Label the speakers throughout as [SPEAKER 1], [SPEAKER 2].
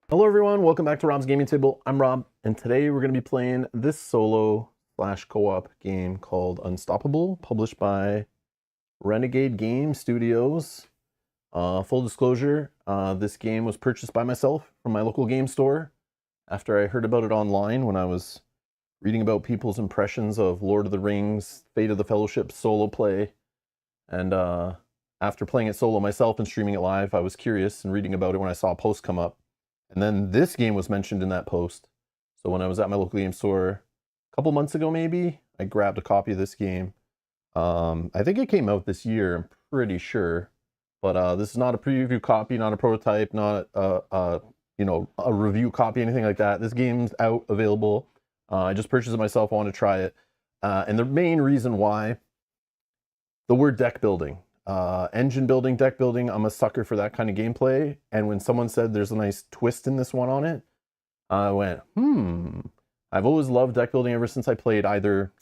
[SPEAKER 1] Hello everyone, welcome back to Rob's Gaming Table. I'm Rob, and today we're going to be playing this solo slash co-op game called Unstoppable, published by Renegade Game Studios. Full disclosure, this game was purchased by myself from my local game store after I heard about it online when I was reading about people's impressions of Lord of the Rings, Fate of the Fellowship solo play, and after playing it solo myself and streaming it live, I was curious and reading about it when I saw a post come up. And then this game was mentioned in that post. So when I was at my local game store a couple months ago, maybe, I grabbed a copy of this game. I think it came out this year, I'm pretty sure. But this is not a preview copy, not a prototype, not a review copy, anything like that. This game's out, available. I just purchased it myself, I want to try it. And the main reason why, the word deck building. Engine building, deck building, I'm a sucker for that kind of gameplay. And when someone said there's a nice twist in this one on it, I went, I've always loved deck building ever since I played either,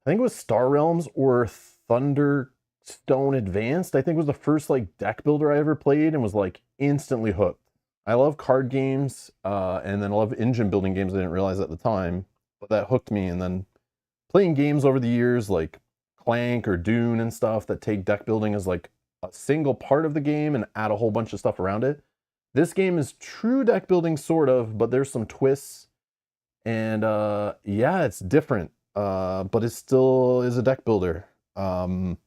[SPEAKER 1] I think it was Star Realms or Thunderstone Advanced. I think it was the first like deck builder I ever played and was like instantly hooked. I love card games, and then I love engine building games I didn't realize at the time, but that hooked me. And then playing games over the years like Clank or Dune and stuff that take deck building as like a single part of the game and add a whole bunch of stuff around it. This game is true deck building sort of, but there's some twists, and yeah, it's different, but it still is a deck builder. So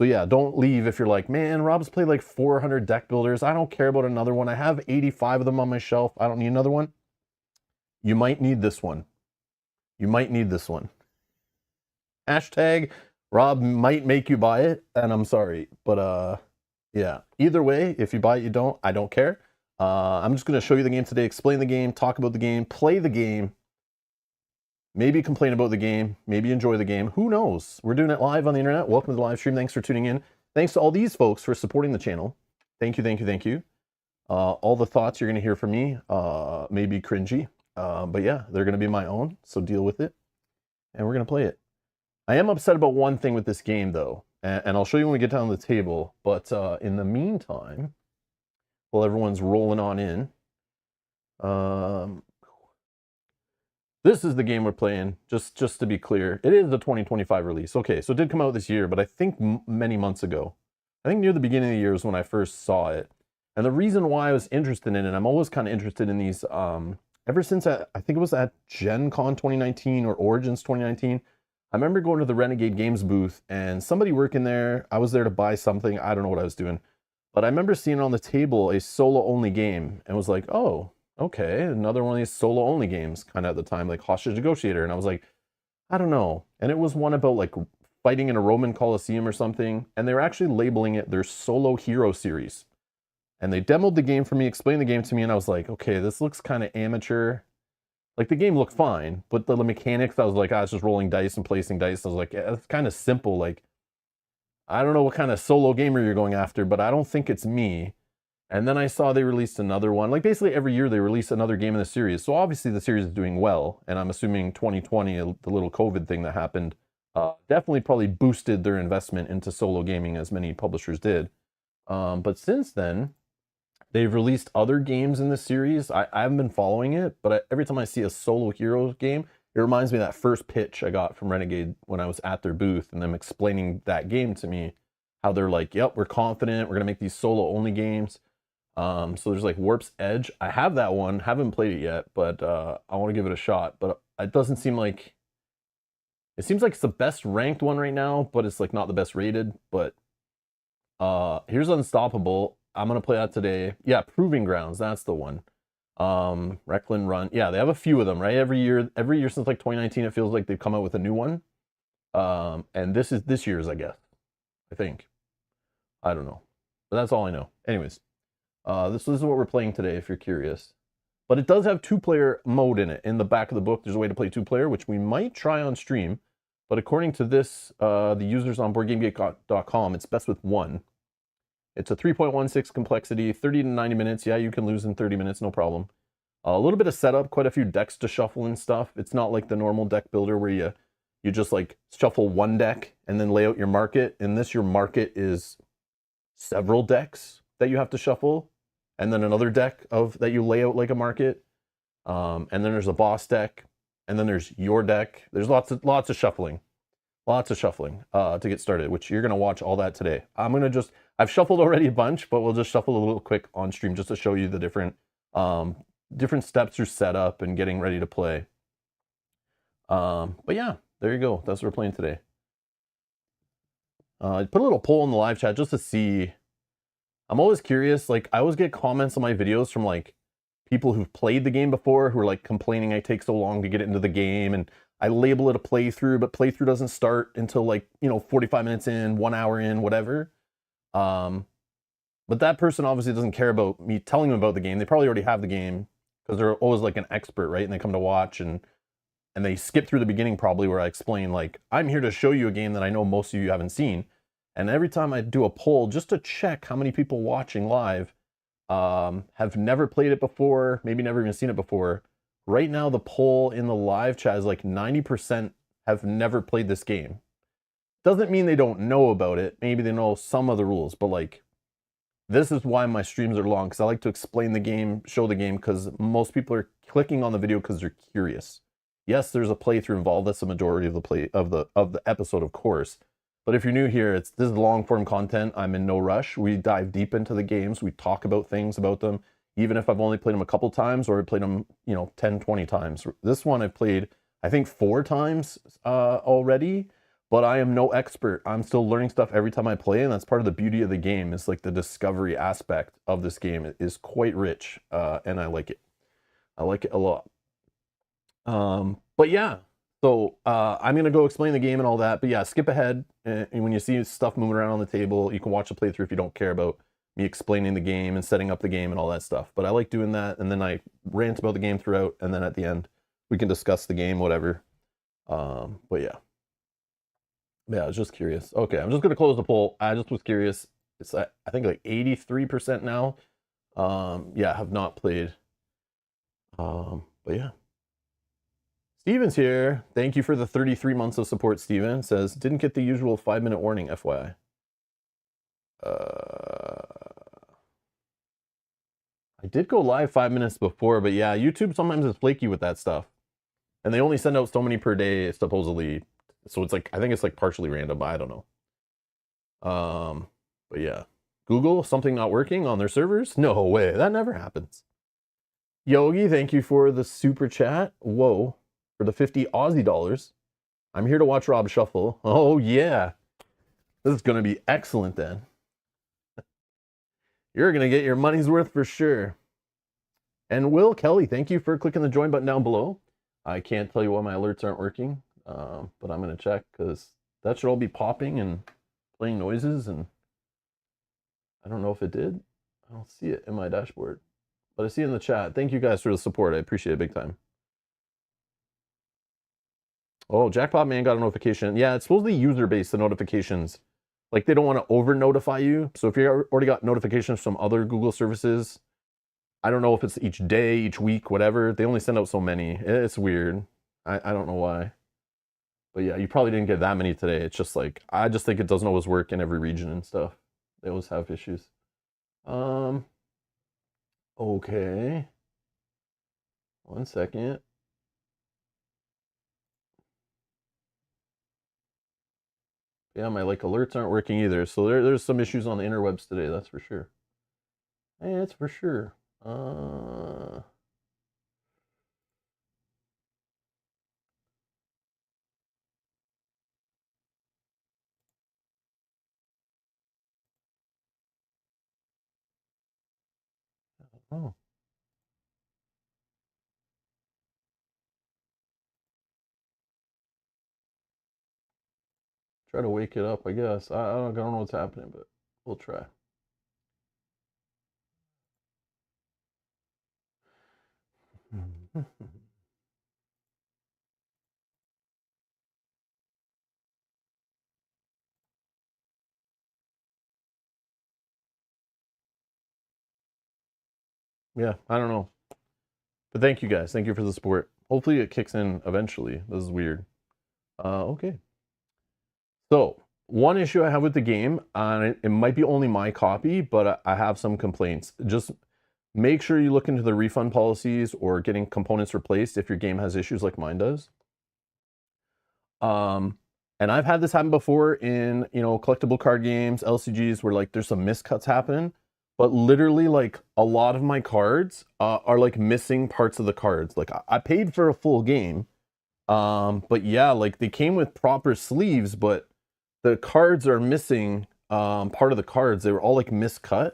[SPEAKER 1] yeah, don't leave if you're like, man, Rob's played like 400 deck builders, I don't care about another one, I have 85 of them on my shelf, I don't need another one. You might need this one. You might need this one. Hashtag Rob might make you buy it, and I'm sorry, but yeah. Either way, if you buy it, you don't, I don't care. I'm just going to show you the game today, explain the game, talk about the game, play the game, maybe complain about the game, maybe enjoy the game. Who knows? We're doing it live on the internet. Welcome to the live stream. Thanks for tuning in. Thanks to all these folks for supporting the channel. Thank you, thank you, thank you. All the thoughts you're going to hear from me may be cringy, but yeah, they're going to be my own, so deal with it, and we're going to play it. I am upset about one thing with this game, though, and I'll show you when we get down to the table, but in the meantime, while everyone's rolling on in, this is the game we're playing, just to be clear. It is the 2025 release. Okay, so it did come out this year, but I think many months ago. I think near the beginning of the year is when I first saw it. And the reason why I was interested in it, I'm always kind of interested in these, ever since I think it was at Gen Con 2019 or Origins 2019, I remember going to the Renegade Games booth and somebody working there, I was there to buy something, I don't know what I was doing, but I remember seeing on the table a solo-only game and was like, oh, okay, another one of these solo-only games, kind of at the time, like Hostage Negotiator, and I was like, I don't know, and it was one about like fighting in a Roman Colosseum or something, and they were actually labeling it their Solo Hero series, and they demoed the game for me, explained the game to me, and I was like, okay, this looks kind of amateur. Like, the game looked fine, but the mechanics, I was like, it's just rolling dice and placing dice. I was like, yeah, it's kind of simple. Like, I don't know what kind of solo gamer you're going after, but I don't think it's me. And then I saw they released another one. Like, basically every year they release another game in the series. So obviously the series is doing well, and I'm assuming 2020, the little COVID thing that happened, definitely probably boosted their investment into solo gaming, as many publishers did. But since then, they've released other games in this series. I haven't been following it, but every time I see a Solo Heroes game, it reminds me of that first pitch I got from Renegade when I was at their booth and them explaining that game to me. How they're like, yep, we're confident, we're going to make these solo-only games. So there's like Warp's Edge. I have that one, haven't played it yet, but I want to give it a shot. But it doesn't seem like... It seems like it's the best ranked one right now, but it's like not the best rated. But here's Unstoppable. I'm going to play that today. Yeah, Proving Grounds, that's the one. Recklin Run. Yeah, they have a few of them, right? Every year since like 2019, it feels like they've come out with a new one. And this is this year's, I guess. I think. I don't know. But that's all I know. Anyways, this is what we're playing today, if you're curious. But it does have two-player mode in it. In the back of the book, there's a way to play two-player, which we might try on stream. But according to this, the users on BoardGameGeek.com, it's best with one. It's a 3.16 complexity, 30 to 90 minutes. Yeah, you can lose in 30 minutes, no problem. A little bit of setup, quite a few decks to shuffle and stuff. It's not like the normal deck builder where you just like shuffle one deck and then lay out your market. In this, your market is several decks that you have to shuffle. and then another deck of that you lay out like a market, and then there's a boss deck, and then there's your deck. There's lots of shuffling. Lots of shuffling to get started, which you're going to watch all that today. I've shuffled already a bunch, but we'll just shuffle a little quick on stream just to show you the different steps through setup and getting ready to play. But yeah, there you go. That's what we're playing today. I put a little poll in the live chat just to see. I'm always curious. Like, I always get comments on my videos from like people who've played the game before who are like complaining I take so long to get into the game, and I label it a playthrough, but playthrough doesn't start until like, 45 minutes in, 1 hour in, whatever. But that person obviously doesn't care about me telling them about the game. They probably already have the game because they're always like an expert, right? And they come to watch and they skip through the beginning probably where I explain like, I'm here to show you a game that I know most of you haven't seen. And every time I do a poll just to check how many people watching live have never played it before, maybe never even seen it before. Right now, the poll in the live chat is like 90% have never played this game. Doesn't mean they don't know about it. Maybe they know some of the rules, but like, this is why my streams are long, because I like to explain the game, show the game, because most people are clicking on the video because they're curious. Yes, there's a playthrough involved. That's the majority of the episode, of course. But if you're new here, this is long form content. I'm in no rush. We dive deep into the games. We talk about things about them, even if I've only played them a couple times or I played them, 10, 20 times. This one I've played, I think 4 times already, but I am no expert. I'm still learning stuff every time I play, and that's part of the beauty of the game, is like the discovery aspect of this game is quite rich, and I like it. I like it a lot. But yeah, so I'm going to go explain the game and all that, but yeah, skip ahead, and when you see stuff moving around on the table, you can watch the playthrough if you don't care about me explaining the game and setting up the game and all that stuff. But I like doing that, and then I rant about the game throughout, and then at the end we can discuss the game, whatever. But yeah, I was just curious. Okay, I'm just gonna close the poll. I just was curious. It's I think like 83% now. Yeah, have not played. But yeah, Steven's here. Thank you for the 33 months of support. Steven says didn't get the usual 5-minute warning, FYI. I did go live 5 minutes before, but yeah, YouTube sometimes is flaky with that stuff. And they only send out so many per day, supposedly. So it's like, I think it's like partially random, but I don't know. But yeah. Google, something not working on their servers? No way, that never happens. Yogi, thank you for the super chat. Whoa, for the 50 Aussie dollars. I'm here to watch Rob shuffle. Oh yeah. This is gonna be excellent then. You're going to get your money's worth for sure. And Will Kelly, thank you for clicking the join button down below. I can't tell you why my alerts aren't working, but I'm going to check because that should all be popping and playing noises. And I don't know if it did. I don't see it in my dashboard, but I see it in the chat. Thank you guys for the support. I appreciate it big time. Oh, Jackpot Man got a notification. Yeah, it's supposedly user-based, the notifications. Like, they don't want to over-notify you. So if you already got notifications from other Google services, I don't know if it's each day, each week, whatever. They only send out so many. It's weird. I don't know why. But yeah, you probably didn't get that many today. It's just like, I just think it doesn't always work in every region and stuff. They always have issues. Okay. 1 second. Yeah, my like alerts aren't working either. So there's some issues on the interwebs today, that's for sure. Hey, that's for sure. Oh. Try to wake it up, I guess. I don't know what's happening, but we'll try. Yeah, I don't know. But thank you guys. Thank you for the support. Hopefully it kicks in eventually. This is weird. Okay. So, one issue I have with the game, it might be only my copy, but I have some complaints. Just make sure you look into the refund policies or getting components replaced if your game has issues like mine does. And I've had this happen before in, you know, collectible card games, LCGs, where like there's some miscuts happening, but literally like a lot of my cards are like missing parts of the cards. Like I paid for a full game, but yeah, like they came with proper sleeves, but the cards are missing part of the cards. They were all like miscut.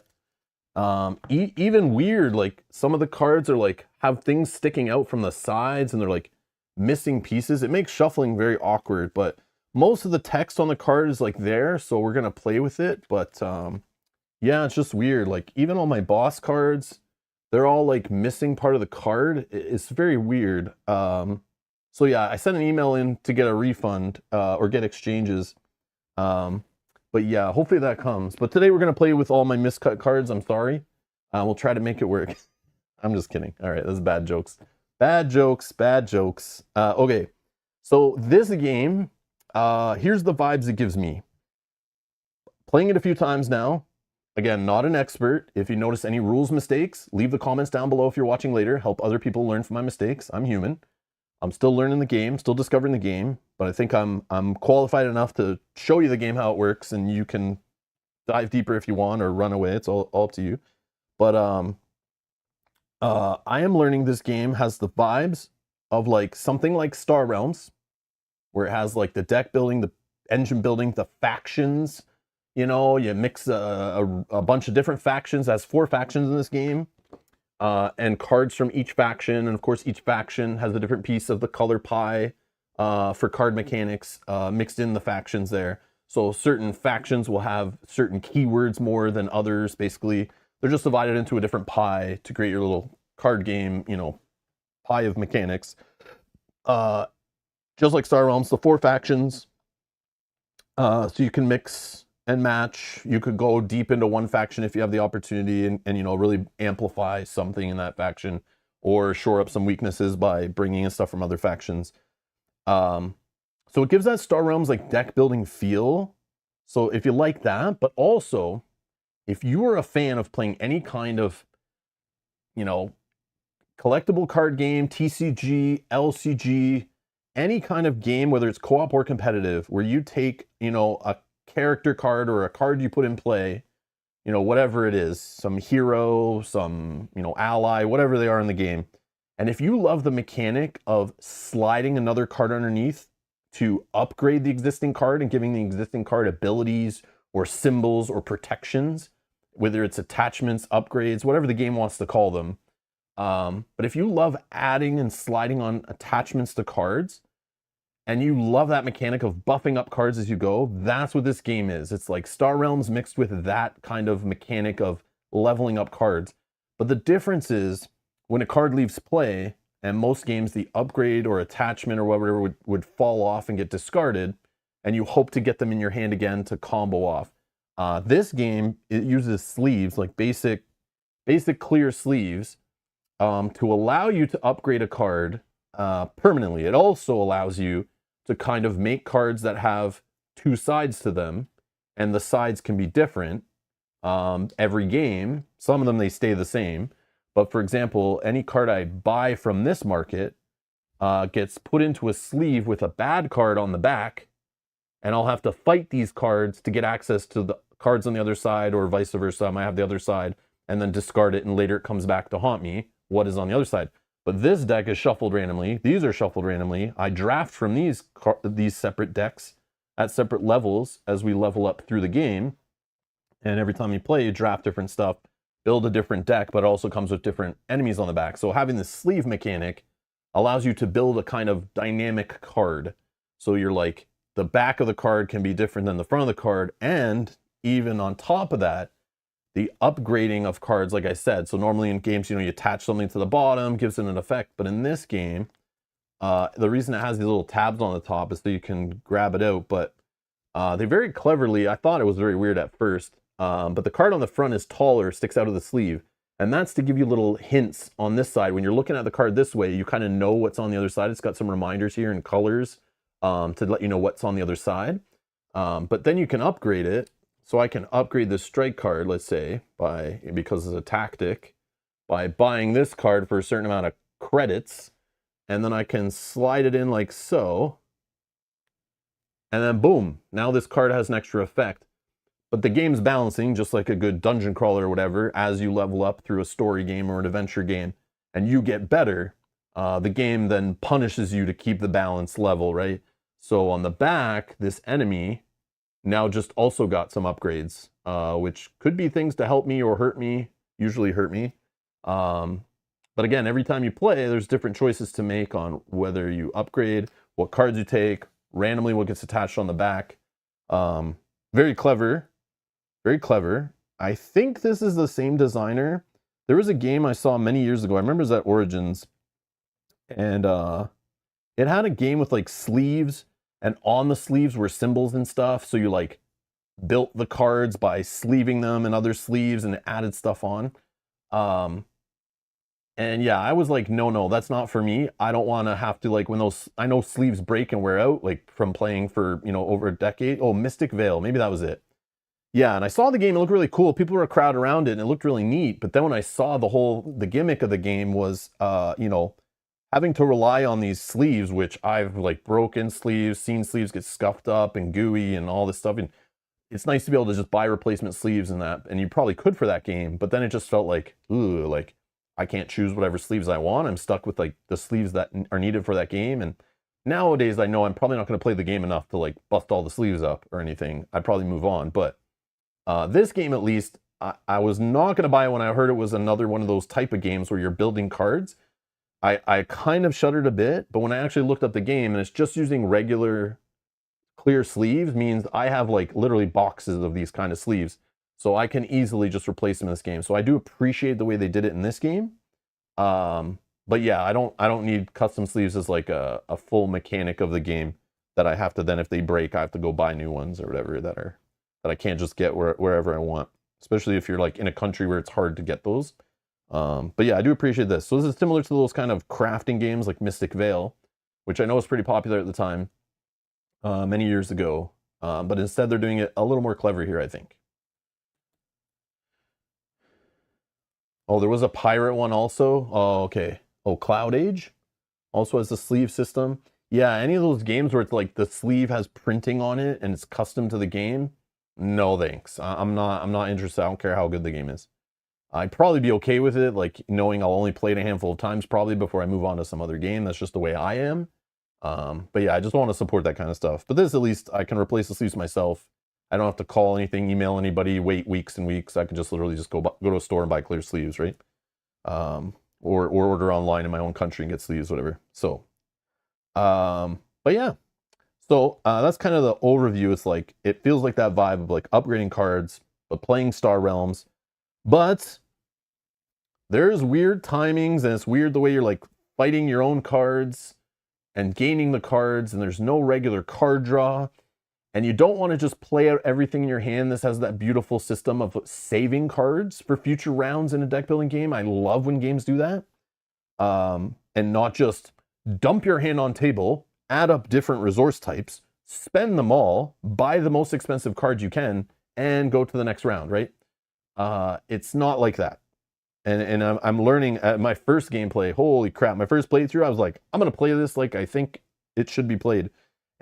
[SPEAKER 1] Even weird, like some of the cards are like have things sticking out from the sides and they're like missing pieces. It makes shuffling very awkward, but most of the text on the card is like there, so we're gonna play with it. But yeah, it's just weird. Like even all my boss cards, they're all like missing part of the card. It's very weird. So yeah, I sent an email in to get a refund or get exchanges. But yeah, hopefully that comes. But today we're gonna play with all my miscut cards. I'm sorry. We'll try to make it work. I'm just kidding. All right, that's bad jokes. Bad jokes, bad jokes. Okay, so this game, here's the vibes it gives me. Playing it a few times now. Again, not an expert. If you notice any rules mistakes, leave the comments down below if you're watching later. Help other people learn from my mistakes. I'm human. I'm still learning the game, still discovering the game, but I think I'm qualified enough to show you the game, how it works, and you can dive deeper if you want or run away. It's all up to you. But I am learning this game has the vibes of like something like Star Realms, where it has like the deck building, the engine building, the factions. You know, you mix a bunch of different factions. It has 4 factions in this game. And cards from each faction. And of course, each faction has a different piece of the color pie for card mechanics mixed in the factions there. So certain factions will have certain keywords more than others. Basically, they're just divided into a different pie to create your little card game, you know, pie of mechanics. Just like Star Realms, the 4 factions. So you can mix and match. You could go deep into one faction if you have the opportunity and you know, really amplify something in that faction or shore up some weaknesses by bringing in stuff from other factions. So it gives that Star Realms like deck building feel. So if you like that, but also if you are a fan of playing any kind of, you know, collectible card game, TCG, LCG, any kind of game, whether it's co-op or competitive, where you take, you know, a character card or a card you put in play, you know, whatever it is, some hero, some, you know, ally, whatever they are in the game. And if you love the mechanic of sliding another card underneath to upgrade the existing card and giving the existing card abilities or symbols or protections, whether it's attachments, upgrades, whatever the game wants to call them. But if you love adding and sliding on attachments to cards, and you love that mechanic of buffing up cards as you go, that's what this game is. It's like Star Realms mixed with that kind of mechanic of leveling up cards. But the difference is when a card leaves play, and most games the upgrade or attachment or whatever would fall off and get discarded, and you hope to get them in your hand again to combo off. This game, it uses sleeves, like basic clear sleeves, to allow you to upgrade a card permanently. It also allows you to kind of make cards that have 2 sides to them, and the sides can be different every game. Some of them, they stay the same. But for example, any card I buy from this market gets put into a sleeve with a bad card on the back, and I'll have to fight these cards to get access to the cards on the other side, or vice versa. I might have the other side and then discard it, and later it comes back to haunt me. What is on the other side? But this deck is shuffled randomly. These are shuffled randomly. I draft from these separate decks at separate levels as we level up through the game. And every time you play, you draft different stuff, build a different deck, but it also comes with different enemies on the back. So having this sleeve mechanic allows you to build a kind of dynamic card. So you're like, the back of the card can be different than the front of the card. And even on top of that, the upgrading of cards, like I said. So normally in games, you know, you attach something to the bottom, gives it an effect. But in this game, the reason it has these little tabs on the top is so you can grab it out. But they very cleverly, I thought it was very weird at first, but the card on the front is taller, sticks out of the sleeve. And that's to give you little hints on this side. When you're looking at the card this way, you kind of know what's on the other side. It's got some reminders here and colors to let you know what's on the other side. But then you can upgrade it. So I can upgrade this strike card, let's say, because it's a tactic. by buying this card for a certain amount of credits, and then I can slide it in like so, and then boom, now this card has an extra effect. But the game's balancing, just like a good dungeon crawler or whatever, as you level up through a story game or an adventure game, and you get better, the game then punishes you to keep the balance level, right? So on the back, this enemy now just also got some upgrades, which could be things to help me or hurt me, usually hurt me. But again, every time you play, there's different choices to make on whether you upgrade, what cards you take, randomly what gets attached on the back. Very clever, very clever. I think this is the same designer. There was a game I saw many years ago. I remember it was at Origins, and it had a game with like sleeves, and on the sleeves were symbols and stuff. So you like built the cards by sleeving them in other sleeves and added stuff on. And yeah, I was like, no, that's not for me. I don't want to have to, like, when those, I know sleeves break and wear out, like from playing for, you know, over a decade. Oh, Mystic Veil, maybe that was it. Yeah, and I saw the game, it looked really cool. People were a crowd around it and it looked really neat. But then when I saw the gimmick of the game was, you know, having to rely on these sleeves, which I've like broken sleeves, seen sleeves get scuffed up and gooey and all this stuff. And it's nice to be able to just buy replacement sleeves and that, and you probably could for that game, but then it just felt like, ooh, like I can't choose whatever sleeves I want. I'm stuck with like the sleeves that are needed for that game. And nowadays I know I'm probably not going to play the game enough to like bust all the sleeves up or anything. I'd probably move on. But this game, at least, I was not going to buy it when I heard it was another one of those type of games where you're building cards. I kind of shuddered a bit, but when I actually looked up the game and it's just using regular clear sleeves, means I have like literally boxes of these kind of sleeves. So I can easily just replace them in this game. So I do appreciate the way they did it in this game. But yeah, I don't need custom sleeves as like a full mechanic of the game that I have to then, if they break, I have to go buy new ones or whatever that I can't just get wherever I want. Especially if you're like in a country where it's hard to get those. But yeah, I do appreciate this. So this is similar to those kind of crafting games like Mystic Veil, which I know was pretty popular at the time, many years ago. But instead they're doing it a little more clever here, I think. Oh, there was a pirate one also. Oh, okay. Oh, Cloud Age also has the sleeve system. Yeah, any of those games where it's like the sleeve has printing on it and it's custom to the game. No thanks. I'm not interested. I don't care how good the game is. I'd probably be okay with it, like knowing I'll only play it a handful of times probably before I move on to some other game. That's just the way I am. But yeah, I just want to support that kind of stuff. But this, at least, I can replace the sleeves myself. I don't have to call anything, email anybody, wait weeks and weeks. I can just literally just go to a store and buy clear sleeves, right? Or order online in my own country and get sleeves, whatever. So, but yeah. So that's kind of the overview. It's like, it feels like that vibe of like upgrading cards, but playing Star Realms. But there's weird timings, and it's weird the way you're like fighting your own cards and gaining the cards, and there's no regular card draw. And you don't want to just play out everything in your hand. This has that beautiful system of saving cards for future rounds in a deck building game. I love when games do that. And not just dump your hand on table, add up different resource types, spend them all, buy the most expensive cards you can, and go to the next round, right? It's not like that. And I'm learning at my first gameplay, holy crap, my first playthrough, I was like, I'm going to play this like I think it should be played.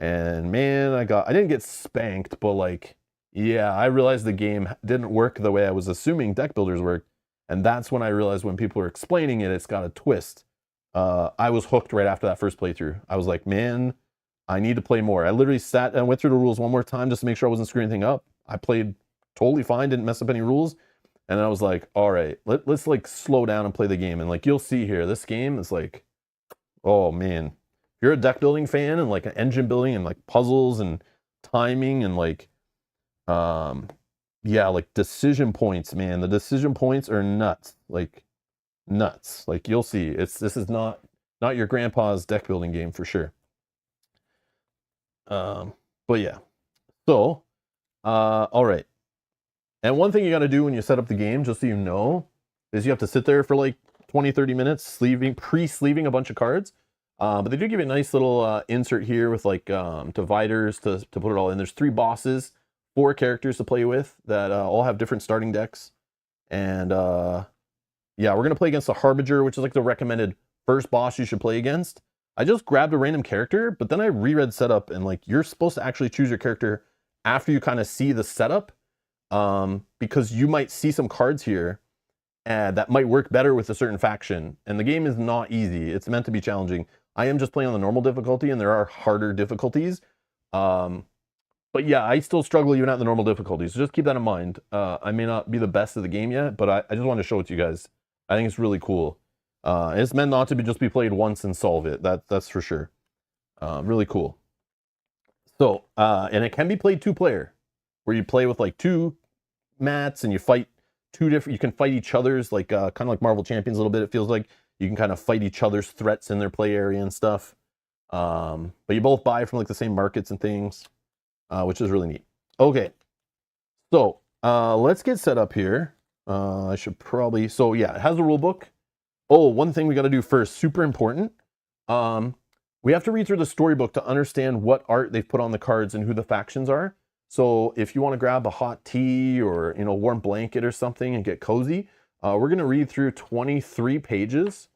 [SPEAKER 1] And man, I didn't get spanked, but like, yeah, I realized the game didn't work the way I was assuming deck builders work. And that's when I realized when people are explaining it, it's got a twist. I was hooked right after that first playthrough. I was like, man, I need to play more. I literally sat and went through the rules one more time just to make sure I wasn't screwing anything up. I played totally fine, didn't mess up any rules. And then I was like, all right, let's like slow down and play the game. And like, you'll see here, this game is like, oh man. If you're a deck building fan and like an engine building and like puzzles and timing and like, yeah, like decision points, man, the decision points are nuts, like nuts. Like you'll see, this is not your grandpa's deck building game for sure. But yeah, so, all right. And one thing you got to do when you set up the game, just so you know, is you have to sit there for like 20-30 minutes pre-sleeving a bunch of cards. But they do give you a nice little insert here with like dividers to put it all in. There's 3 bosses, 4 characters to play with that all have different starting decks. And yeah, we're going to play against the Harbinger, which is like the recommended first boss you should play against. I just grabbed a random character, but then I reread setup, and like you're supposed to actually choose your character after you kind of see the setup, because you might see some cards here that might work better with a certain faction. And the game is not easy. It's meant to be challenging. I am just playing on the normal difficulty, and there are harder difficulties. But yeah, I still struggle even at the normal difficulty. So just keep that in mind. I may not be the best of the game yet, but I just want to show it to you guys. I think it's really cool. It's meant not to be just be played once and solve it. That's for sure. Really cool. So, and it can be played 2-player, where you play with like 2 mats and you fight 2 different, you can fight each other's, like kind of like Marvel Champions a little bit, it feels like. You can kind of fight each other's threats in their play area and stuff. But you both buy from like the same markets and things, which is really neat. Okay, so let's get set up here. I should probably, so yeah, it has a rule book. Oh, one thing we got to do first, super important. We have to read through the storybook to understand what art they've put on the cards and who the factions are. So if you want to grab a hot tea or, you know, warm blanket or something and get cozy, we're going to read through 23 pages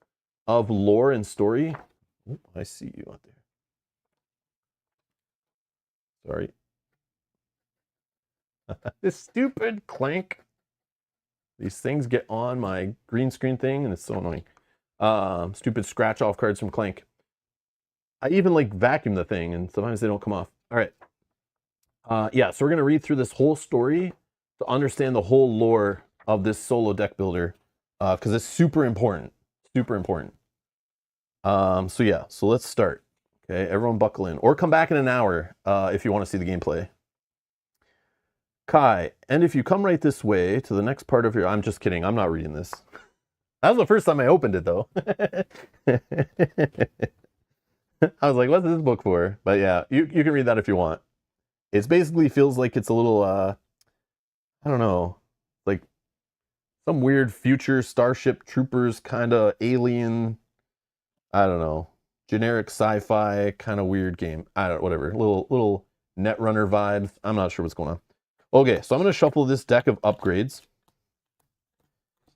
[SPEAKER 1] of lore and story. Oop, I see you out there. Sorry. This stupid Clank. These things get on my green screen thing and it's so annoying. Stupid scratch off cards from Clank. I even like vacuum the thing and sometimes they don't come off. All right. Yeah, so we're going to read through this whole story to understand the whole lore of this solo deck builder, because it's super important. Super important. So yeah, so let's start. Okay, everyone buckle in. Or come back in an hour if you want to see the gameplay. Kai, and if you come right this way to the next part of your... I'm just kidding, I'm not reading this. That was the first time I opened it, though. I was like, what's this book for? But yeah, you can read that if you want. It basically feels like it's a little, I don't know, like some weird future Starship Troopers kind of alien, I don't know, generic sci-fi kind of weird game. I don't know, whatever, little Netrunner vibes. I'm not sure what's going on. Okay, so I'm going to shuffle this deck of upgrades.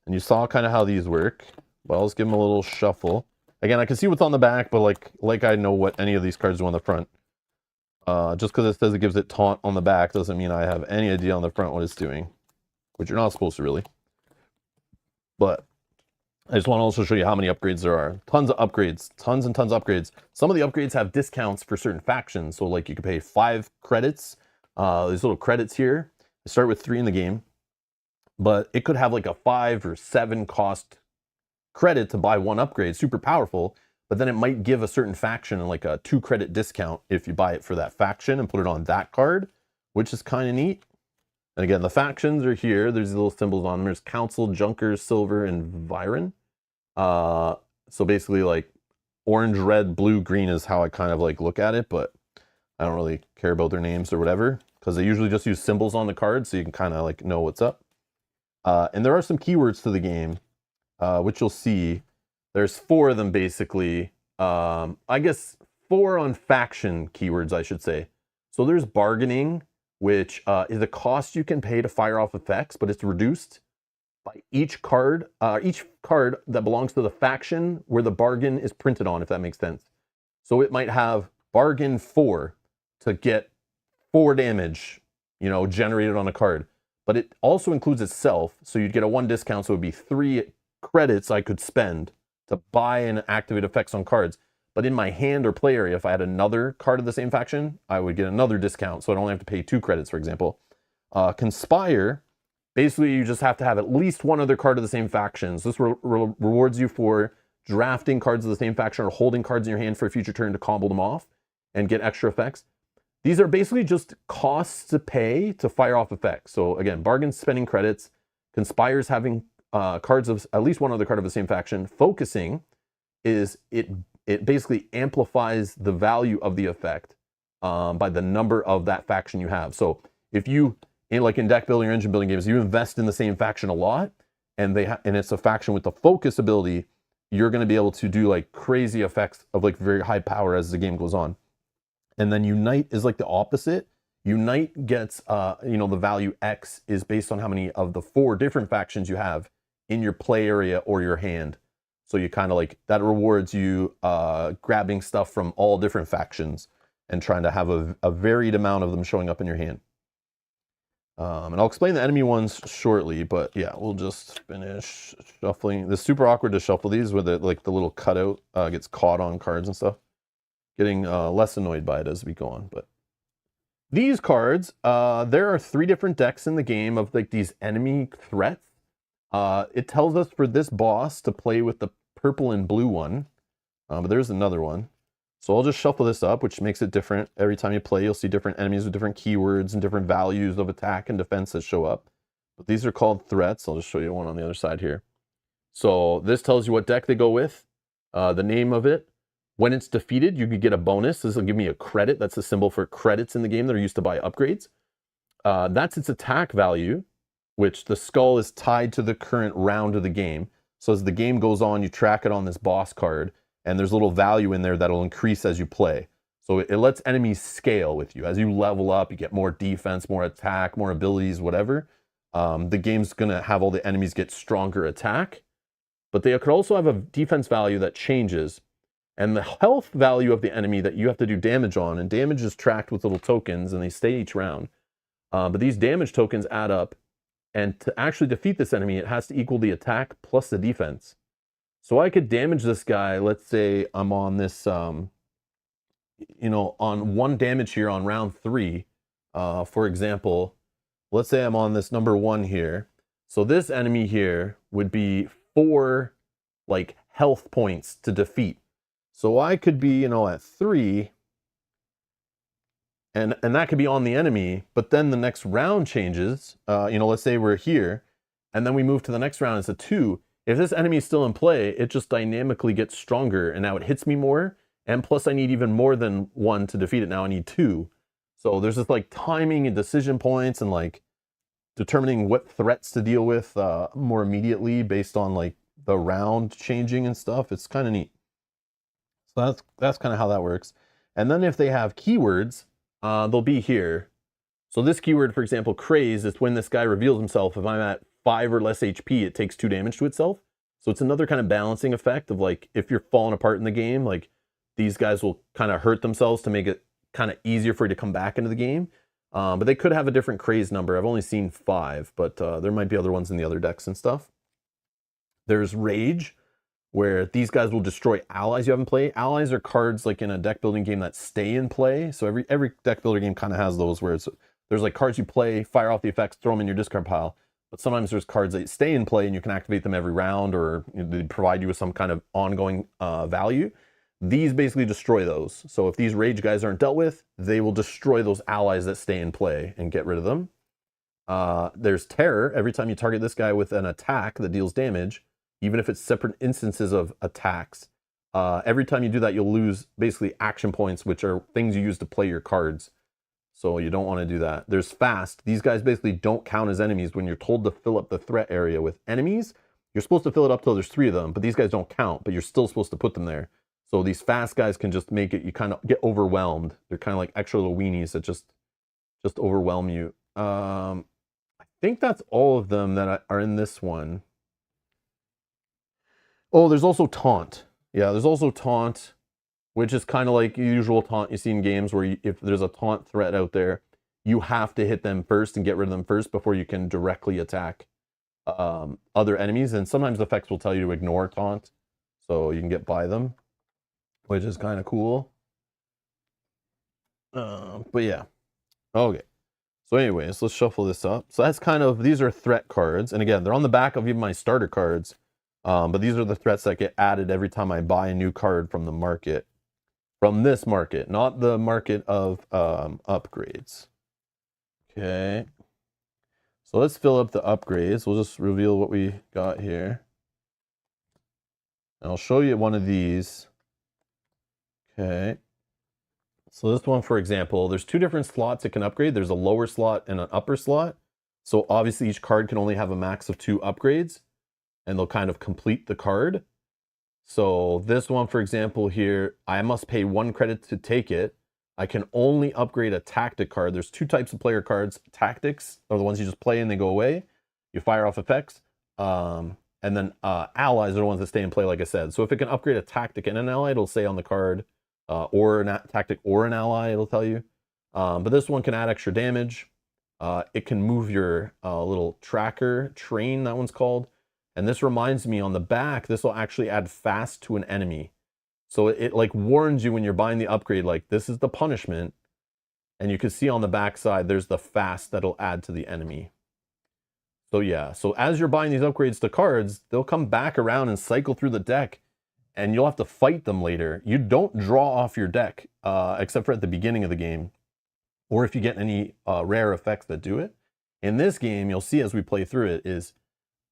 [SPEAKER 1] And you saw kind of how these work. Well, let's give them a little shuffle. Again, I can see what's on the back, but like I know what any of these cards do on the front. Just because it says it gives it taunt on the back doesn't mean I have any idea on the front what it's doing. Which you're not supposed to, really. But I just want to also show you how many upgrades there are. Tons of upgrades. Tons and tons of upgrades. Some of the upgrades have discounts for certain factions. So like you can pay 5 credits. These little credits here. I start with 3 in the game. But it could have like a 5 or 7 cost credit to buy 1 upgrade. Super powerful. But then it might give a certain faction like a 2 credit discount if you buy it for that faction and put it on that card, which is kind of neat. And again, the factions are here. There's little symbols on them. There's Council, Junkers, Silver, and Viren. So basically like orange, red, blue, green is how I kind of like look at it, but I don't really care about their names or whatever because they usually just use symbols on the card so you can kind of like know what's up. And there are some keywords to the game, which you'll see. There's 4 of them basically. I guess 4 on faction keywords, I should say. So there's bargaining, which is a cost you can pay to fire off effects, but it's reduced by each card that belongs to the faction where the bargain is printed on, if that makes sense. So it might have bargain 4 to get 4 damage, you know, generated on a card. But it also includes itself, so you'd get a 1 discount, so it would be 3 credits I could spend to buy and activate effects on cards. But in my hand or play area, if I had another card of the same faction, I would get another discount, so I'd only have to pay 2 credits, for example. Conspire, basically you just have to have at least 1 other card of the same faction. So this rewards you for drafting cards of the same faction or holding cards in your hand for a future turn to combo them off and get extra effects. These are basically just costs to pay to fire off effects. So again, bargain spending credits, Conspire's having cards of at least 1 other card of the same faction. Focusing is it basically amplifies the value of the effect by the number of that faction you have. So if you, like in deck building or engine building games, you invest in the same faction a lot, and it's a faction with the focus ability, you're going to be able to do like crazy effects of like very high power as the game goes on. And then Unite is like the opposite. Unite gets, the value X is based on how many of the 4 different factions you have in your play area or your hand. So you kind of like, that rewards you grabbing stuff from all different factions and trying to have a varied amount of them showing up in your hand. And I'll explain the enemy ones shortly, but yeah, we'll just finish shuffling. It's super awkward to shuffle these where the little cutout gets caught on cards and stuff. Getting less annoyed by it as we go on, but these cards, there are 3 different decks in the game of like these enemy threats. It tells us for this boss to play with the purple and blue one, but there's another one. So I'll just shuffle this up, which makes it different. Every time you play, you'll see different enemies with different keywords and different values of attack and defense that show up. But these are called threats. I'll just show you one on the other side here. So this tells you what deck they go with, the name of it. When it's defeated, you could get a bonus. This will give me a credit. That's a symbol for credits in the game that are used to buy upgrades. That's its attack value, which the skull is tied to the current round of the game. So as the game goes on, you track it on this boss card, and there's a little value in there that'll increase as you play. So it lets enemies scale with you. As you level up, you get more defense, more attack, more abilities, whatever. The game's gonna have all the enemies get stronger attack, but they could also have a defense value that changes, and the health value of the enemy that you have to do damage on, and damage is tracked with little tokens, and they stay each round. But these damage tokens add up, and to actually defeat this enemy, it has to equal the attack plus the defense. So I could damage this guy. Let's say I'm on this, on 1 damage here on round 3. For example, let's say I'm on this number 1 here. So this enemy here would be 4 like health points to defeat. So I could be, at 3, and that could be on the enemy, but then the next round changes. Let's say we're here, and then we move to the next round, it's a 2. If this enemy is still in play, it just dynamically gets stronger, and now it hits me more, and plus I need even more than 1 to defeat it. Now I need 2. So there's this like timing and decision points and like determining what threats to deal with more immediately based on like the round changing and stuff. It's kind of neat. So that's kind of how that works. And then if they have keywords, they'll be here. So this keyword, for example, craze, is when this guy reveals himself. If I'm at 5 or less HP, it takes 2 damage to itself. So it's another kind of balancing effect of like, if you're falling apart in the game, like these guys will kind of hurt themselves to make it kind of easier for you to come back into the game. But they could have a different craze number. I've only seen 5, but there might be other ones in the other decks and stuff. There's rage, where these guys will destroy allies you haven't played. Allies are cards like in a deck building game that stay in play. So every deck builder game kind of has those where there's like cards you play, fire off the effects, throw them in your discard pile. But sometimes there's cards that stay in play and you can activate them every round, or they provide you with some kind of ongoing value. These basically destroy those. So if these rage guys aren't dealt with, they will destroy those allies that stay in play and get rid of them. There's terror. Every time you target this guy with an attack that deals damage, even if it's separate instances of attacks, every time you do that, you'll lose basically action points, which are things you use to play your cards. So you don't want to do that. There's fast. These guys basically don't count as enemies. When you're told to fill up the threat area with enemies, you're supposed to fill it up till there's 3 of them, but these guys don't count, but you're still supposed to put them there. So these fast guys can just make it, you kind of get overwhelmed. They're kind of like extra little weenies that just overwhelm you. I think that's all of them that are in this one. Oh, there's also taunt. Yeah, there's also taunt, which is kind of like the usual taunt you see in games where if there's a taunt threat out there, you have to hit them first and get rid of them first before you can directly attack other enemies. And sometimes the effects will tell you to ignore taunt, so you can get by them, which is kind of cool. But yeah, okay. So anyways, let's shuffle this up. So that's kind of, these are threat cards. And again, they're on the back of even my starter cards. But these are the threats that get added every time I buy a new card from the market. From this market, not the market of upgrades. Okay. So let's fill up the upgrades. We'll just reveal what we got here. And I'll show you one of these. Okay. So this one, for example, there's 2 different slots it can upgrade. There's a lower slot and an upper slot. So obviously each card can only have a max of 2 upgrades, and they'll kind of complete the card. So this one, for example, here, I must pay 1 credit to take it. I can only upgrade a tactic card. There's 2 types of player cards. Tactics are the ones you just play and they go away. You fire off effects. And then allies are the ones that stay in play, like I said. So if it can upgrade a tactic and an ally, it'll say on the card, or a tactic or an ally, it'll tell you. But this one can add extra damage. It can move your little tracker train, that one's called. And this reminds me, on the back, this will actually add fast to an enemy. So it like warns you when you're buying the upgrade, like this is the punishment. And you can see on the back side, there's the fast that'll add to the enemy. So yeah, so as you're buying these upgrades to cards, they'll come back around and cycle through the deck, and you'll have to fight them later. You don't draw off your deck, except for at the beginning of the game, or if you get any rare effects that do it. In this game, you'll see as we play through it, is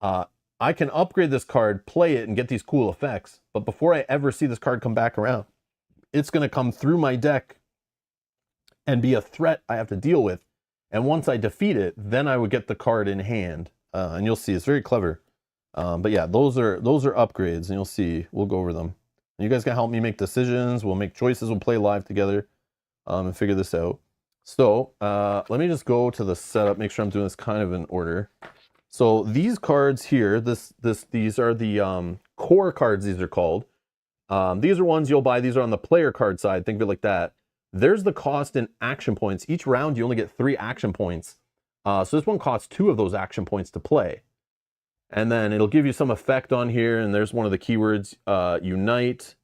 [SPEAKER 1] I can upgrade this card, play it, and get these cool effects, but before I ever see this card come back around, it's going to come through my deck and be a threat I have to deal with. And once I defeat it, then I would get the card in hand. And you'll see, it's very clever. But yeah, those are upgrades, and you'll see, we'll go over them. And you guys can help me make decisions, we'll make choices, we'll play live together, and figure this out. So let me just go to the setup, make sure I'm doing this kind of in order. So these cards here, these are the core cards, these are called. These are ones you'll buy, these are on the player card side, think of it like that. There's the cost in action points. Each round you only get 3 action points. So this one costs 2 of those action points to play. And then it'll give you some effect on here, and there's one of the keywords, unite.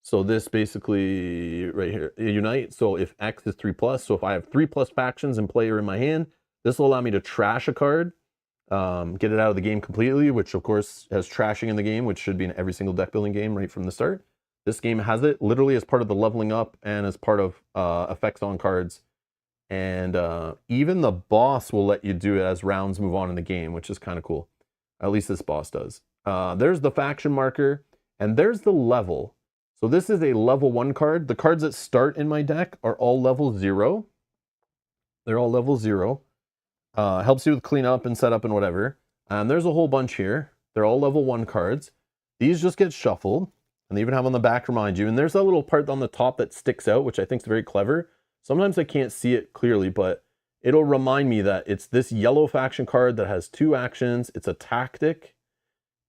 [SPEAKER 1] So this basically, right here, unite. So if X is 3+, so if I have 3+ factions in play or in my hand, this will allow me to trash a card, get it out of the game completely, which of course has trashing in the game, which should be in every single deck building game right from the start. This game has it literally as part of the leveling up and as part of effects on cards. And even the boss will let you do it as rounds move on in the game, which is kind of cool. At least this boss does. There's the faction marker, and there's the level. So this is a level 1 card. The cards that start in my deck are all level 0. They're all level 0. Helps you with cleanup and setup and whatever. And there's a whole bunch here. They're all level 1 cards. These just get shuffled. And they even have on the back remind you. And there's that little part on the top that sticks out, which I think is very clever. Sometimes I can't see it clearly, but it'll remind me that it's this yellow faction card that has 2 actions. It's a tactic.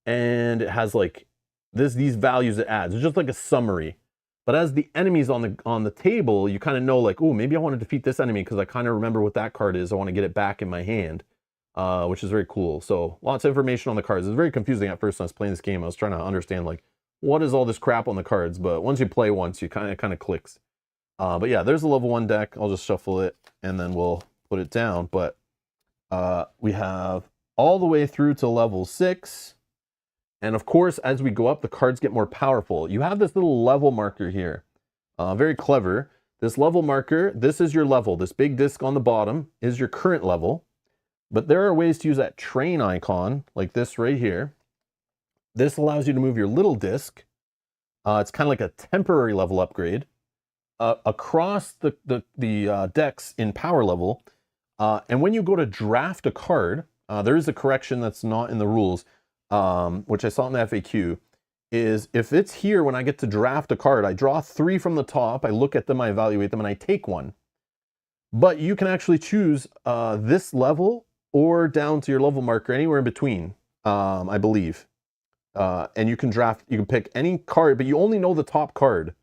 [SPEAKER 1] And it has like these values it adds. It's just like a summary. But as the enemies on the table, you kind of know like, oh, maybe I want to defeat this enemy because I kind of remember what that card is. I want to get it back in my hand, which is very cool. So lots of information on the cards. It's very confusing at first when I was playing this game. I was trying to understand like, what is all this crap on the cards? But once you play once, you kind of clicks. But yeah, there's a level 1 deck. I'll just shuffle it and then we'll put it down. But we have all the way through to level 6. And of course, as we go up, the cards get more powerful. You have this little level marker here. Very clever. This level marker, this is your level. This big disc on the bottom is your current level. But there are ways to use that train icon, like this right here. This allows you to move your little disc. It's kind of like a temporary level upgrade across the decks in power level. And when you go to draft a card, there is a correction that's not in the rules, which I saw in the FAQ, is if it's here when I get to draft a card, I draw 3 from the top, I look at them, I evaluate them, and I take one. But you can actually choose this level or down to your level marker, anywhere in between, I believe. And you can pick any card, but you only know the top card.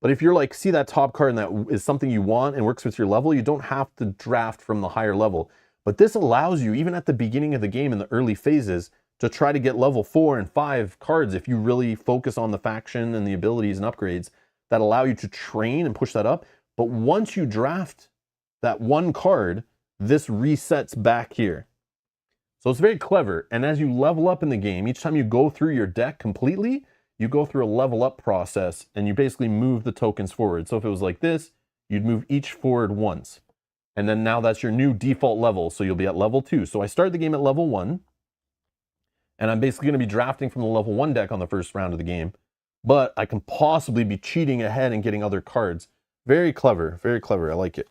[SPEAKER 1] But if you're like, see that top card and that is something you want and works with your level, you don't have to draft from the higher level. But this allows you, even at the beginning of the game in the early phases, to try to get level 4 and 5 cards if you really focus on the faction and the abilities and upgrades that allow you to train and push that up. But once you draft that one card, this resets back here. So it's very clever. And as you level up in the game, each time you go through your deck completely, you go through a level up process and you basically move the tokens forward. So if it was like this, you'd move each forward once. And then now that's your new default level. So you'll be at level 2. So I start the game at level 1. And I'm basically going to be drafting from the level 1 deck on the first round of the game. But I can possibly be cheating ahead and getting other cards. Very clever. Very clever. I like it.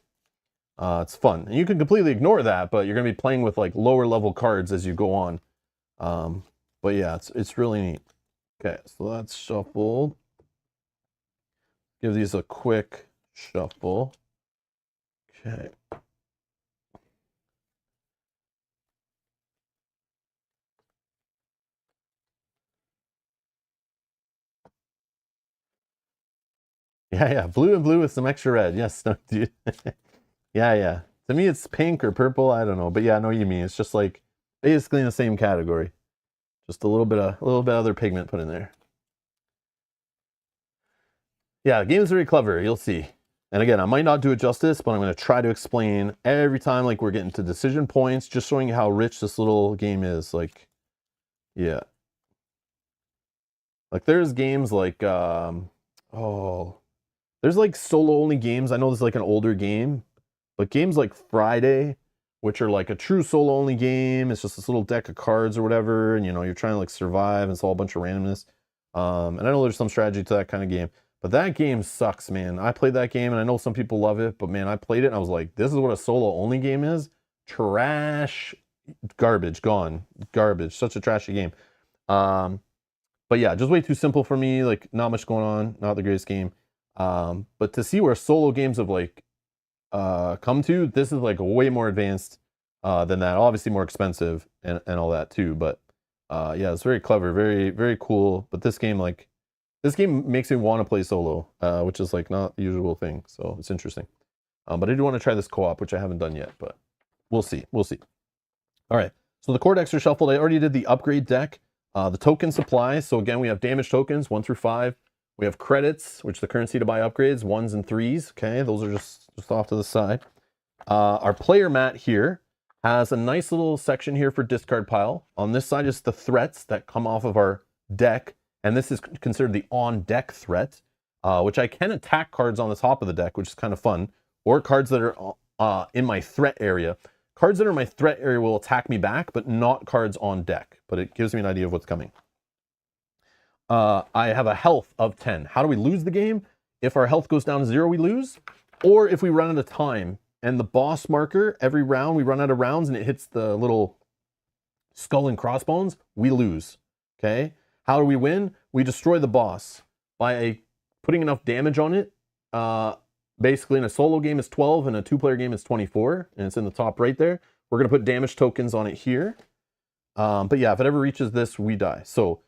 [SPEAKER 1] It's fun. And you can completely ignore that, but you're going to be playing with like lower level cards as you go on. But yeah, it's really neat. Okay, so that's shuffled. Give these a quick shuffle. Okay. Yeah, blue and blue with some extra red. Yes, no, dude. Yeah. To me, it's pink or purple. I don't know, but yeah, I know what you mean. It's just like basically in the same category. Just a little bit other pigment put in there. Yeah, the game is very clever. You'll see. And again, I might not do it justice, but I'm going to try to explain every time like we're getting to decision points, just showing you how rich this little game is. Like, yeah. Like there's games like, there's like solo only games. I know this is like an older game, but games like Friday, which are like a true solo only game. It's just this little deck of cards or whatever. And you're trying to like survive. And it's all a bunch of randomness. And I know there's some strategy to that kind of game. But that game sucks, man. I played that game, and I know some people love it, but man, I played it, and I was like, this is what a solo-only game is? Trash. Garbage. Gone. Garbage. Such a trashy game. But yeah, just way too simple for me. Like, not much going on. Not the greatest game. But to see where solo games have, like, come to, this is, like, way more advanced than that. Obviously more expensive and all that, too. But, yeah, it's very clever. Very, very cool. But this game, like, this game makes me want to play solo, which is like not the usual thing. So it's interesting. But I do want to try this co-op, which I haven't done yet, but we'll see. We'll see. All right. So the core decks are shuffled. I already did the upgrade deck. The token supply. So again, we have damage tokens, 1 through 5. We have credits, which is the currency to buy upgrades, 1s and 3s. Okay, those are just off to the side. Our player mat here has a nice little section here for discard pile. On this side is the threats that come off of our deck. And this is considered the on-deck threat, which I can attack cards on the top of the deck, which is kind of fun, or cards that are in my threat area. Cards that are in my threat area will attack me back, but not cards on deck. But it gives me an idea of what's coming. I have a health of 10. How do we lose the game? If our health goes down to 0, we lose. Or if we run out of time, and the boss marker, every round, we run out of rounds, and it hits the little skull and crossbones, we lose. Okay? How do we win? We destroy the boss by putting enough damage on it. Basically, in a solo game, it's 12, and a 2-player game, it's 24, and it's in the top right there. We're going to put damage tokens on it here. But yeah, if it ever reaches this, we die. So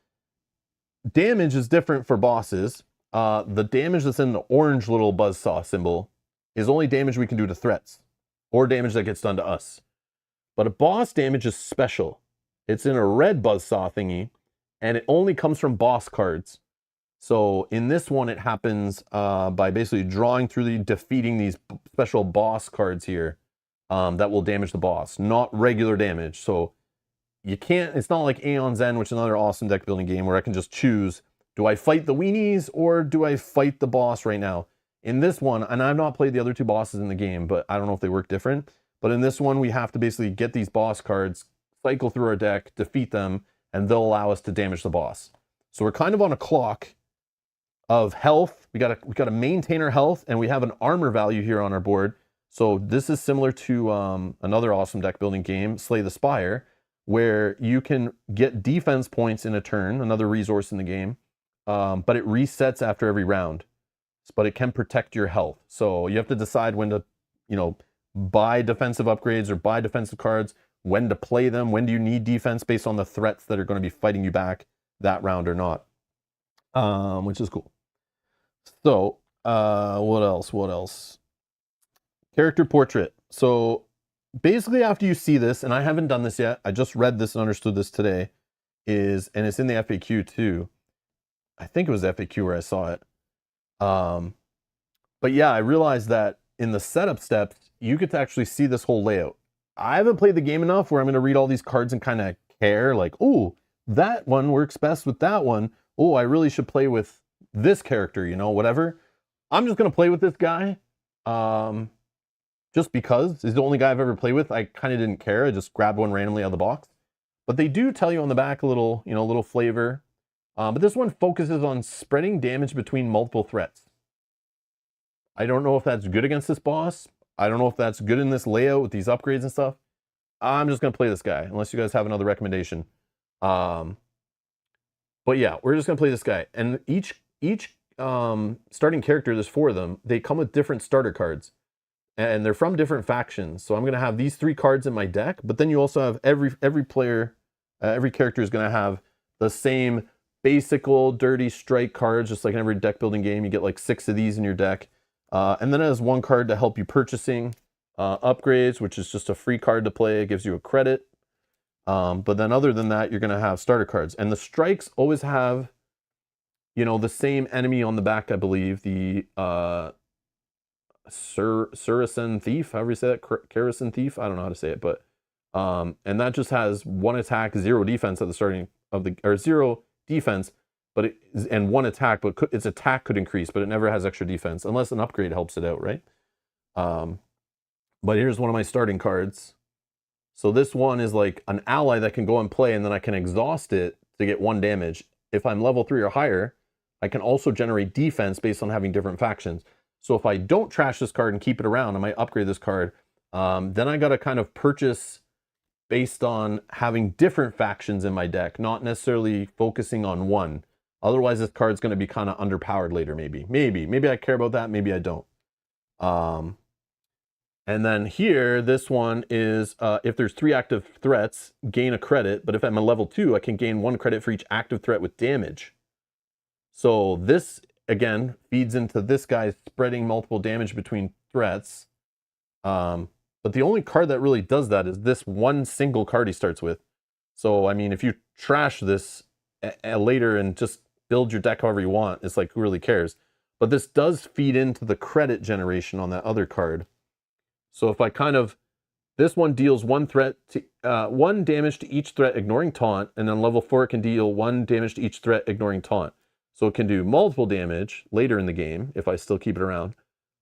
[SPEAKER 1] damage is different for bosses. The damage that's in the orange little buzzsaw symbol is only damage we can do to threats, or damage that gets done to us. But a boss damage is special. It's in a red buzzsaw thingy, and it only comes from boss cards. So in this one, it happens by basically drawing through defeating these special boss cards here that will damage the boss, not regular damage. So you can't, it's not like Aeon's End, which is another awesome deck building game where I can just choose, do I fight the weenies or do I fight the boss right now? In this one, and I've not played the other 2 bosses in the game, but I don't know if they work different. But in this one, we have to basically get these boss cards, cycle through our deck, defeat them, and they'll allow us to damage the boss. So we're kind of on a clock of health. We gotta maintain our health, and we have an armor value here on our board. So this is similar to another awesome deck building game, Slay the Spire, where you can get defense points in a turn, another resource in the game, but it resets after every round. But it can protect your health. So you have to decide when to, buy defensive upgrades or buy defensive cards, when to play them, when do you need defense based on the threats that are going to be fighting you back that round or not, which is cool. So what else? Character portrait. So basically after you see this, and I haven't done this yet, I just read this and understood this today, and it's in the FAQ too. I think it was the FAQ where I saw it. But yeah, I realized that in the setup steps, you get to actually see this whole layout. I haven't played the game enough where I'm going to read all these cards and kind of care, like, oh, that one works best with that one. Oh, I really should play with this character, whatever. I'm just going to play with this guy. Just because he's the only guy I've ever played with. I kind of didn't care. I just grabbed one randomly out of the box. But they do tell you on the back a little, little flavor. But this one focuses on spreading damage between multiple threats. I don't know if that's good against this boss. I don't know if that's good in this layout with these upgrades and stuff. I'm just going to play this guy, unless you guys have another recommendation. But yeah, we're just going to play this guy. And each starting character, there's 4 of them. They come with different starter cards. And they're from different factions. So I'm going to have these 3 cards in my deck. But then you also have every player, every character is going to have the same basic old dirty strike cards, just like in every deck building game. You get like 6 of these in your deck. And then it has 1 card to help you purchasing upgrades, which is just a free card to play. It gives you a credit. But then other than that, you're going to have starter cards. And the strikes always have, you know, the same enemy on the back, I believe. The Saracen Thief, however you say it, Kerosene Thief. I don't know how to say it, but and that just has 1 attack, 0 defense at the starting of the, or 0 defense, but it is, and 1 attack, but its attack could increase, but it never has extra defense unless an upgrade helps it out, right? But here's one of my starting cards. So this one is like an ally that can go and play, and then I can exhaust it to get 1 damage. If I'm level 3 or higher, I can also generate defense based on having different factions. So if I don't trash this card and keep it around, I might upgrade this card. Then I got to kind of purchase based on having different factions in my deck, not necessarily focusing on one. Otherwise, this card's going to be kind of underpowered later, maybe. Maybe I care about that, maybe I don't. And then here, this one is, if there's 3 active threats, gain a credit. But if I'm a level 2, I can gain 1 credit for each active threat with damage. So this, again, feeds into this guy spreading multiple damage between threats. But the only card that really does that is this one single card he starts with. So, I mean, if you trash this later and just build your deck however you want, it's like, who really cares? But this does feed into the credit generation on that other card. So if I kind of, this one deals 1 threat to 1 damage to each threat ignoring taunt, and then level 4 it can deal 1 damage to each threat ignoring taunt. So it can do multiple damage later in the game if I still keep it around.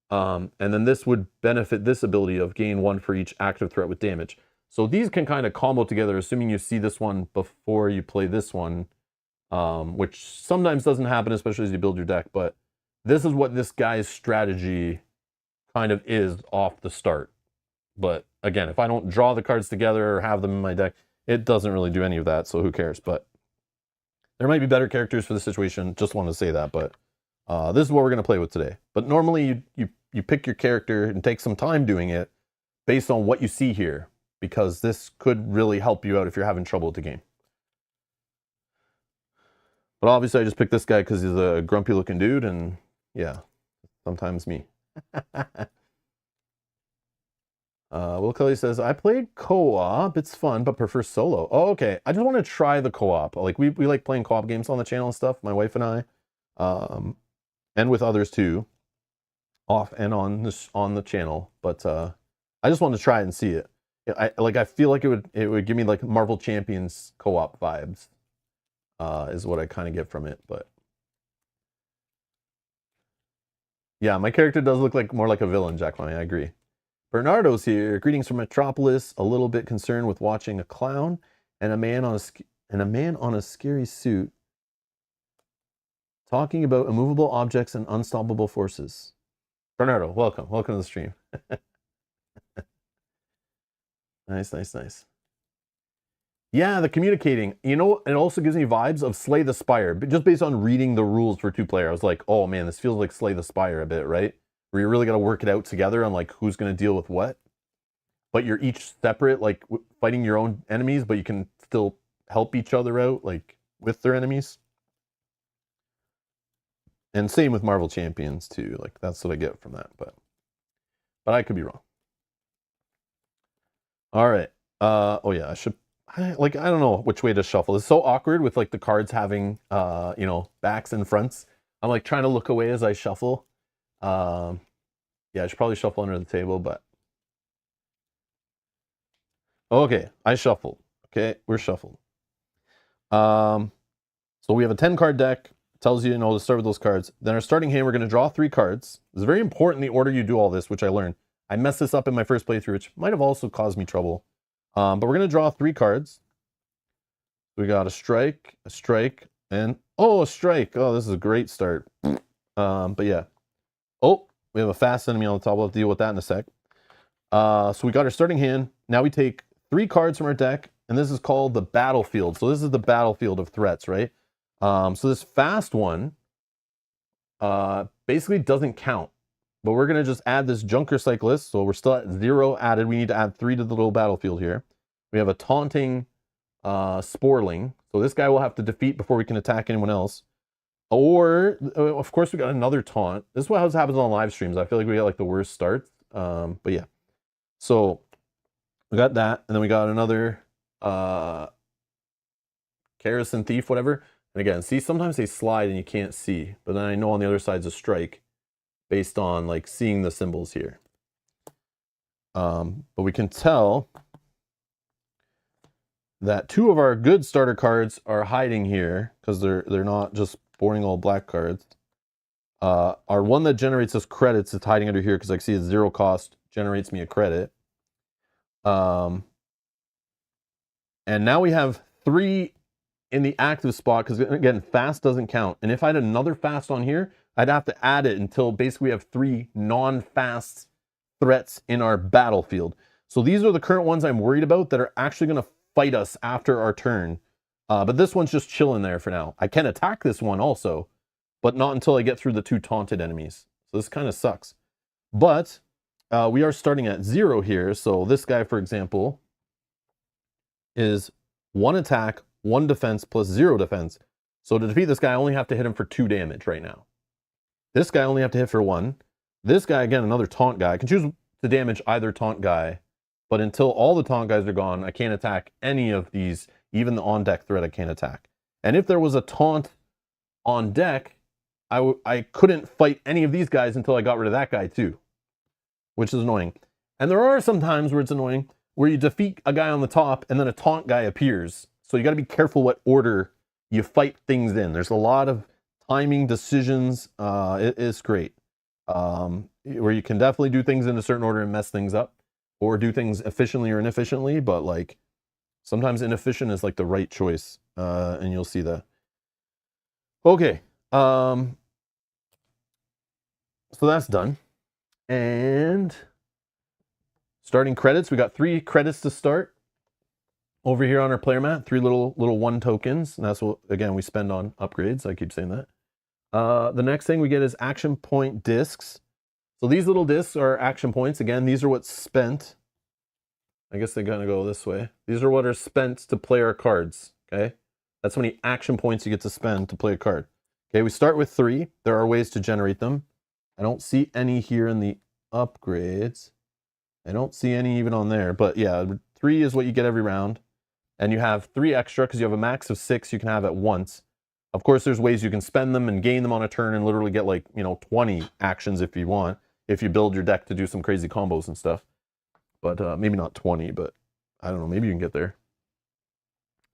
[SPEAKER 1] And then this would benefit this ability of gain 1 for each active threat with damage. So these can kind of combo together, assuming you see this one before you play this one, which sometimes doesn't happen, especially as you build your deck. But this is what this guy's strategy kind of is off the start. But again, if I don't draw the cards together or have them in my deck, it doesn't really do any of that, so who cares? But there might be better characters for the situation, just want to say that. But this is what we're going to play with today. But normally you pick your character and take some time doing it based on what you see here, because this could really help you out if you're having trouble with the game. But obviously I just picked this guy because he's a grumpy looking dude, and yeah, sometimes me. Will Kelly says, I played co-op, it's fun, but prefer solo. Oh, okay. I just want to try the co-op. Like we like playing co-op games on the channel and stuff, my wife and I. And with others too, off and on the channel. But I just wanted to try it and see it. I feel like it would give me like Marvel Champions co-op vibes, is what I kind of get from it. But yeah, my character does look like more like a villain, Jack Lemmy, I agree. Bernardo's here. Greetings from Metropolis. A little bit concerned with watching a clown and a man on a scary suit talking about immovable objects and unstoppable forces. Bernardo, welcome to the stream. Nice. Yeah, the communicating. You know, it also gives me vibes of Slay the Spire, but just based on reading the rules for 2-player. I was like, oh man, this feels like Slay the Spire a bit, right? Where you really got to work it out together on like who's going to deal with what. But you're each separate, like fighting your own enemies, but you can still help each other out, like with their enemies. And same with Marvel Champions too. Like that's what I get from that, but I could be wrong. All right. Oh yeah, I don't know which way to shuffle. It's so awkward with like the cards having you know, backs and fronts. I'm like trying to look away as I shuffle. Yeah, I should probably shuffle under the table, but okay, I shuffled. Okay, we're shuffled. So we have a 10-card deck. Tells you, to start with those cards. Then our starting hand, we're going to draw 3 cards. It's very important the order you do all this, which I learned. I messed this up in my first playthrough, which might have also caused me trouble. But we're going to draw 3 cards. We got a strike, and a strike. Oh, this is a great start. But yeah. Oh, we have a fast enemy on the top. We'll have to deal with that in a sec. So we got our starting hand. Now we take 3 cards from our deck, and this is called the battlefield. So this is the battlefield of threats, right? So this fast one basically doesn't count, but we're going to just add this Junker Cyclist. So we're still at 0 added. We need to add 3 to the little battlefield here. We have a taunting Sporling. So this guy will have to defeat before we can attack anyone else. Or, of course, we got another taunt. This is what happens on live streams. I feel like we got like the worst start. But yeah. So we got that. And then we got another Kerosene Thief, whatever. And again, see, sometimes they slide and you can't see. But then I know on the other side's a strike based on like seeing the symbols here. But we can tell that two of our good starter cards are hiding here because they're not just boring old black cards. Our one that generates us credits is hiding under here because I can see it's 0 cost, generates me a credit. And now we have 3 in the active spot because, again, fast doesn't count. And if I had another fast on here, I'd have to add it until basically we have 3 non-fast threats in our battlefield. So these are the current ones I'm worried about that are actually going to fight us after our turn. But this one's just chilling there for now. I can attack this one also, but not until I get through the 2 taunted enemies. So this kind of sucks. But we are starting at 0 here. So this guy, for example, is 1 attack, 1 defense, plus 0 defense. So to defeat this guy, I only have to hit him for 2 damage right now. This guy I only have to hit for 1. This guy, again, another taunt guy. I can choose to damage either taunt guy, but until all the taunt guys are gone, I can't attack any of these. Even the on-deck threat I can't attack. And if there was a taunt on deck, I couldn't fight any of these guys until I got rid of that guy too, which is annoying. And there are some times where it's annoying, where you defeat a guy on the top and then a taunt guy appears. So you got to be careful what order you fight things in. There's a lot of timing decisions. It is great. Where you can definitely do things in a certain order and mess things up, or do things efficiently or inefficiently, but like sometimes inefficient is like the right choice, and you'll see that. Okay, so that's done. And starting credits, we got 3 credits to start. Over here on our player mat, 3 little 1 tokens, and that's what, again, we spend on upgrades. I keep saying that. The next thing we get is action point discs. So these little discs are action points. Again, these are what's spent. I guess they're gonna go this way. These are what are spent to play our cards, okay? That's how many action points you get to spend to play a card. Okay, we start with 3. There are ways to generate them. I don't see any here in the upgrades. I don't see any even on there, but yeah, 3 is what you get every round. And you have 3 extra because you have a max of 6 you can have at once. Of course, there's ways you can spend them and gain them on a turn and literally get like, 20 actions if you want, if you build your deck to do some crazy combos and stuff. But maybe not 20, but I don't know, maybe you can get there.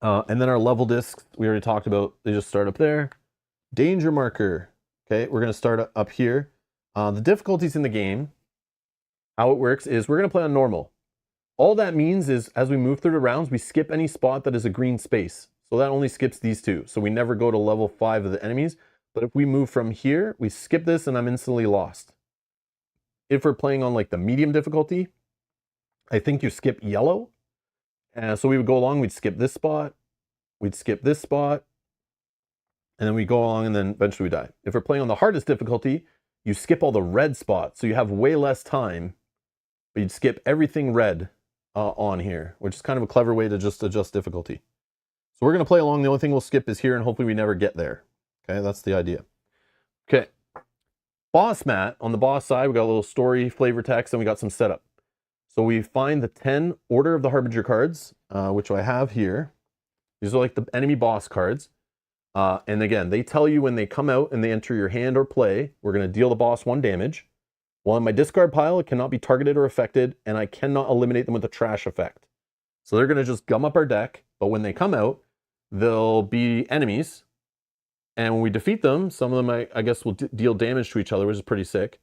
[SPEAKER 1] And then our level discs, we already talked about, they just start up there. Danger marker. Okay, we're going to start up here. The difficulties in the game, how it works is we're going to play on normal. All that means is as we move through the rounds, we skip any spot that is a green space. So that only skips these 2. So we never go to level 5 of the enemies. But if we move from here, we skip this and I'm instantly lost. If we're playing on like the medium difficulty, I think you skip yellow. So we would go along, we'd skip this spot, we'd skip this spot, and then we go along and then eventually we die. If we're playing on the hardest difficulty, you skip all the red spots. So you have way less time, but you'd skip everything red on here, which is kind of a clever way to just adjust difficulty. So we're going to play along. The only thing we'll skip is here, and hopefully we never get there. Okay, that's the idea. Okay, boss mat. On the boss side, we got a little story, flavor text, and we got some setup. So we find the 10 Order of the Harbinger cards, which I have here. These are like the enemy boss cards. And again, they tell you when they come out and they enter your hand or play, we're going to deal the boss 1 damage. While in my discard pile, it cannot be targeted or affected, and I cannot eliminate them with a trash effect. So they're going to just gum up our deck, but when they come out, they'll be enemies. And when we defeat them, some of them, I guess, will deal damage to each other, which is pretty sick.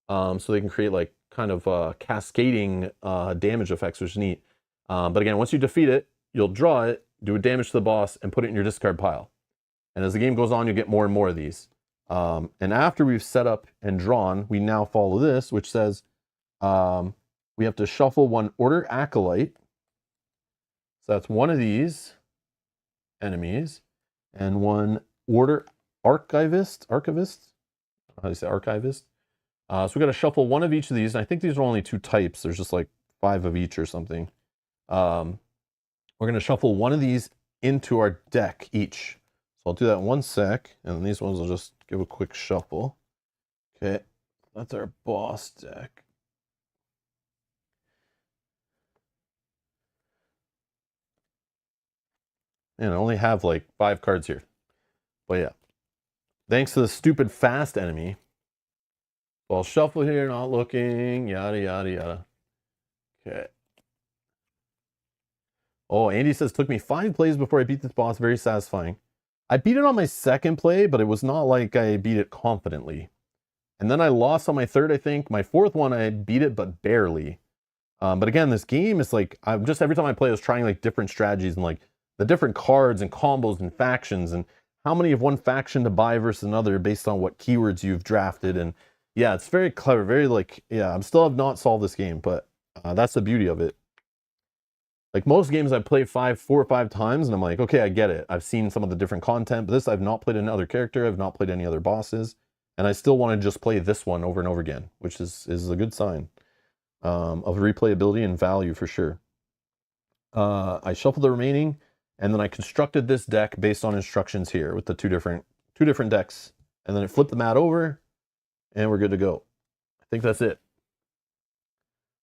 [SPEAKER 1] So they can create like kind of cascading damage effects, which is neat. But again, once you defeat it, you'll draw it, do a damage to the boss, and put it in your discard pile. And as the game goes on, you get more and more of these. And after we've set up and drawn, we now follow this, which says we have to shuffle 1 Order Acolyte. So that's 1 of these enemies, and 1 Order Archivist. How do you say Archivist? So we got to shuffle 1 of each of these. And I think these are only 2 types. There's just like 5 of each or something. We're going to shuffle 1 of these into our deck each. So I'll do that in 1 sec, and then these ones I'll just give a quick shuffle. Okay, that's our boss deck. And I only have like 5 cards here. But yeah, thanks to the stupid fast enemy. So I'll shuffle here, not looking, yada, yada, yada. Okay. Oh, Andy says, took me 5 plays before I beat this boss. Very satisfying. I beat it on my 2nd play, but it was not like I beat it confidently. And then I lost on my 3rd, I think. My 4th one, I beat it, but barely. But again, this game is like, I'm just, every time I play, I was trying like different strategies and like the different cards and combos and factions and how many of one faction to buy versus another based on what keywords you've drafted. And yeah, it's very clever, very like, yeah, I still have not solved this game, but that's the beauty of it. Like most games I've played 4 or 5 times and I'm like, okay, I get it. I've seen some of the different content, but this I've not played another character. I've not played any other bosses. And I still want to just play this one over and over again, which is a good sign of replayability and value for sure. I shuffled the remaining, and then I constructed this deck based on instructions here with the two different decks, and then it flipped the mat over, and we're good to go. I think that's it.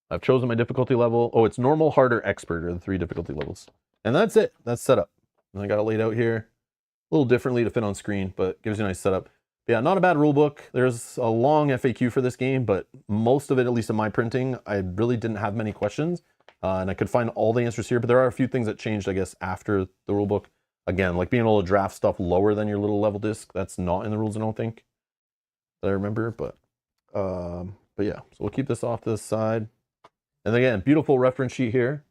[SPEAKER 1] I've chosen my difficulty level. Oh, it's normal, harder, expert are the 3 difficulty levels. And that's it. That's set up. And I got it laid out here a little differently to fit on screen, but gives you a nice setup. But yeah, not a bad rule book. There's a long FAQ for this game, but most of it, at least in my printing, I really didn't have many questions. And I could find all the answers here, but there are a few things that changed, I guess, after the rule book. Again, like being able to draft stuff lower than your little level disc. That's not in the rules, I don't think, that I remember. But yeah, so we'll keep this off to the side. And again, beautiful reference sheet here.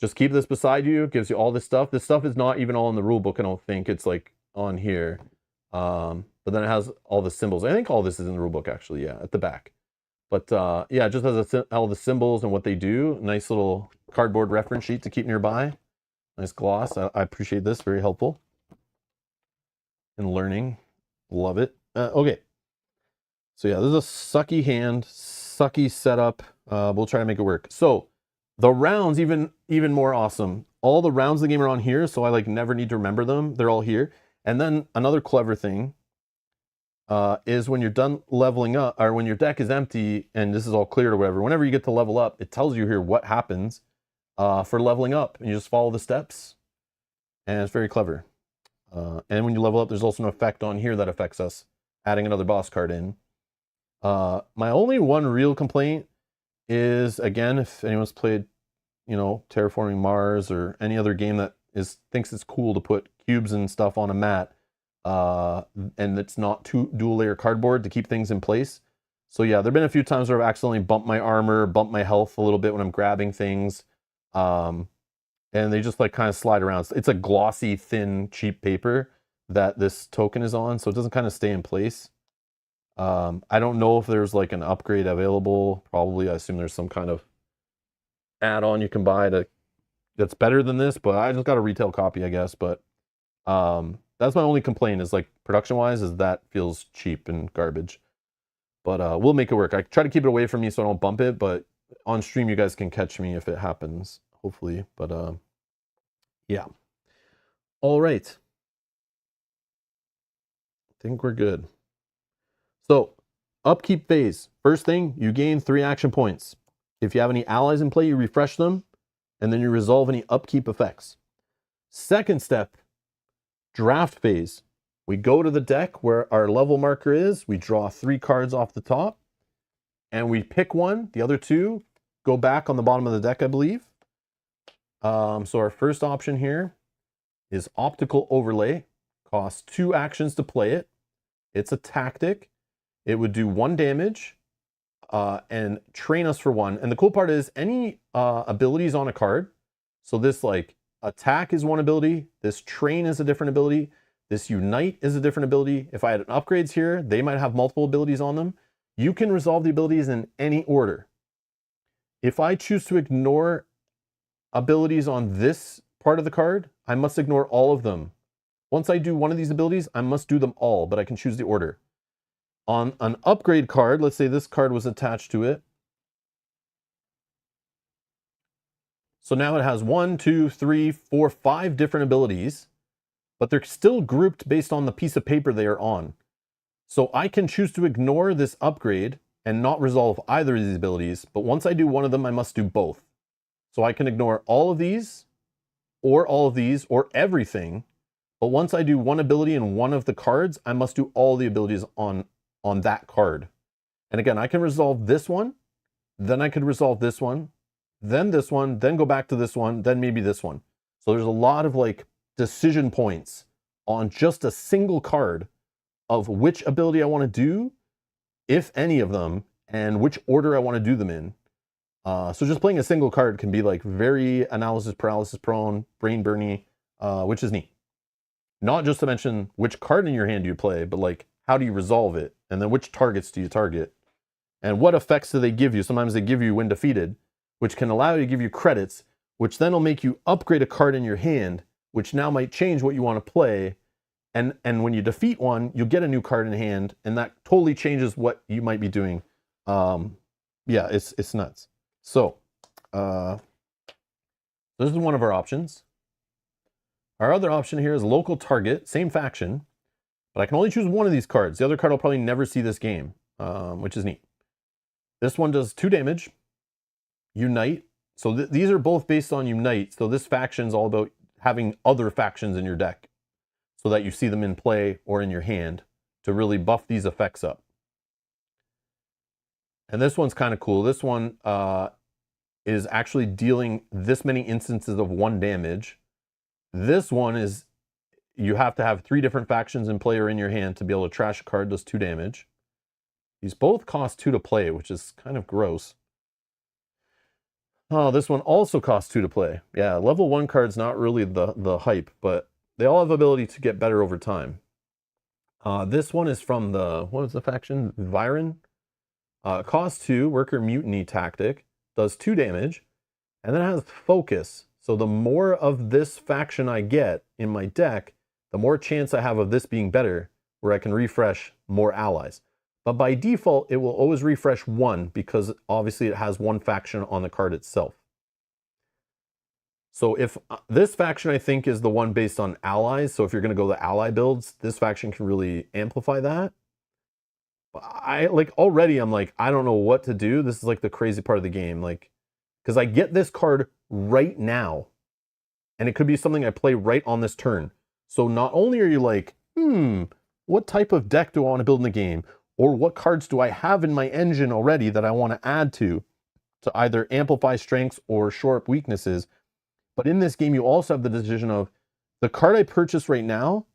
[SPEAKER 1] Just keep this beside you. It gives you all this stuff. This stuff is not even all in the rule book, I don't think. It's like on here. But then it has all the symbols. I think all this is in the rule book, actually, yeah, at the back. But yeah, it just has all the symbols and what they do. Nice little cardboard reference sheet to keep nearby. Nice gloss. I appreciate this. Very helpful in learning. Love it. Okay. So yeah, this is a sucky hand, sucky setup. We'll try to make it work. So the rounds, even more awesome. All the rounds of the game are on here, so I like never need to remember them. They're all here. And then another clever thing is when you're done leveling up, or when your deck is empty and this is all cleared or whatever, whenever you get to level up, it tells you here what happens for leveling up. And you just follow the steps. And it's very clever. And when you level up, there's also an effect on here that affects us, adding another boss card in. My only one real complaint is, again, if anyone's played, you know, Terraforming Mars or any other game that thinks it's cool to put cubes and stuff on a mat, and it's not dual layer cardboard to keep things in place. So yeah, there've been a few times where I've accidentally bumped my armor, bumped my health a little bit when I'm grabbing things, and they just like kind of slide around. It's a glossy, thin, cheap paper that this token is on, so it doesn't kind of stay in place. I don't know if there's like an upgrade available. Probably, I assume there's some kind of add-on you can buy that's better than this, but I just got a retail copy, I guess. But that's my only complaint, is like production-wise, is that feels cheap and garbage. But we'll make it work. I try to keep it away from me so I don't bump it, but on stream you guys can catch me if it happens, hopefully. But yeah. All right. I think we're good. So, upkeep phase. First thing, you gain 3 action points. If you have any allies in play, you refresh them, and then you resolve any upkeep effects. Second step, draft phase. We go to the deck where our level marker is, we draw 3 cards off the top, and we pick one. The other 2 go back on the bottom of the deck, I believe. So our first option here is Optical Overlay. Costs 2 actions to play it. It's a tactic. It would do 1 damage and train us for 1. And the cool part is any abilities on a card. So this like attack is 1 ability. This train is a different ability. This unite is a different ability. If I had upgrades here, they might have multiple abilities on them. You can resolve the abilities in any order. If I choose to ignore abilities on this part of the card, I must ignore all of them. Once I do one of these abilities, I must do them all, but I can choose the order. On an upgrade card, let's say this card was attached to it. So now it has 1, 2, 3, 4, 5 different abilities, but they're still grouped based on the piece of paper they are on. So I can choose to ignore this upgrade and not resolve either of these abilities, but once I do one of them, I must do both. So I can ignore all of these, or everything, but once I do one ability in one of the cards, I must do all the abilities on that card. And again, I can resolve this one, then I could resolve this one, then go back to this one, then maybe this one. So there's a lot of like decision points on just a single card of which ability I want to do, if any of them, and which order I want to do them in. So just playing a single card can be like very analysis paralysis prone, brain burny, which is neat. Not just to mention which card in your hand do you play, but like how do you resolve it, and then which targets do you target, and what effects do they give you? Sometimes they give you when defeated, which can allow you to give you credits, which then will make you upgrade a card in your hand, which now might change what you want to play. And when you defeat one, you'll get a new card in hand, and that totally changes what you might be doing. Yeah, it's nuts. So this is one of our options. Our other option here is local target, same faction, but I can only choose one of these cards. The other card will probably never see this game, which is neat. This one does 2 damage, Unite. So these are both based on Unite. So this faction is all about having other factions in your deck so that you see them in play or in your hand to really buff these effects up. And this one's kind of cool. This one is actually dealing this many instances of 1 damage. This one is, you have to have 3 different factions in play or in your hand to be able to trash a card, does 2 damage. These both cost 2 to play, which is kind of gross. Oh, this one also costs 2 to play. Yeah, level 1 card's not really the hype, but they all have ability to get better over time. This one is from what was the faction? Viren. Cost 2, Worker Mutiny Tactic, does 2 damage, and then it has Focus. So the more of this faction I get in my deck, the more chance I have of this being better, where I can refresh more allies. But by default, it will always refresh 1 because obviously it has 1 faction on the card itself. So if this faction I think is the one based on allies, so if you're going to go the ally builds, this faction can really amplify that. I like already I'm like, I don't know what to do. This is like the crazy part of the game, like, because I get this card right now, and it could be something I play right on this turn. So not only are you like, what type of deck do I want to build in the game? Or what cards do I have in my engine already that I want to add to either amplify strengths or shore up weaknesses? But in this game, you also have the decision of the card I purchase right now,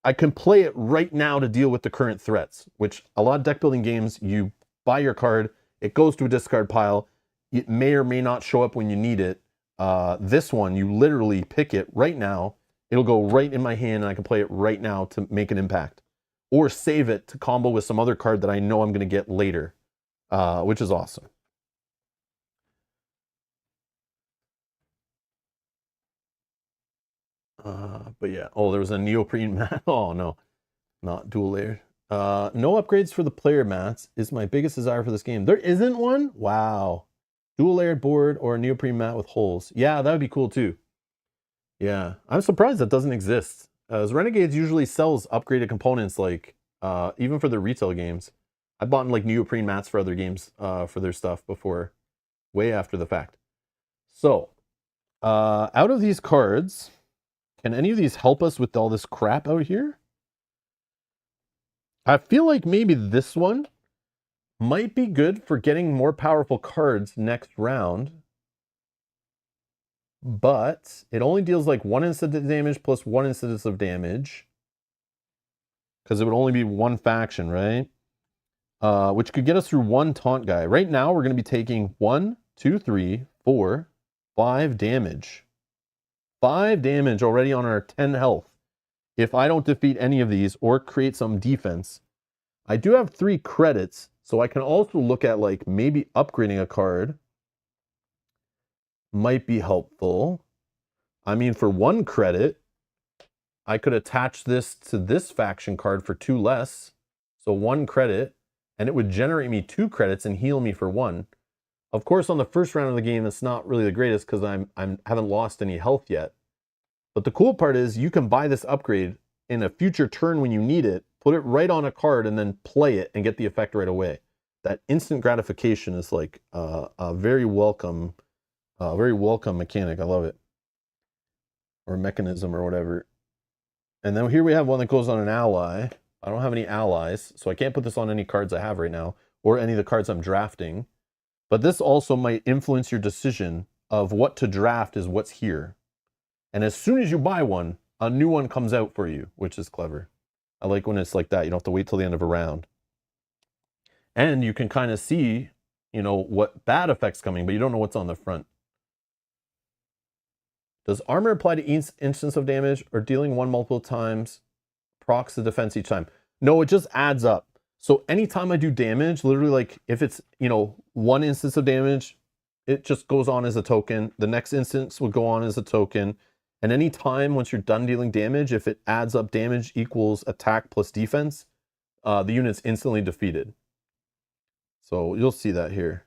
[SPEAKER 1] I can play it right now to deal with the current threats, which a lot of deck building games, you buy your card, it goes to a discard pile, it may or may not show up when you need it. This one, you literally pick it right now, it'll go right in my hand, and I can play it right now to make an impact. Or save it to combo with some other card that I know I'm going to get later, which is awesome. But yeah, oh, there was a neoprene mat. Oh no, not dual layered. No upgrades for the player mats is my biggest desire for this game. There isn't one? Wow. Dual layered board or a neoprene mat with holes. Yeah, that would be cool too. Yeah, I'm surprised that doesn't exist. As Renegades usually sells upgraded components, like even for their retail games. I bought like neoprene mats for other games for their stuff before, way after the fact. So, out of these cards, can any of these help us with all this crap out here? I feel like maybe this one might be good for getting more powerful cards next round. But it only deals like 1 instance of damage plus 1 instance of damage. Because it would only be 1 faction, right? Which could get us through 1 taunt guy. Right now, we're going to be taking 1, 2, 3, 4, 5 damage. 5 damage already on our 10 health. If I don't defeat any of these or create some defense. I do have 3 credits, so I can also look at like maybe upgrading a card. Might be helpful. I mean, for 1 credit, I could attach this to this faction card for 2 less. So 1 credit, and it would generate me 2 credits and heal me for 1. Of course, on the first round of the game, it's not really the greatest because I haven't lost any health yet. But the cool part is you can buy this upgrade in a future turn when you need it, put it right on a card, and then play it and get the effect right away. That instant gratification is like a very welcome mechanic. I love it. Or mechanism or whatever. And then here we have one that goes on an ally. I don't have any allies, so I can't put this on any cards I have right now, or any of the cards I'm drafting. But this also might influence your decision of what to draft is what's here. And as soon as you buy one, a new one comes out for you, which is clever. I like when it's like that. You don't have to wait till the end of a round. And you can kind of see, you know, what bad effects coming, but you don't know what's on the front. Does armor apply to each instance of damage, or dealing one multiple times procs the defense each time? No, it just adds up. So anytime I do damage, literally, like if it's, you know, one instance of damage, it just goes on as a token. The next instance will go on as a token. And any time once you're done dealing damage, if it adds up damage equals attack plus defense, the unit's instantly defeated. So you'll see that here.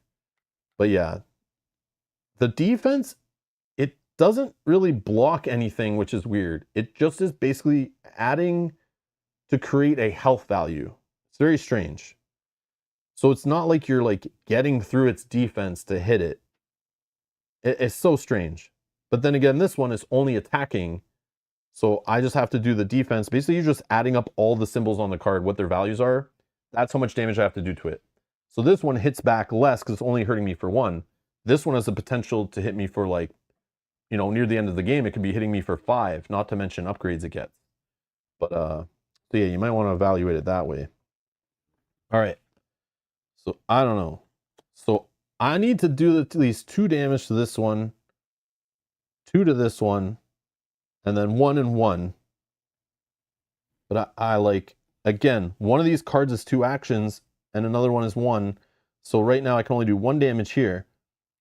[SPEAKER 1] But yeah, the defense, it doesn't really block anything, which is weird. It just is basically adding to create a health value. It's very strange. So it's not like you're like getting through its defense to hit it. It's so strange. But then again, this one is only attacking. So I just have to do the defense. Basically, you're just adding up all the symbols on the card, what their values are. That's how much damage I have to do to it. So this one hits back less because it's only hurting me for 1. This one has the potential to hit me for, like, you know, near the end of the game, it could be hitting me for 5, not to mention upgrades it gets. But, so yeah, you might want to evaluate it that way. All right. So I don't know. So I need to do at least 2 damage to this one, 2 to this one, and then 1 and 1. But I like, again, one of these cards is 2 actions and another one is 1. So right now I can only do 1 damage here,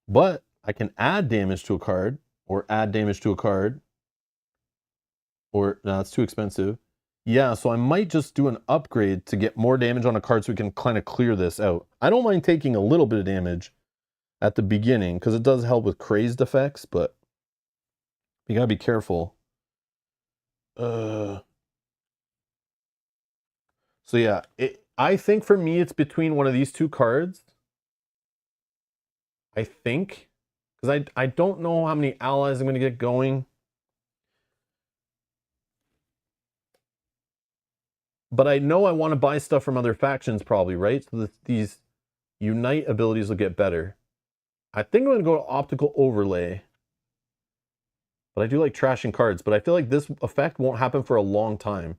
[SPEAKER 1] but I can add damage to a card, or add damage to a card, or no, that's too expensive. Yeah, so I might just do an upgrade to get more damage on a card so we can kind of clear this out. I don't mind taking a little bit of damage at the beginning because it does help with crazed effects, but you gotta be careful. So yeah, I think for me it's between one of these 2 cards. I think, because I don't know how many allies I'm going to get going. But I know I want to buy stuff from other factions probably, right? So these unite abilities will get better. I think I'm going to go to optical overlay. But I do like trashing cards. But I feel like this effect won't happen for a long time.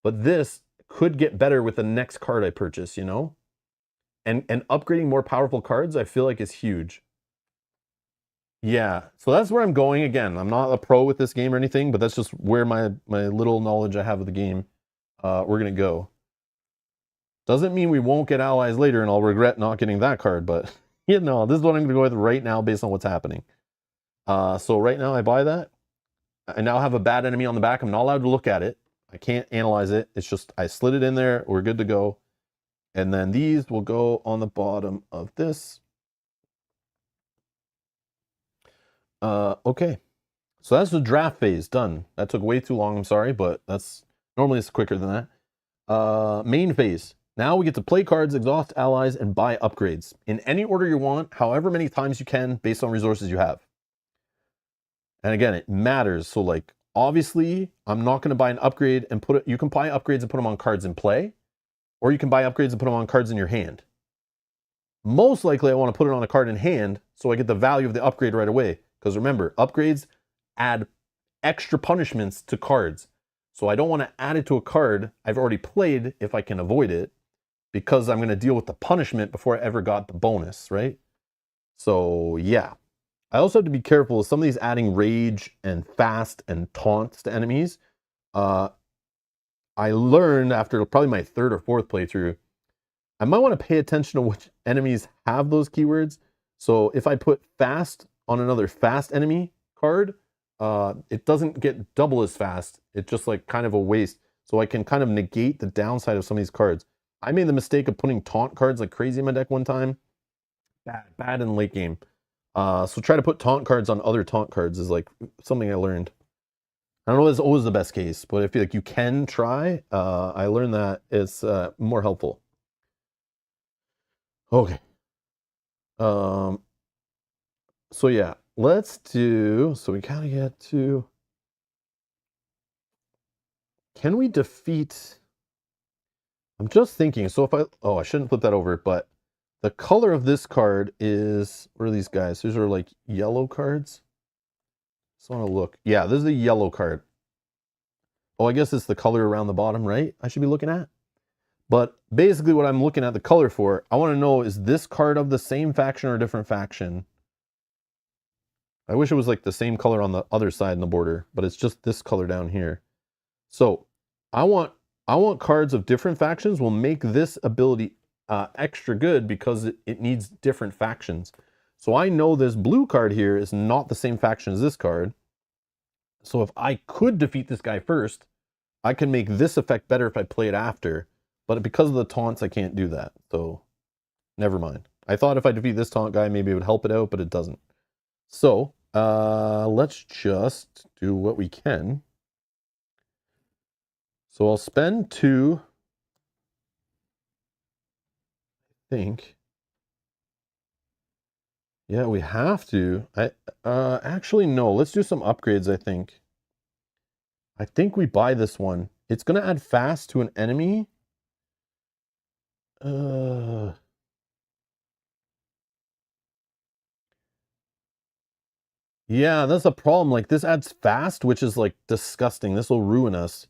[SPEAKER 1] But this could get better with the next card I purchase, you know? And upgrading more powerful cards, I feel like is huge. Yeah, so that's where I'm going. Again, I'm not a pro with this game or anything, but that's just where my little knowledge I have of the game, we're going to go. Doesn't mean we won't get allies later and I'll regret not getting that card, but you know, this is what I'm going to go with right now based on what's happening. So right now I buy that. I now have a bad enemy on the back. I'm not allowed to look at it. I can't analyze it. It's just I slid it in there. We're good to go. And then these will go on the bottom of this. Okay. So that's the draft phase done. That took way too long, I'm sorry, but that's normally it's quicker than that. Main phase. Now we get to play cards, exhaust allies, and buy upgrades in any order you want, however many times you can, based on resources you have. And again, it matters. So like, obviously, I'm not going to buy an upgrade and put it, you can buy upgrades and put them on cards in play, or you can buy upgrades and put them on cards in your hand. Most likely, I want to put it on a card in hand so I get the value of the upgrade right away. Because remember, upgrades add extra punishments to cards. So I don't want to add it to a card I've already played if I can avoid it, because I'm going to deal with the punishment before I ever got the bonus, right? So yeah. I also have to be careful with some of these adding rage and fast and taunts to enemies. I learned after probably my 3rd or 4th playthrough, I might want to pay attention to which enemies have those keywords. So if I put fast on another fast enemy card, it doesn't get double as fast. It's just like kind of a waste. So I can kind of negate the downside of some of these cards. I made the mistake of putting taunt cards like crazy in my deck one time. bad in the late game. So try to put taunt cards on other taunt cards is like something I learned. I don't know if it's always the best case, but I feel like you can try. I learned that it's more helpful. Okay. So yeah, let's do, so we kind of get to, can we defeat, I'm just thinking, so if I shouldn't flip that over, but the color of this card is, what are these guys? These are like yellow cards. Just want to look. Yeah, this is a yellow card. Oh, I guess it's the color around the bottom, right? I should be looking at. But basically what I'm looking at the color for, I want to know, is this card of the same faction or a different faction? I wish it was like the same color on the other side in the border, but it's just this color down here. So I want cards of different factions will make this ability extra good because it needs different factions. So I know this blue card here is not the same faction as this card. So if I could defeat this guy first, I can make this effect better if I play it after. But because of the taunts, I can't do that. So never mind. I thought if I defeat this taunt guy, maybe it would help it out, but it doesn't. So let's just do what we can. So I'll spend 2. I think. Yeah, we have to. Actually no, let's do some upgrades, I think. I think we buy this one. It's gonna add fast to an enemy. Yeah, that's a problem. Like this adds fast, which is like disgusting. This will ruin us.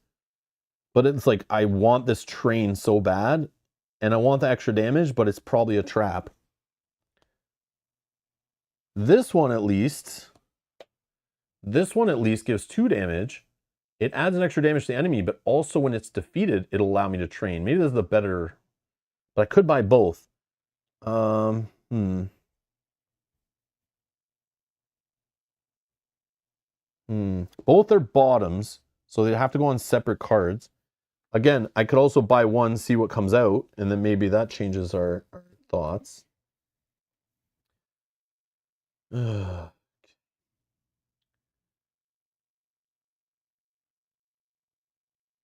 [SPEAKER 1] But it's like, I want this train so bad, and I want the extra damage, but it's probably a trap. This one at least gives 2 damage. It adds an extra damage to the enemy, but also when it's defeated, it'll allow me to train. Maybe this is the better, but I could buy both. Both are bottoms, so they have to go on separate cards. Again, I could also buy one, see what comes out, and then maybe that changes our thoughts.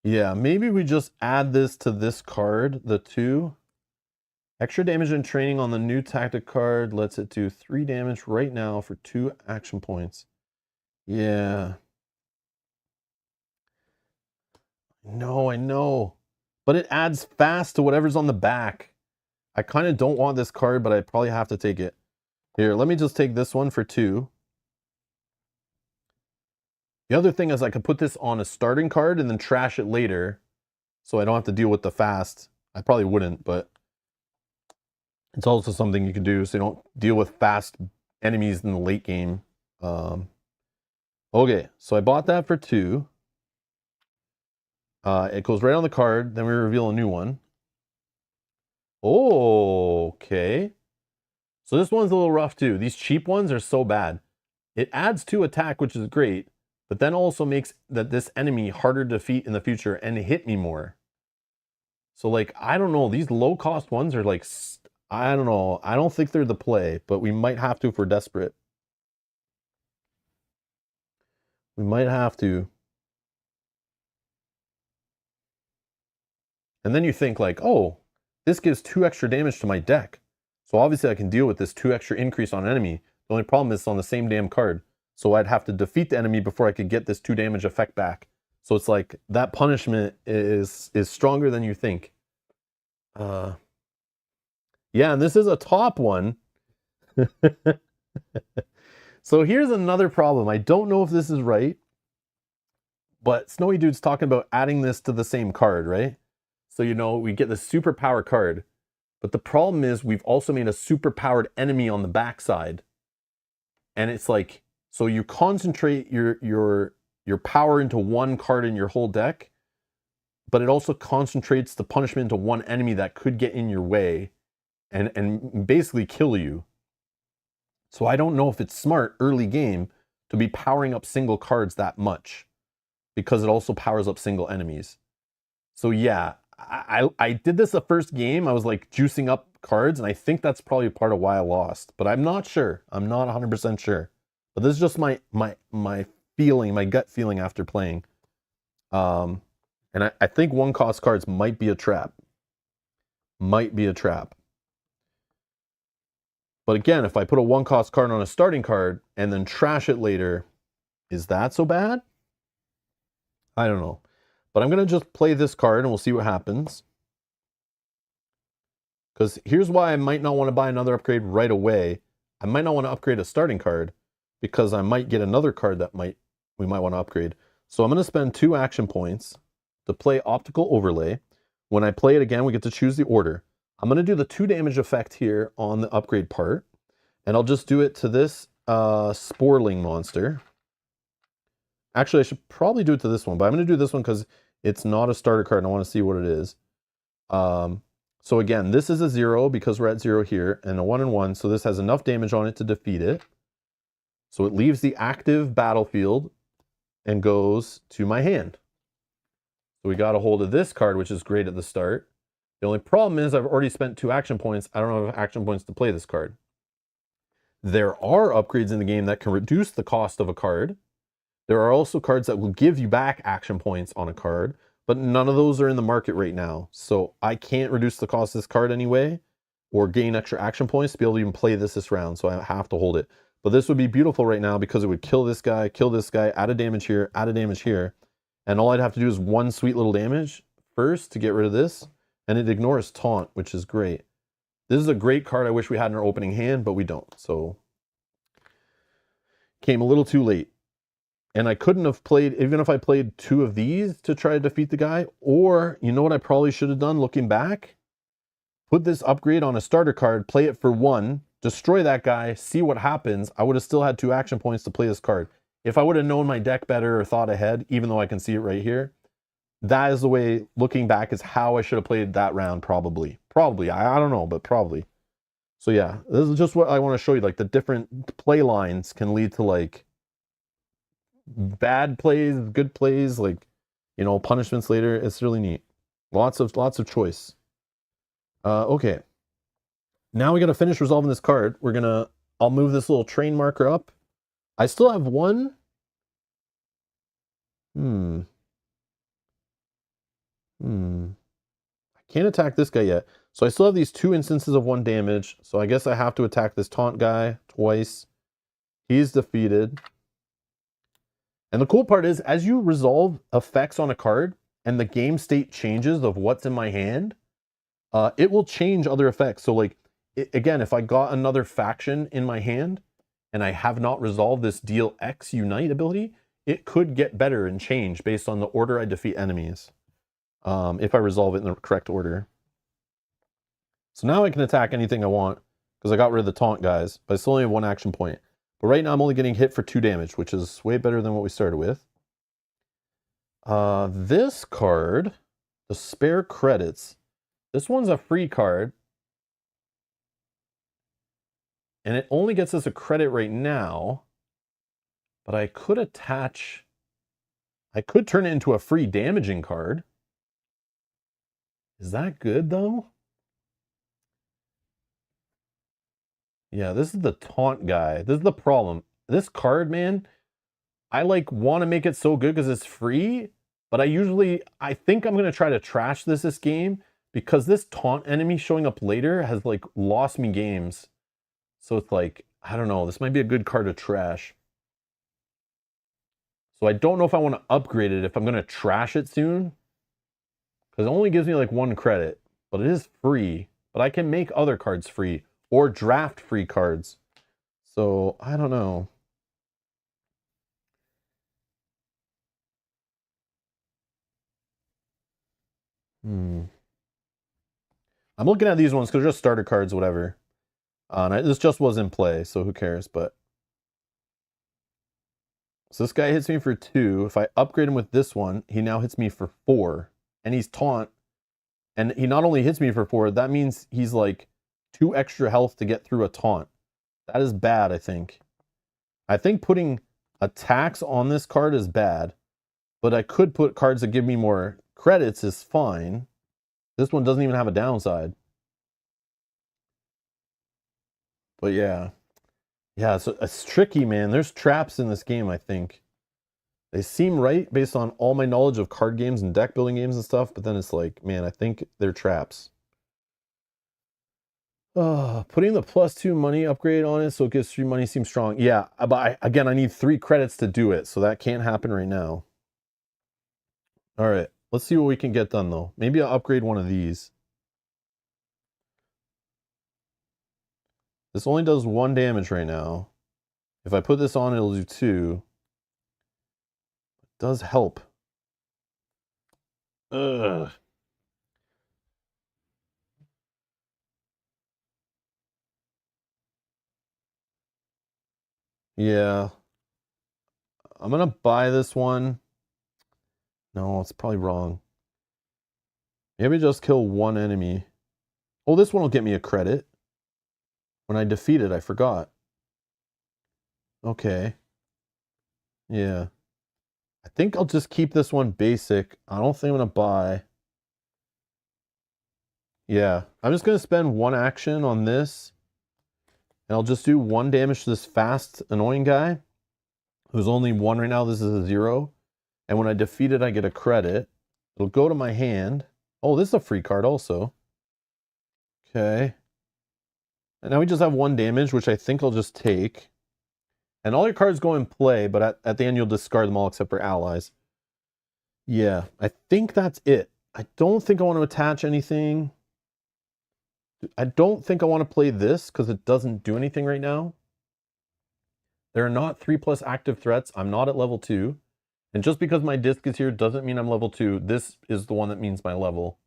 [SPEAKER 1] Yeah, maybe we just add this to this card, the 2. Extra damage and training on the new tactic card lets it do 3 damage right now for 2 action points. Yeah. No, I know. But it adds fast to whatever's on the back. I kind of don't want this card, but I probably have to take it. Here, let me just take this one for 2. The other thing is I could put this on a starting card and then trash it later, so I don't have to deal with the fast. I probably wouldn't, but it's also something you can do so you don't deal with fast enemies in the late game. Okay, so I bought that for 2. It goes right on the card, then we reveal a new one. Oh, okay. So this one's a little rough too. These cheap ones are so bad. It adds 2 attack, which is great, but then also makes this enemy harder to defeat in the future and hit me more. So like, I don't know, these low cost ones are like, I don't know. I don't think they're the play, but we might have to if we're desperate. We might have to. And then you think like, oh, this gives 2 extra damage to my deck. So obviously I can deal with this 2 extra increase on an enemy. The only problem is it's on the same damn card. So I'd have to defeat the enemy before I could get this 2 damage effect back. So it's like, that punishment is stronger than you think. Yeah, and this is a top one. So here's another problem. I don't know if this is right, but Snowy Dude's talking about adding this to the same card, right? So, you know, we get the superpower card, but the problem is we've also made a superpowered enemy on the backside. And it's like, so you concentrate your power into one card in your whole deck, but it also concentrates the punishment into one enemy that could get in your way and basically kill you. So I don't know if it's smart early game to be powering up single cards that much, because it also powers up single enemies. So yeah, I did this the first game. I was like juicing up cards, and I think that's probably part of why I lost. But I'm not sure. I'm not 100% sure. But this is just my feeling, my gut feeling after playing. And I think 1-cost cards might be a trap. Might be a trap. But again, if I put a 1-cost card on a starting card and then trash it later, is that so bad? I don't know. But I'm going to just play this card and we'll see what happens. Because here's why I might not want to buy another upgrade right away. I might not want to upgrade a starting card because I might get another card that we might want to upgrade. So I'm going to spend 2 action points to play Optical Overlay. When I play it again, we get to choose the order. I'm going to do the 2 damage effect here on the upgrade part. And I'll just do it to this Sporling monster. Actually, I should probably do it to this one, but I'm going to do this one because it's not a starter card and I want to see what it is. So again, this is a 0 because we're at 0 here, and a 1 and 1, so this has enough damage on it to defeat it. So it leaves the active battlefield and goes to my hand. So we got a hold of this card, which is great at the start. The only problem is I've already spent 2 action points. I don't have action points to play this card. There are upgrades in the game that can reduce the cost of a card. There are also cards that will give you back action points on a card, but none of those are in the market right now. So I can't reduce the cost of this card anyway, or gain extra action points to be able to even play this round, so I have to hold it. But this would be beautiful right now because it would kill this guy, add a damage here, add a damage here, and all I'd have to do is 1 sweet little damage first to get rid of this, and it ignores taunt, which is great. This is a great card I wish we had in our opening hand, but we don't, so came a little too late. And I couldn't have played, even if I played 2 of these to try to defeat the guy, or you know what I probably should have done looking back? Put this upgrade on a starter card, play it for 1, destroy that guy, see what happens. I would have still had 2 action points to play this card. If I would have known my deck better or thought ahead, even though I can see it right here, that is the way, looking back, is how I should have played that round, probably. Probably, I don't know, but probably. So yeah, this is just what I want to show you, like the different play lines can lead to like bad plays, good plays, like, you know, punishments later. It's really neat. Lots of choice. Okay. Now we got to finish resolving this card. I'll move this little train marker up. I still have 1. I can't attack this guy yet. So I still have these 2 instances of 1 damage. So I guess I have to attack this taunt guy twice. He's defeated. And the cool part is, as you resolve effects on a card and the game state changes of what's in my hand, it will change other effects. So like, again, if I got another faction in my hand and I have not resolved this deal X unite ability, it could get better and change based on the order I defeat enemies. If I resolve it in the correct order. So now I can attack anything I want because I got rid of the taunt guys, but I still only have 1 action point. But right now I'm only getting hit for 2 damage, which is way better than what we started with. This card, the Spare Credits, this one's a free card. And it only gets us a credit right now. But I could turn it into a free damaging card. Is that good though? Yeah, this is the taunt guy. This is the problem. This card, man, I like want to make it so good because it's free, but I think I'm going to try to trash this game because this taunt enemy showing up later has like lost me games. So it's like, I don't know, this might be a good card to trash. So I don't know if I want to upgrade it if I'm going to trash it soon. Because it only gives me like 1 credit, but it is free. But I can make other cards free or draft free cards. So I don't know. I'm looking at these ones because they're just starter cards, whatever. This just was in play, so who cares? But so this guy hits me for 2. If I upgrade him with this one, he now hits me for 4. And he's taunt. And he not only hits me for 4, that means he's like 2 extra health to get through a taunt. That is bad, I think. I think putting attacks on this card is bad. But I could put cards that give me more credits is fine. This one doesn't even have a downside. But yeah. Yeah, it's tricky, man. There's traps in this game, I think. They seem right based on all my knowledge of card games and deck building games and stuff, but then it's like, man, I think they're traps. Putting the +2 money upgrade on it so it gives 3 money seems strong. Yeah, but again, I need 3 credits to do it, so that can't happen right now. All right, let's see what we can get done, though. Maybe I'll upgrade one of these. This only does 1 damage right now. If I put this on, it'll do 2. It does help. Ugh. Yeah. I'm gonna buy this one. No, it's probably wrong. Maybe just kill 1 enemy. Oh, this one will get me a credit. When I defeat it, I forgot. Okay. Yeah. I think I'll just keep this one basic. I don't think I'm going to buy. Yeah. I'm just going to spend 1 action on this. And I'll just do 1 damage to this fast, annoying guy. Who's only 1 right now. This is a 0. And when I defeat it, I get a credit. It'll go to my hand. Oh, this is a free card also. Okay. And now we just have 1 damage, which I think I'll just take. And all your cards go in play, but at the end you'll discard them all except for allies. Yeah, I think that's it. I don't think I want to attach anything. I don't think I want to play this because it doesn't do anything right now. There are not 3+ active threats. I'm not at level 2. And just because my disc is here doesn't mean I'm level 2. This is the one that means my level.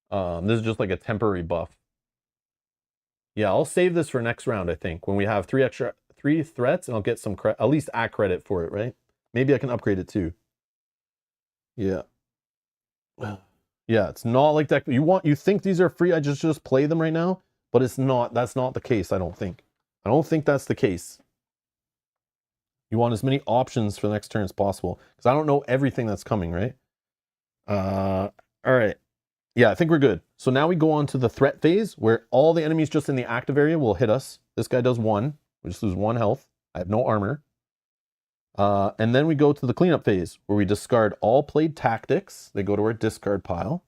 [SPEAKER 1] This is just like a temporary buff. Yeah, I'll save this for next round, I think, when we have 3 threats, and I'll get some at least a credit for it, right? Maybe I can upgrade it too. Yeah. Yeah, it's not like that. You think these are free, I just play them right now, but it's not. That's not the case, I don't think. I don't think that's the case. You want as many options for the next turn as possible, because I don't know everything that's coming, right? All right. Yeah, I think we're good. So now we go on to the threat phase, where all the enemies just in the active area will hit us. This guy does 1. We just lose 1 health. I have no armor. And then we go to the cleanup phase, where we discard all played tactics. They go to our discard pile.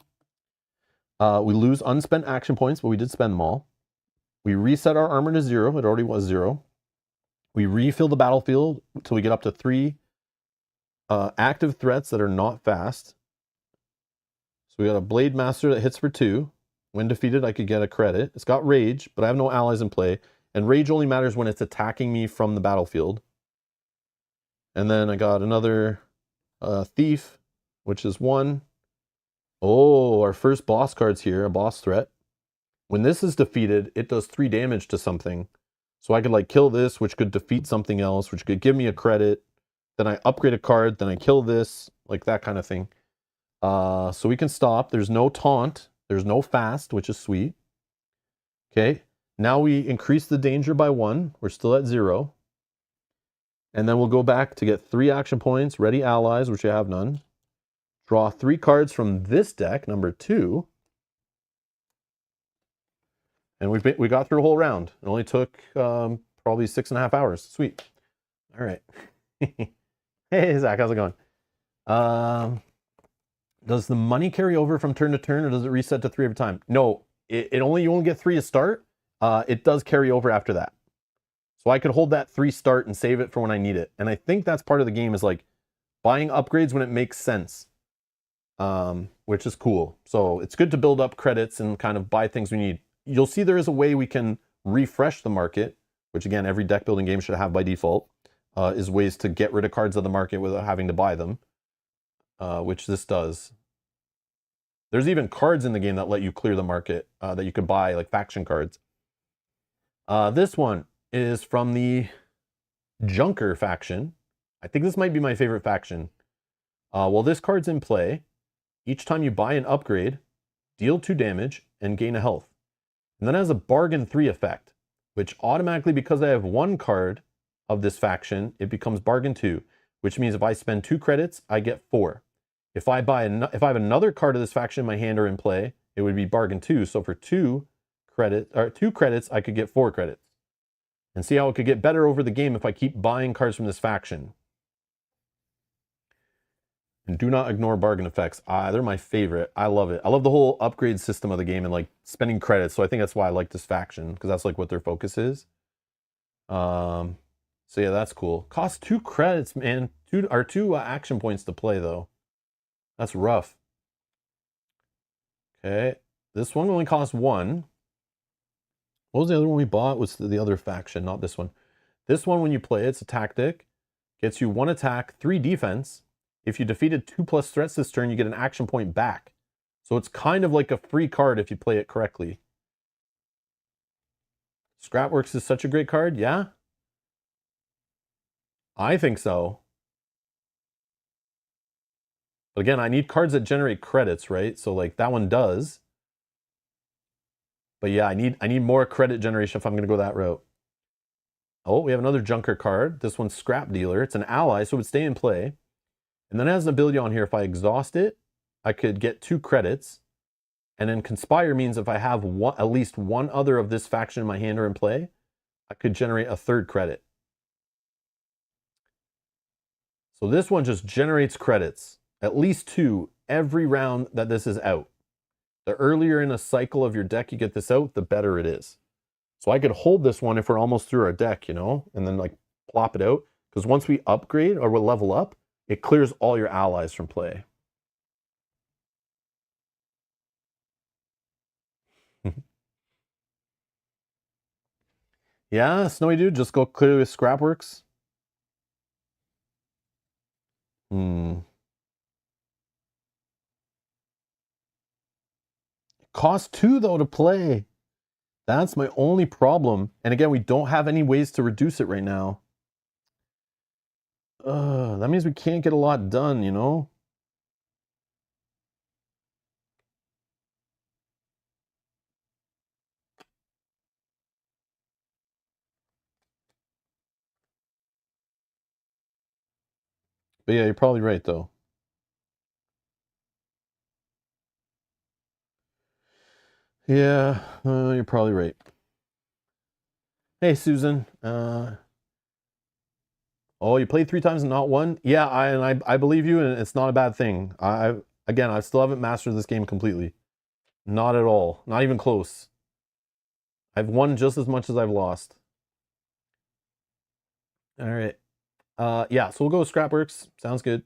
[SPEAKER 1] We lose unspent action points, but we did spend them all. We reset our armor to 0. It already was 0. We refill the battlefield until we get up to 3 active threats that are not fast. So we got a Blade Master that hits for 2. When defeated, I could get a credit. It's got Rage, but I have no allies in play. And Rage only matters when it's attacking me from the battlefield. And then I got another Thief, which is 1. Oh, our first boss card's here, a boss threat. When this is defeated, it does 3 damage to something. So I could like kill this, which could defeat something else, which could give me a credit. Then I upgrade a card, then I kill this, like that kind of thing. So we can stop. There's no taunt. There's no fast, which is sweet. Okay. Now we increase the danger by 1. We're still at 0. And then we'll go back to get 3 action points, ready allies, which I have none. Draw 3 cards from this deck, number 2. And we got through a whole round. It only took probably 6.5 hours. Sweet. All right. Hey, Zach, how's it going? Does the money carry over from turn to turn, or does it reset to 3 every time? No, you only get 3 to start. It does carry over after that. So I could hold that 3 start and save it for when I need it. And I think that's part of the game, is like buying upgrades when it makes sense, which is cool. So it's good to build up credits and kind of buy things we need. You'll see there is a way we can refresh the market, which again, every deck building game should have by default, is ways to get rid of cards of the market without having to buy them, which this does. There's even cards in the game that let you clear the market that you could buy, like faction cards. This one is from the Junker faction. I think this might be my favorite faction. Well, this card's in play. Each time you buy an upgrade, deal 2 damage and gain a health. And then it has a bargain 3 effect, which automatically, because I have 1 card of this faction, it becomes bargain 2, which means if I spend 2 credits, I get 4. If I have another card of this faction in my hand or in play, it would be bargain 2. So for 2 credits, I could get 4 credits. and see how it could get better over the game if I keep buying cards from this faction. And do not ignore bargain effects. They're my favorite. I love it. I love the whole upgrade system of the game and like spending credits. So I think that's why I like this faction, because that's like what their focus is. So yeah, that's cool. Cost 2 credits, man. Two action points to play though. That's rough. Okay, this one only costs 1. What was the other one we bought? Was the other faction, not this one. This one, when you play, it's a tactic. Gets you 1 attack, 3 defense. If you defeated 2+ threats this turn, you get an action point back. So it's kind of like a free card if you play it correctly. Scrapworks is such a great card, yeah? I think so. But again, I need cards that generate credits, right? So like that one does. But yeah, I need more credit generation if I'm going to go that route. Oh, we have another Junker card. This one's Scrap Dealer. It's an ally, so it would stay in play. And then it has an ability on here. If I exhaust it, I could get 2 credits. And then Conspire means if I have at least one other of this faction in my hand or in play, I could generate a 3rd credit. So this one just generates credits. At least 2 every round that this is out. The earlier in a cycle of your deck you get this out, the better it is. So I could hold this one if we're almost through our deck, you know, and then like plop it out. Because once we upgrade or we'll level up, it clears all your allies from play. Yeah, Snowy Dude, just go clear with Scrapworks. Cost 2 though to play. That's my only problem. And again, we don't have any ways to reduce it right now. That means we can't get a lot done, you know? But yeah, you're probably right though. Yeah, you're probably right. Hey, Susan. Oh, you played 3 times and not won? Yeah, I believe you, and it's not a bad thing. Again, I still haven't mastered this game completely. Not at all. Not even close. I've won just as much as I've lost. All right. Yeah, so we'll go with Scrapworks. Sounds good.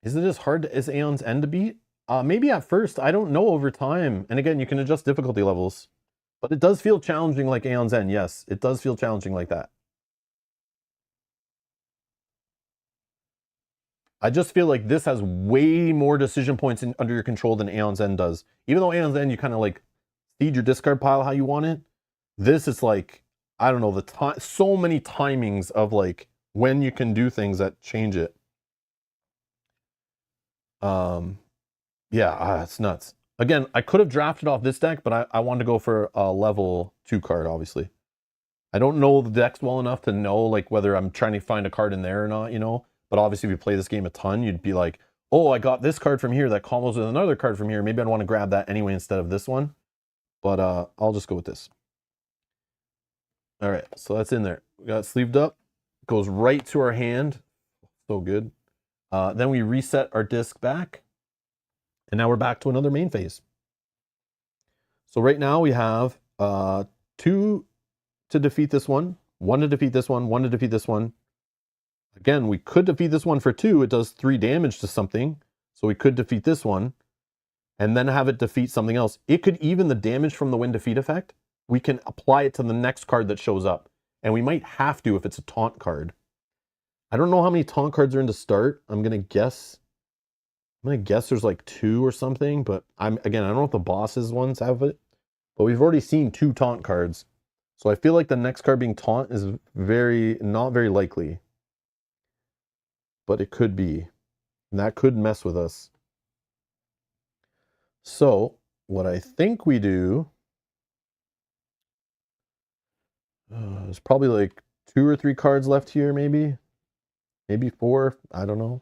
[SPEAKER 1] Is it as hard as Aeon's End to beat? Maybe at first. I don't know over time. And again, you can adjust difficulty levels. But it does feel challenging like Aeon's End. Yes, it does feel challenging like that. I just feel like this has way more decision points under your control than Aeon's End does. Even though Aeon's End, you kind of like feed your discard pile how you want it. This is like, I don't know, the time, so many timings of like when you can do things that change it. Yeah, it's nuts. Again, I could have drafted off this deck, but I wanted to go for a level 2 card, obviously. I don't know the decks well enough to know like whether I'm trying to find a card in there or not, you know. But obviously, if you play this game a ton, you'd be like, oh, I got this card from here that combos with another card from here. Maybe I'd want to grab that anyway instead of this one. But I'll just go with this. All right, so that's in there. We got it sleeved up. Goes right to our hand. So good. Then we reset our disc back. And now we're back to another main phase. So right now we have 2 to defeat this one, 1 to defeat this one, 1 to defeat this one. Again, we could defeat this one for 2. It does 3 damage to something. So we could defeat this one and then have it defeat something else. It could even the damage from the win defeat effect. We can apply it to the next card that shows up. And we might have to if it's a taunt card. I don't know how many taunt cards are in to start. I'm going to guess there's like 2 or something. But I don't know if the bosses ones have it. But we've already seen 2 taunt cards. So I feel like the next card being taunt is not very likely. But it could be. And that could mess with us. So what I think we do, there's probably like 2 or 3 cards left here, maybe 4. I don't know.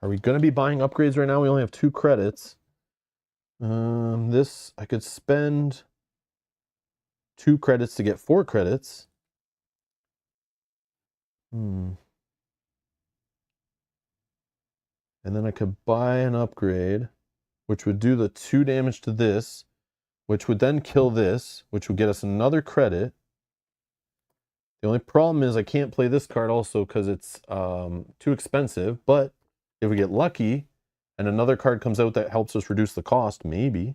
[SPEAKER 1] Are we going to be buying upgrades right now? We only have 2 credits. This, I could spend 2 credits to get 4 credits. And then I could buy an upgrade, which would do the 2 damage to this, which would then kill this, which would get us another credit. The only problem is I can't play this card also because it's too expensive, but if we get lucky and another card comes out that helps us reduce the cost, maybe.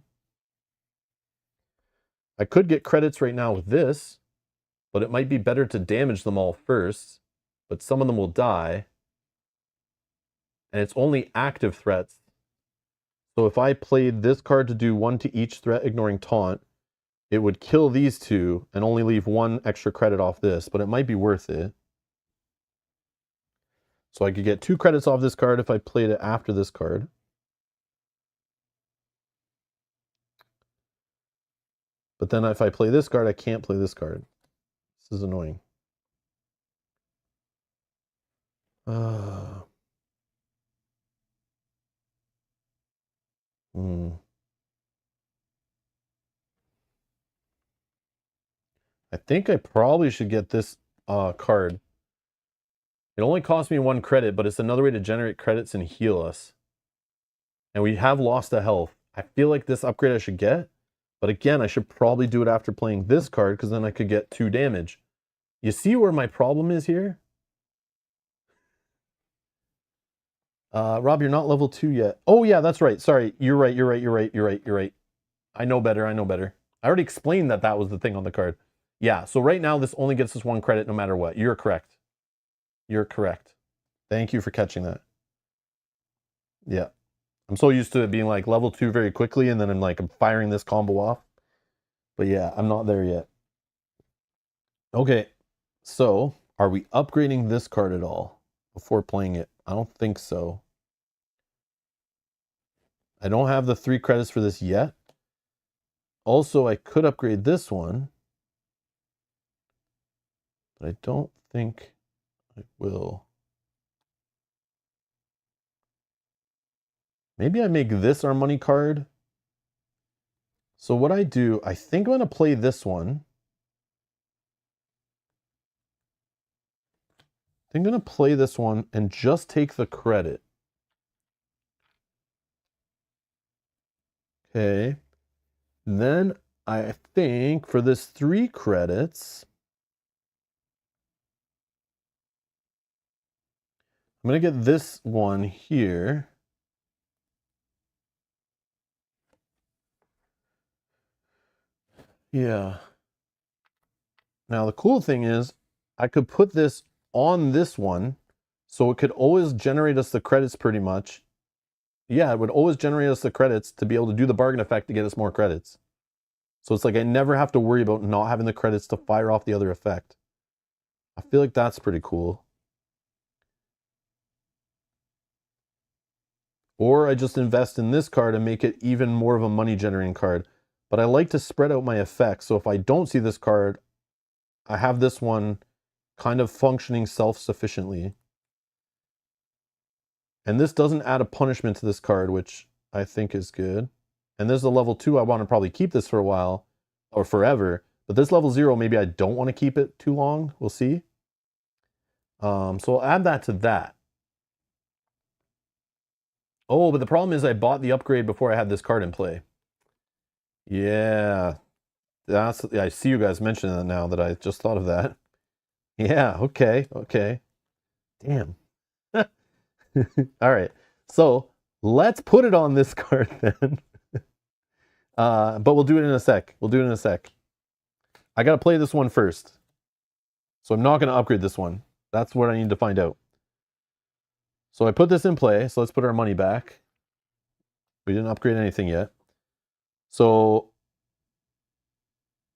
[SPEAKER 1] I could get credits right now with this, but it might be better to damage them all first, but some of them will die. And it's only active threats. So if I played this card to do 1 to each threat ignoring taunt, it would kill these 2 and only leave 1 extra credit off this, but it might be worth it. So I could get 2 credits off this card if I played it after this card. But then if I play this card, I can't play this card. This is annoying. I think I probably should get this card. It only cost me 1 credit, but it's another way to generate credits and heal us. And we have lost a health. I feel like this upgrade I should get, but again, I should probably do it after playing this card because then I could get 2 damage. You see where my problem is here? Rob, you're not level 2 yet. Oh yeah, that's right. Sorry, you're right. I know better. I already explained that was the thing on the card. Yeah, so right now this only gets us 1 credit no matter what. You're correct. Thank you for catching that. Yeah. I'm so used to it being like level 2 very quickly, and then I'm firing this combo off. But yeah, I'm not there yet. Okay, so are we upgrading this card at all before playing it? I don't think so. I don't have the 3 credits for this yet. Also, I could upgrade this one, but I don't think I will. Maybe I make this our money card. So what I do, I think I'm going to play this one. I'm going to play this one and just take the credit. Okay. Then I think for this 3 credits, I'm going to get this one here. Yeah. Now the cool thing is I could put this on this one, so it could always generate us the credits pretty much. Yeah, it would always generate us the credits to be able to do the bargain effect to get us more credits. So it's like I never have to worry about not having the credits to fire off the other effect. I feel like that's pretty cool. Or I just invest in this card and make it even more of a money generating card. But I like to spread out my effects. So if I don't see this card, I have this one kind of functioning self-sufficiently. And this doesn't add a punishment to this card, which I think is good. And this is a level 2. I want to probably keep this for a while or forever. But this level 0, maybe I don't want to keep it too long. We'll see. So I'll add that to that. Oh, but the problem is I bought the upgrade before I had this card in play. Yeah. I see you guys mentioning that now that I just thought of that. Yeah, okay. Damn. All right. So let's put it on this card then. But we'll do it in a sec. I got to play this one first. So I'm not going to upgrade this one. That's what I need to find out. So I put this in play. So let's put our money back. We didn't upgrade anything yet. So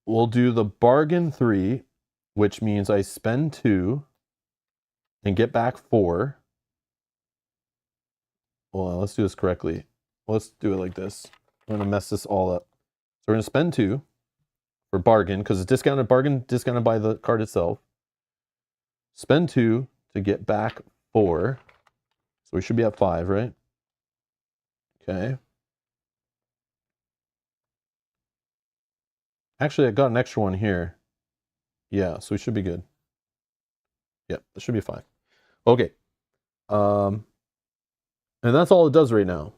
[SPEAKER 1] we'll do the bargain 3, which means I spend 2 and get back 4. Well, let's do this correctly. Let's do it like this. I'm going to mess this all up. So we're going to spend 2 for bargain, because it's discounted bargain, discounted by the card itself. Spend 2 to get back 4. So we should be at 5, right? Okay. Actually, I got an extra one here. Yeah, so we should be good. Yep, that should be fine. Okay. And that's all it does right now.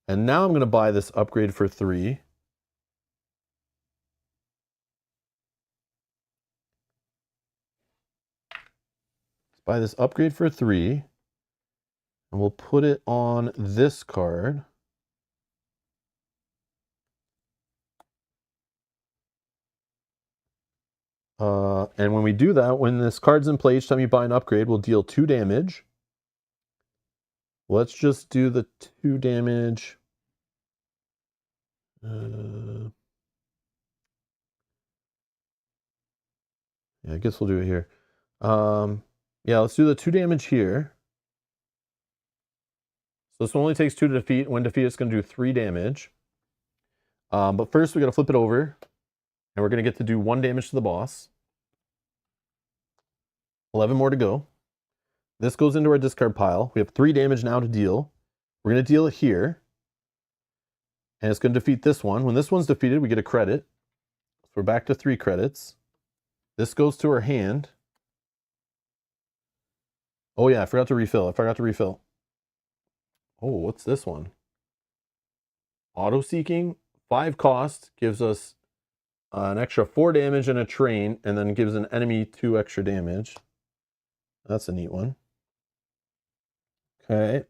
[SPEAKER 1] And now I'm going to buy this upgrade for 3. Let's buy this upgrade for 3. And we'll put it on this card. And when we do that, when this card's in play, each time you buy an upgrade, we'll deal 2 damage. Let's just do the 2 damage. Yeah, I guess we'll do it here. Yeah, let's do the 2 damage here. So this one only takes 2 to defeat. When defeated, it's going to do 3 damage. But first, we got to flip it over. And we're going to get to do 1 damage to the boss. 11 more to go. This goes into our discard pile. We have 3 damage now to deal. We're going to deal it here. And it's going to defeat this one. When this one's defeated, we get a credit. So we're back to 3 credits. This goes to our hand. Oh yeah, I forgot to refill. Oh, what's this one? Auto-seeking. 5 cost. Gives us an extra 4 damage and a train. And then gives an enemy 2 extra damage. That's a neat one. Okay.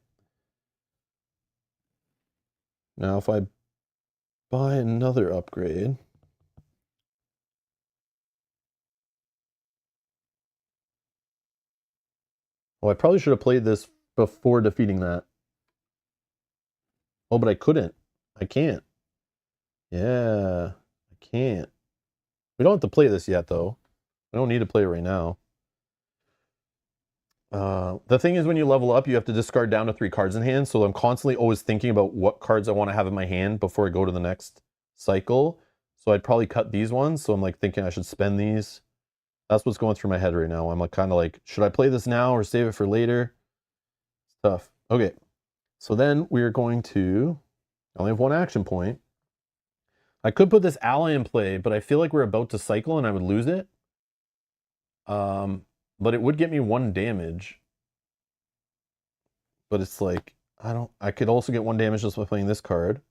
[SPEAKER 1] Now if I buy another upgrade. Oh, I probably should have played this before defeating that. Oh, but I couldn't. I can't. Yeah, I can't. We don't have to play this yet, though. I don't need to play it right now. The thing is, when you level up, you have to discard down to 3 cards in hand. So I'm constantly always thinking about what cards I want to have in my hand before I go to the next cycle. So I'd probably cut these ones. So I'm like thinking I should spend these. That's what's going through my head right now. I'm like kind of like, should I play this now or save it for later? It's tough. Okay. So then we're going to, I only have 1 action point. I could put this ally in play, but I feel like we're about to cycle and I would lose it. But it would get me 1 damage. But it's like, I could also get 1 damage just by playing this card.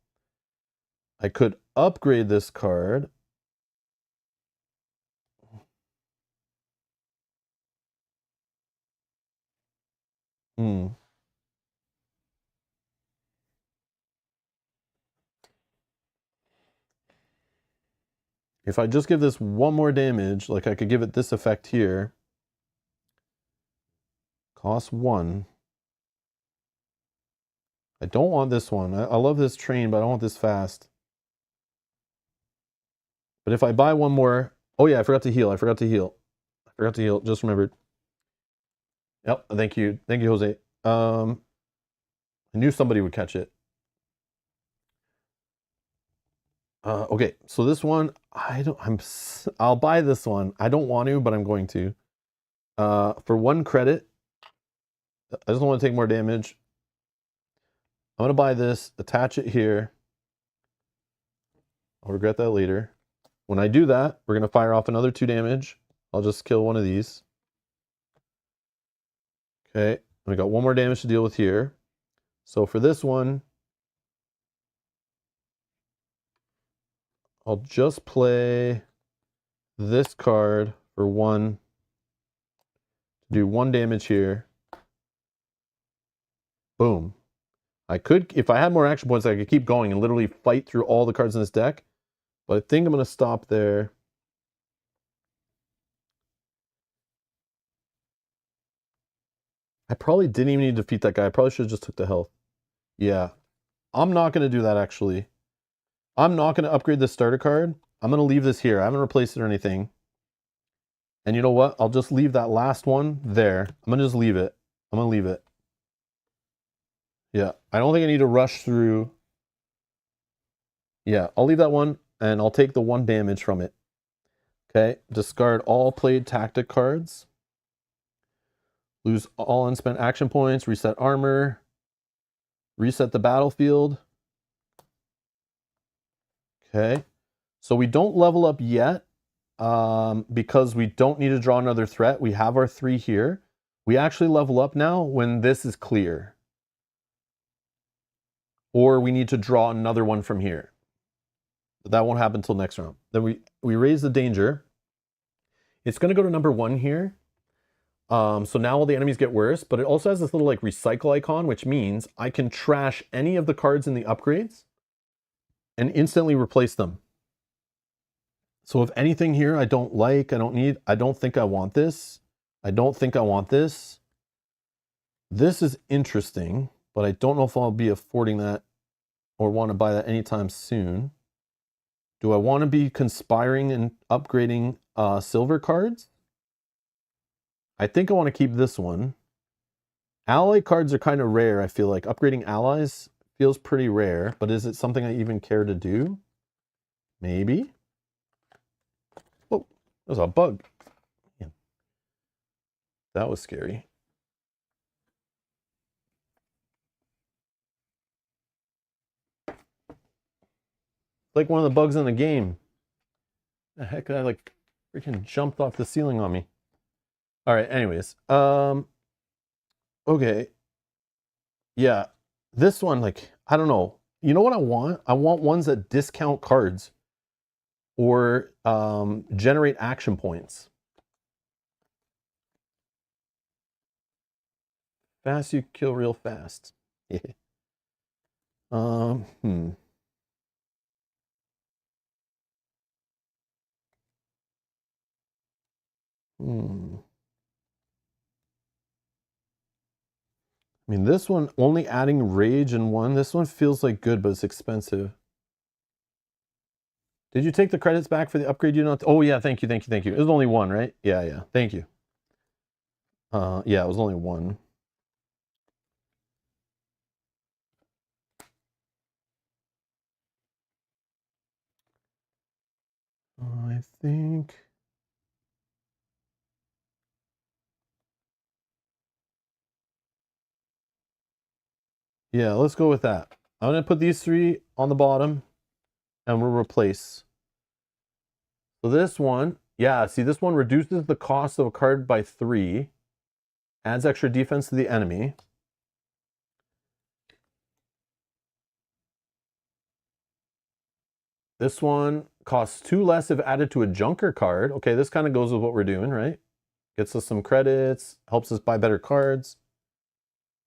[SPEAKER 1] I could upgrade this card. If I just give this 1 more damage, like I could give it this effect here. Cost 1. I don't want this one. I love this train, but I don't want this fast. But if I buy 1 more... Oh yeah, I forgot to heal. Just remembered. Yep, thank you. Thank you, Jose. I knew somebody would catch it. Okay, so this one, I'll buy this one. I don't want to, but I'm going to. For 1 credit, I just don't want to take more damage. I'm going to buy this, attach it here. I'll regret that later. When I do that, we're going to fire off another 2 damage. I'll just kill one of these. Okay, we got 1 more damage to deal with here. So for this one, I'll just play this card for 1. Do 1 damage here. Boom. I could, if I had more action points, I could keep going and literally fight through all the cards in this deck. But I think I'm going to stop there. I probably didn't even need to defeat that guy. I probably should have just took the health. Yeah. I'm not going to do that, actually. I'm not going to upgrade this starter card. I'm going to leave this here. I haven't replaced it or anything. And you know what? I'll just leave that last one there. I'm going to just leave it. I'm going to leave it. Yeah. I don't think I need to rush through. Yeah. I'll leave that one. And I'll take the 1 damage from it. Okay. Discard all played tactic cards. Lose all unspent action points. Reset armor. Reset the battlefield. Okay. So we don't level up yet because we don't need to draw another threat. We have our 3 here. We actually level up now when this is clear. Or we need to draw another one from here. But that won't happen until next round. Then we raise the danger. It's going to go to number 1 here. So now all the enemies get worse, but it also has this little like recycle icon, which means I can trash any of the cards in the upgrades and instantly replace them. So if anything here I don't like, I don't need, I don't think I want this. I don't think I want this. This is interesting, but I don't know if I'll be affording that or want to buy that anytime soon. Do I want to be conspiring and upgrading silver cards? I think I want to keep this one. Ally cards are kind of rare, I feel like. Upgrading allies feels pretty rare, but is it something I even care to do? Maybe. Oh, there's a bug. Yeah. That was scary. Like one of the bugs in the game. The heck, that like freaking jumped off the ceiling on me. All right, anyways. Okay. Yeah. This one, like, I don't know. You know what I want? I want ones that discount cards or generate action points. Fast you kill real fast. Yeah. Hmm. I mean, this one only adding rage in 1. This one feels like good, but it's expensive. Did you take the credits back for the upgrade? You not? Oh yeah, thank you. It was only 1, right? Yeah. Thank you. Yeah, it was only 1. I think. Yeah, let's go with that. I'm gonna put these 3 on the bottom, and we'll replace. So this one, yeah, see, this one reduces the cost of a card by 3, adds extra defense to the enemy. This one costs 2 less if added to a junker card. Okay, this kind of goes with what we're doing, right? Gets us some credits, helps us buy better cards.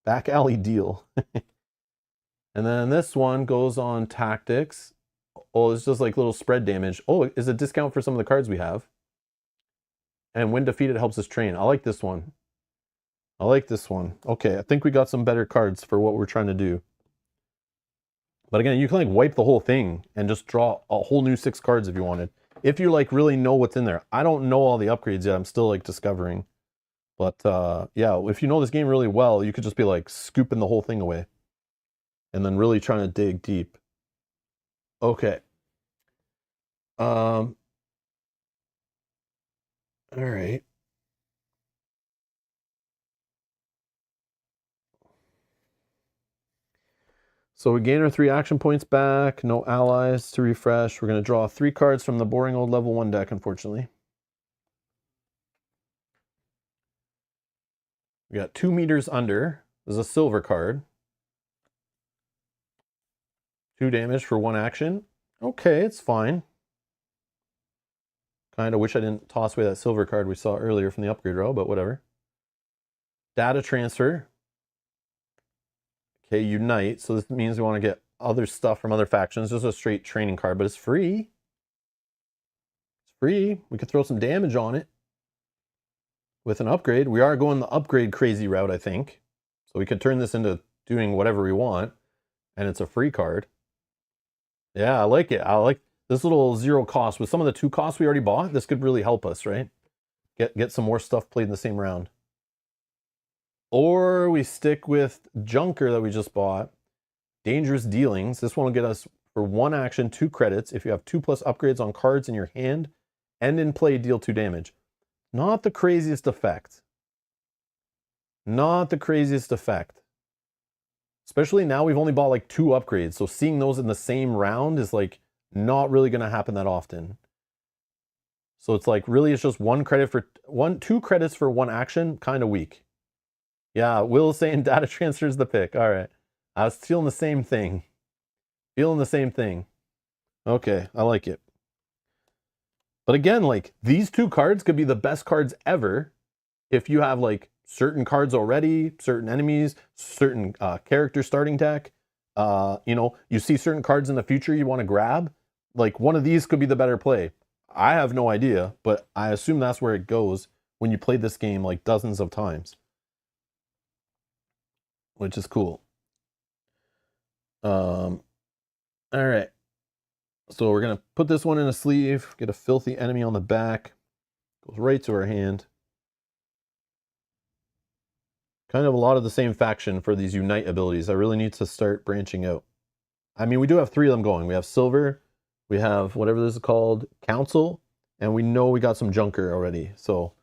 [SPEAKER 1] Back alley deal. And then this one goes on tactics. Oh, it's just like little spread damage. Oh, it's a discount for some of the cards we have. And when defeated helps us train. I like this one. I like this one. Okay, I think we got some better cards for what we're trying to do. But again, you can like wipe the whole thing and just draw a whole new 6 cards if you wanted. If you like really know what's in there. I don't know all the upgrades yet. I'm still like discovering. But yeah, if you know this game really well, you could just be like scooping the whole thing away. And then really trying to dig deep. Okay. All right. So we gain our 3 action points back. No allies to refresh. We're going to draw 3 cards from the boring old level 1 deck, unfortunately. We got 2 meters under. There's a silver card. 2 damage for 1 action. Okay, it's fine. Kind of wish I didn't toss away that silver card we saw earlier from the upgrade row, but whatever. Data transfer. Okay, unite. So this means we want to get other stuff from other factions. Just a straight training card, but it's free. It's free. We could throw some damage on it with an upgrade. We are going the upgrade crazy route, I think. So we could turn this into doing whatever we want, and it's a free card. Yeah, I like it. I like this little 0 cost. With some of the 2 costs we already bought, this could really help us, right? Get some more stuff played in the same round. Or we stick with Junker that we just bought. Dangerous Dealings. This one will get us for 1 action 2 credits. If you have 2+ upgrades on cards in your hand and in play, deal 2 damage. Not the craziest effect. Not the craziest effect. Especially now we've only bought like 2 upgrades. So seeing those in the same round is like not really going to happen that often. So it's like, really, it's just two credits for one action, kind of weak. Yeah, Will's saying data transfer is the pick. All right. I was feeling the same thing. Feeling the same thing. Okay, I like it. But again, like, these two cards could be the best cards ever if you have, like, certain cards already, certain enemies, certain character starting deck. You know, you see certain cards in the future you want to grab. Like, one of these could be the better play. I have no idea, but I assume that's where it goes when you play this game, like, dozens of times. Which is cool. All right. So we're going to put this one in a sleeve, get a filthy enemy on the back. Goes right to our hand. Kind of a lot of the same faction for these Unite abilities. I really need to start branching out. I mean, we do have 3 of them going. We have Silver, we have whatever this is called, Council, and we know we got some Junker already. So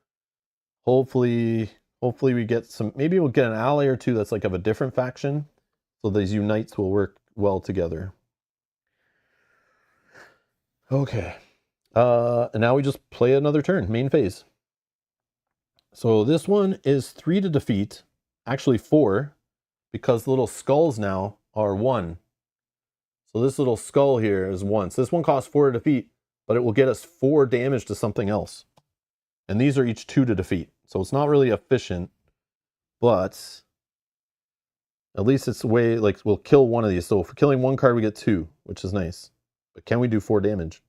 [SPEAKER 1] hopefully we get some, maybe we'll get an ally or 2 that's like of a different faction. So these Unites will work well together. Okay. And now we just play another turn, main phase. So this one is 3 to defeat, actually 4, because the little skulls now are 1. So this little skull here is 1. So this one costs 4 to defeat, but it will get us 4 damage to something else. And these are each 2 to defeat. So it's not really efficient, but at least it's way, like, we'll kill one of these. So for killing one card, we get 2, which is nice. But can we do 4 damage?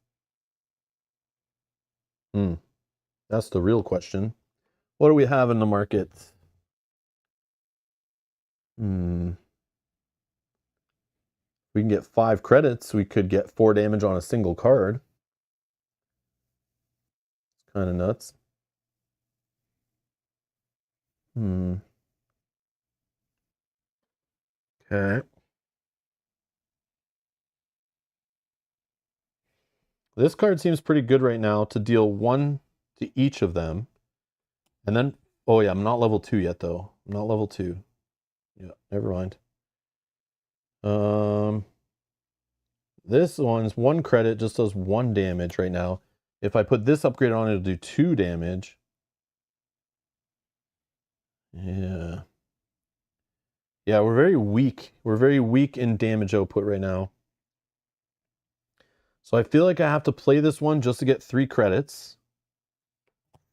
[SPEAKER 1] That's the real question. What do we have in the market? We can get 5 credits. We could get 4 damage on a single card. It's kind of nuts. Okay. This card seems pretty good right now to deal 1 to each of them. And then, oh yeah, I'm not level 2 yet though. I'm not level 2. Yeah, never mind. This one's 1 credit, just does 1 damage right now. If I put this upgrade on, it'll do 2 damage. Yeah. Yeah, we're very weak. We're very weak in damage output right now. So I feel like I have to play this one just to get 3 credits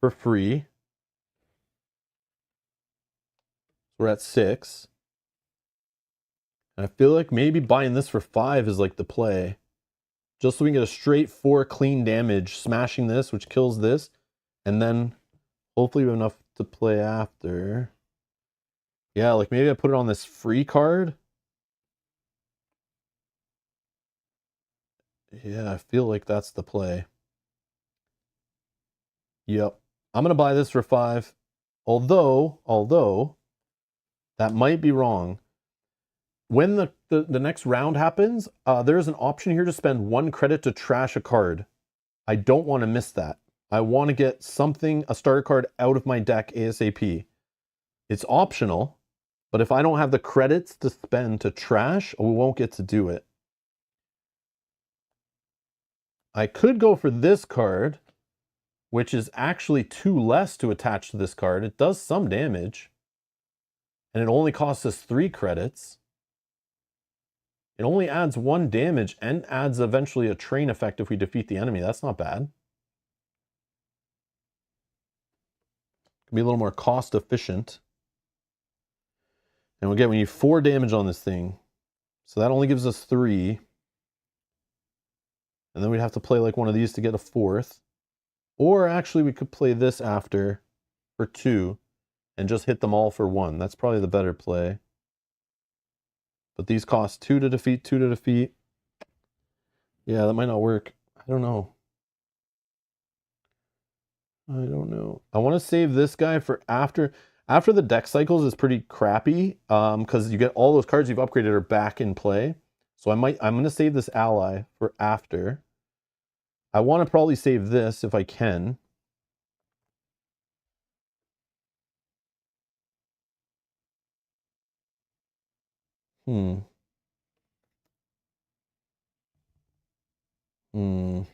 [SPEAKER 1] for free. We're at 6. And I feel like maybe buying this for 5 is like the play. Just so we can get a straight 4 clean damage, smashing this, which kills this. And then hopefully we have enough to play after. Yeah, like maybe I put it on this free card. Yeah, I feel like that's the play. Yep. I'm going to buy this for 5. Although, that might be wrong. When the next round happens, there's an option here to spend 1 credit to trash a card. I don't want to miss that. I want to get something, a starter card, out of my deck ASAP. It's optional, but if I don't have the credits to spend to trash, we won't get to do it. I could go for this card, which is actually 2 less to attach to this card. It does some damage, and it only costs us 3 credits. It only adds 1 damage and adds eventually a train effect if we defeat the enemy. That's not bad. Can be a little more cost efficient. And again, we need 4 damage on this thing. So that only gives us 3. And then we'd have to play like one of these to get a 4th. Or actually we could play this after for 2 and just hit them all for 1. That's probably the better play. But these cost 2 to defeat, 2 to defeat. Yeah, that might not work. I don't know. I want to save this guy for after. After the deck cycles is pretty crappy because you get all those cards you've upgraded are back in play. So I'm going to save this ally for after. I want to probably save this if I can. What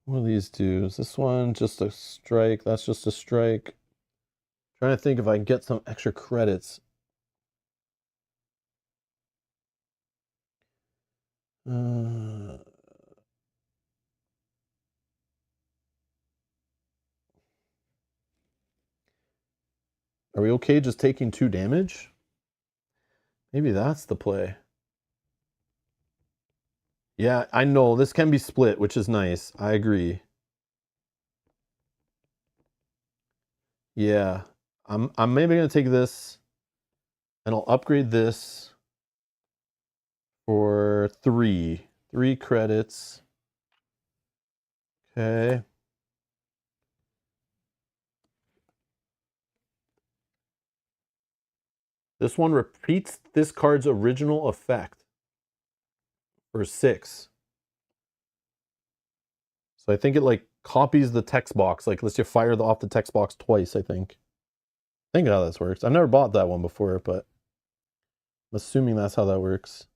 [SPEAKER 1] do these do? Is this one just a strike? That's just a strike. Trying to think if I can get some extra credits. Are we okay just taking 2 damage? Maybe that's the play. Yeah, I know this can be split, which is nice. I agree. Yeah, I'm maybe gonna take this, and I'll upgrade this for 3 credits. Okay. This one repeats this card's original effect for 6. So I think it like copies the text box. Like lets you fire off the text box twice, I think. I think how this works. I've never bought that one before, but I'm assuming that's how that works.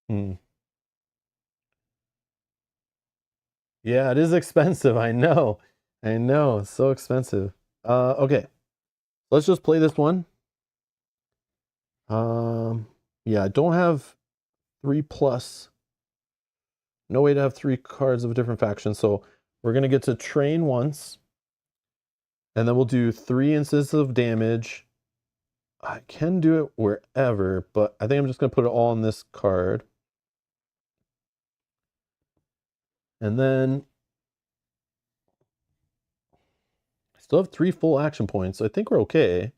[SPEAKER 1] Hmm. Yeah, it is expensive. I know. I know. It's so expensive. Okay. Let's just play this one. Yeah, I don't have 3+. No way to have 3 cards of a different faction. So we're gonna get to train once. And then we'll do 3 instances of damage. I can do it wherever, but I think I'm just gonna put it all on this card. And then I still have 3 full action points, so I think we're okay.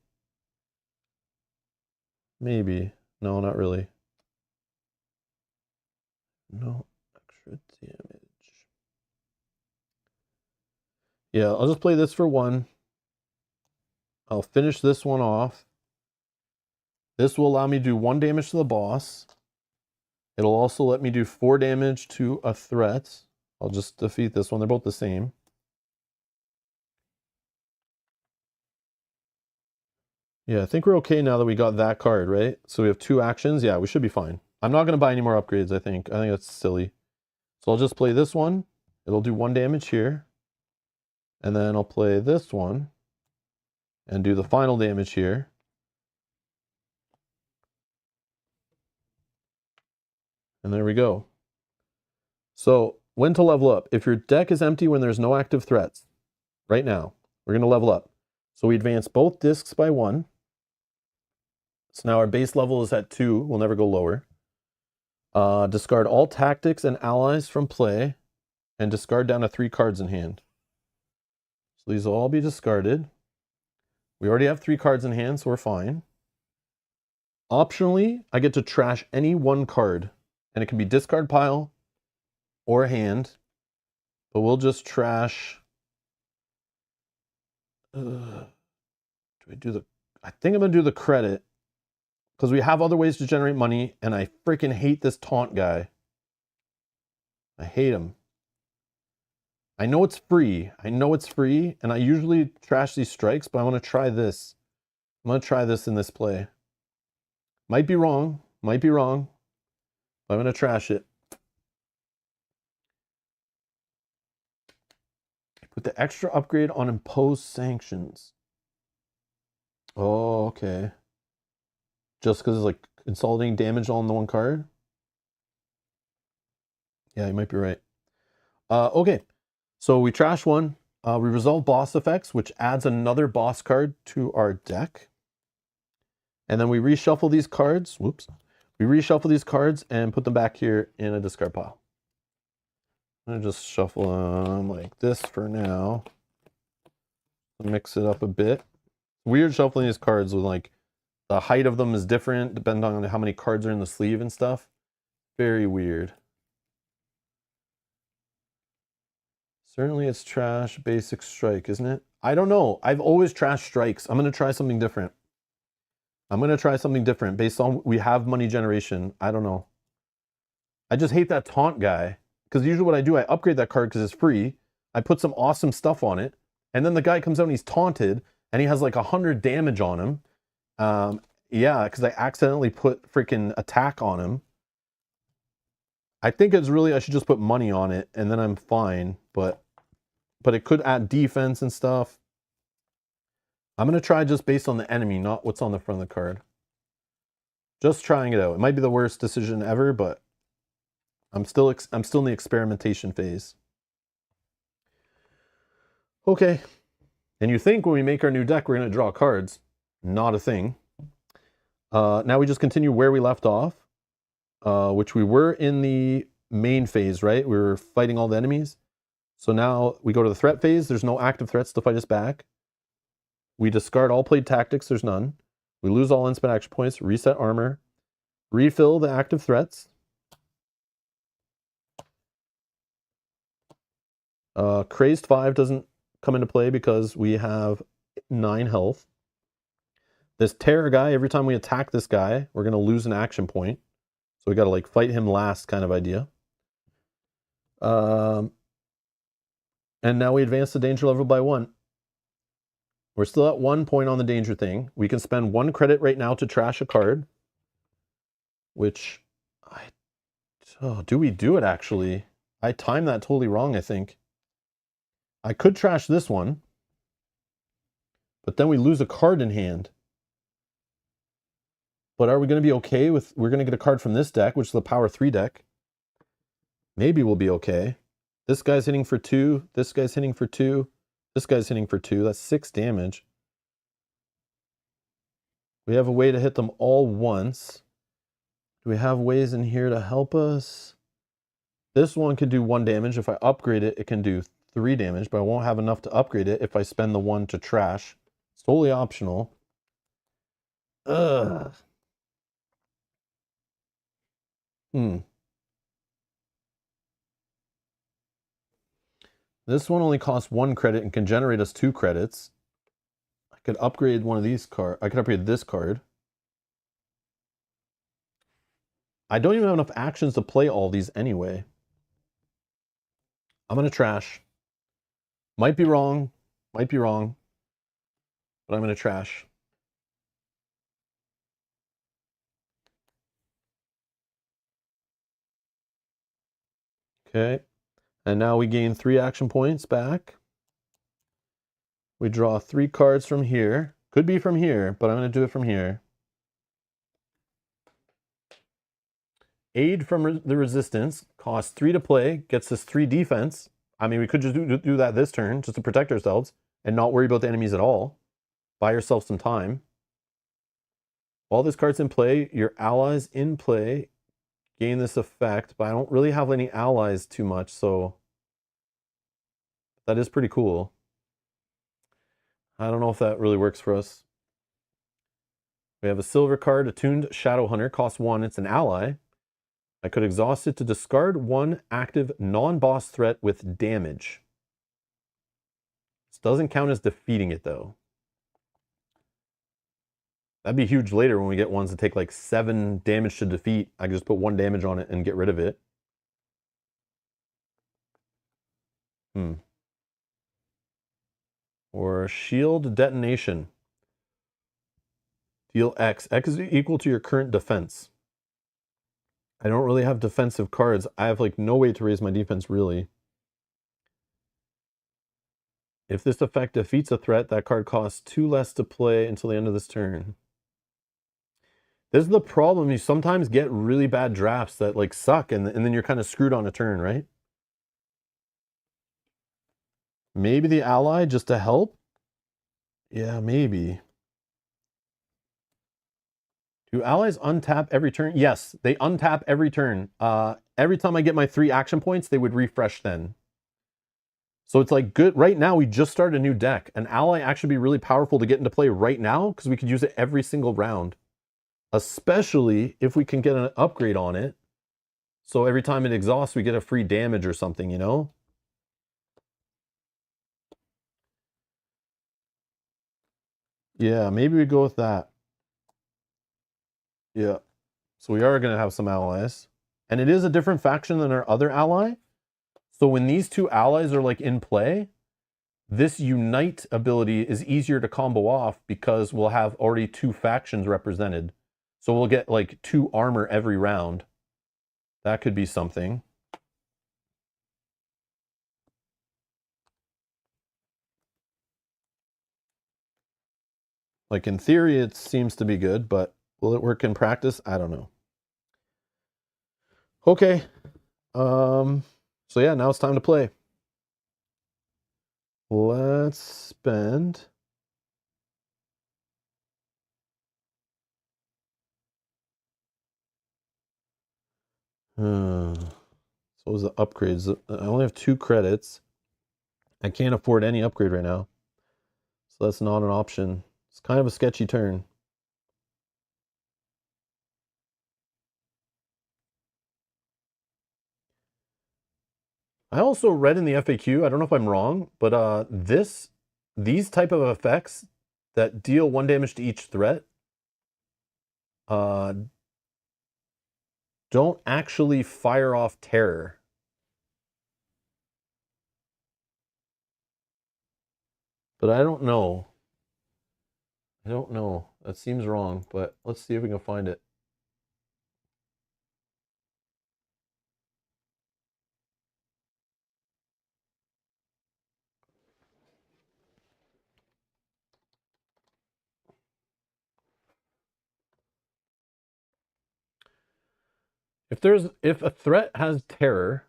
[SPEAKER 1] Maybe. No, not really. No extra damage. Yeah, I'll just play this for 1. I'll finish this one off. This will allow me to do 1 damage to the boss. It'll also let me do 4 damage to a threat. I'll just defeat this one. They're both the same. Yeah, I think we're okay now that we got that card, right? So we have 2 actions. Yeah, we should be fine. I'm not going to buy any more upgrades, I think. I think that's silly. So I'll just play this one. It'll do 1 damage here. And then I'll play this one and do the final damage here. And there we go. So when to level up? If your deck is empty when there's no active threats, right now, we're going to level up. So we advance both discs by 1. So now our base level is at 2. We'll never go lower. Discard all tactics and allies from play and discard down to 3 cards in hand. So these will all be discarded. We already have 3 cards in hand, so we're fine. Optionally, I get to trash any 1 card, and it can be discard pile or hand, but we'll just trash. I think I'm gonna do the credit because we have other ways to generate money, and I freaking hate this taunt guy. I hate him. I know it's free. I know it's free, and I usually trash these strikes, but I want to try this. I'm gonna try this in this play. Might be wrong, but I'm gonna trash it. Put the extra upgrade on imposed sanctions. Oh, okay. Just because it's like consolidating damage on the 1 card? Yeah, you might be right. Okay, so we trash 1. We resolve boss effects, which adds another boss card to our deck. And then we reshuffle these cards. Whoops. We reshuffle these cards and put them back here in a discard pile. I'm going to just shuffle them like this for now. Mix it up a bit. Weird shuffling these cards with like the height of them is different depending on how many cards are in the sleeve and stuff. Very weird. Certainly it's trash basic strike, isn't it? I don't know. I've always trashed strikes. I'm going to try something different. Based on we have money generation. I don't know. I just hate that taunt guy. because usually what I do, I upgrade that card because it's free. I put some awesome stuff on it, and then the guy comes out and he's taunted, and he has like 100 damage on him. Yeah, because I accidentally put freaking attack on him. I think it's really, I should just put money on it, and then I'm fine, but it could add defense and stuff. I'm going to try just based on the enemy, not what's on the front of the card. Just trying it out. It might be the worst decision ever, but I'm still in the experimentation phase. Okay. And you think when we make our new deck, we're going to draw cards. Not a thing. Now we just continue where we left off, which we were in the main phase, right? We were fighting all the enemies. So now we go to the threat phase. There's no active threats to fight us back. We discard all played tactics. There's none. We lose all unspent action points, reset armor, refill the active threats. Crazed 5 doesn't come into play because we have 9 health. This terror guy, every time we attack this guy, we're going to lose an action point. So we got to like fight him last kind of idea. And now we advance the danger level by 1. We're still at 1 point on the danger thing. We can spend 1 credit right now to trash a card. Which, do we do it actually? I timed that totally wrong, I think. I could trash this one. But then we lose a card in hand. But are we going to be okay with, we're going to get a card from this deck, which is the Power 3 deck. Maybe we'll be okay. This guy's hitting for 2. This guy's hitting for 2. This guy's hitting for 2. That's 6 damage. We have a way to hit them all once. Do we have ways in here to help us? This one could do 1 damage. If I upgrade it, it can do 3 damage, but I won't have enough to upgrade it if I spend the 1 to trash. It's totally optional. Ugh. This one only costs 1 credit and can generate us 2 credits. I could upgrade one of these cards. I could upgrade this card. I don't even have enough actions to play all these anyway. I'm going to trash. Might be wrong, but I'm going to trash. Okay, and now we gain 3 action points back. We draw 3 cards from here. Could be from here, but I'm going to do it from here. Aid from the resistance costs 3 to play, gets us 3 defense. I mean, we could just do that this turn just to protect ourselves and not worry about the enemies at all. Buy yourself some time. While this card's in play, your allies in play gain this effect, but I don't really have any allies too much, so that is pretty cool. I don't know if that really works for us. We have a silver card, Attuned Shadow Hunter, costs 1. It's an ally. I could exhaust it to discard 1 active non-boss threat with damage. This doesn't count as defeating it, though. That'd be huge later when we get ones that take like 7 damage to defeat. I can just put 1 damage on it and get rid of it. Or shield detonation. Deal X. X is equal to your current defense. I don't really have defensive cards. I have like no way to raise my defense really. If this effect defeats a threat, that card costs 2 less to play until the end of this turn. This is the problem. You sometimes get really bad drafts that like suck and then you're kind of screwed on a turn, right? Maybe the ally just to help? Yeah, maybe. Do allies untap every turn? Yes, they untap every turn. Every time I get my 3 action points, they would refresh then. So it's like good. Right now, we just started a new deck. An ally actually be really powerful to get into play right now because we could use it every single round. Especially if we can get an upgrade on it. So every time it exhausts, we get a free damage or something, you know? Yeah, maybe we go with that. Yeah. So we are going to have some allies. And it is a different faction than our other ally. So when these two allies are like in play, this unite ability is easier to combo off because we'll have already two factions represented. So we'll get like 2 armor every round. That could be something. Like in theory, it seems to be good, but will it work in practice? I don't know. Okay. So yeah, now it's time to play. Let's spend. So what was the upgrades? I only have 2 credits. I can't afford any upgrade right now. So that's not an option. It's kind of a sketchy turn. I also read in the FAQ, I don't know if I'm wrong, but these type of effects that deal 1 damage to each threat don't actually fire off terror. But I don't know. I don't know. That seems wrong, but let's see if we can find it. If a threat has terror,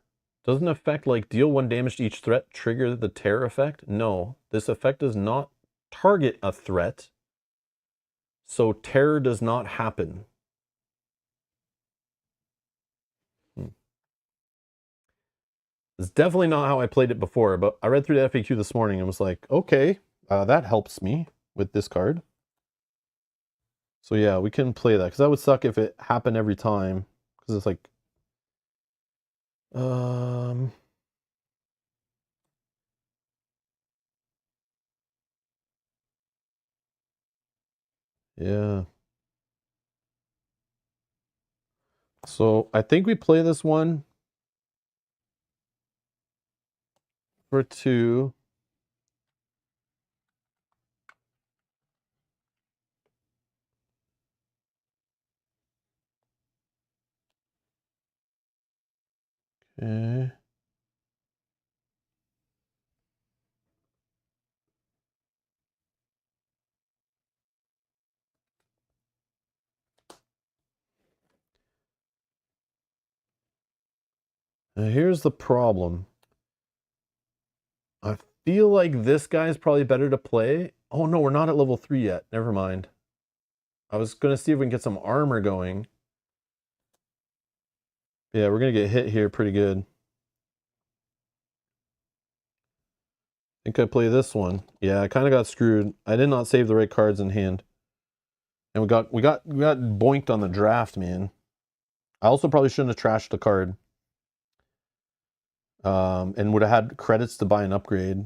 [SPEAKER 1] doesn't effect like deal 1 damage to each threat trigger the terror effect? No, this effect does not target a threat, so terror does not happen. It's definitely not how I played it before, but I read through the FAQ this morning and was like, okay, that helps me with this card. So yeah, we can play that, because that would suck if it happened every time, because it's like, yeah. So I think we play this one for 2. Okay. Now here's the problem. I feel like this guy's probably better to play. Oh no, we're not at level 3 yet. Never mind. I was going to see if we can get some armor going. Yeah, we're going to get hit here pretty good. I think I play this one. Yeah, I kind of got screwed. I did not save the right cards in hand. And we got boinked on the draft, man. I also probably shouldn't have trashed the card. And would have had credits to buy an upgrade,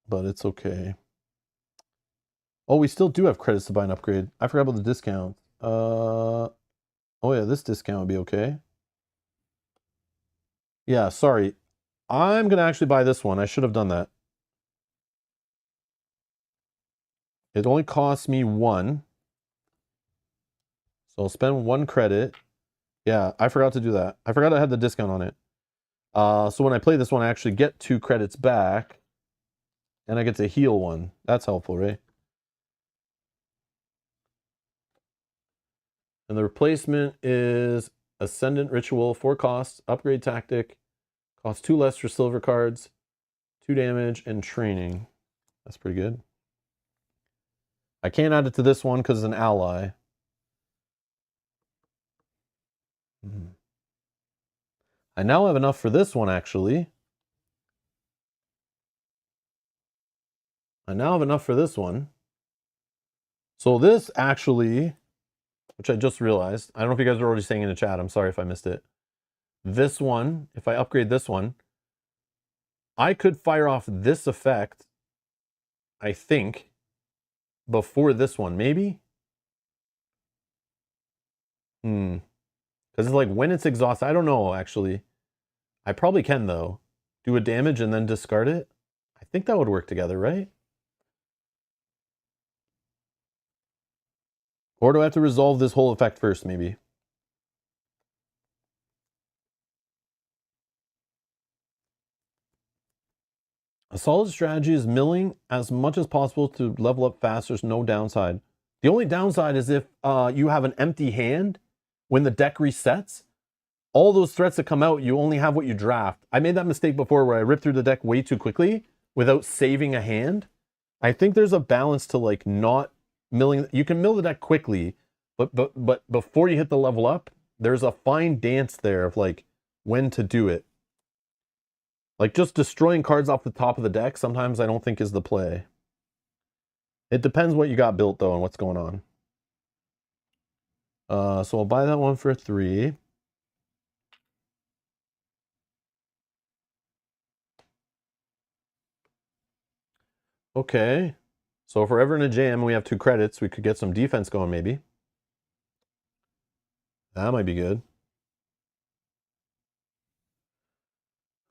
[SPEAKER 1] but it's okay. Oh, we still do have credits to buy an upgrade. I forgot about the discount. Oh yeah, this discount would be okay. Yeah, sorry. I'm gonna actually buy this one. I should have done that. It only costs me 1. So I'll spend 1 credit. Yeah, I forgot to do that. I forgot I had the discount on it. So when I play this one, I actually get 2 credits back. And I get to heal 1. That's helpful, right? And the replacement is Ascendant Ritual, 4 costs, Upgrade Tactic, costs 2 less for silver cards, 2 damage, and training. That's pretty good. I can't add it to this one because it's an ally. I now have enough for this one, actually. I now have enough for this one. So this actually, which I just realized, I don't know if you guys are already saying in the chat, I'm sorry if I missed it. This one, if I upgrade this one, I could fire off this effect, I think, before this one, maybe? Because it's like when it's exhausted, I don't know, actually. I probably can, though. do a damage and then discard it? I think that would work together, right? Or do I have to resolve this whole effect first, maybe? A solid strategy is milling as much as possible to level up fast. There's no downside. The only downside is if you have an empty hand when the deck resets. All those threats that come out, you only have what you draft. I made that mistake before where I ripped through the deck way too quickly without saving a hand. I think there's a balance to like not milling. You can mill the deck quickly, but before you hit the level up, there's a fine dance there of like when to do it. Like just destroying cards off the top of the deck, sometimes I don't think is the play. It depends what you got built though and what's going on. So I'll buy that one for 3. Okay. So if we're ever in a jam and we have 2 credits, we could get some defense going maybe. That might be good.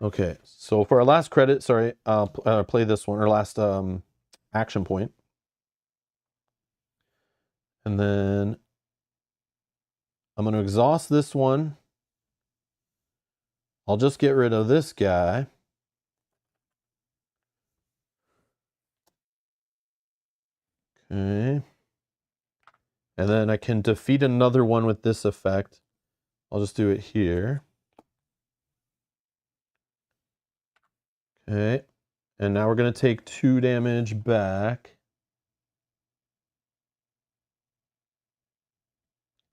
[SPEAKER 1] Okay, so for our last credit, sorry, I'll play this one, our last action point. And then I'm going to exhaust this one. I'll just get rid of this guy. Okay. And then I can defeat another one with this effect. I'll just do it here. Okay. And now we're going to take 2 damage back.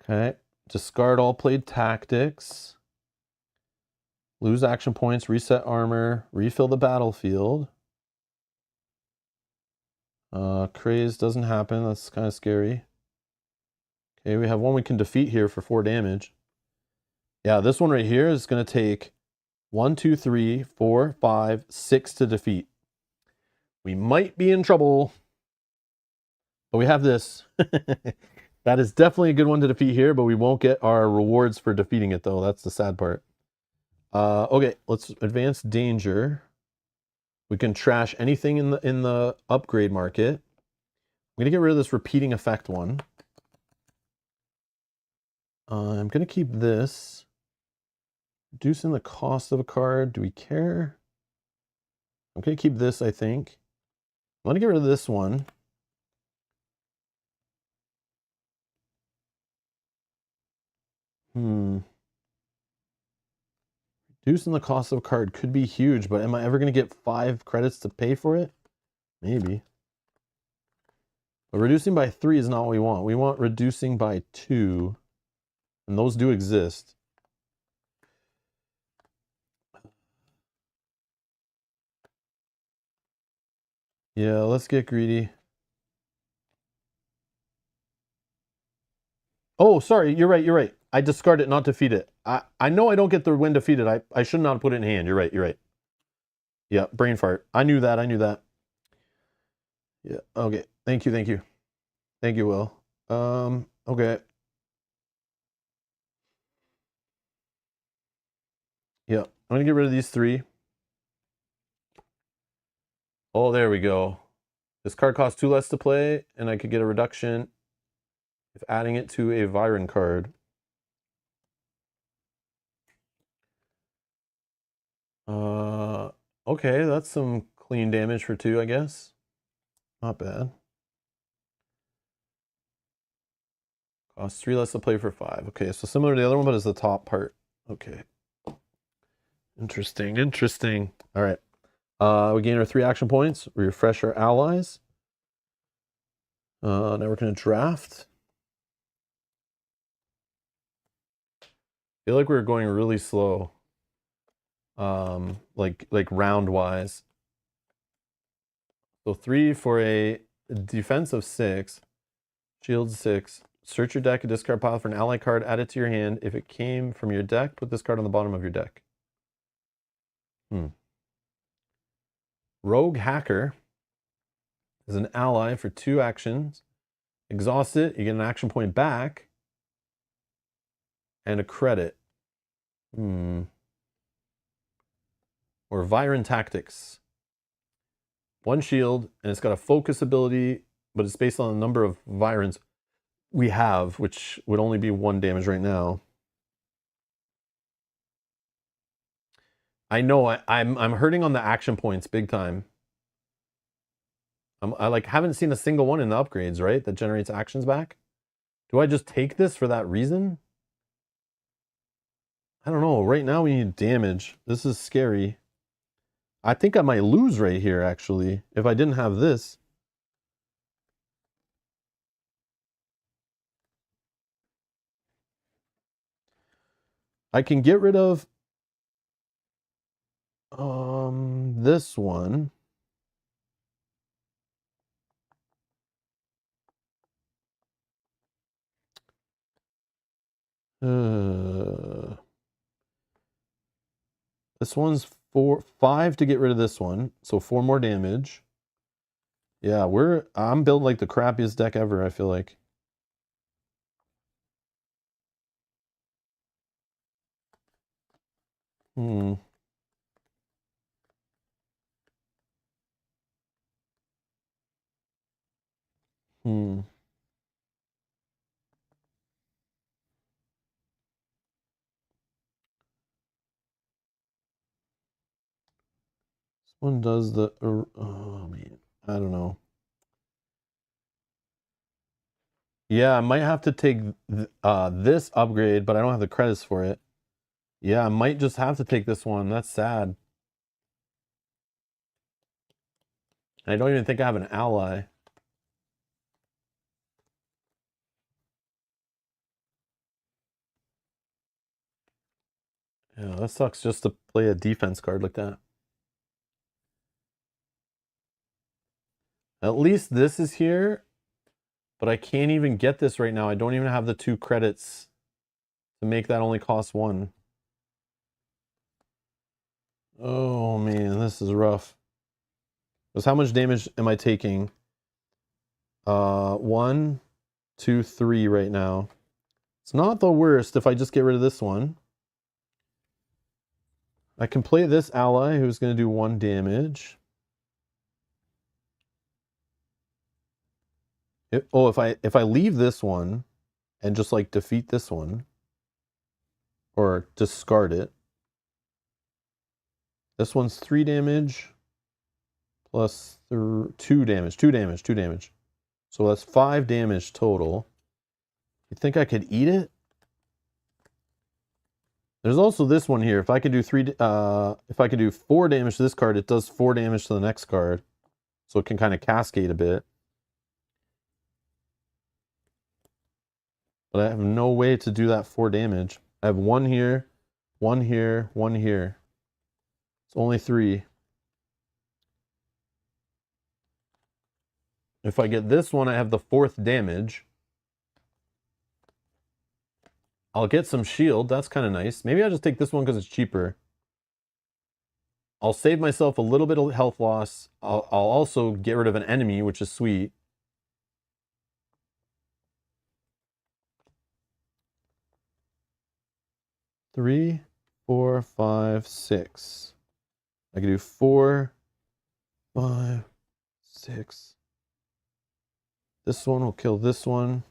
[SPEAKER 1] Okay. Discard all played tactics. Lose action points, reset armor, refill the battlefield. Craze doesn't happen. That's kind of scary. Okay, we have one we can defeat here for 4 damage. Yeah, this one right here is going to take 1, 2, 3, 4, 5, 6 to defeat. We might be in trouble. But we have this. That is definitely a good one to defeat here, but we won't get our rewards for defeating it, though. That's the sad part. Okay, let's advance danger. We can trash anything in the upgrade market. I'm going to get rid of this repeating effect one. I'm going to keep this. Reducing the cost of a card. Do we care? I'm going to keep this, I think. I'm going to get rid of this one. Reducing the cost of a card could be huge, but am I ever going to get 5 credits to pay for it? Maybe. But reducing by 3 is not what we want. We want reducing by 2. And those do exist. Yeah, let's get greedy. Oh, sorry, you're right, you're right. I discard it, not defeat it. I know I don't get the win defeated. I should not put it in hand. You're right, you're right. Yeah, brain fart. I knew that, I knew that. Yeah, okay. Thank you, thank you. Thank you, Will. Okay. Yeah, I'm gonna get rid of these 3. Oh, there we go. This card costs 2 less to play, and I could get a reduction if adding it to a Viren card. Okay, that's some clean damage for 2, I guess. Not bad. Costs 3 less to play for 5. Okay, so similar to the other one, but it's the top part. Okay. Interesting, interesting. All right. We gain our 3 action points. We refresh our allies. Now we're going to draft. I feel like we're going really slow. Like round wise. So 3 for a defense of 6, shield 6. Search your deck, a discard pile for an ally card, add it to your hand. If it came from your deck, put this card on the bottom of your deck. Rogue Hacker is an ally for 2 actions. Exhaust it, you get an action point back. And a credit. or Viren Tactics. 1 shield, and it's got a focus ability, but it's based on the number of Virens we have, which would only be 1 damage right now. I know I'm hurting on the action points big time. I like haven't seen a single one in the upgrades, right? That generates actions back. Do I just take this for that reason? I don't know. Right now we need damage. This is scary. I think I might lose right here, actually, if I didn't have this. I can get rid of this one. This one's 5 to get rid of this one, so 4 more damage. Yeah, I'm building like the crappiest deck ever, I feel like. Hmm. This one does the oh man, I don't know. Yeah, I might have to take this upgrade, but I don't have the credits for it. Yeah, I might just have to take this one. That's sad. I don't even think I have an ally. Yeah, that sucks just to play a defense card like that. At least this is here, but I can't even get this right now. I don't even have the 2 credits to make that only cost 1. Oh man, this is rough. Because how much damage am I taking? 1, 2, 3 right now. It's not the worst if I just get rid of this one. I can play this ally who's going to do 1 damage. If I leave this one and just like defeat this one or discard it, this one's 3 damage plus 2 damage, 2 damage, 2 damage. So that's 5 damage total. You think I could eat it? There's also this one here. If I could do 4 damage to this card, it does 4 damage to the next card. So it can kind of cascade a bit. But I have no way to do that 4 damage. I have 1 here, 1 here, 1 here. It's only 3. If I get this one, I have the 4th damage. I'll get some shield. That's kind of nice. Maybe I'll just take this one because it's cheaper. I'll save myself a little bit of health loss. I'll also get rid of an enemy, which is sweet. Three, 4, 5, 6. I can do 4, 5, 6. This one will kill this one.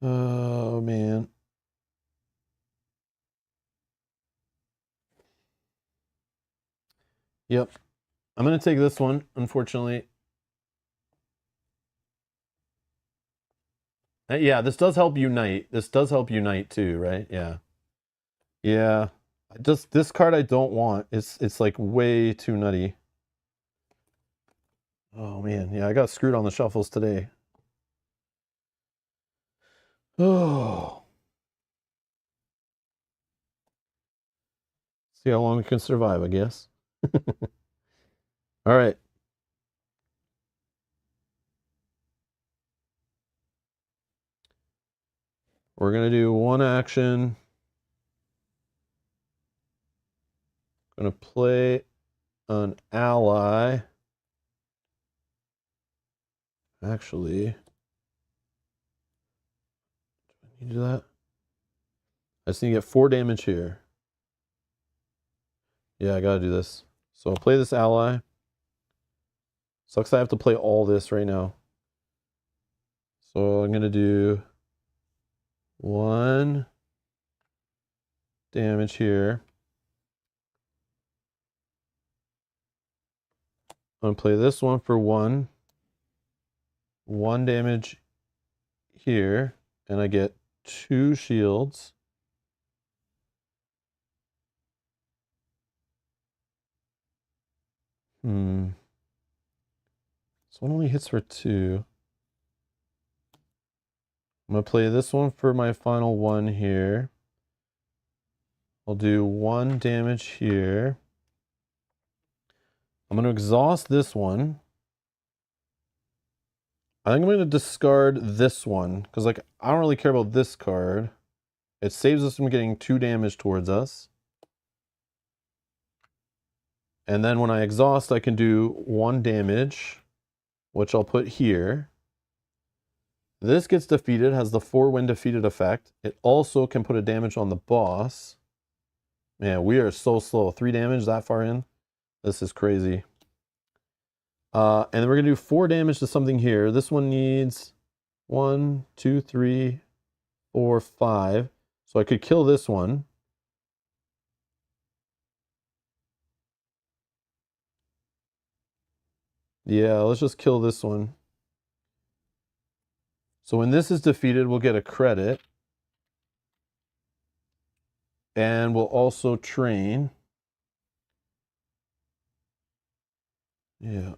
[SPEAKER 1] Oh, man. Yep. I'm going to take this one, unfortunately. Yeah, this does help unite. This does help unite too, right? Yeah. Yeah. Just this card I don't want. It's like way too nutty. Oh man, yeah, I got screwed on the shuffles today. Oh. See how long we can survive, I guess. All right. We're going to do 1 action. Going to play an ally. Actually, do I need to do that? I just need to get 4 damage here. Yeah, I gotta do this. So I'll play this ally. Sucks I have to play all this right now. So I'm gonna do 1 damage here. I'm gonna play this one for 1 damage here, and I get 2 shields. This one only hits for 2. I'm gonna play this one for my final 1 here. I'll do 1 damage here. I'm gonna exhaust this one. I think I'm gonna discard this one, because like I don't really care about this card. It saves us from getting 2 damage towards us. And then when I exhaust, I can do 1 damage, which I'll put here. This gets defeated, has the 4 when defeated effect. It also can put a damage on the boss. Man, we are so slow. 3 damage that far in. This is crazy. And then we're gonna do 4 damage to something here. This one needs 1, 2, 3, 4, 5. So I could kill this one. Yeah, let's just kill this one. So when this is defeated, we'll get a credit. And we'll also train. Yeah.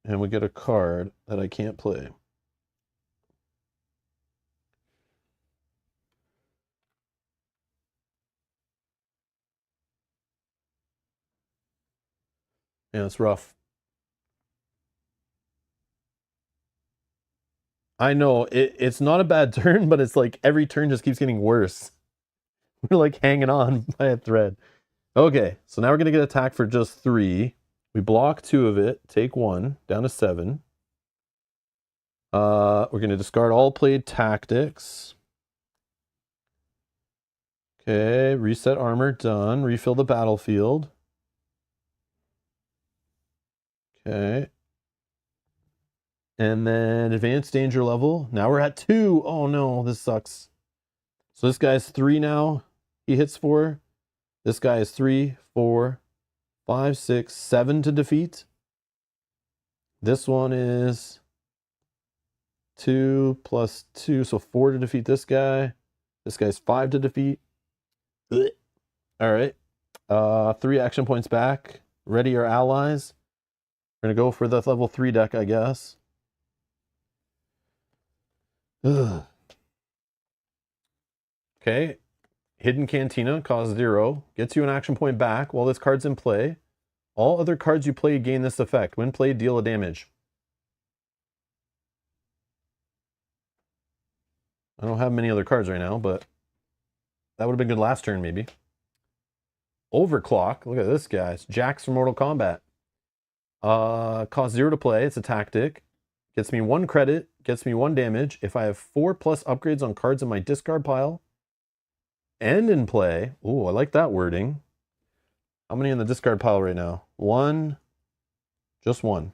[SPEAKER 1] And we get a card that I can't play. Yeah, it's rough. I know, it's not a bad turn, but it's like every turn just keeps getting worse. We're like hanging on by a thread. Okay, so now we're going to get attacked for just 3. We block 2 of it, take 1, down to 7. We're going to discard all played tactics. Okay, reset armor, done. Refill the battlefield. Okay. And then advanced danger level. Now we're at 2. Oh no, this sucks. So this guy's 3 now. He hits 4. This guy is 3, 4, 5, 6, 7 to defeat. This one is 2 plus 2, so 4 to defeat this guy. This guy's 5 to defeat. Ugh. All right. 3 action points back. Ready our allies. We're going to go for the level 3 deck, I guess. Ugh. Okay. Hidden Cantina, cost 0. Gets you an action point back while this card's in play. All other cards you play gain this effect. When played, deal a damage. I don't have many other cards right now, but that would have been good last turn, maybe. Overclock. Look at this guy. It's Jax from Mortal Kombat. Cost 0 to play. It's a tactic. Gets me 1 credit. Gets me 1 damage. If I have 4 plus upgrades on cards in my discard pile and in play. Ooh, I like that wording. How many in the discard pile right now? 1. Just 1.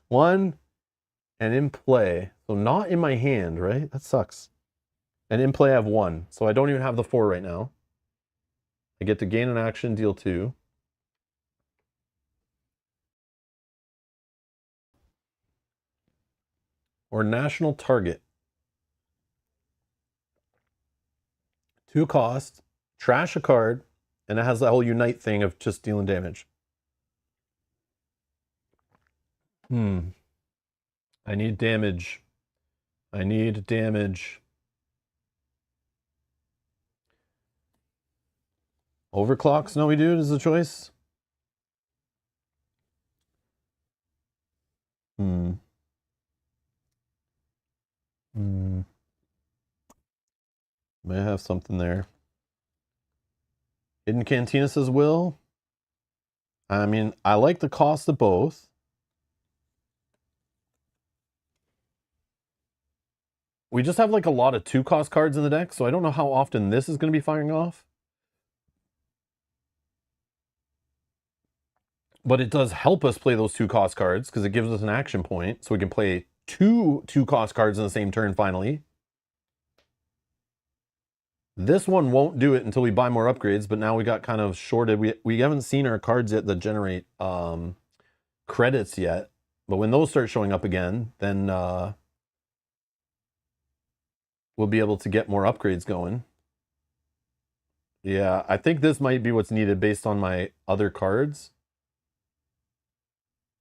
[SPEAKER 1] 1. And in play. So not in my hand, right? That sucks. And in play I have 1. So I don't even have the 4 right now. I get to gain an action, deal 2. Or national target. 2 cost, trash a card, and it has the whole unite thing of just dealing damage. I need damage. I need damage. Overclock Snowy Dude is the choice. May have something there. Hidden Cantina says will. I mean, I like the cost of both. We just have like a lot of 2-cost cards in the deck, so I don't know how often this is going to be firing off. But it does help us play those 2 cost cards because it gives us an action point. So we can play two cost cards in the same turn finally. This one won't do it until we buy more upgrades, but now we got kind of shorted. We haven't seen our cards yet that generate credits yet. But when those start showing up again, then we'll be able to get more upgrades going. Yeah, I think this might be what's needed based on my other cards.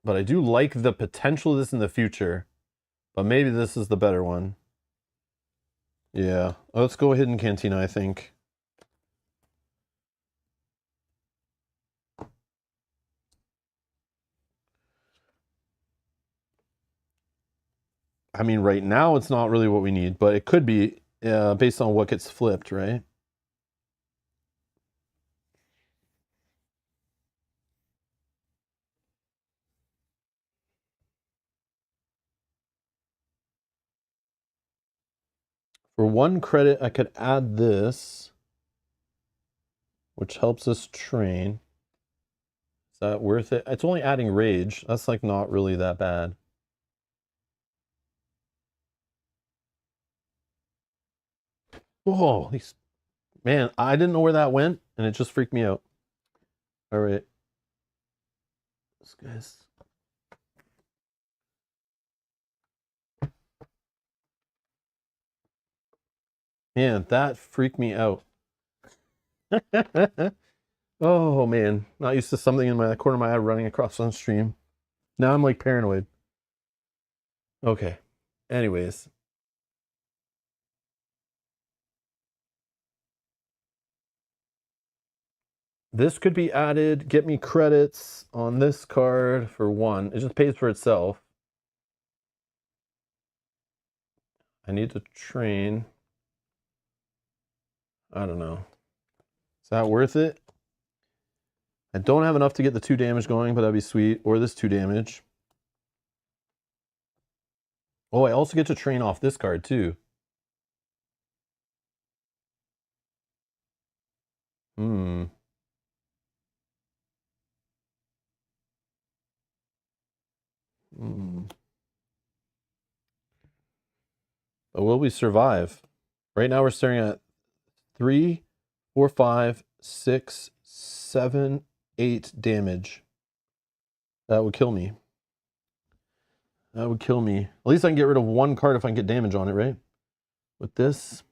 [SPEAKER 1] But I do like the potential of this in the future. But maybe this is the better one. Yeah, let's go Hidden Cantina, I think. I mean, right now it's not really what we need, but it could be based on what gets flipped, right? For 1 credit, I could add this, which helps us train. Is that worth it? It's only adding rage. That's like not really that bad. Whoa, man, I didn't know where that went, and it just freaked me out. All right. This guy's... Man, that freaked me out. Oh, man. Not used to something in my corner of my eye running across on stream. Now I'm like paranoid. Okay. Anyways. This could be added. Get me credits on this card for 1. It just pays for itself. I need to train. I don't know. Is that worth it? I don't have enough to get the 2 damage going, but that'd be sweet. Or this 2 damage. Oh, I also get to train off this card too. Hmm. Hmm. But will we survive? Right now we're staring at 3, 4, 5, 6, 7, 8 damage. That would kill me. That would kill me. At least I can get rid of 1 card if I can get damage on it, right? With this.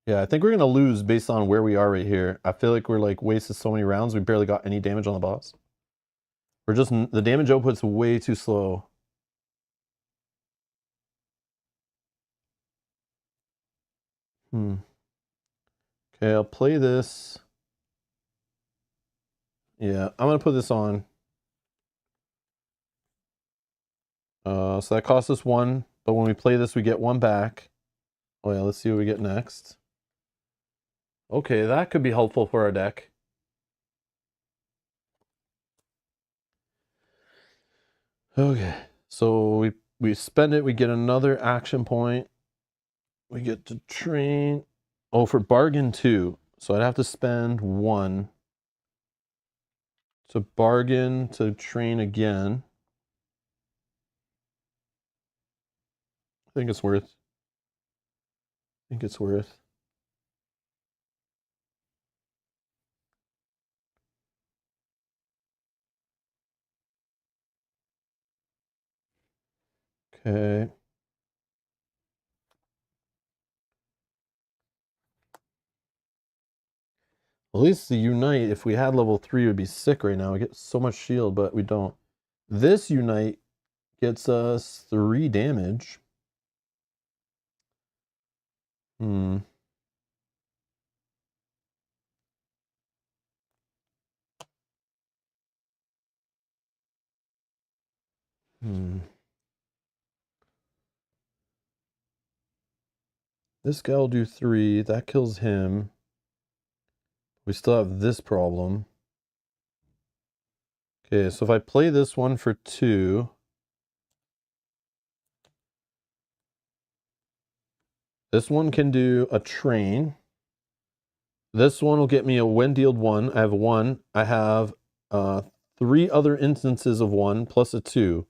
[SPEAKER 1] Yeah, I think we're going to lose based on where we are right here. I feel like we're like wasted so many rounds. We barely got any damage on the boss. We're just, the damage output's way too slow. Okay, I'll play this. Yeah, I'm going to put this on. So that costs us 1, but when we play this, we get 1 back. Oh yeah, let's see what we get next. Okay, that could be helpful for our deck. Okay, so we spend it, we get another action point. We get to train. Oh, for bargain 2. So I'd have to spend 1 to bargain to train again. I think it's worth. I think it's worth. Okay. At least the Unite, if we had level 3, would be sick right now. We get so much shield, but we don't. This Unite gets us 3 damage. Hmm. This guy will do 3. That kills him. We still have this problem. Okay, so if I play this one for 2, this one can do a train. This one will get me a when dealed 1. I have 1. I have 3 other instances of 1 plus a 2.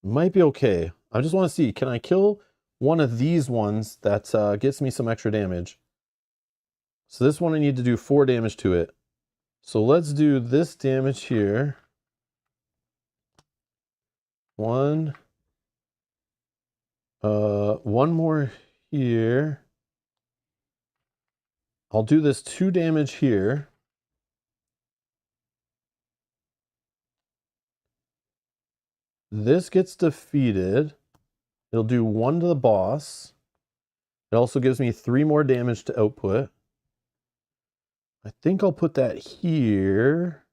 [SPEAKER 1] Might be okay. I just want to see, can I kill one of these ones that gets me some extra damage? So this one I need to do 4 damage to it. So let's do this damage here. 1. One more here. I'll do this 2 damage here. This gets defeated. It'll do 1 to the boss. It also gives me 3 more damage to output. I think I'll put that here.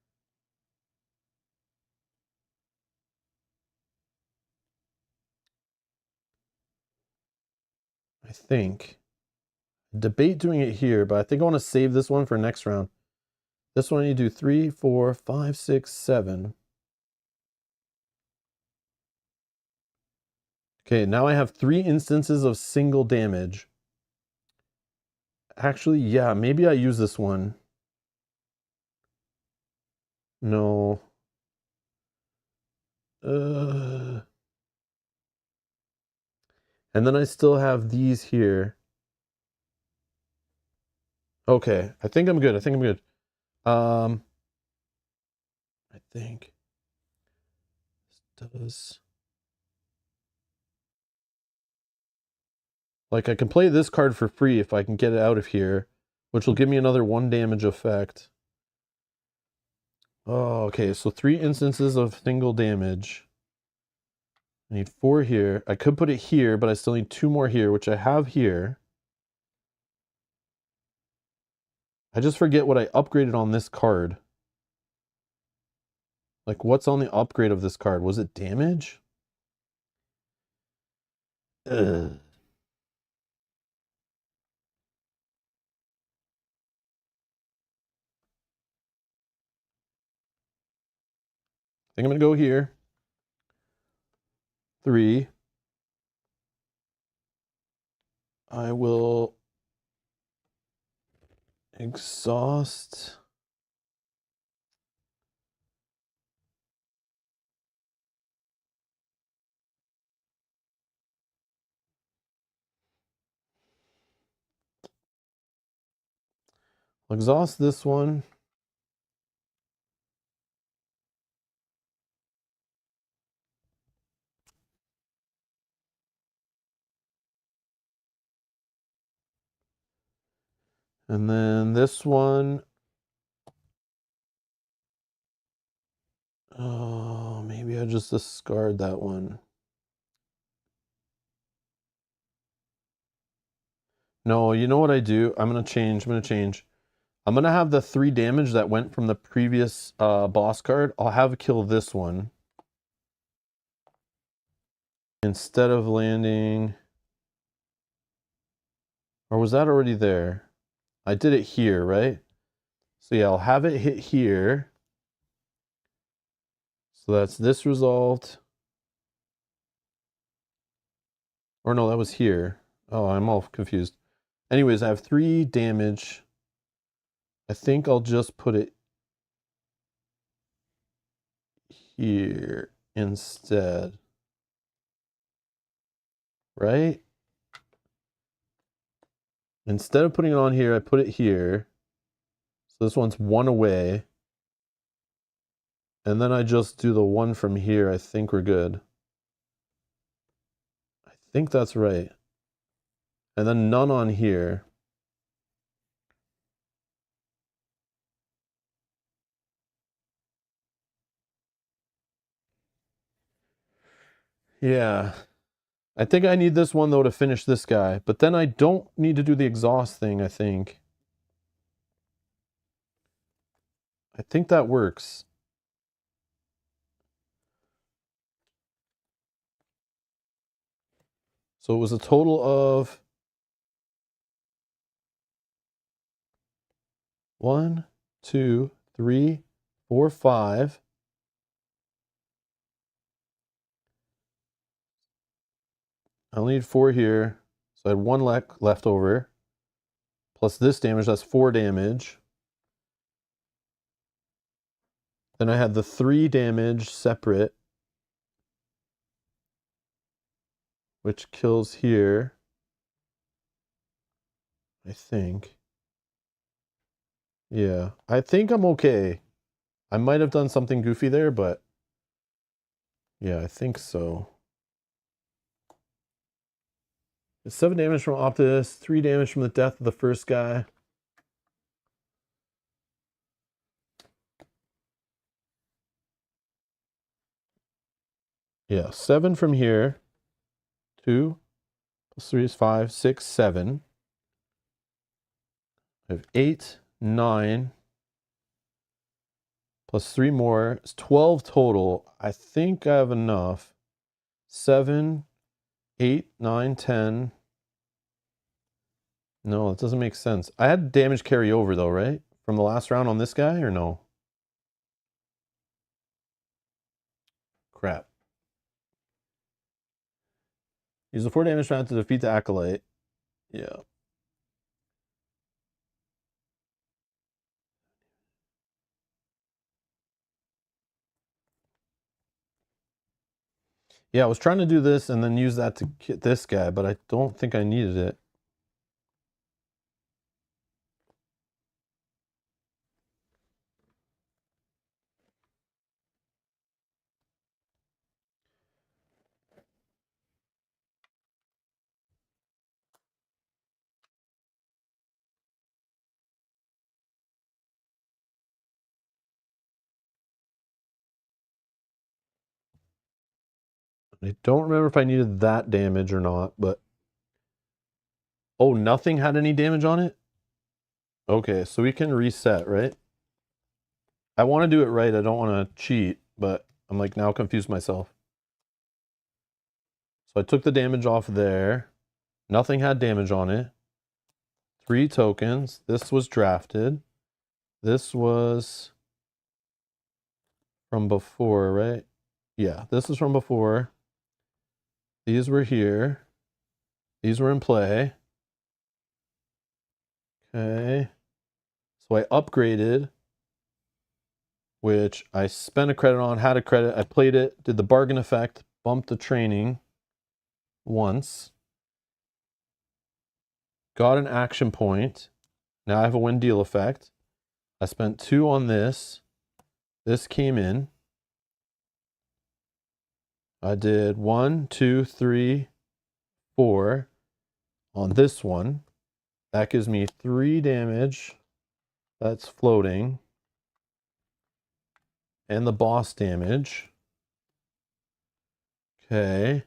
[SPEAKER 1] I think. Debate doing it here, but I think I want to save this one for next round. This one I need to do 3, 4, 5, 6, 7. Okay, now I have 3 instances of single damage. Actually, yeah, maybe I use this one. No. And then I still have these here. Okay, I think I'm good. I think I'm good. I think this does. Like, I can play this card for free if I can get it out of here, which will give me another 1 damage effect. Oh, okay, so 3 instances of single damage. I need 4 here. I could put it here, but I still need 2 more here, which I have here. I just forget what I upgraded on this card. Like, what's on the upgrade of this card? Was it damage? Ugh. I think I'm going to go here. 3. I will exhaust. I'll exhaust this one. And then this one. Oh, maybe I just discard that one. No, you know what I do? I'm going to change. I'm going to have the 3 damage that went from the previous boss card. I'll have kill this one. Instead of landing. Or was that already there? I did it here, right? So yeah, I'll have it hit here. So that's this resolved. Or no, that was here. Oh, I'm all confused. Anyways, I have 3 damage. I think I'll just put it here instead. Right? Instead of putting it on here, I put it here. So this one's 1 away. And then I just do the 1 from here. I think we're good. I think that's right. And then none on here. Yeah. I think I need this one, though, to finish this guy. But then I don't need to do the exhaust thing, I think. I think that works. So it was a total of 1, 2, 3, 4, 5. I only need 4 here. So I had 1 left over. plus this damage, that's 4 damage. Then I had the 3 damage separate, which kills here, I think. Yeah, I think I'm okay. I might have done something goofy there, but yeah, I think so. It's 7 damage from Optus, 3 damage from the death of the first guy. Yeah, 7 from here. 2 plus 3 is 5, 6, 7. I have 8, 9. Plus 3 more. It's 12 total. I think I have enough. 7, 8, 9, 10. No, that doesn't make sense. I had damage carry over though, right? From the last round on this guy, or no? Crap. Use the 4 damage round to defeat the Acolyte. Yeah. Yeah, I was trying to do this and then use that to hit this guy, but I don't think I needed it. I don't remember if I needed that damage or not, but... Oh, nothing had any damage on it? Okay, so we can reset, right? I want to do it right. I don't want to cheat, but I'm like now confused myself. So I took the damage off there. Nothing had damage on it. 3 tokens. This was drafted. This was from before, right? Yeah, this is from before. These were here. These were in play. Okay. So I upgraded, which I spent a credit on, had a credit. I played it, did the bargain effect, bumped the training once. Got an action point. Now I have a win deal effect. I spent 2 on this. This came in. I did 1, 2, 3, 4 on this one. That gives me 3 damage. That's floating. And the boss damage. Okay.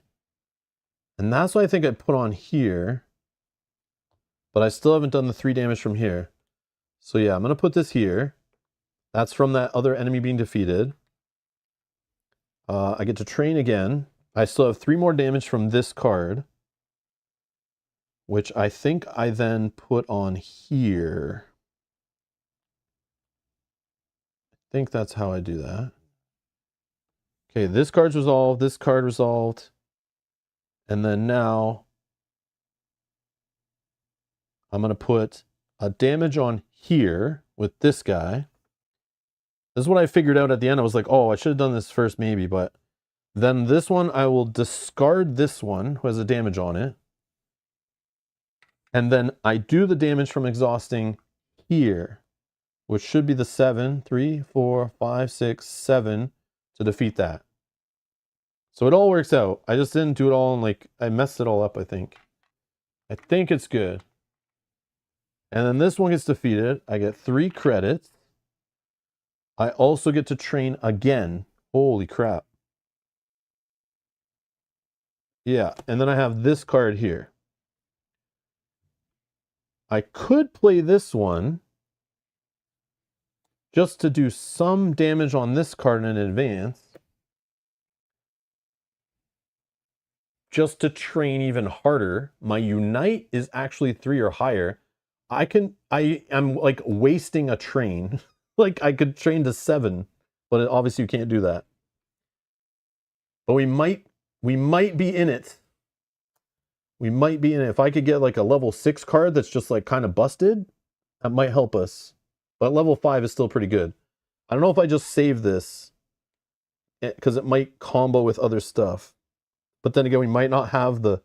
[SPEAKER 1] And that's what I think I put on here. But I still haven't done the 3 damage from here. So yeah, I'm going to put this here. That's from that other enemy being defeated. I get to train again. I still have 3 more damage from this card, which I think I then put on here. I think that's how I do that. Okay, this card's resolved, this card resolved. And then now I'm going to put a damage on here with this guy. This is what I figured out at the end. I was like, oh, I should have done this first maybe, but then this one, I will discard this one who has a damage on it. And then I do the damage from exhausting here, which should be the 7, 3, 4, 5, 6, 7 to defeat that. So it all works out. I just didn't do it all and like, I messed it all up, I think. I think it's good. And then this one gets defeated. I get 3 credits. I also get to train again. Holy crap. Yeah, and then I have this card here. I could play this one just to do some damage on this card in advance. Just to train even harder. My Unite is actually 3 or higher. I am like wasting a train. Like I could train to 7, but obviously you can't do that. But we might be in it. We might be in it. If I could get like a level 6 card that's just like kind of busted, that might help us. But level 5 is still pretty good. I don't know if I just save this because it might combo with other stuff. But then again, we might not have the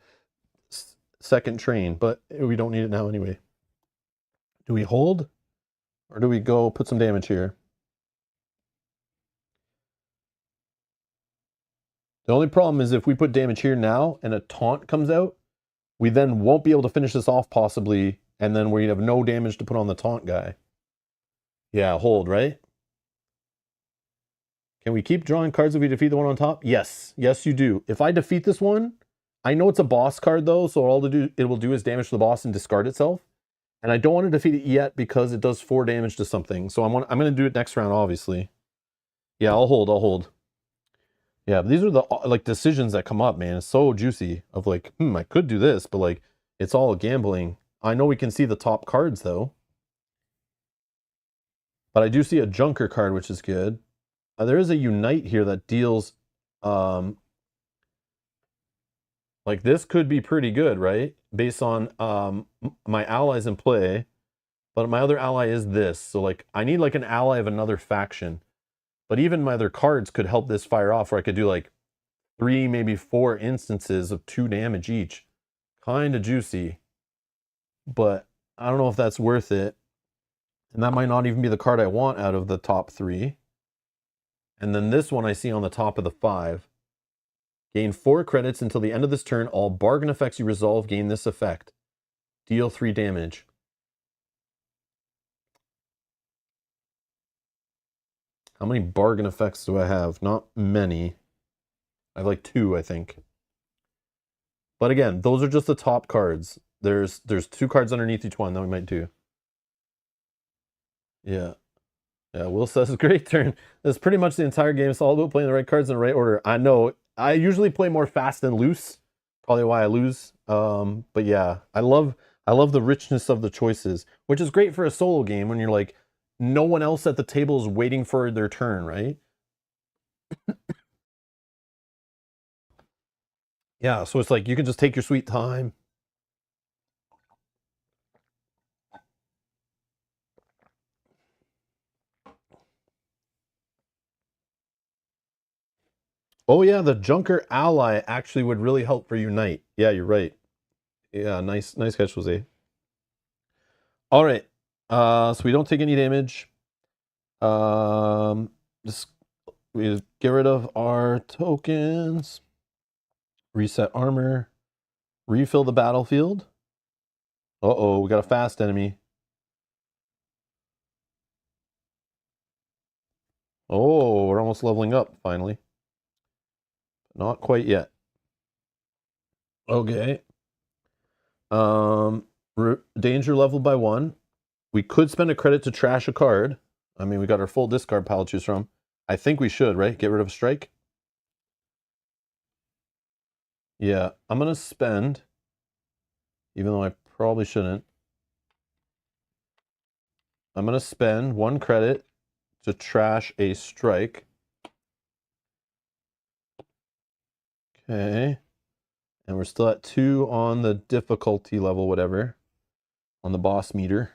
[SPEAKER 1] second train, but we don't need it now anyway. Do we hold? Or do we go put some damage here? The only problem is if we put damage here now and a taunt comes out, we then won't be able to finish this off possibly, and then we have no damage to put on the taunt guy. Yeah, hold, right? Can we keep drawing cards if we defeat the one on top? Yes. Yes, you do. If I defeat this one, I know it's a boss card though, so all it will do is damage to the boss and discard itself. And I don't want to defeat it yet because it does 4 damage to something. So I'm going to do it next round, obviously. Yeah, I'll hold. Yeah, but these are the like decisions that come up, man. It's so juicy of like, I could do this, but like it's all gambling. I know we can see the top cards though. But I do see a Junker card, which is good. There is a Unite here that deals like this could be pretty good, right? Based on my allies in play. But my other ally is this. So like I need like an ally of another faction. But even my other cards could help this fire off, where I could do like 3, maybe 4 instances of 2 damage each. Kind of juicy. But I don't know if that's worth it. And that might not even be the card I want out of the top 3. And then this one I see on the top of the 5. Gain 4 credits until the end of this turn. All bargain effects you resolve gain this effect. Deal 3 damage. How many bargain effects do I have? Not many. I have like 2, I think. But again, those are just the top cards. There's 2 cards underneath each one that we might do. Yeah. Yeah, Will says, great turn. That's pretty much the entire game. It's all about playing the right cards in the right order. I know. I usually play more fast than loose. Probably why I lose. But yeah, I love the richness of the choices, which is great for a solo game when you're like, no one else at the table is waiting for their turn, right? Yeah, so it's like you can just take your sweet time. Oh yeah, the Junker ally actually would really help for Unite. Yeah, you're right. Yeah, nice catch, Jose. All right. So we don't take any damage. Just we get rid of our tokens. Reset armor. Refill the battlefield. Uh-oh, we got a fast enemy. Oh, we're almost leveling up, finally. Not quite yet. Okay. Danger leveled by 1. We could spend a credit to trash a card. I mean, we got our full discard pile to choose from. I think we should, right? Get rid of a strike. Yeah, I'm going to spend, even though I probably shouldn't. I'm going to spend 1 credit to trash a strike. Okay. And we're still at 2 on the difficulty level, whatever, on the boss meter.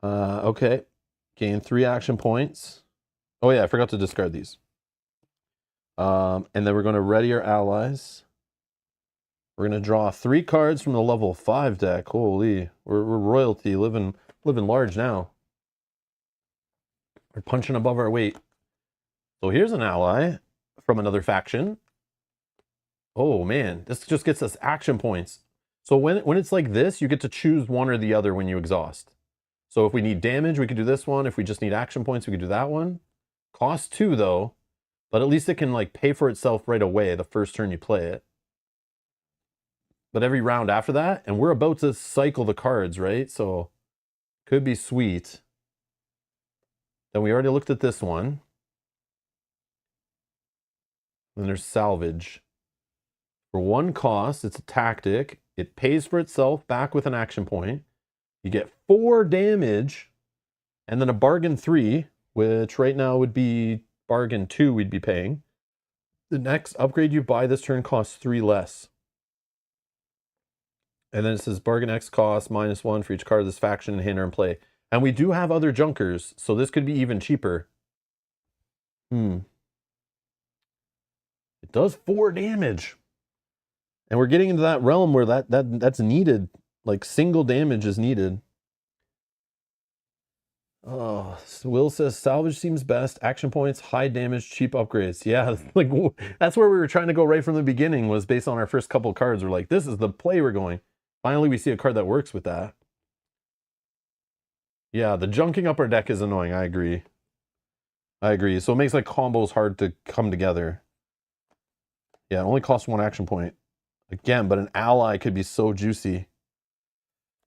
[SPEAKER 1] Okay. Gain 3 action points. Oh yeah, I forgot to discard these. And then we're going to ready our allies. We're going to draw 3 cards from the level 5 deck. Holy, we're royalty, living large now. We're punching above our weight. So here's an ally from another faction. Oh man, this just gets us action points. So when it's like this, you get to choose one or the other when you exhaust. So if we need damage, we could do this one. If we just need action points, we could do that one. Cost 2 though, but at least it can like pay for itself right away the first turn you play it. But every round after that, and we're about to cycle the cards, right? So could be sweet. Then we already looked at this one. Then there's salvage. For 1 cost, it's a tactic. It pays for itself back with an action point. You get 4 damage, and then a bargain 3, which right now would be bargain 2 we'd be paying. The next upgrade you buy this turn costs 3 less. And then it says bargain X cost -1 for each card of this faction in hand or in play. And we do have other junkers, so this could be even cheaper. It does 4 damage. And we're getting into that realm where that's needed. Like single damage is needed. Oh, Will says salvage seems best. Action points, high damage, cheap upgrades. Yeah, like that's where we were trying to go right from the beginning, was based on our first couple cards. We're like, this is the play we're going. Finally, we see a card that works with that. Yeah, the junking up our deck is annoying. I agree. I agree. So it makes like combos hard to come together. Yeah, it only costs 1 action point. Again, but an ally could be so juicy.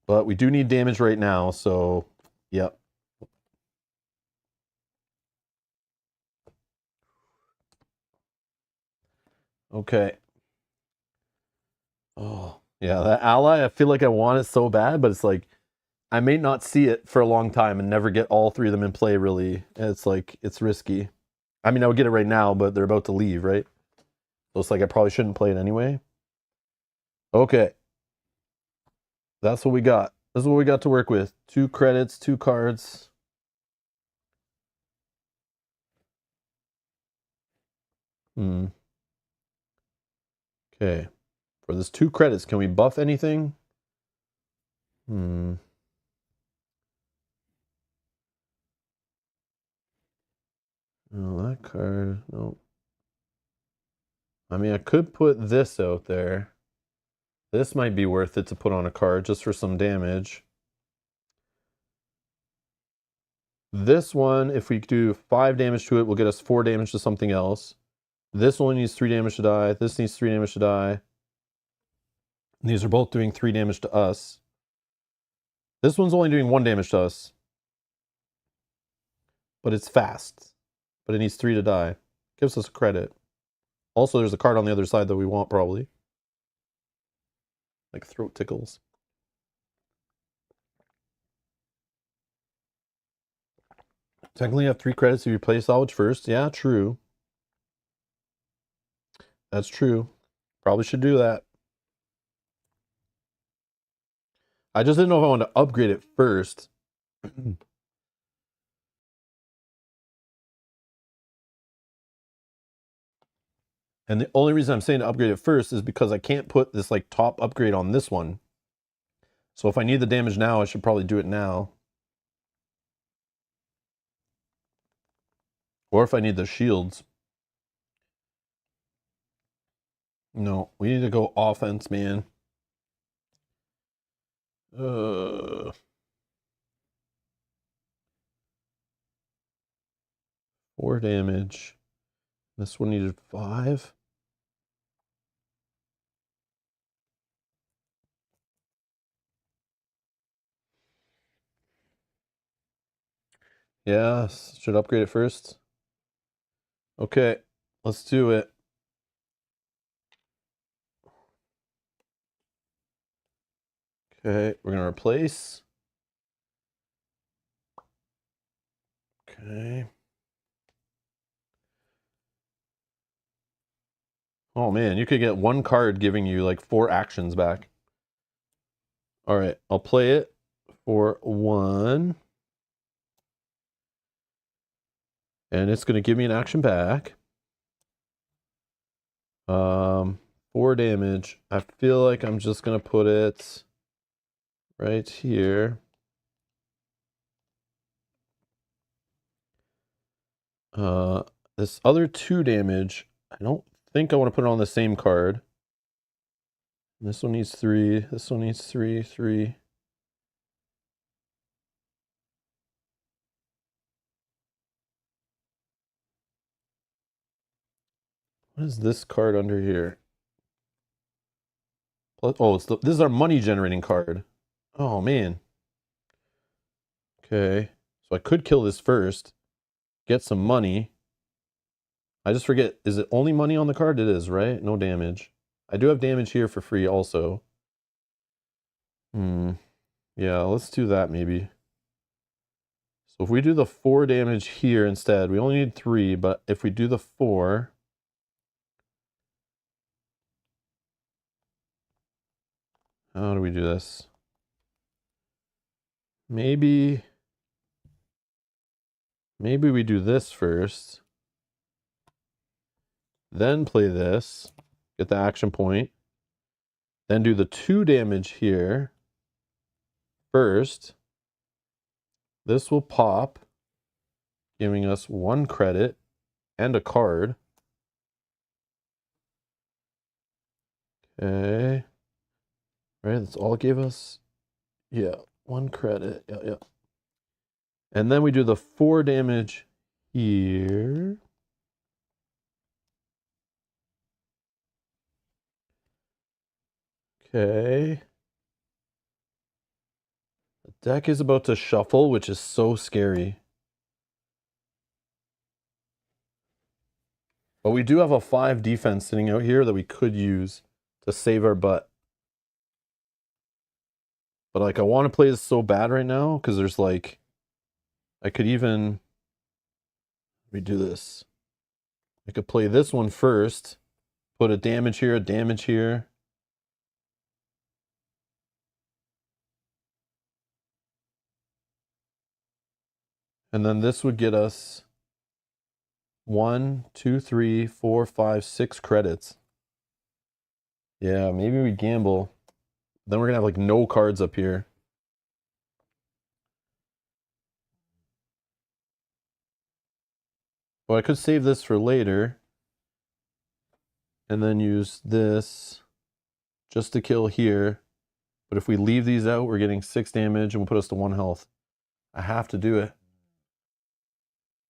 [SPEAKER 1] But we do need damage right now, so yep. Okay. Oh, yeah, that ally, I feel like I want it so bad, but it's like I may not see it for a long time and never get all 3 of them in play, really. It's like, it's risky. I mean, I would get it right now, but they're about to leave, right? So it's like I probably shouldn't play it anyway. Okay. That's what we got. This is what we got to work with. 2 credits, 2 cards. Okay. For this 2 credits, can we buff anything? Oh, that card. No. I mean, I could put this out there. This might be worth it to put on a card just for some damage. This one, if we do 5 damage to it, will get us 4 damage to something else. This one needs 3 damage to die. This needs 3 damage to die. And these are both doing 3 damage to us. This one's only doing 1 damage to us. But it's fast. But it needs 3 to die. Gives us a credit. Also, there's a card on the other side that we want, probably. Like throat tickles. Technically, you have 3 credits if you play salvage first. Yeah, true. That's true. Probably should do that. I just didn't know if I wanted to upgrade it first. And the only reason I'm saying to upgrade it first is because I can't put this like top upgrade on this one. So if I need the damage now, I should probably do it now. Or if I need the shields. No, we need to go offense, man. 4 damage. This one needed 5. Yeah, should upgrade it first. Okay, let's do it. Okay, we're gonna replace. Okay. Oh man, you could get 1 card giving you like 4 actions back. All right, I'll play it for 1. And it's going to give me an action back. 4 damage. I feel like I'm just going to put it right here. This other 2 damage, I don't think I want to put it on the same card. This one needs 3. This one needs 3, 3. What is this card under here? Oh, this is our money generating card. Oh, man. Okay. So I could kill this first. Get some money. I just forget, is it only money on the card? It is, right? No damage. I do have damage here for free also. Yeah, let's do that maybe. So if we do the 4 damage here instead, we only need 3, but if we do the 4... How do we do this? Maybe we do this first. Then play this. Get the action point. Then do the 2 damage here. First. This will pop, giving us 1 credit and a card. Okay. Right, that's all it gave us. Yeah, 1 credit. Yeah. And then we do the 4 damage here. Okay. The deck is about to shuffle, which is so scary. But we do have a 5 defense sitting out here that we could use to save our butt. But like, I want to play this so bad right now because there's like, I could even redo this. I could play this one first, put a damage here, a damage here. And then this would get us 1, 2, 3, 4, 5, 6 credits. Yeah, maybe we gamble. Then we're gonna have like no cards up here. Well, I could save this for later. And then use this just to kill here. But if we leave these out, we're getting 6 damage and will put us to 1 health. I have to do it.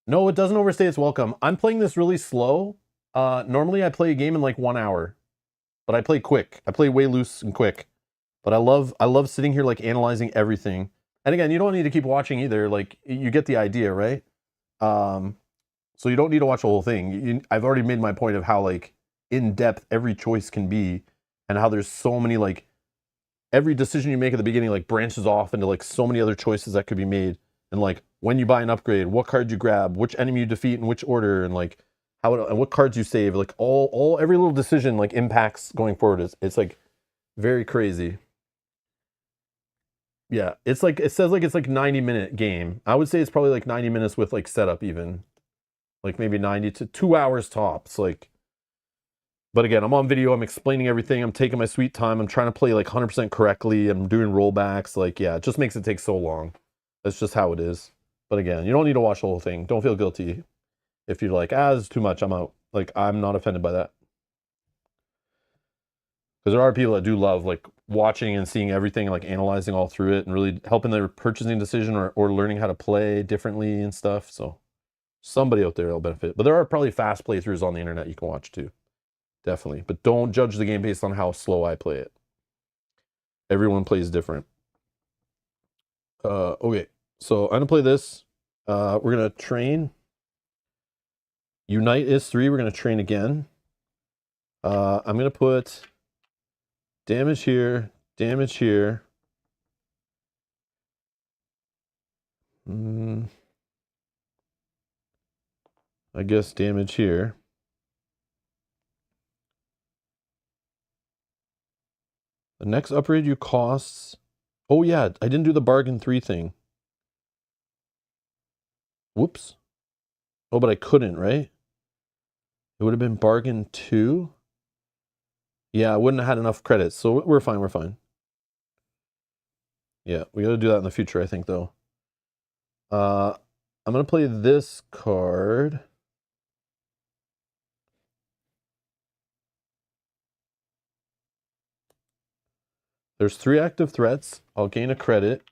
[SPEAKER 1] No, it doesn't overstay its welcome. I'm playing this really slow. Normally I play a game in like 1 hour. But I play quick. I play way loose and quick. But I love sitting here like analyzing everything. And again, you don't need to keep watching either. Like, you get the idea, right? So you don't need to watch the whole thing. I've already made my point of how like in depth every choice can be, and how there's so many like every decision you make at the beginning like branches off into like so many other choices that could be made. And like when you buy an upgrade, what card you grab, which enemy you defeat in which order, and like and what cards you save, like every little decision like impacts going forward. It's like very crazy. Yeah, it's like, it says like it's like 90-minute game. I would say it's probably like 90 minutes with like setup even. Like maybe 90 to 2 hours tops. Like, but again, I'm on video, I'm explaining everything, I'm taking my sweet time, I'm trying to play like 100% correctly, I'm doing rollbacks. Like, yeah, it just makes it take so long. That's just how it is. But again, you don't need to watch the whole thing. Don't feel guilty if you're like, this is too much, I'm out. Like, I'm not offended by that. Because there are people that do love like watching and seeing everything, like analyzing all through it and really helping their purchasing decision, or learning how to play differently and stuff. So somebody out there will benefit. But there are probably fast playthroughs on the internet you can watch too. Definitely. But don't judge the game based on how slow I play it. Everyone plays different. Okay, so I'm gonna play this. We're gonna train. Unite is 3. We're gonna train again. I'm gonna put damage here, damage here. I guess damage here. The next upgrade you costs. Oh yeah, I didn't do the bargain 3 thing. Whoops. Oh, but I couldn't, right? It would have been bargain 2. Yeah, I wouldn't have had enough credits, so we're fine, we're fine. Yeah, we gotta do that in the future, I think, though. I'm gonna play this card. There's 3 active threats. I'll gain a credit.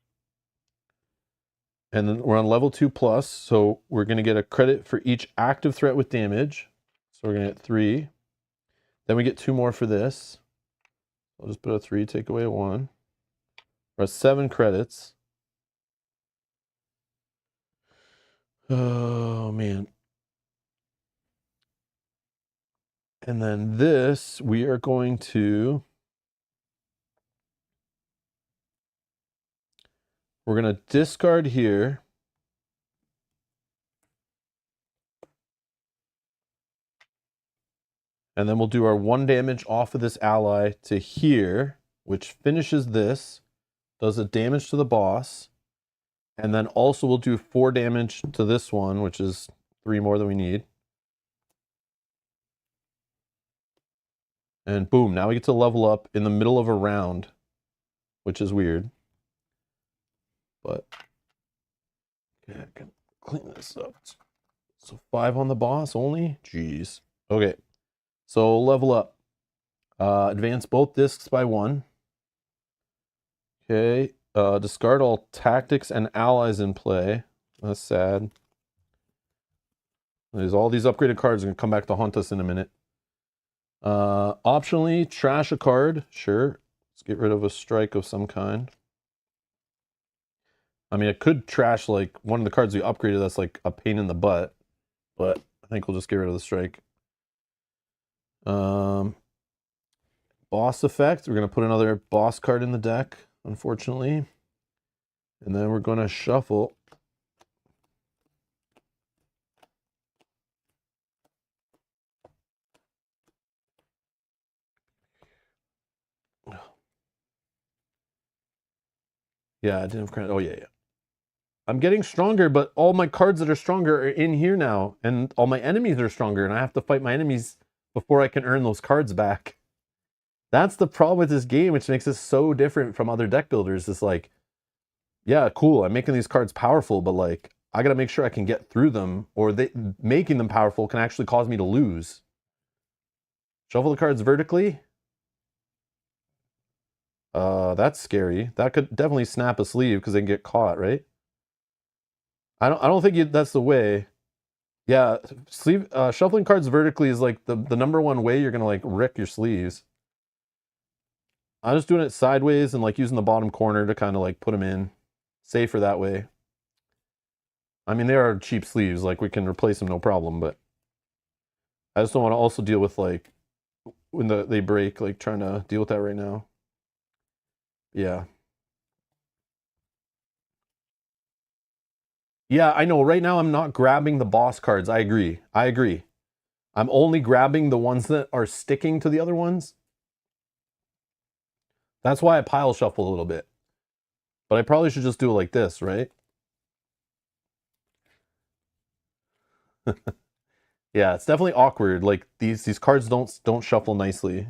[SPEAKER 1] And then we're on level 2 plus, so we're gonna get a credit for each active threat with damage. So we're gonna get 3. Then we get 2 more for this. I'll just put a 3, take away 1. We're at 7 credits. Oh, man. And then this, we are going to... We're going to discard here. And then we'll do our 1 damage off of this ally to here which finishes this, does a damage to the boss, and then also will do 4 damage to this one, which is 3 more than we need. And boom, now we get to level up in the middle of a round, which is weird. But yeah, I can clean this up. So 5 on the boss only? Jeez. Okay, so level up. Advance both discs by 1. Okay, discard all tactics and allies in play. That's sad. There's all these upgraded cards are going to come back to haunt us in a minute. Optionally, trash a card. Sure. Let's get rid of a strike of some kind. I mean, it could trash like one of the cards we upgraded that's like a pain in the butt. But I think we'll just get rid of the strike. Boss effect. We're going to put another boss card in the deck, unfortunately. And then we're going to shuffle. Yeah, I didn't have credit. Oh, yeah. I'm getting stronger, but all my cards that are stronger are in here now. And all my enemies are stronger, and I have to fight my enemies before I can earn those cards back. That's the problem with this game, which makes it so different from other deck builders. It's like, yeah, cool, I'm making these cards powerful, but like, I gotta make sure I can get through them, or making them powerful can actually cause me to lose. Shuffle the cards vertically. That's scary. That could definitely snap a sleeve because they can get caught, right? I don't think that's the way. Yeah, shuffling cards vertically is like the number one way you're gonna like wreck your sleeves. I'm just doing it sideways and like using the bottom corner to kind of like put them in. Safer that way. I mean, they are cheap sleeves, like we can replace them no problem, but I just don't want to also deal with like when they break, like trying to deal with that right now. Yeah. Yeah, I know. Right now I'm not grabbing the boss cards. I agree. I'm only grabbing the ones that are sticking to the other ones. That's why I pile shuffle a little bit. But I probably should just do it like this, right? Yeah, it's definitely awkward. Like these cards don't shuffle nicely.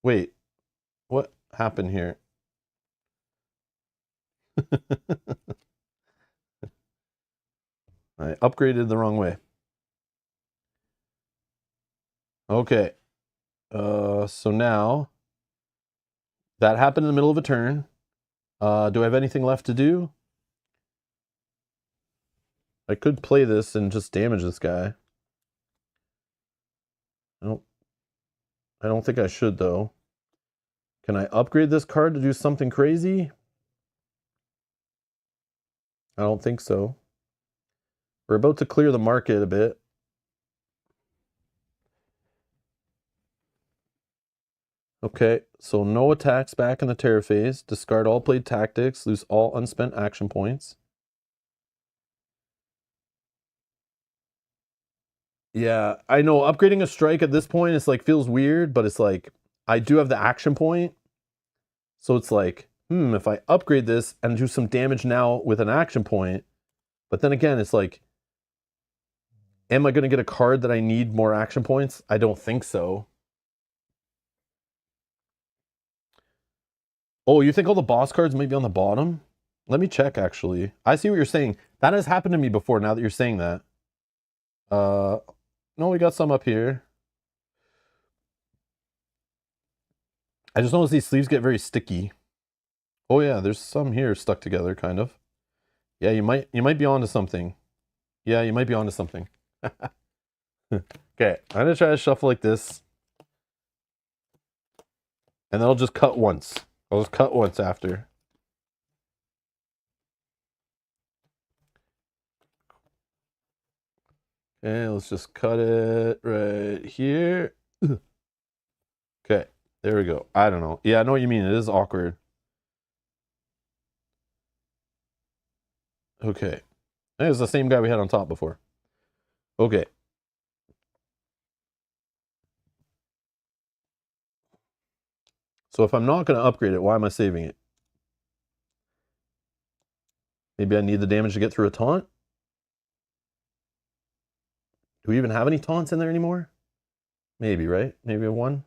[SPEAKER 1] Wait, what happened here? I upgraded the wrong way. Okay. So now that happened in the middle of a turn. Do I have anything left to do? I could play this and just damage this guy. I don't think I should though. Can I upgrade this card to do something crazy? I don't think so. We're about to clear the market a bit. Okay, so no attacks back in the terror phase. Discard all played tactics. Lose all unspent action points. Yeah, I know upgrading a strike at this point is like feels weird, but it's like I do have the action point. So it's like, if I upgrade this and do some damage now with an action point, but then again, it's like, am I going to get a card that I need more action points? I don't think so. Oh, you think all the boss cards might be on the bottom? Let me check, actually. I see what you're saying. That has happened to me before, now that you're saying that. No, we got some up here. I just noticed these sleeves get very sticky. Oh yeah, there's some here stuck together, kind of. Yeah, you might be onto something. Yeah, you might be onto something. Okay, I'm gonna try to shuffle like this. And then I'll just cut once. I'll just cut once after. Okay, let's just cut it right here. Okay, there we go. I don't know. Yeah, I know what you mean. It is awkward. Okay. It's the same guy we had on top before. Okay. So if I'm not going to upgrade it, why am I saving it? Maybe I need the damage to get through a taunt? Do we even have any taunts in there anymore? Maybe, right? Maybe a one?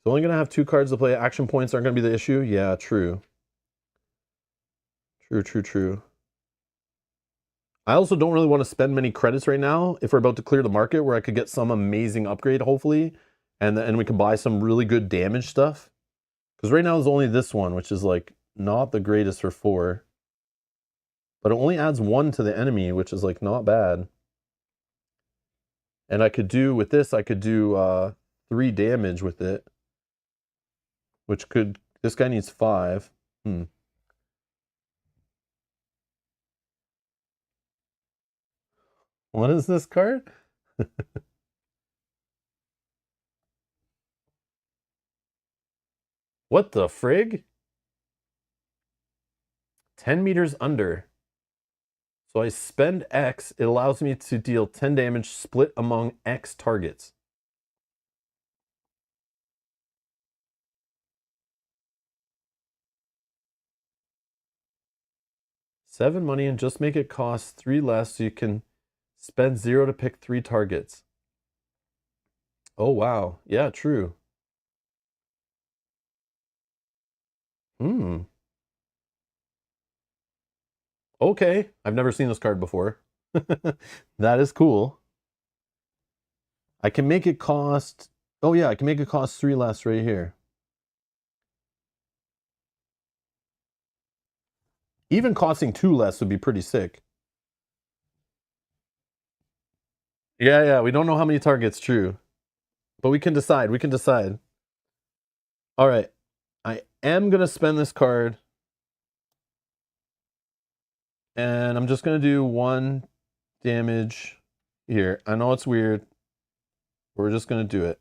[SPEAKER 1] So only going to have 2 cards to play. Action points aren't going to be the issue? Yeah, true. True. I also don't really want to spend many credits right now if we're about to clear the market where I could get some amazing upgrade, hopefully. And we can buy some really good damage stuff. Because right now there's only this one, which is like not the greatest for 4. But it only adds 1 to the enemy, which is like not bad. And I could do, with this, I could do 3 damage with it. Which could, this guy needs 5. What is this card? What the frig? 10 meters under. So I spend X, it allows me to deal 10 damage split among X targets. Seven money and just make it cost 3 less so you can spend 0 to pick 3 targets. Oh, wow. Yeah, true. Okay. I've never seen this card before. That is cool. I can make it cost... Oh, yeah, I can make it cost 3 less right here. Even costing 2 less would be pretty sick. Yeah, we don't know how many targets, true. But we can decide, All right. I am going to spend this card. And I'm just going to do 1 damage here. I know it's weird. We're just going to do it.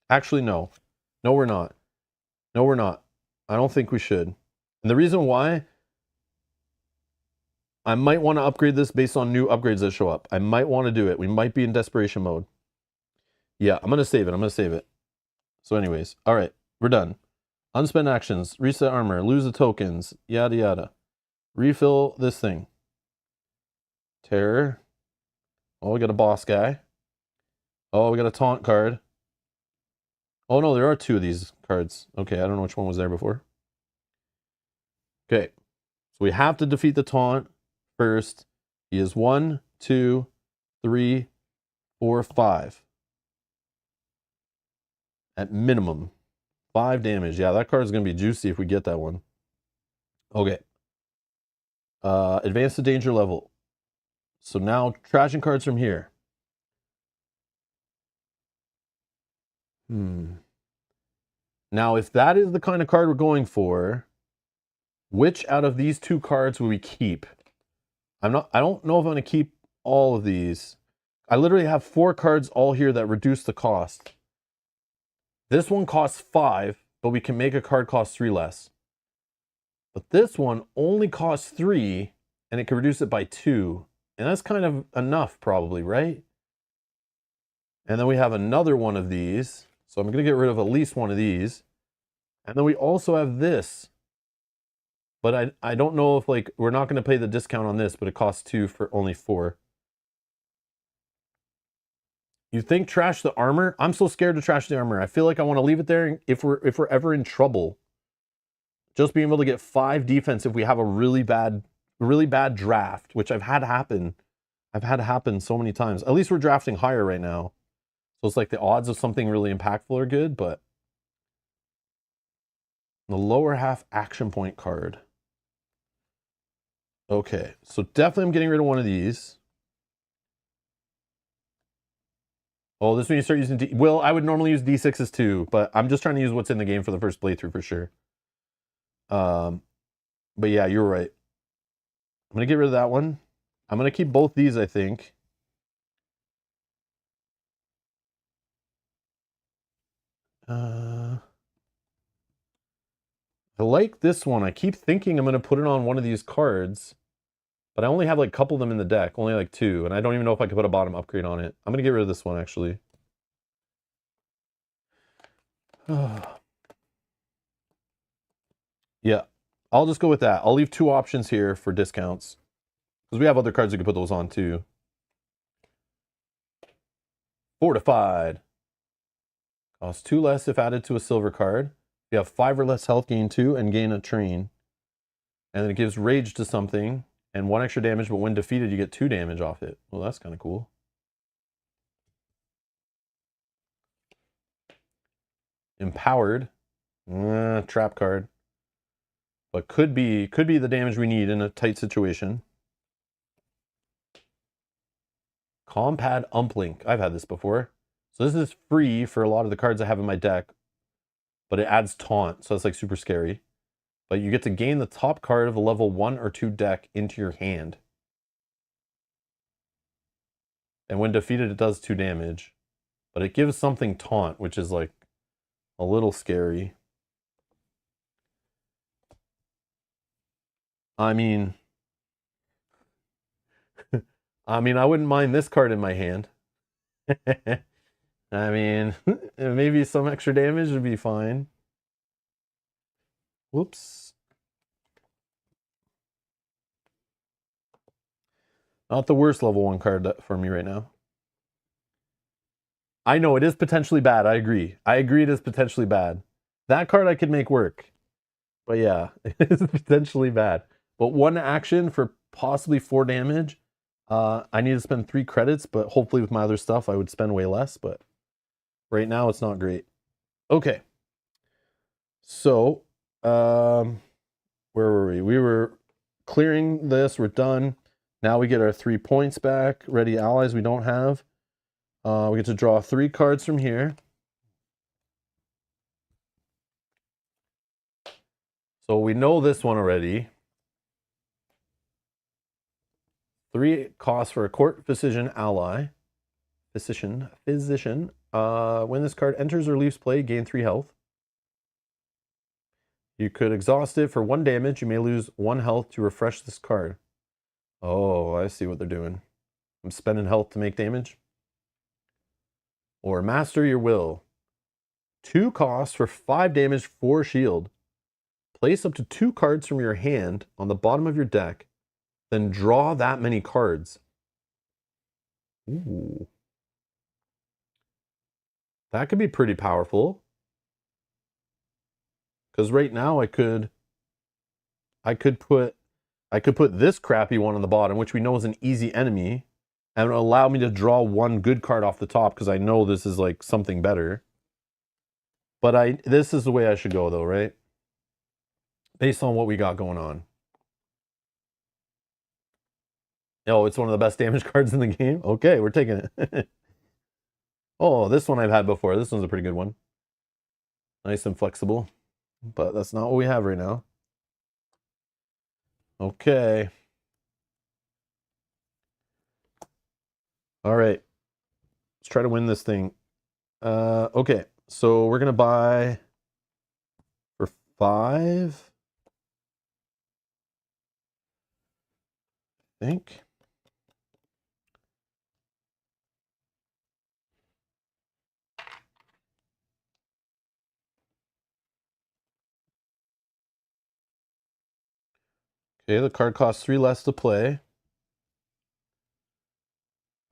[SPEAKER 1] Actually, no. No, we're not. I don't think we should. And the reason why, I might want to upgrade this based on new upgrades that show up. I might want to do it. We might be in desperation mode. Yeah, I'm going to save it. So anyways, all right, we're done. Unspent actions, reset armor, lose the tokens, yada yada. Refill this thing. Terror. Oh, we got a boss guy. Oh, we got a taunt card. Oh no, there are 2 of these cards. Okay, I don't know which one was there before. Okay, so we have to defeat the taunt first. He is 1, 2, 3, 4, 5. At minimum. 5 damage. Yeah, that card is going to be juicy if we get that one. Okay. Advance the danger level. So now, trashing cards from here. Now, if that is the kind of card we're going for, which out of these 2 cards will we keep? I don't know if I'm going to keep all of these. I literally have 4 cards all here that reduce the cost. This one costs 5, but we can make a card cost 3 less. But this one only costs 3, and it can reduce it by 2. And that's kind of enough, probably, right? And then we have another one of these. So I'm going to get rid of at least one of these. And then we also have this. But I don't know if, like, we're not going to pay the discount on this, but it costs 2 for only 4. You think trash the armor? I'm so scared to trash the armor. I feel like I want to leave it there if we're ever in trouble. Just being able to get 5 defense if we have a really bad draft, which I've had happen. I've had happen so many times. At least we're drafting higher right now. So it's like the odds of something really impactful are good, but the lower half action point card. Okay, so definitely I'm getting rid of one of these. Oh, this one you start using well, I would normally use D6s too, but I'm just trying to use what's in the game for the first playthrough for sure. But yeah, you're right. I'm going to get rid of that one. I'm going to keep both these, I think. I like this one. I keep thinking I'm going to put it on one of these cards, But I only have like a couple of them in the deck, only like 2, and I don't even know if I could put a bottom upgrade on it. I'm gonna get rid of this one actually. Yeah, I'll just go with that. I'll leave 2 options here for discounts. Because we have other cards we can put those on too. Fortified. Costs 2 less if added to a silver card. You have 5 or less health, gain 2, and gain a train. And then it gives rage to something, and 1 extra damage, but when defeated, you get 2 damage off it. Well, that's kind of cool. Empowered. Trap card. But could be the damage we need in a tight situation. Compad Umplink. I've had this before. So this is free for a lot of the cards I have in my deck, but it adds taunt, so it's like super scary. But you get to gain the top card of a level 1 or 2 deck into your hand. And when defeated, it does 2 damage. But it gives something taunt, which is like a little scary. I mean, I wouldn't mind this card in my hand. I mean, maybe some extra damage would be fine. Whoops. Not the worst level 1 card for me right now. I know it is potentially bad. I agree. It is potentially bad. That card I could make work. But yeah, it is potentially bad. But 1 action for possibly 4 damage. I need to spend 3 credits, but hopefully with my other stuff I would spend way less. But right now it's not great. Okay. So, where were we? We were clearing this. We're done. Now we get our 3 points back. Ready allies we don't have. We get to draw 3 cards from here. So we know this one already. 3 costs for a court physician ally. Physician. When this card enters or leaves play, gain 3 health. You could exhaust it for 1 damage. You may lose 1 health to refresh this card. Oh, I see what they're doing. I'm spending health to make damage. Or master your will. 2 costs for 5 damage, 4 shield. Place up to 2 cards from your hand on the bottom of your deck, then draw that many cards. Ooh. That could be pretty powerful. Because right now I could put this crappy one on the bottom, which we know is an easy enemy, and allow me to draw 1 good card off the top because I know this is like something better. But this is the way I should go though, right? Based on what we got going on. Oh, it's one of the best damage cards in the game? Okay, we're taking it. Oh, this one I've had before. This one's a pretty good one. Nice and flexible. But that's not what we have right now. Okay. All right. Let's try to win this thing. Okay. So we're going to buy for 5. I think. Okay, the card costs 3 less to play.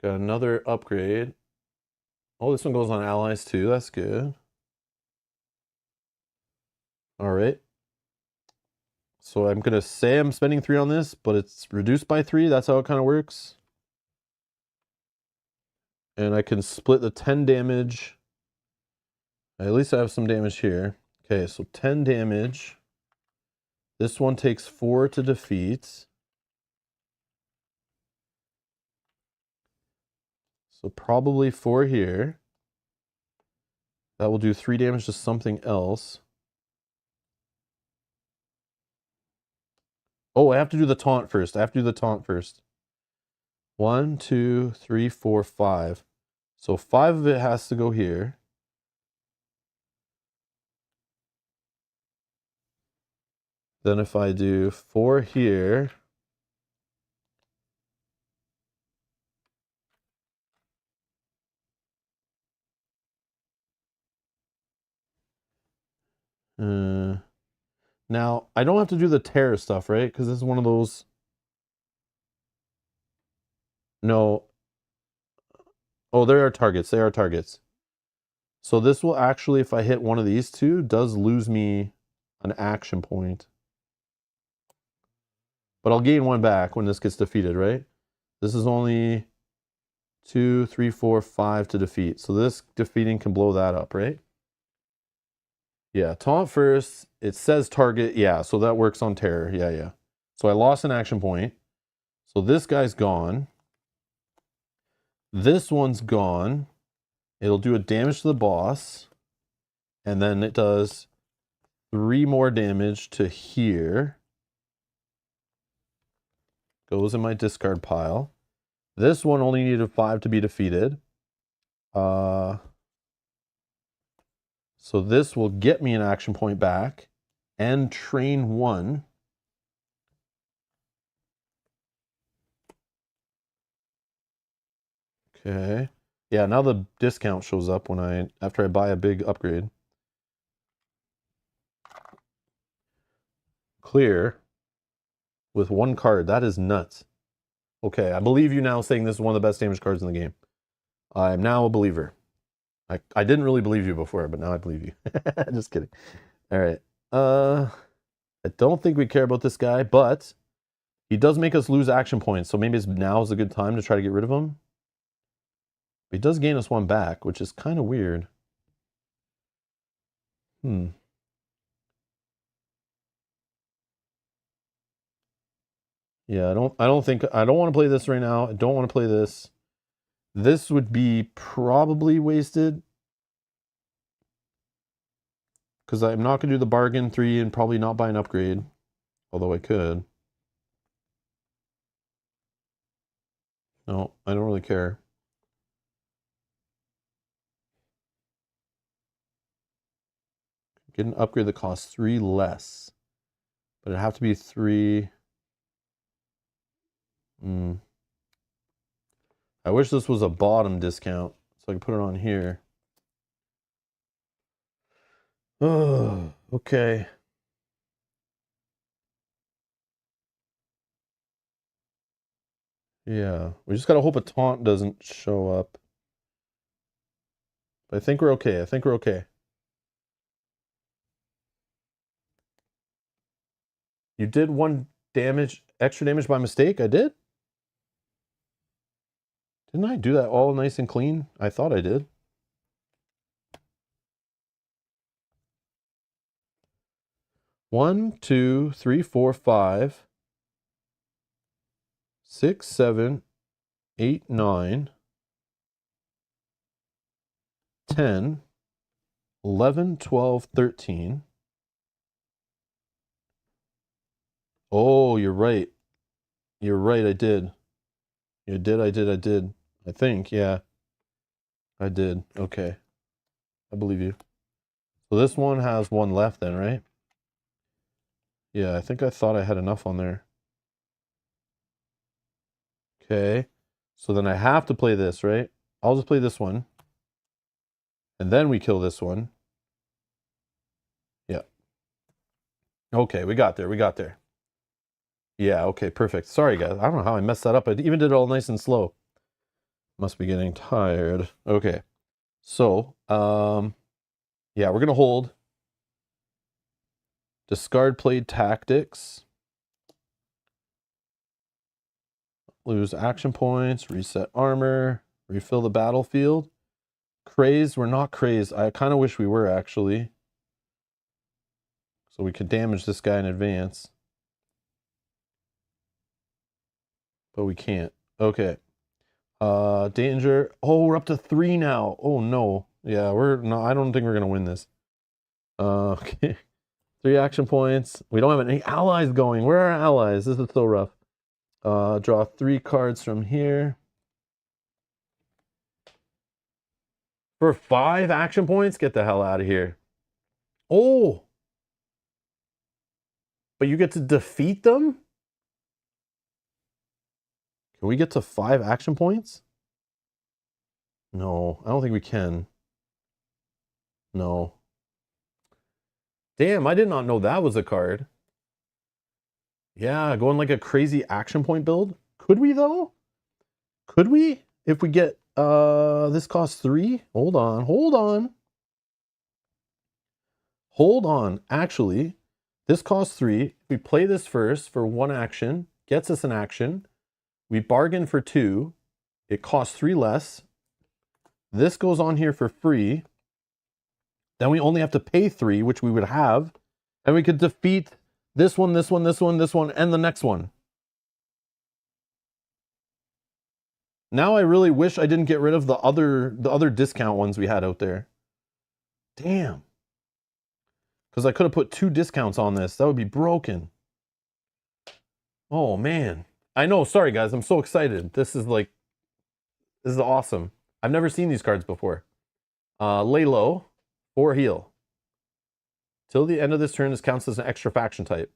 [SPEAKER 1] Got another upgrade. Oh, this one goes on allies too. That's good. All right. So I'm going to say I'm spending 3 on this, but it's reduced by 3. That's how it kind of works. And I can split the 10 damage. At least I have some damage here. Okay, so 10 damage. This one takes 4 to defeat. So probably 4 here. That will do 3 damage to something else. Oh, I have to do the taunt first. 1, 2, 3, 4, 5. So 5 of it has to go here. Then if I do 4 here, Now, I don't have to do the terror stuff, right? Because this is one of those... No. Oh, there are targets. They are targets. So this will actually, if I hit one of these two, does lose me an action point. But I'll gain one back when this gets defeated, right? This is only 2, 3, 4, 5 to defeat. So this defeating can blow that up, right? Yeah, taunt first. It says target. Yeah, so that works on terror. Yeah, yeah. So I lost an action point. So this guy's gone. This one's gone. It'll do a damage to the boss. And then it does 3 more damage to here. Goes in my discard pile. This one only needed 5 to be defeated. So this will get me an action point back and train 1. Okay. Yeah, now the discount shows up when after I buy a big upgrade. Clear with 1 card. That is nuts. Okay, I believe you now saying this is one of the best damage cards in the game. I'm now a believer. I didn't really believe you before, but now I believe you. Just kidding. All right. I don't think we care about this guy, but he does make us lose action points, so maybe now is a good time to try to get rid of him. But he does gain us 1 back, which is kind of weird. Yeah, I don't want to play this right now. I don't want to play this. This would be probably wasted. Because I'm not going to do the bargain 3 and probably not buy an upgrade. Although I could. No, I don't really care. Get an upgrade that costs 3 less. But it'd have to be 3. I wish this was a bottom discount. So I can put it on here. Oh, okay. Yeah, we just gotta hope a taunt doesn't show up. But I think we're okay. I think we're okay. You did 1 extra damage by mistake? I did? Didn't I do that all nice and clean? I thought I did. One, 2, 3, 4, 5, 6, 7, 8, 9, 10, 11, 12, 13. Oh, you're right. You're right, I did. I did. I think, yeah. I did. Okay. I believe you. So this one has 1 left then, right? Yeah, I think I thought I had enough on there. Okay. So then I have to play this, right? I'll just play this one. And then we kill this one. Yeah. Okay, we got there. Yeah, okay, perfect. Sorry, guys. I don't know how I messed that up. I even did it all nice and slow. Must be getting tired. Okay. So, yeah, we're going to hold. Discard played tactics. Lose action points. Reset armor. Refill the battlefield. Crazed. We're not crazed. I kind of wish we were, actually. So we could damage this guy in advance. But we can't. Okay. Danger. Oh, we're up to 3 now. Oh, no. Yeah, I don't think we're going to win this. Okay. 3 action points. We don't have any allies going. Where are our allies? This is so rough. Draw 3 cards from here. For 5 action points? Get the hell out of here. Oh! But you get to defeat them? Can we get to 5 action points? No, I don't think we can. No. Damn, I did not know that was a card. Yeah, going like a crazy action point build. Could we though? Could we? If we get this costs 3? Hold on, hold on. Hold on. Actually, this costs 3. We play this first for 1 action, gets us an action. We bargain for 2. It costs 3 less. This goes on here for free. Then we only have to pay 3, which we would have. And we could defeat this one, this one, this one, this one, and the next one. Now I really wish I didn't get rid of the other discount ones we had out there. Damn. Because I could have put 2 discounts on this. That would be broken. Oh, man. I know. Sorry, guys. I'm so excited. This is awesome. I've never seen these cards before. Lay low or heal. Till the end of this turn, this counts as an extra faction type.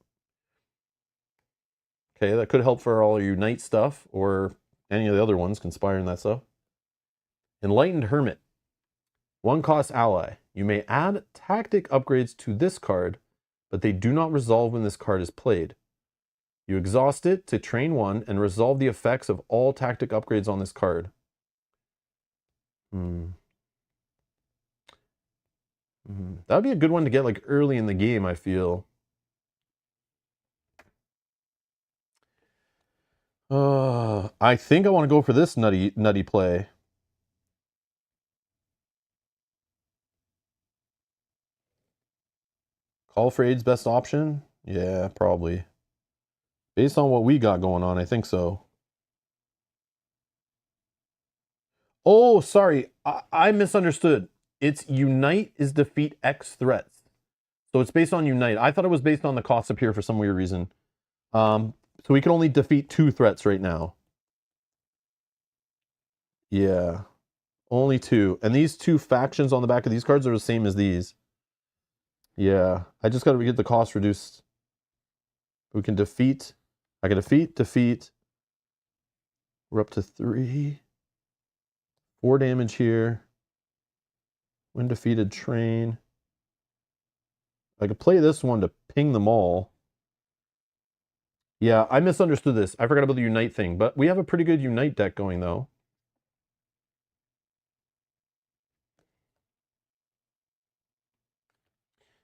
[SPEAKER 1] Okay, that could help for all your Unite stuff or any of the other ones, Conspire and that stuff. Enlightened Hermit. 1 cost ally. You may add tactic upgrades to this card, but they do not resolve when this card is played. You exhaust it to train 1 and resolve the effects of all tactic upgrades on this card. That would be a good one to get like early in the game, I feel. I think I want to go for this nutty play. Call for Aid's best option? Yeah, probably. Based on what we got going on, I think so. Oh, sorry. I misunderstood. It's Unite is defeat X threats. So it's based on Unite. I thought it was based on the cost up here for some weird reason. So we can only defeat 2 threats right now. Yeah. Only 2. And these 2 factions on the back of these cards are the same as these. Yeah. I just got to get the cost reduced. We can defeat. I can defeat. We're up to 3. 4 damage here. When defeated, train. I could play this one to ping them all. Yeah, I misunderstood this. I forgot about the Unite thing, but we have a pretty good Unite deck going, though.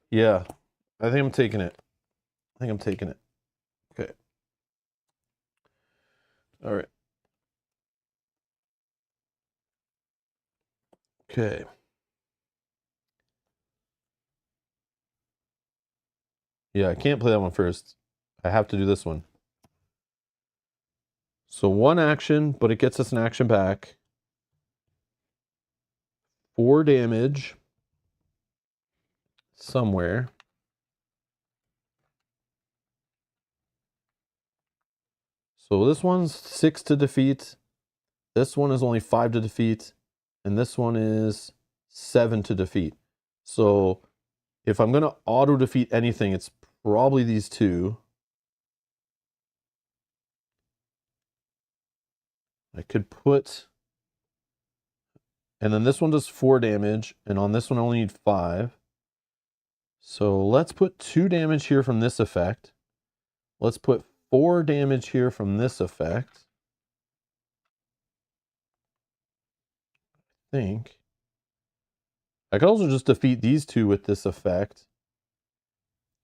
[SPEAKER 1] Yeah, I think I'm taking it. Okay. All right. Okay. Yeah, I can't play that one first. I have to do this one. So 1 action, but it gets us an action back. 4 damage. Somewhere. So this one's 6 to defeat. This one is only 5 to defeat. And this one is 7 to defeat. So if I'm going to auto defeat anything, it's probably these 2. I could put... And then this one does 4 damage. And on this one I only need 5. So let's put 2 damage here from this effect. Let's put 4 damage here from this effect. I think. I could also just defeat these 2 with this effect.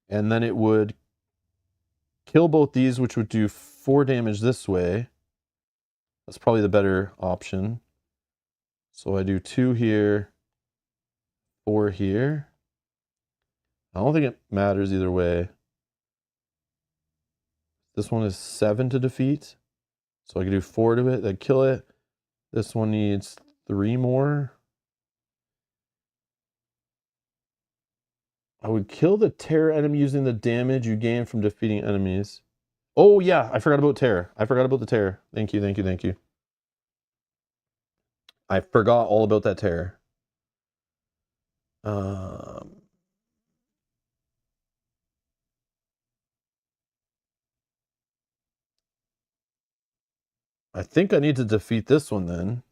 [SPEAKER 1] And then it would kill both these, which would do 4 damage this way. That's probably the better option. So I do 2 here, 4 here. I don't think it matters either way. This one is 7 to defeat. So I can do 4 to it, that'd kill it. This one needs 3 more. I would kill the terror enemy using the damage you gain from defeating enemies. Oh yeah, I forgot about terror. I forgot about the terror. Thank you, thank you, thank you. I forgot all about that terror. I think I need to defeat this one then.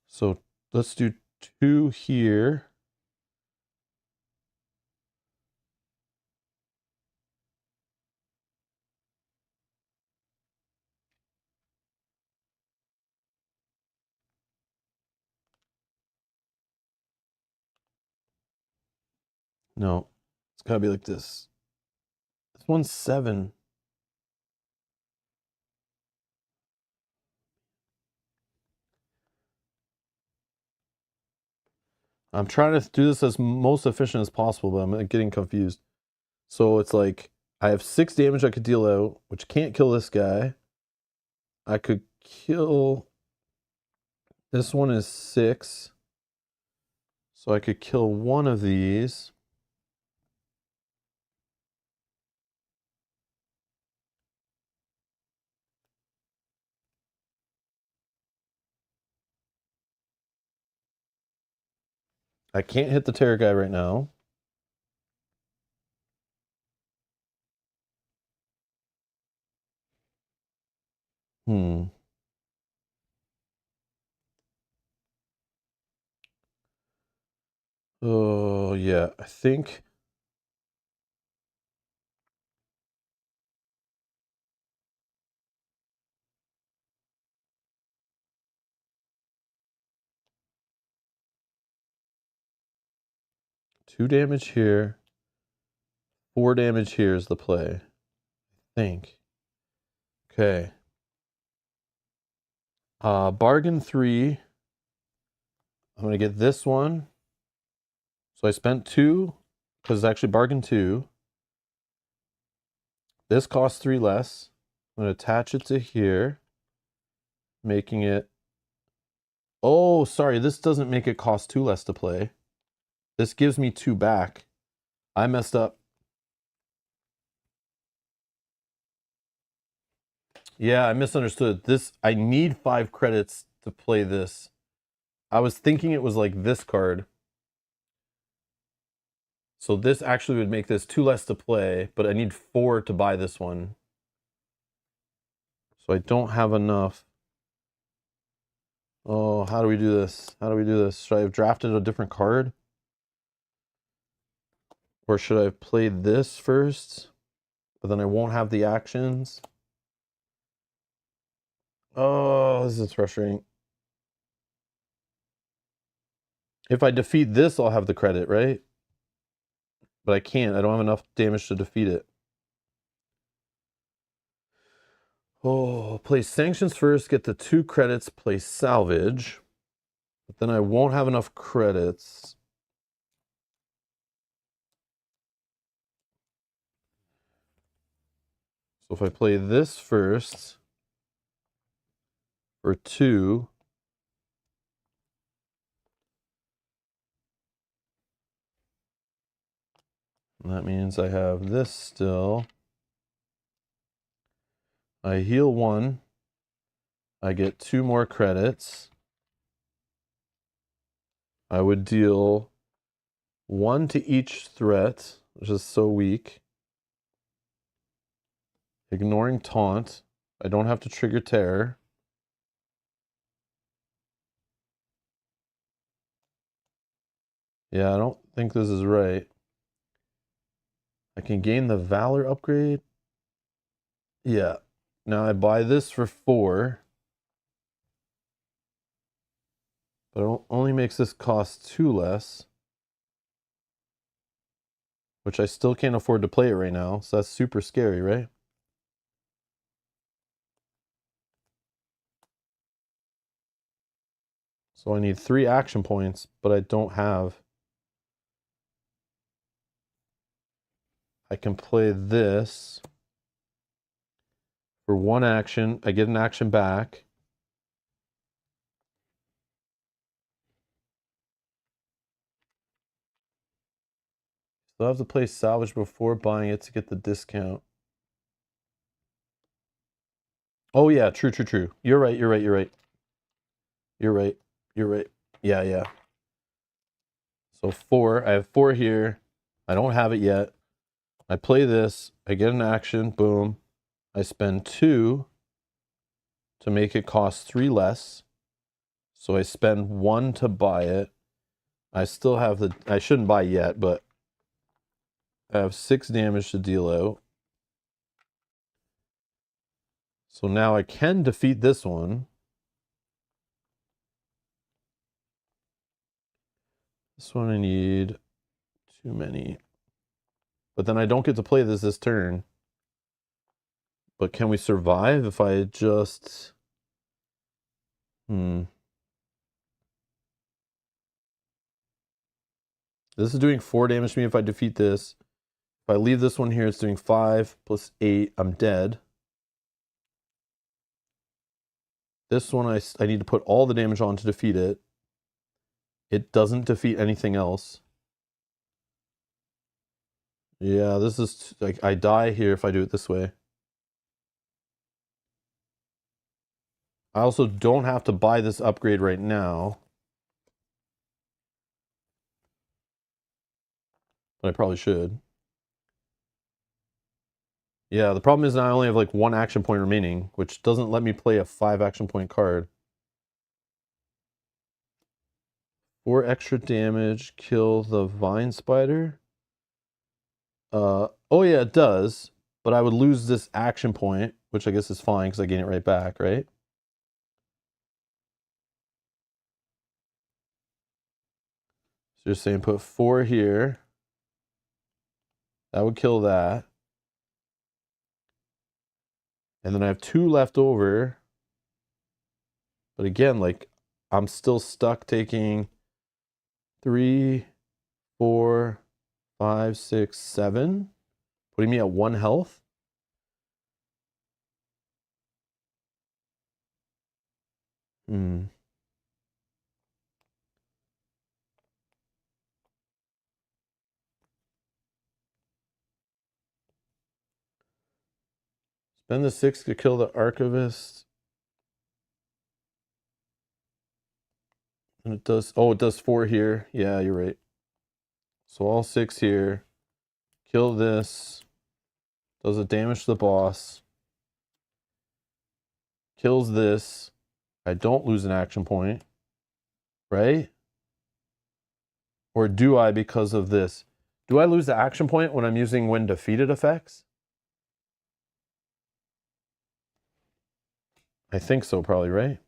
[SPEAKER 1] So let's do 2 here. No, it's gotta be like this. This one's 7. I'm trying to do this as most efficient as possible, but I'm getting confused. So it's like I have 6 damage I could deal out, which can't kill this guy. I could kill... This one is 6. So I could kill one of these. I can't hit the terror guy right now. Oh, yeah. I think... Two damage here. 4 damage here is the play. I think. Okay. Bargain 3. I'm going to get this one. So I spent 2, because it's actually bargain 2. This costs 3 less. I'm going to attach it to here, making it... Oh, sorry, this doesn't make it cost 2 less to play. This gives me 2 back. I messed up. Yeah, I misunderstood. This, I need 5 credits to play this. I was thinking it was like this card. So this actually would make this 2 less to play, but I need 4 to buy this one. So I don't have enough. Oh, how do we do this? How do we do this? Should I have drafted a different card? Or should I have played this first? But then I won't have the actions. Oh, this is frustrating. If I defeat this, I'll have the credit, right? But I can't. I don't have enough damage to defeat it. Oh, play sanctions first, get the 2 credits, play salvage. But then I won't have enough credits. So if I play this first for 2, that means I have this still. I heal 1. I get 2 more credits. I would deal 1 to each threat, which is so weak. Ignoring taunt. I don't have to trigger terror. Yeah, I don't think this is right. I can gain the Valor upgrade. Yeah. Now I buy this for 4. But it only makes this cost 2 less. Which I still can't afford to play it right now. So that's super scary, right? So I need 3 action points, but I don't have. I can play this. For 1 action, I get an action back. So I have to play salvage before buying it to get the discount. Oh yeah, true. You're right. You're right. Yeah. So 4, I have 4 here. I don't have it yet. I play this, I get an action, boom. I spend 2 to make it cost 3 less. So I spend 1 to buy it. I still have the... I shouldn't buy yet, but I have 6 damage to deal out. So now I can defeat this one. This one I need too many. But then I don't get to play this turn. But can we survive if I just... This is doing 4 damage to me if I defeat this. If I leave this one here, it's doing 5 plus 8. I'm dead. This one, I need to put all the damage on to defeat it. It doesn't defeat anything else. Yeah, this is... like, I die here if I do it this way. I also don't have to buy this upgrade right now. But I probably should. Yeah, the problem is now I only have like 1 action point remaining, which doesn't let me play a 5 action point card. 4 extra damage, kill the vine spider. Oh yeah, it does. But I would lose this action point, which I guess is fine because I gain it right back, right? So you're saying put 4 here. That would kill that. And then I have 2 left over. But again, like, I'm still stuck taking 3, 4, 5, 6, 7. Putting me at 1 health. Spend the 6 to kill the archivist. And it does... oh, it does 4 here. Yeah, you're right. So all 6 here. Kill this. Does a damage to the boss. Kills this. I don't lose an action point. Right? Or do I because of this? Do I lose the action point when I'm using when defeated effects? I think so, probably, right?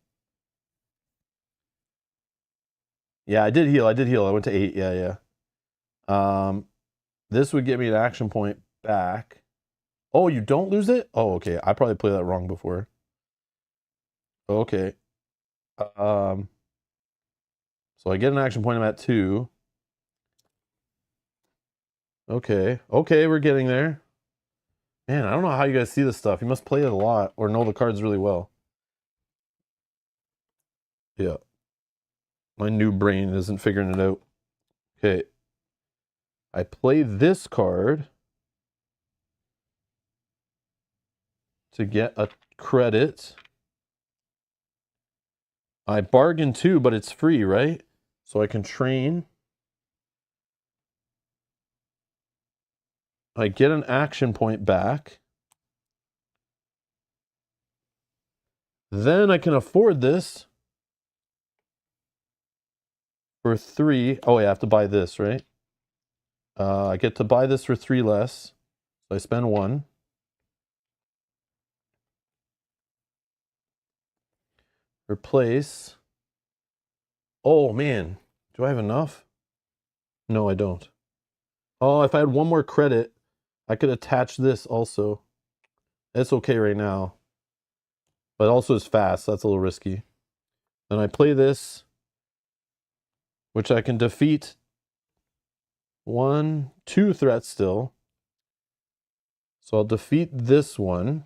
[SPEAKER 1] Yeah, I did heal. I went to 8. Yeah. This would give me an action point back. Oh, you don't lose it? Oh, okay. I probably played that wrong before. Okay. So I get an action point. I'm at 2. Okay. Okay, we're getting there. Man, I don't know how you guys see this stuff. You must play it a lot or know the cards really well. Yeah. My new brain isn't figuring it out. Okay. I play this card to get a credit. I bargain too, but it's free, right? So I can train. I get an action point back. Then I can afford this for 3. Oh, yeah, I have to buy this, right? I get to buy this for 3 less. So I spend 1. Replace. Oh, man. Do I have enough? No, I don't. Oh, if I had 1 more credit, I could attach this also. It's okay right now. But also it's fast. So that's a little risky. Then I play this, which I can defeat 1, 2 threats still. So I'll defeat this one.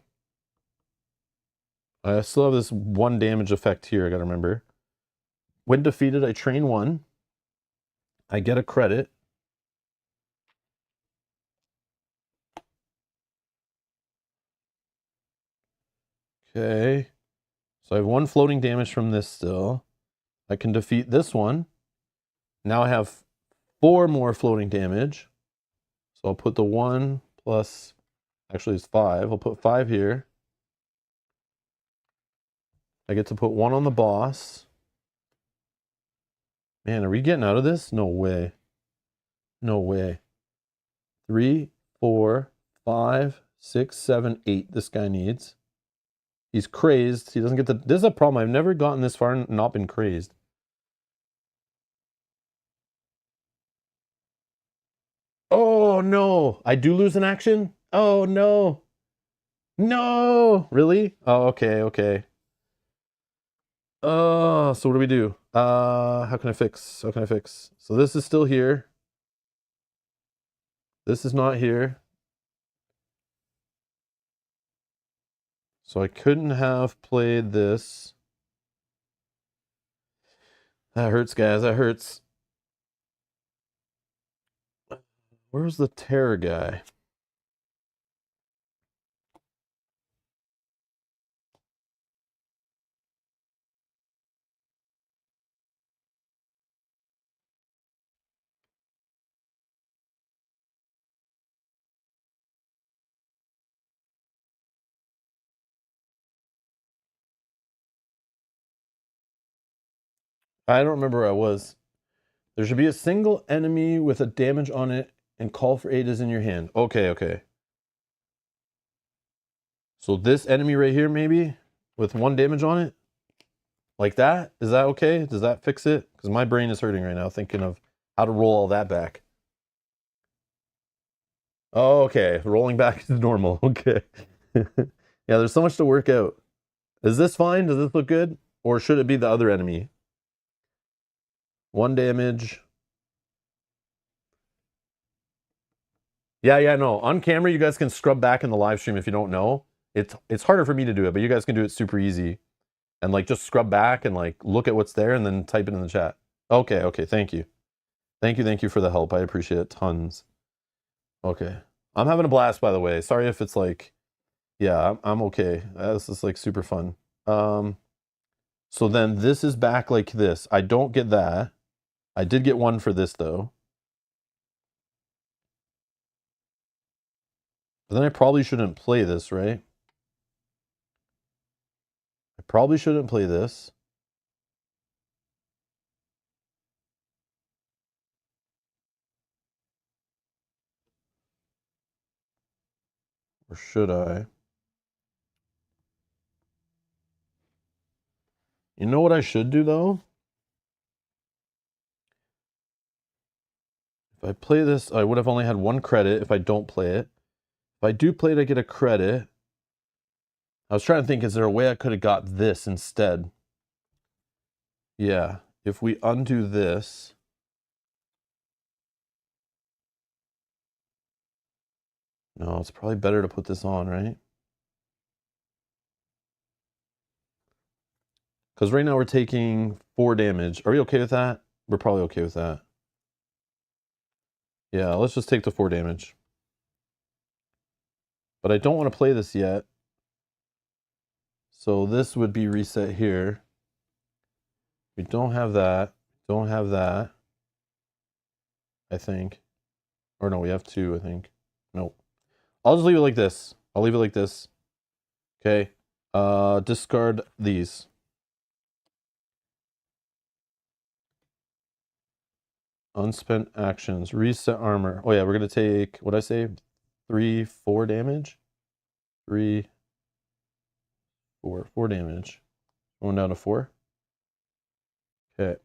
[SPEAKER 1] I still have this 1 damage effect here, I gotta remember. When defeated, I train 1. I get a credit. Okay. So I have 1 floating damage from this still. I can defeat this one. Now I have 4 more floating damage. So I'll put the 1 plus, actually it's 5. I'll put 5 here. I get to put 1 on the boss. Man, are we getting out of this? No way. No way. 3, 4, 5, 6, 7, 8. This guy needs. He's crazed. He doesn't get the... This is a problem. I've never gotten this far and not been crazed. Oh, no. I do lose an action? Oh, no. No. Really? Oh, okay, okay. So what do we do? How can I fix? How can I fix? So this is still here. This is not here. So I couldn't have played this. That hurts, guys. That hurts. Where's the terror guy? I don't remember where I was. There should be a single enemy with a damage on it and call for aid is in your hand. Okay, okay. So this enemy right here, maybe, with 1 damage on it? Like that? Is that okay? Does that fix it? Because my brain is hurting right now thinking of how to roll all that back. Oh, okay. Rolling back to normal. Okay. Yeah, there's so much to work out. Is this fine? Does this look good? Or should it be the other enemy? 1 damage. Yeah, no. On camera, you guys can scrub back in the live stream if you don't know. It's harder for me to do it, but you guys can do it super easy. And like just scrub back and like look at what's there and then type it in the chat. Okay, okay. Thank you. Thank you for the help. I appreciate it tons. Okay. I'm having a blast, by the way. Sorry if it's like, yeah, I'm okay. This is like super fun. So then this is back like this. I don't get that. I did get 1 for this though. But then I probably shouldn't play this, right? I probably shouldn't play this. Or should I? You know what I should do though? If I play this, I would have only had 1 credit if I don't play it. If I do play it, I get a credit. I was trying to think, is there a way I could have got this instead? Yeah, if we undo this. No, it's probably better to put this on, right? Because right now we're taking 4 damage. Are we okay with that? We're probably okay with that. Yeah, let's just take the 4 damage. But I don't want to play this yet. So this would be reset here. We don't have that. Don't have that. I think. Or no, we have 2, I think. Nope. I'll just leave it like this. I'll leave it like this. Okay. Discard these. Unspent actions. Reset armor. Oh yeah, we're gonna take, what'd I say? 3, 4 damage? 3, 4. 4 damage. Going down to 4. Okay.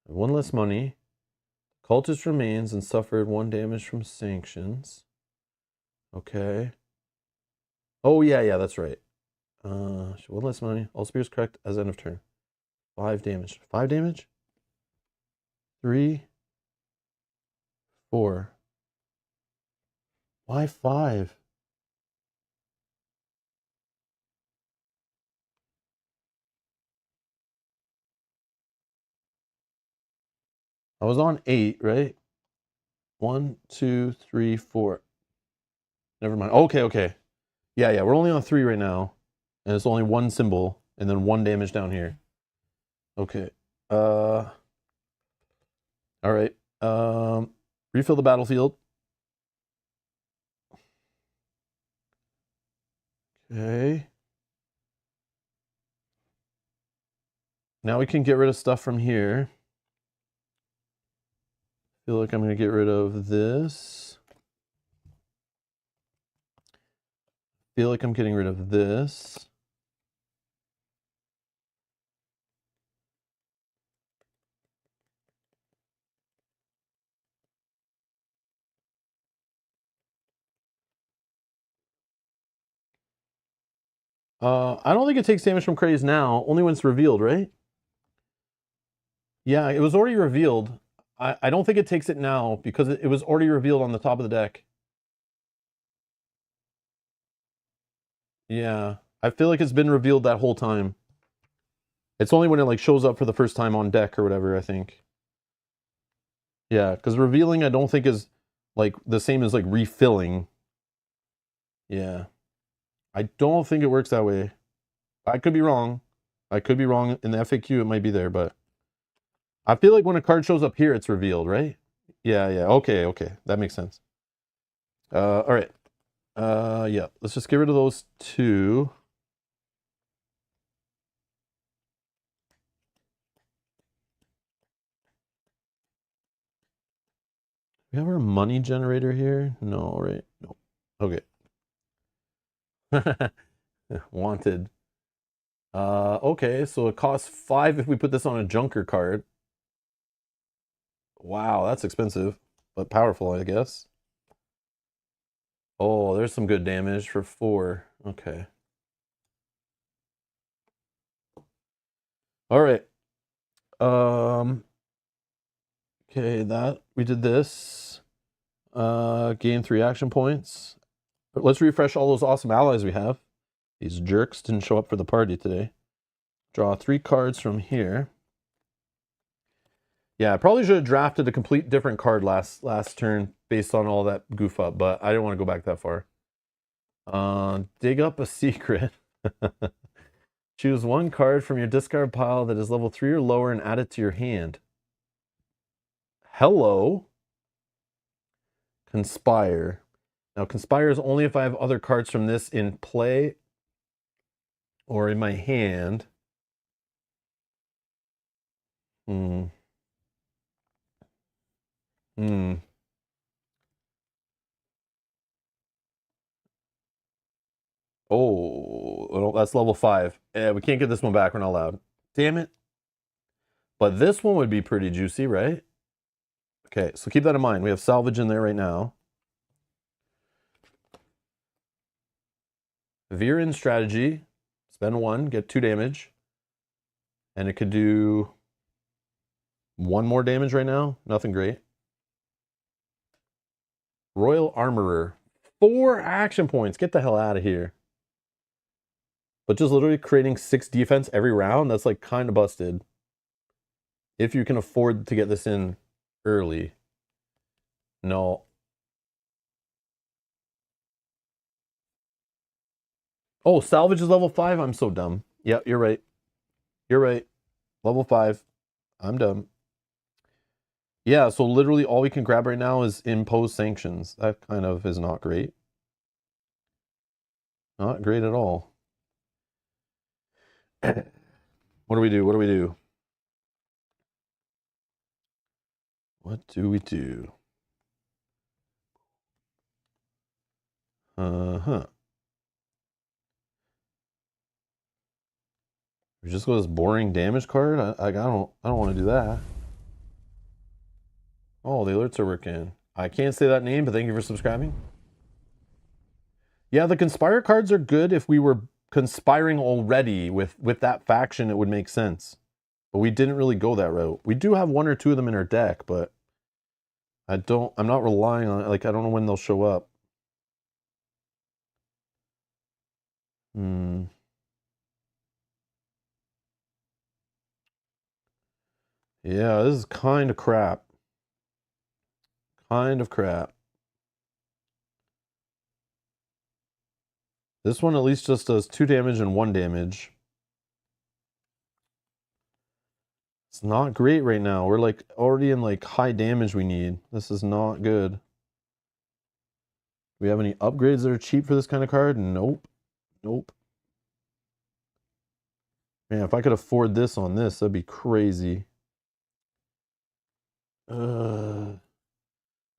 [SPEAKER 1] 1 less money. Cultist remains and suffered 1 damage from sanctions. Okay. Oh yeah, that's right. 1 less money. All spears correct as end of turn. 5 damage. 5 damage? 3, 4. Why 5? I was on 8, right? 1, 2, 3, 4. Never mind. Okay. Yeah, we're only on 3 right now. And it's only 1 symbol and then 1 damage down here. Okay. All right. Refill the battlefield. Okay. Now we can get rid of stuff from here. Feel like I'm going to get rid of this. Feel like I'm getting rid of this. I don't think it takes damage from Craze now, only when it's revealed, right? Yeah, it was already revealed. I don't think it takes it now because it was already revealed on the top of the deck. Yeah, I feel like it's been revealed that whole time. It's only when it like shows up for the first time on deck or whatever, I think. Yeah, because revealing I don't think is like the same as like refilling. Yeah. I don't think it works that way. I could be wrong. I could be wrong. In the FAQ it might be there, but I feel like when a card shows up here, it's revealed, right? Yeah, yeah. Okay, okay. That makes sense. All right. Yeah. Let's just get rid of those two. We have our money generator here? No, right? No. Okay. Wanted. Okay, so it costs 5 if we put this on a junker card. Wow, that's expensive, but powerful, I guess. Oh, there's some good damage for 4. Okay. All right. Okay, that we did this. Gain 3 action points. But let's refresh all those awesome allies we have. These jerks didn't show up for the party today. Draw 3 cards from here. Yeah, I probably should have drafted a complete different card last turn based on all that goof up, but I didn't want to go back that far. Dig up a secret. Choose 1 card from your discard pile that is level 3 or lower and add it to your hand. Hello. Conspire. Now, Conspire is only if I have other cards from this in play or in my hand. Hmm. Hmm. Oh, that's level 5. Yeah, we can't get this one back. We're not allowed. Damn it. But this one would be pretty juicy, right? Okay, so keep that in mind. We have salvage in there right now. Viren strategy. Spend 1, get 2 damage. And it could do 1 more damage right now. Nothing great. Royal Armorer. 4 action points. Get the hell out of here. But just literally creating 6 defense every round, that's like kind of busted. If you can afford to get this in early. No. Oh, salvage is level 5? I'm so dumb. Yeah, you're right. You're right. Level 5. I'm dumb. Yeah, so literally all we can grab right now is impose sanctions. That kind of is not great. Not great at all. What do we do? What do we do? What do we do? Uh-huh. We just go this boring damage card? I don't want to do that. Oh, the alerts are working. I can't say that name, but thank you for subscribing. Yeah, the Conspire cards are good if we were conspiring already with that faction, it would make sense. But we didn't really go that route. We do have 1 or 2 of them in our deck, but I'm not relying on it. Like, I don't know when they'll show up. Hmm. Yeah, this is kind of crap. Kind of crap. This one at least just does 2 damage and 1 damage. It's not great right now. We're like already in like high damage we need. This is not good. Do we have any upgrades that are cheap for this kind of card? Nope. Nope. Man, if I could afford this on this, that'd be crazy. At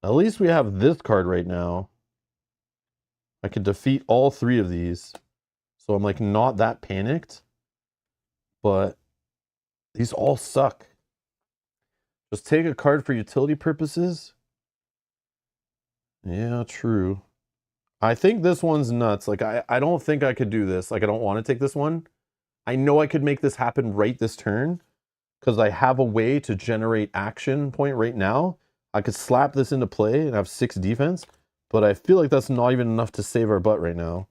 [SPEAKER 1] least we have this card right now. I could defeat all 3 of these. So I'm like not that panicked. But these all suck. Just take a card for utility purposes. Yeah, true. I think this one's nuts. Like, I don't think I could do this. Like, I don't want to take this one. I know I could make this happen right this turn because I have a way to generate action point right now. I could slap this into play and have 6 defense, but I feel like that's not even enough to save our butt right now.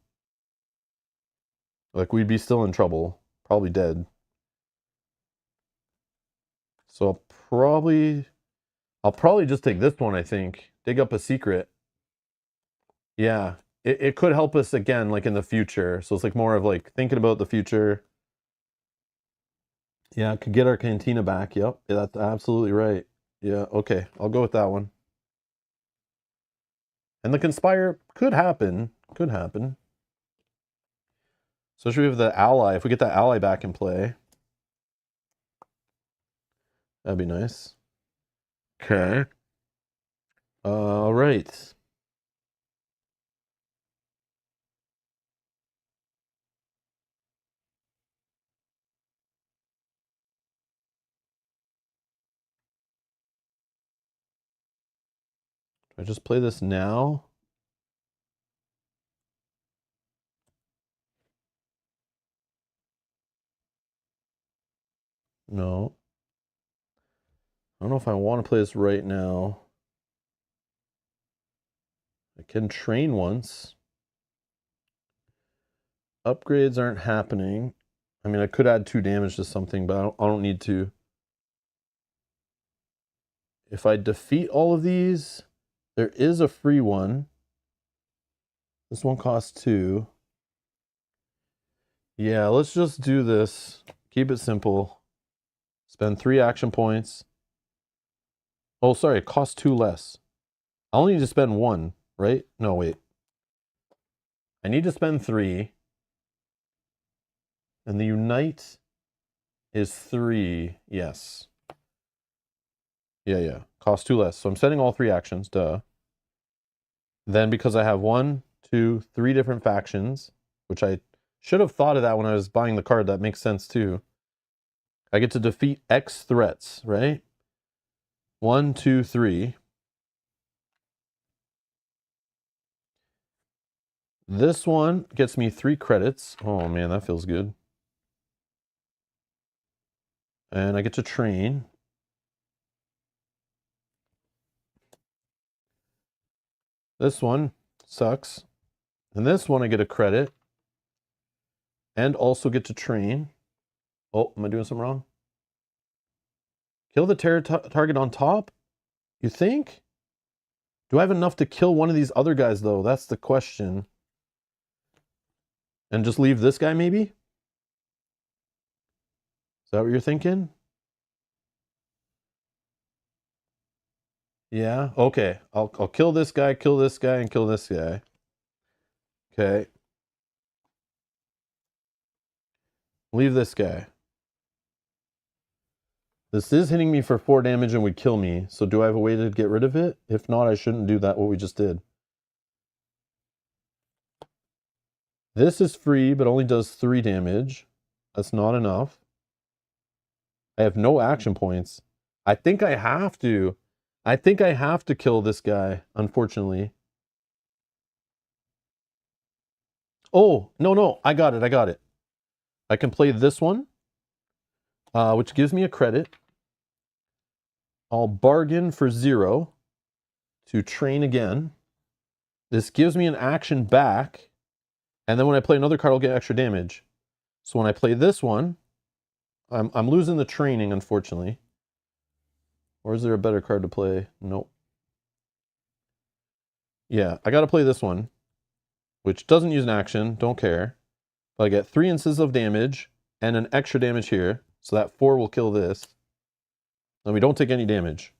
[SPEAKER 1] Like, we'd be still in trouble. Probably dead. So I'll probably just take this one, I think. Dig up a secret. Yeah, it could help us again, like in the future. So it's like more of like thinking about the future. Yeah, could get our cantina back. Yep, yeah, that's absolutely right. Yeah, okay, I'll go with that one. And the conspire could happen. Could happen. Especially with the ally. If we get that ally back in play, that'd be nice. Okay. All right. Do I just play this now? No. I don't know if I want to play this right now. I can train once. Upgrades aren't happening. I mean, I could add 2 damage to something, but I don't need to. If I defeat all of these, there is a free one. This one costs 2. Yeah, let's just do this. Keep it simple. Spend 3 action points. Oh, sorry, it costs 2 less. I only need to spend 1, right? No, wait. I need to spend 3. And the unite is 3. Yes. Yeah. Costs 2 less. So I'm spending all 3 actions, duh. Then because I have 1, 2, 3 different factions, which I should have thought of that when I was buying the card. That makes sense too. I get to defeat X threats, right? 1, 2, 3. This one gets me 3 credits. Oh man, that feels good. And I get to train. This one sucks. And this one I get a credit. And also get to train. Oh, am I doing something wrong? Kill the terror target on top? You think? Do I have enough to kill one of these other guys, though? That's the question. And just leave this guy, maybe? Is that what you're thinking? Yeah, okay. I'll kill this guy, and kill this guy. Okay. Leave this guy. This is hitting me for 4 damage and would kill me. So do I have a way to get rid of it? If not, I shouldn't do that, what we just did. This is free, but only does 3 damage. That's not enough. I have no action points. I think I have to. I think I have to kill this guy, unfortunately. Oh, no. I got it. I can play this one, which gives me a credit. I'll bargain for 0 to train again. This gives me an action back. And then when I play another card, I'll get extra damage. So when I play this one, I'm losing the training, unfortunately. Or is there a better card to play? Nope. Yeah, I got to play this one, which doesn't use an action. Don't care. But I get 3 instances of damage and an extra damage here. So that 4 will kill this. And we don't take any damage.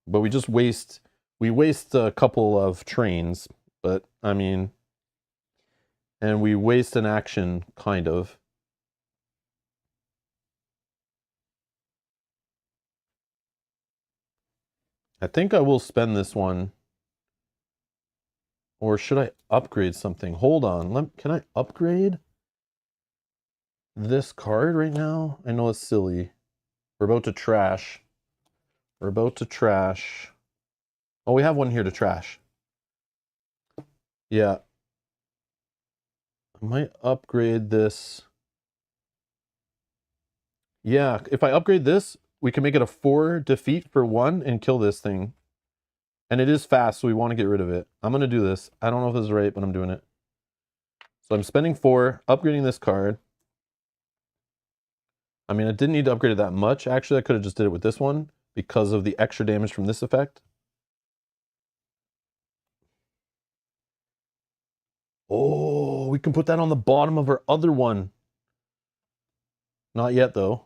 [SPEAKER 1] But we just waste a couple of trains. But, I mean, and we waste an action, kind of. I think I will spend this one. Or should I upgrade something? Hold on. Can I upgrade this card right now? I know it's silly. We're about to trash. We're about to trash. Oh, we have one here to trash. Yeah. I might upgrade this. Yeah, if I upgrade this, we can make it a 4 defeat for 1 and kill this thing. And it is fast, so we want to get rid of it. I'm going to do this. I don't know if this is right, but I'm doing it. So I'm spending 4, upgrading this card. I mean, I didn't need to upgrade it that much. Actually, I could have just did it with this one because of the extra damage from this effect. Oh, we can put that on the bottom of our other one. Not yet, though.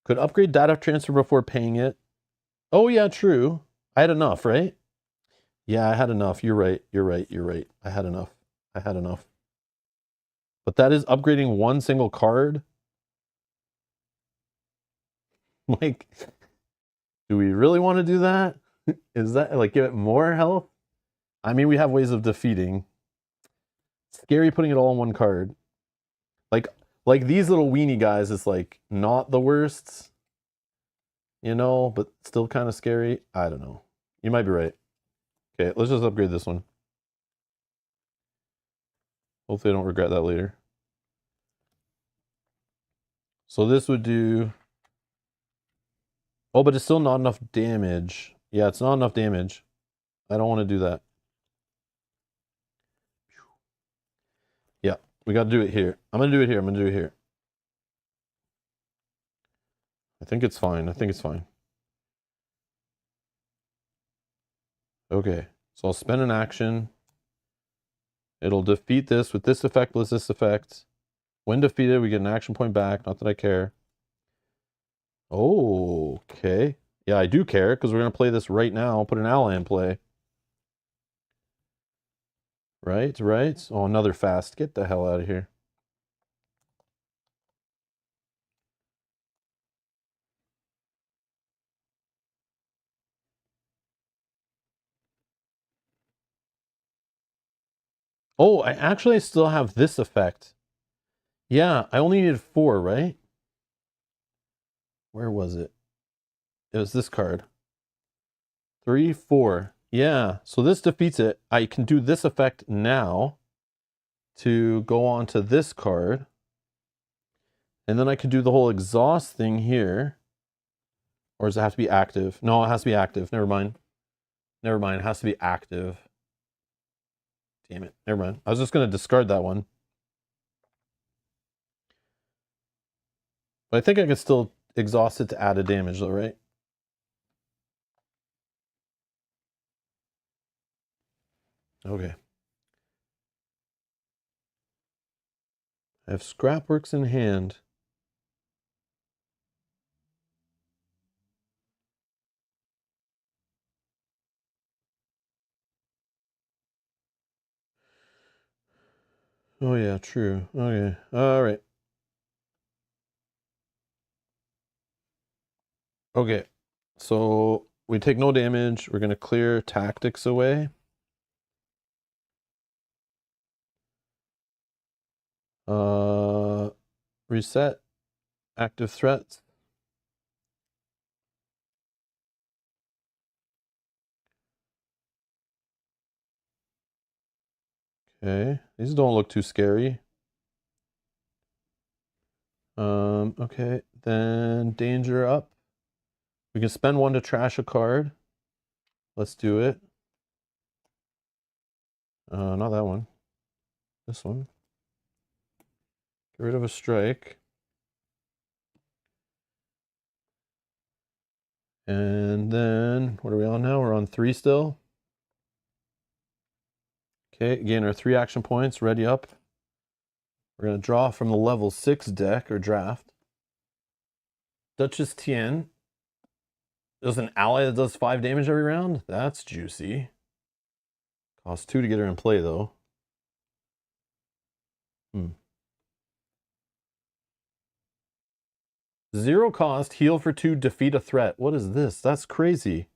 [SPEAKER 1] Could upgrade data transfer before paying it. Oh, yeah, true. I had enough, right? Yeah, I had enough. You're right. You're right. You're right. I had enough. I had enough. But that is upgrading one single card. Like, do we really want to do that? Is that like give it more health? I mean, we have ways of defeating. Scary putting it all on one card. Like these little weenie guys is like not the worst, you know, but still kind of scary. I don't know. You might be right. Okay, let's just upgrade this one. Hopefully I don't regret that later. So this would do... Oh, but it's still not enough damage. Yeah, it's not enough damage. I don't want to do that. Yeah, we got to do it here. I'm going to do it here. I'm going to do it here. I think it's fine. I think it's fine. Okay, so I'll spend an action. It'll defeat this with this effect plus this effect. When defeated, we get an action point back. Not that I care. Oh, okay. Yeah, I do care because we're going to play this right now. Put an ally in play. Right, right. Oh, another fast. Get the hell out of here. Oh, I actually still have this effect. Yeah, I only needed 4, right? Where was it? It was this card. 3, 4. Yeah, so this defeats it. I can do this effect now to go on to this card. And then I can do the whole exhaust thing here. Or does it have to be active? No, it has to be active. Never mind. Never mind. It has to be active. Damn it. Never mind. I was just going to discard that one. But I think I can still exhaust it to add a damage though, right? Okay. I have Scrapworks in hand. Oh yeah, true. Okay. All right. Okay. So we take no damage. We're going to clear tactics away. Reset active threats. Okay. These don't look too scary. Okay. Then danger up. We can spend 1 to trash a card. Let's do it. Not that one. This one. Get rid of a strike. And then, what are we on now? We're on 3 still. Okay, gain our 3 action points, ready up. We're going to draw from the level 6 deck or draft. Duchess Tien. There's an ally that does 5 damage every round? That's juicy. Costs 2 to get her in play, though. 0 cost, heal for 2, defeat a threat. What is this? That's crazy.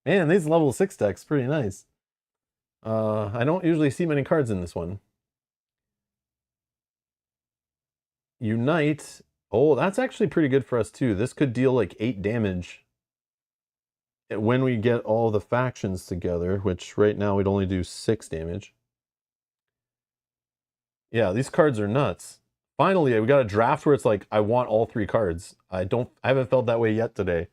[SPEAKER 1] Man, these level 6 decks pretty nice. I don't usually see many cards in this one. Unite. Oh, that's actually pretty good for us too. This could deal like 8 damage when we get all the factions together, which right now we'd only do 6 damage. Yeah, these cards are nuts. Finally, we got a draft where it's like, I want all 3 cards. I haven't felt that way yet today.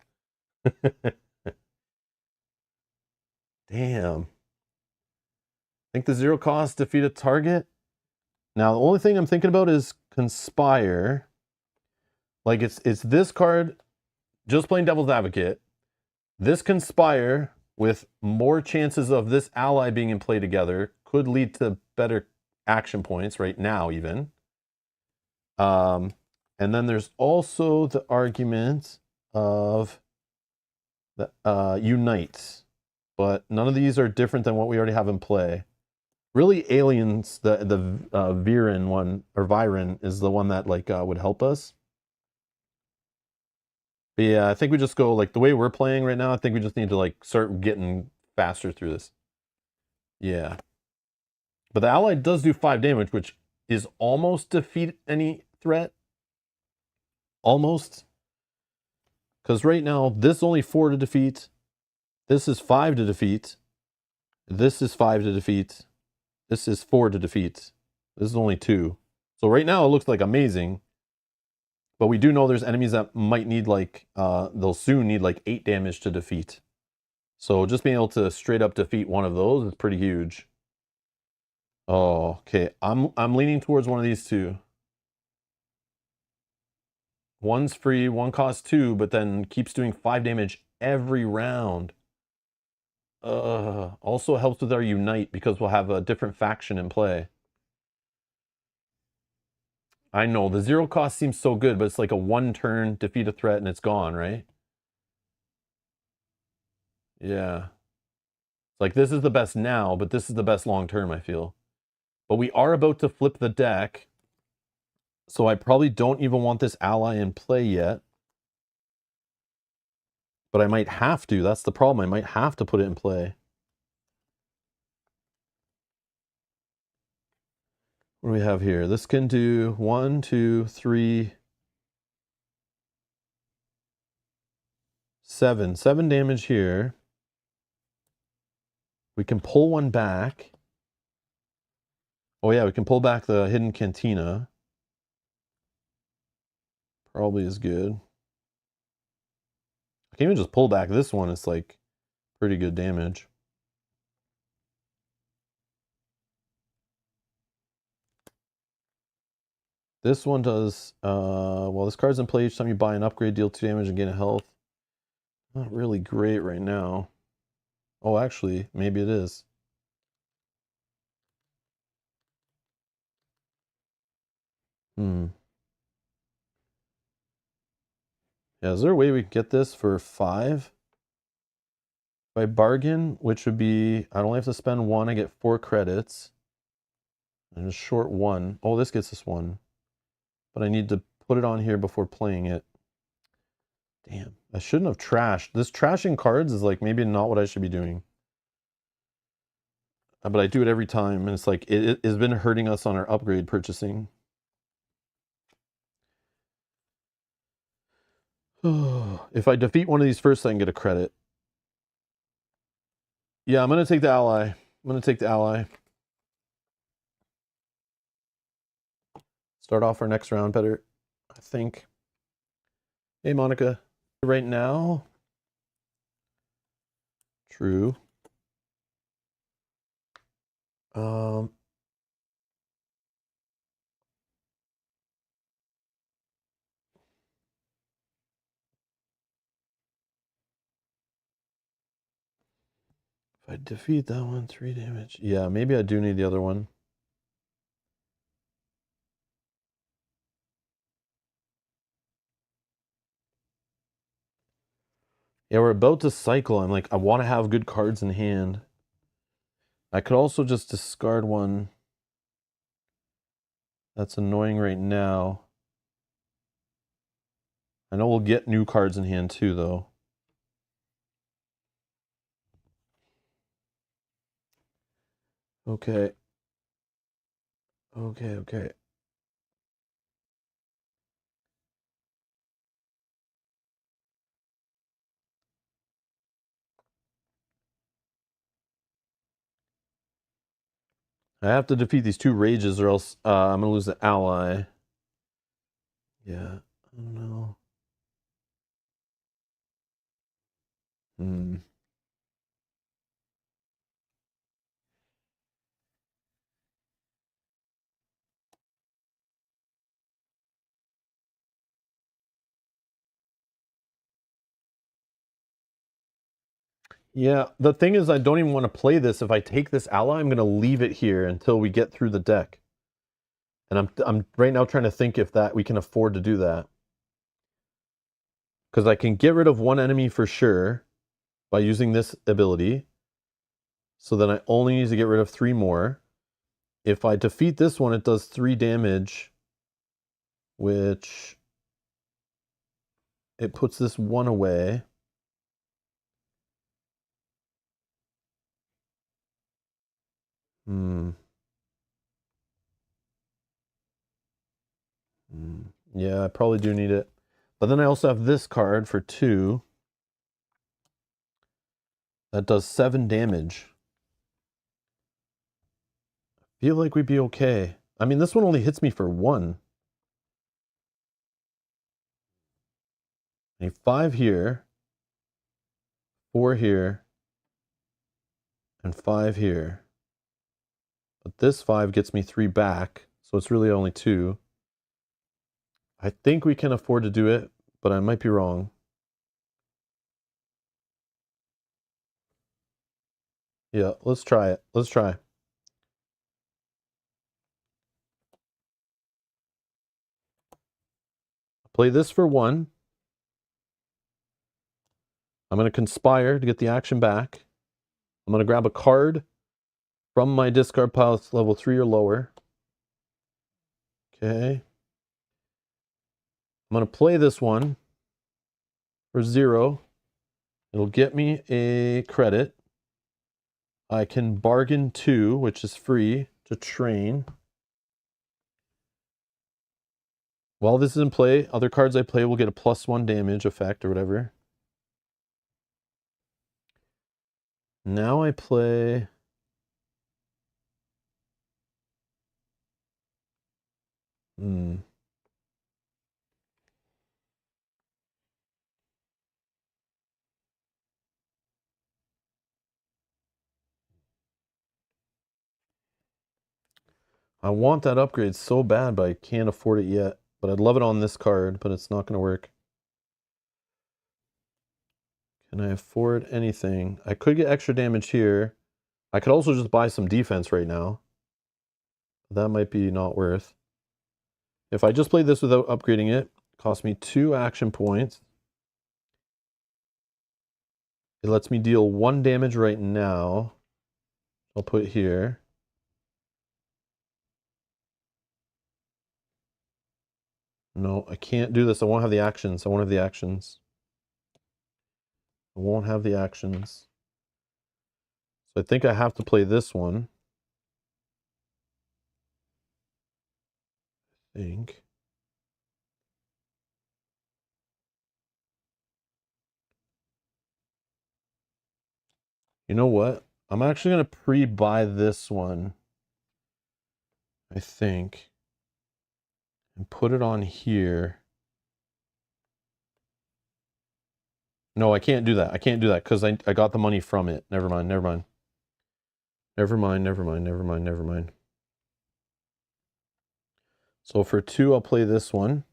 [SPEAKER 1] Damn. I think the 0 cost, defeat a target. Now, the only thing I'm thinking about is Conspire. Like, it's this card, just playing Devil's Advocate. This Conspire, with more chances of this ally being in play together, could lead to better action points right now, even. And then there's also the argument of the Unite. But none of these are different than what we already have in play. Really, Aliens, the Viren one, or Viren, is the one that like would help us. But yeah, I think we just go like the way we're playing right now. I think we just need to like start getting faster through this. Yeah. But the ally does do 5 damage, which is almost defeat any threat. Almost. Because right now, this is only 4 to defeat. This is 5 to defeat. This is 5 to defeat. This is 4 to defeat. This is only 2. So right now it looks like amazing. But we do know there's enemies that might need like, they'll soon need like 8 damage to defeat. So just being able to straight up defeat one of those is pretty huge. Oh, okay. I'm leaning towards one of these two. One's free, one costs 2, but then keeps doing 5 damage every round. Also helps with our Unite because we'll have a different faction in play. I know, the 0 cost seems so good, but it's like a 1-turn, defeat a threat, and it's gone, right? Yeah. Like, this is the best now, but this is the best long-term, I feel. But we are about to flip the deck, so I probably don't even want this ally in play yet. But I might have to. That's the problem. I might have to put it in play. What do we have here? This can do 1, 2, 3, 7. 7 damage here. We can pull one back. Oh yeah, we can pull back the Hidden Cantina. Probably is good. I can even just pull back this one. It's like pretty good damage. This one does, well, this card's in play each time you buy an upgrade, deal 2 damage and gain a health. Not really great right now. Oh, actually, maybe it is. Yeah, is there a way we can get this for 5? By bargain, which would be, I'd only have to spend 1, I get 4 credits. And just short 1. Oh, this gets us 1. But I need to put it on here before playing it. Damn, I shouldn't have trashed. This trashing cards is like maybe not what I should be doing. But I do it every time, and it's like, it has been hurting us on our upgrade purchasing. If I defeat one of these first, I can get a credit. Yeah, I'm going to take the ally. I'm going to take the ally. Start off our next round better, I think. Hey, Monica. Right now. True. If I defeat that one, 3 damage. Yeah, maybe I do need the other one. Yeah, we're about to cycle. I'm like, I want to have good cards in hand. I could also just discard one. That's annoying right now. I know we'll get new cards in hand too, though. Okay. Okay. I have to defeat these 2 rages or else I'm going to lose the ally. Yeah, I don't know. Yeah, the thing is I don't even want to play this. If I take this ally, I'm going to leave it here until we get through the deck. And I'm right now trying to think if that we can afford to do that. Because I can get rid of 1 enemy for sure by using this ability. So then I only need to get rid of 3 more. If I defeat this one, it does 3 damage, which it puts this 1 away. Yeah, I probably do need it. But then I also have this card for 2. That does 7 damage. Feel like we'd be okay. I mean, this one only hits me for 1. A 5 here, 4 here, and 5 here. But this 5 gets me 3 back, so it's really only 2. I think we can afford to do it, but I might be wrong. Yeah, let's try it. Let's try. Play this for 1. I'm going to conspire to get the action back. I'm going to grab a card from my discard pile that's level 3 or lower. Okay. I'm going to play this one for 0. It'll get me a credit. I can bargain 2, which is free, to train. While this is in play, other cards I play will get a +1 damage effect or whatever. Now I play... I want that upgrade so bad, but I can't afford it yet. But I'd love it on this card, but it's not going to work. Can I afford anything? I could get extra damage here. I could also just buy some defense right now. That might be not worth. If I just played this without upgrading it, it costs me 2 action points. It lets me deal 1 damage right now. I'll put here. No, I can't do this. I won't have the actions. I won't have the actions. I won't have the actions. So I think I have to play this one. I think. You know what? I'm actually going to pre-buy this one. I think. And put it on here. No, I can't do that. I can't do that because I got the money from it. Never mind. So for 2, I'll play this one.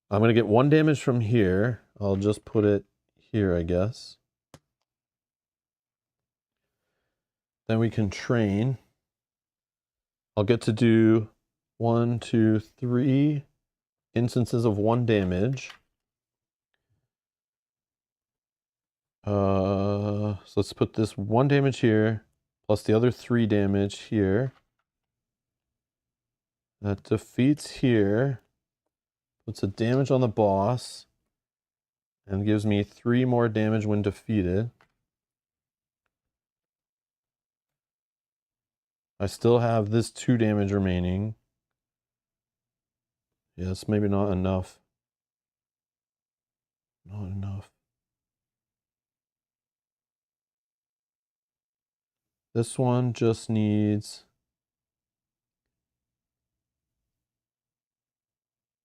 [SPEAKER 1] I'm going to get 1 damage from here. I'll just put it here, I guess. Then we can train. I'll get to do 1, 2, 3 instances of 1 damage. So let's put this 1 damage here, plus the other 3 damage here. That defeats here. Puts a damage on the boss. And gives me 3 more damage when defeated. I still have this 2 damage remaining. Yes, maybe not enough. Not enough. This one just needs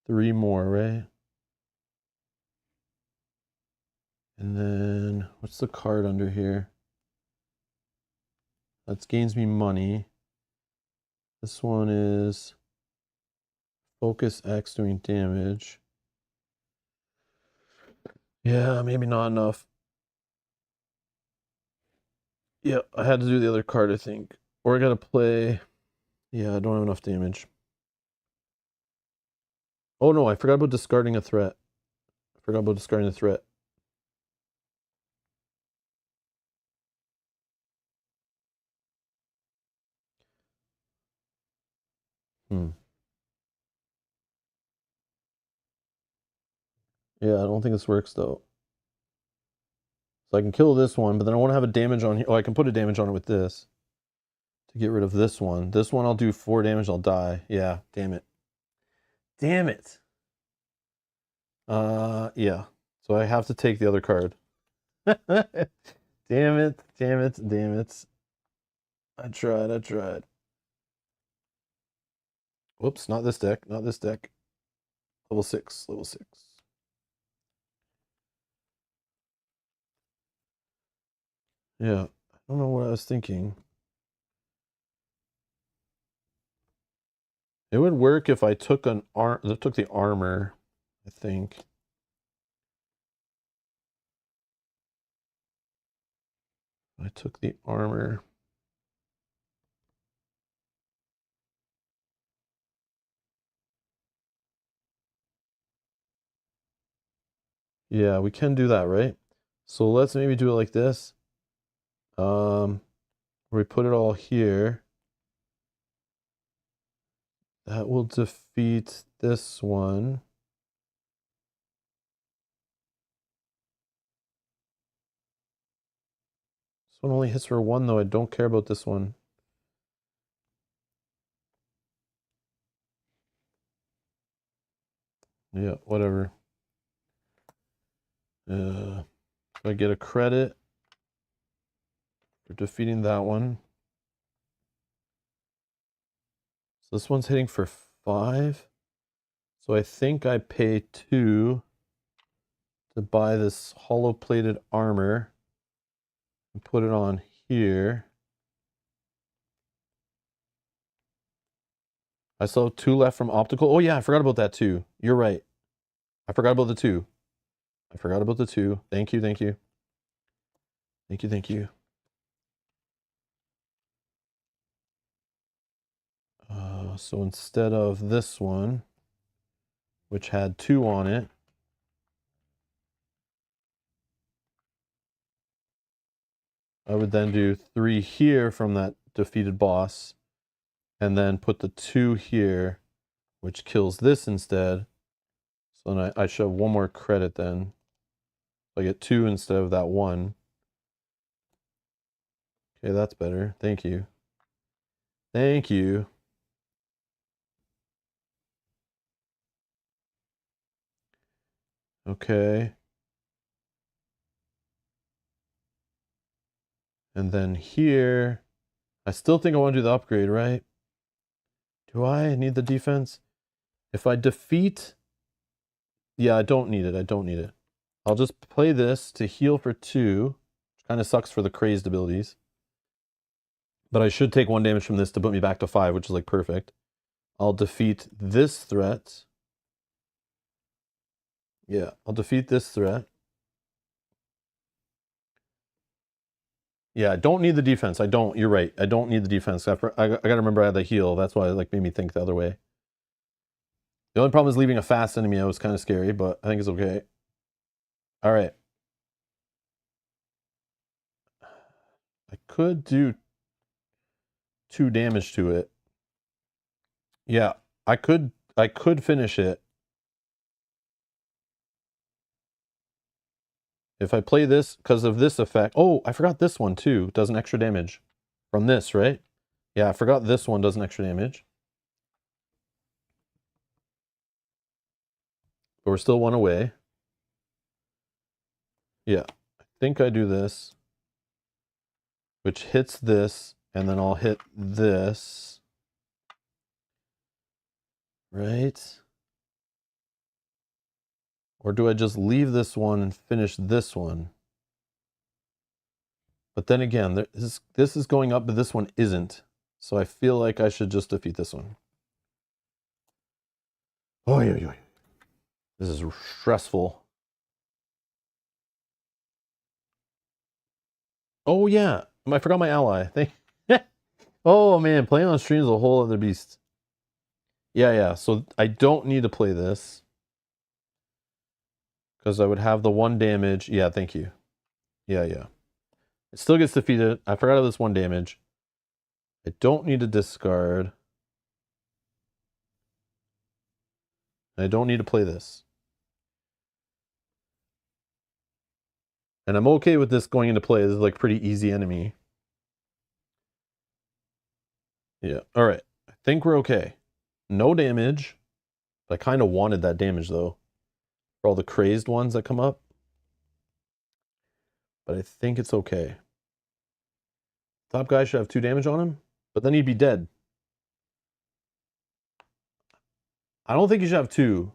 [SPEAKER 1] 3 more, right? And then, what's the card under here? That gains me money. This one is Focus X doing damage. Yeah, maybe not enough. Yeah, I had to do the other card, I think. Or I gotta play... Yeah, I don't have enough damage. Oh no, I forgot about discarding a threat. I forgot about discarding the threat. Hmm. Yeah, I don't think this works though. So I can kill this one, but then I want to have a damage on here. Oh, I can put a damage on it with this to get rid of this one. This one I'll do 4 damage, I'll die. Yeah, damn it. Damn it. Yeah. So I have to take the other card. Damn it, damn it, damn it. I tried. Whoops, not this deck, not this deck. Level 6, level 6. Yeah, I don't know what I was thinking. It would work if I took took the armor, I think. I took the armor. Yeah, we can do that, right? So let's maybe do it like this. We put it all here. That will defeat this one. This one only hits for 1, though. I don't care about this one. Yeah, whatever. I get a credit for defeating that one. So this one's hitting for 5. So I think I pay 2 to buy this hollow plated armor and put it on here. I still have 2 left from optical. Oh yeah, I forgot about that too. You're right. I forgot about the 2. I forgot about the 2. Thank you, thank you. Thank you, thank you. So instead of this one, which had 2 on it, I would then do 3 here from that defeated boss, and then put the 2 here, which kills this instead. So then I should have 1 more credit then. I get 2 instead of that 1. Okay, that's better. Thank you. Thank you. Okay. And then here, I still think I want to do the upgrade, right? Do I need the defense? If I defeat... Yeah, I don't need it. I don't need it. I'll just play this to heal for 2. Which kind of sucks for the crazed abilities. But I should take 1 damage from this to put me back to 5, which is like perfect. I'll defeat this threat. Yeah, I'll defeat this threat. Yeah, I don't need the defense. I don't. You're right. I don't need the defense. I gotta remember I had the heal. That's why it like made me think the other way. The only problem is leaving a fast enemy. I was kind of scary, but I think it's okay. All right. I could do 2 damage to it. Yeah, I could finish it. If I play this because of this effect. Oh, I forgot this one too. Does an extra damage from this, right? Yeah, I forgot this one does an extra damage. But we're still one away. Yeah, I think I do this, which hits this, and then I'll hit this. Right? Or do I just leave this one and finish this one? But then again, this is going up, but this one isn't. So I feel like I should just defeat this one. Oh, yeah. This is stressful. Oh, yeah. I forgot my ally. Oh, man. Playing on stream is a whole other beast. Yeah. So I don't need to play this. Because I would have the 1 damage. Yeah, thank you. Yeah. It still gets defeated. I forgot of this 1 damage. I don't need to discard. I don't need to play this. And I'm okay with this going into play. This is like pretty easy enemy. Yeah. All right. I think we're okay. No damage. I kind of wanted that damage though. For all the crazed ones that come up. But I think it's okay. Top guy should have 2 damage on him. But then he'd be dead. I don't think he should have 2.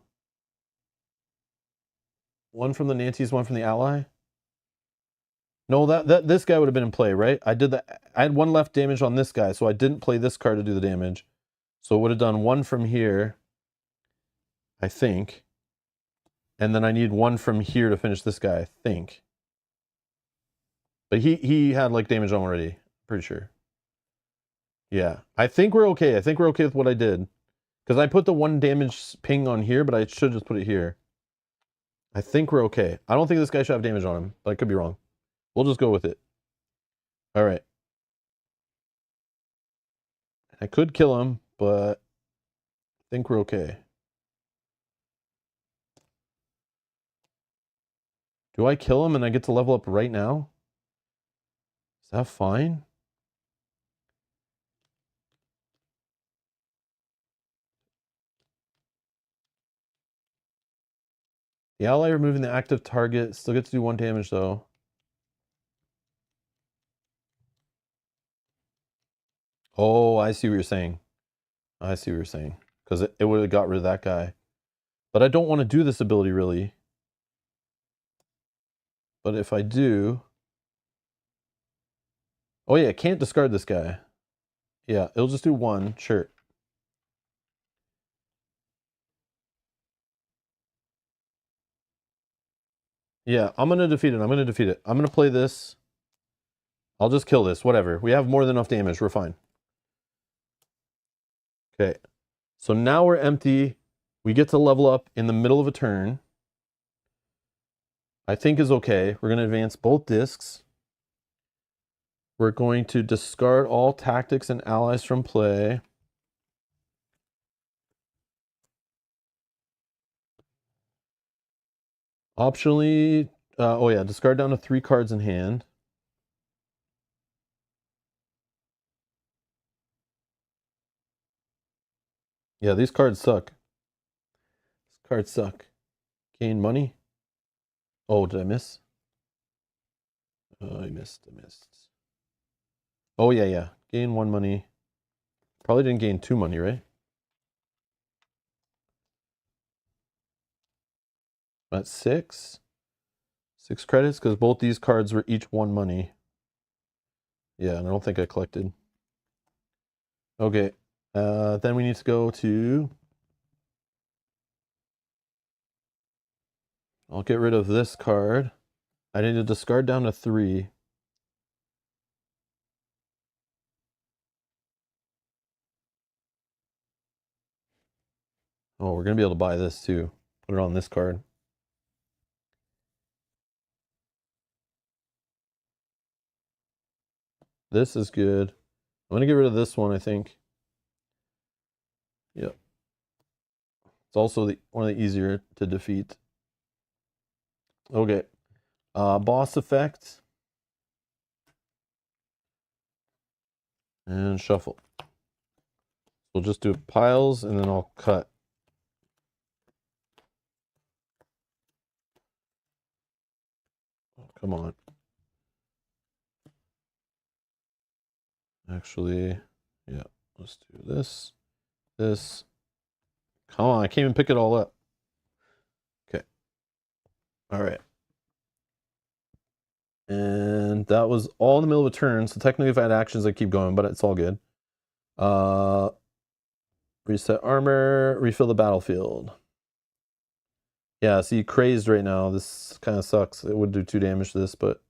[SPEAKER 1] 1 from the Nantes, 1 from the ally. No, this guy would have been in play, right? I did that. I had 1 left damage on this guy, so I didn't play this card to do the damage. So it would have done 1 from here, I think. And then I need 1 from here to finish this guy, I think. But he had like damage on already, pretty sure. Yeah, I think we're okay. I think we're okay with what I did. Because I put the 1 damage ping on here, but I should just put it here. I think we're okay. I don't think this guy should have damage on him, but I could be wrong. We'll just go with it. All right. I could kill him, but I think we're okay. Do I kill him and I get to level up right now? Is that fine? The ally removing the active target still gets to do 1 damage though. Oh, I see what you're saying. I see what you're saying. Because it would have got rid of that guy. But I don't want to do this ability really. But if I do... Oh yeah, I can't discard this guy. Yeah, it'll just do 1, sure. Yeah, I'm going to defeat it. I'm going to play this. I'll just kill this, whatever. We have more than enough damage. We're fine. Okay. So now we're empty. We get to level up in the middle of a turn. I think is okay. We're going to advance both discs. We're going to discard all tactics and allies from play. Optionally, oh yeah, discard down to 3 cards in hand. Yeah, these cards suck. These cards suck. Gain money. Oh, did I miss? Oh, I missed. Oh, yeah. Gain 1 money. Probably didn't gain 2 money, right? That's 6. 6 credits, because both these cards were each 1 money. Yeah, and I don't think I collected. Okay. Then we need to go to... I'll get rid of this card. I need to discard down to 3. Oh, we're going to be able to buy this too. Put it on this card. This is good. I'm going to get rid of this one, I think. Yep. It's also one of the easier to defeat. Okay. Boss effect. And shuffle. We'll just do piles and then I'll cut. Oh, come on. Actually, yeah, let's do this. This. Come on, I can't even pick it all up. Okay. All right. And that was all in the middle of a turn. So technically if I had actions, I'd keep going, but it's all good. Reset armor, refill the battlefield. Yeah, see, crazed right now. This kind of sucks. It would do 2 damage to this, but...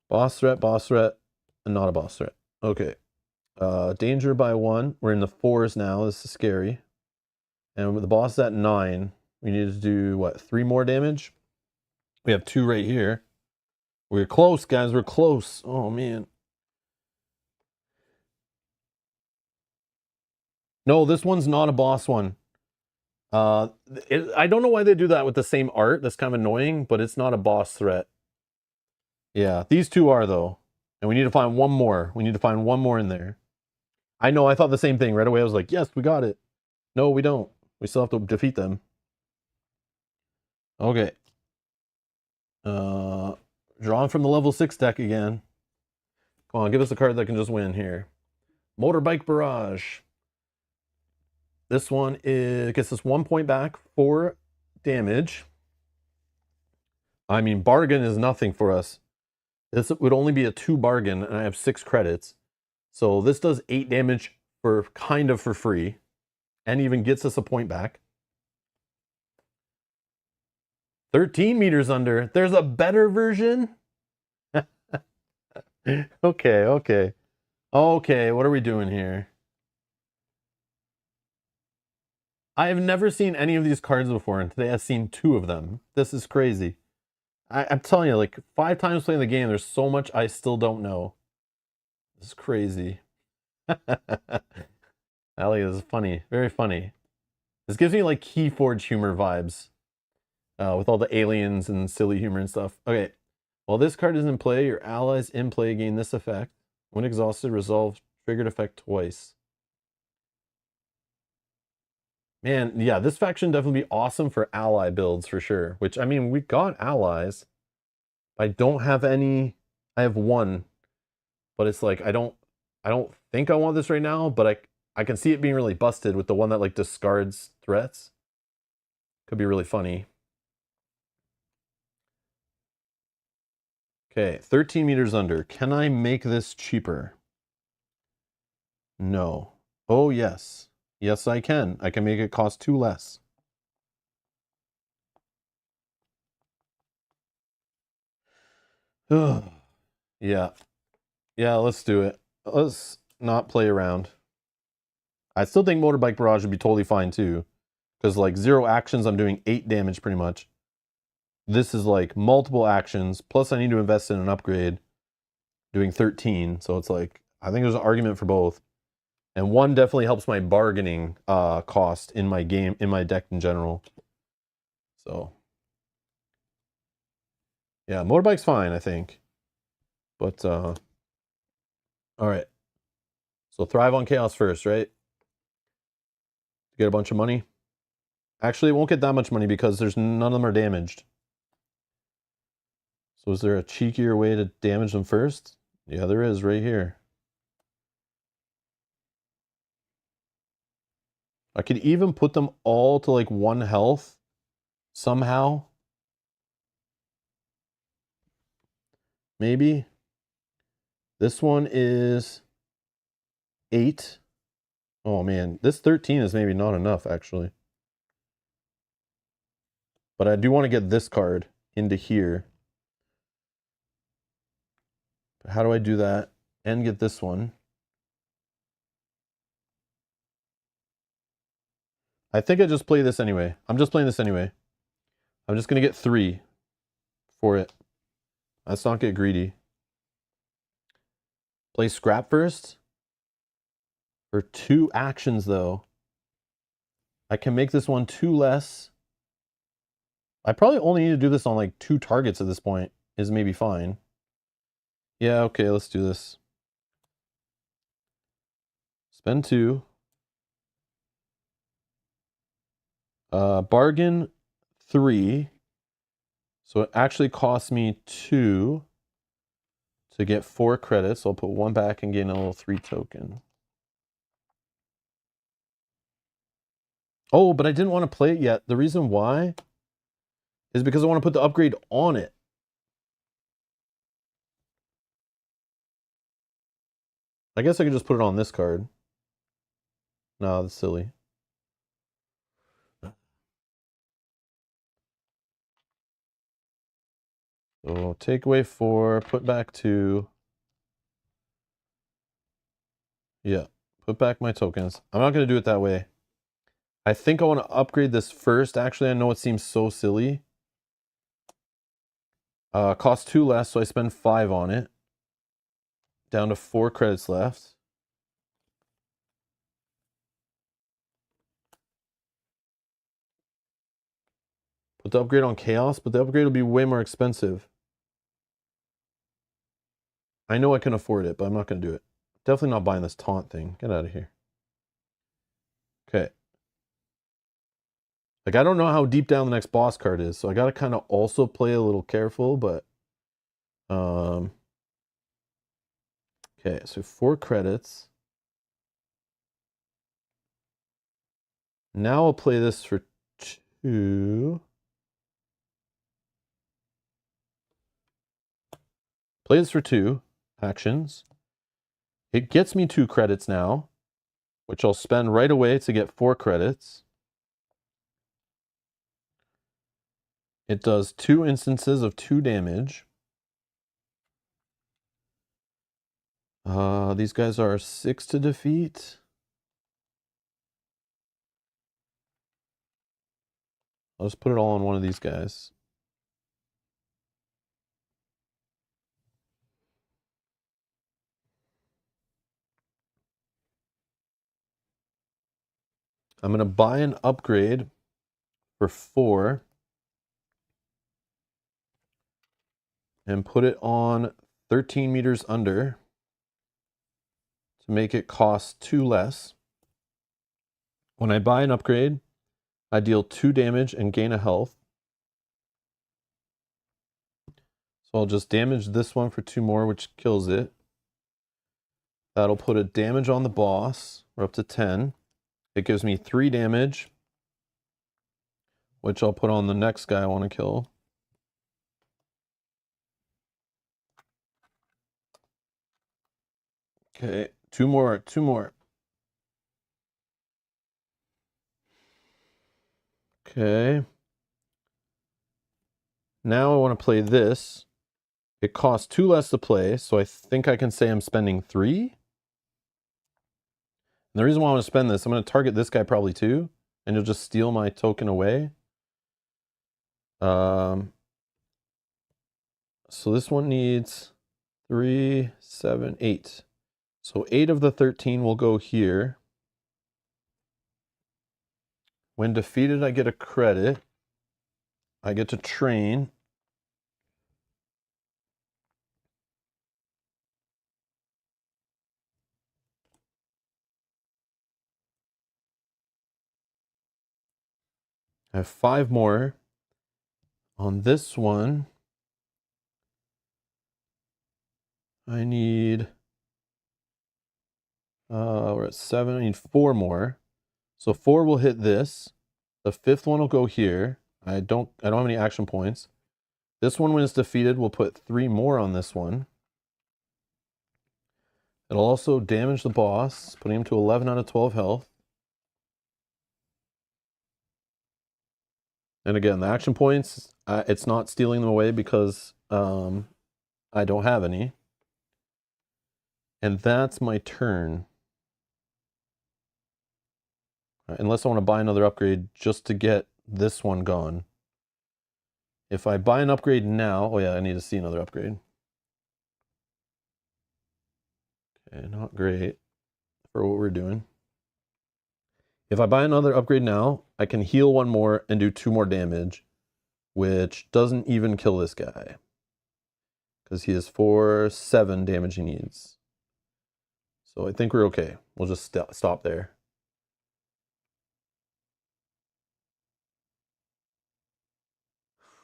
[SPEAKER 1] boss threat, and not a boss threat. Okay. Danger by 1. We're in the 4s now. This is scary. And with the boss is at 9, we need to do, what, 3 more damage? We have 2 right here. We're close, guys. We're close. Oh, man. No, this one's not a boss one. I don't know why they do that with the same art. That's kind of annoying, but it's not a boss threat. Yeah, these 2 are, though. And we need to find one more. We need to find one more in there. I know, I thought the same thing. Right away, I was like, yes, we got it. No, we don't. We still have to defeat them. Okay. Drawn from the level 6 deck again. Come on, give us a card that can just win here. Motorbike Barrage. This one gets us 1 point back for damage. I mean, bargain is nothing for us. This would only be a 2 bargain, and I have 6 credits. So this does 8 damage for kind of for free, and even gets us a point back. 13 meters under. There's a better version? Okay. Okay, what are we doing here? I have never seen any of these cards before, and today I've seen 2 of them. This is crazy. I'm telling you, like 5 times playing the game, there's so much I still don't know. This is crazy. Ali is funny, very funny. This gives me like Keyforge humor vibes, with all the aliens and silly humor and stuff. Okay, while this card is in play, your allies in play gain this effect. When exhausted, resolve triggered effect twice. Man, yeah, this faction definitely be awesome for ally builds for sure. Which, I mean, we got allies. I don't have any. I have 1, but it's like I don't think I want this right now. But I can see it being really busted with the one that like discards threats. Could be really funny. Okay, 13 meters under. Can I make this cheaper? No. Oh yes. Yes, I can. I can make it cost 2 less. Yeah. Yeah, let's do it. Let's not play around. I still think Motorbike Barrage would be totally fine too. Because like 0 actions, I'm doing 8 damage pretty much. This is like multiple actions. Plus I need to invest in an upgrade. Doing 13. So it's like, I think there's an argument for both. And 1 definitely helps my bargaining cost in my game, in my deck in general. So. Yeah, Motorbike's fine, I think. But, all right. So Thrive on Chaos first, right? Get a bunch of money. Actually, it won't get that much money because there's none of them are damaged. So is there a cheekier way to damage them first? Yeah, there is right here. I could even put them all to like 1 health somehow. Maybe. This one is 8. Oh man, this 13 is maybe not enough actually. But I do want to get this card into here. But how do I do that and get this one? I think I just play this anyway. I'm just playing this anyway. I'm just going to get 3 for it. Let's not get greedy. Play Scrap first. For 2 actions, though. I can make this one 2 less. I probably only need to do this on like 2 targets at this point. Is maybe fine. Yeah, okay, let's do this. Spend 2. Bargain 3. So it actually costs me 2 to get 4 credits. So I'll put 1 back and gain a little 3 token. Oh, but I didn't want to play it yet. The reason why is because I want to put the upgrade on it. I guess I could just put it on this card. No, that's silly. So take away 4, put back 2. Yeah, put back my tokens. I'm not going to do it that way. I think I want to upgrade this first. Actually, I know it seems so silly. Costs 2 less, so I spend 5 on it. Down to 4 credits left. Put the upgrade on Chaos, but the upgrade will be way more expensive. I know I can afford it, but I'm not going to do it. Definitely not buying this taunt thing. Get out of here. Okay. Like, I don't know how deep down the next boss card is, so I got to kind of also play a little careful, but... Okay, so 4 credits. Now I'll play this for 2. Play this for 2 actions. It gets me 2 credits now, which I'll spend right away to get 4 credits. It does 2 instances of 2 damage. These guys are 6 to defeat. I'll just put it all on one of these guys. I'm going to buy an upgrade for 4 and put it on 13 meters under to make it cost 2 less. When I buy an upgrade, I deal 2 damage and gain a health. So I'll just damage this one for 2 more, which kills it. That'll put a damage on the boss. We're up to 10. It gives me 3 damage, which I'll put on the next guy I want to kill. Okay, 2 more, 2 more. Okay. Now I want to play this. It costs 2 less to play, so I think I can say I'm spending 3. And the reason why I want to spend this, I'm going to target this guy probably too, and you'll just steal my token away. So this one needs 3, 7, 8. So 8 of the 13 will go here. When defeated, I get a credit. I get to train. I have 5 more. On this one, I need... we're at 7. I need 4 more. So 4 will hit this. The 5th one will go here. I don't have any action points. This one, when it's defeated, we'll put 3 more on this one. It'll also damage the boss, putting him to 11 out of 12 health. And again, the action points, it's not stealing them away because I don't have any. And that's my turn. Unless I want to buy another upgrade just to get this one gone. If I buy an upgrade now, oh yeah, I need to see another upgrade. Okay, not great for what we're doing. If I buy another upgrade now, I can heal 1 more and do 2 more damage. which doesn't even kill this guy. Because he is 4/7 damage he needs. So I think we're okay. We'll just stop there.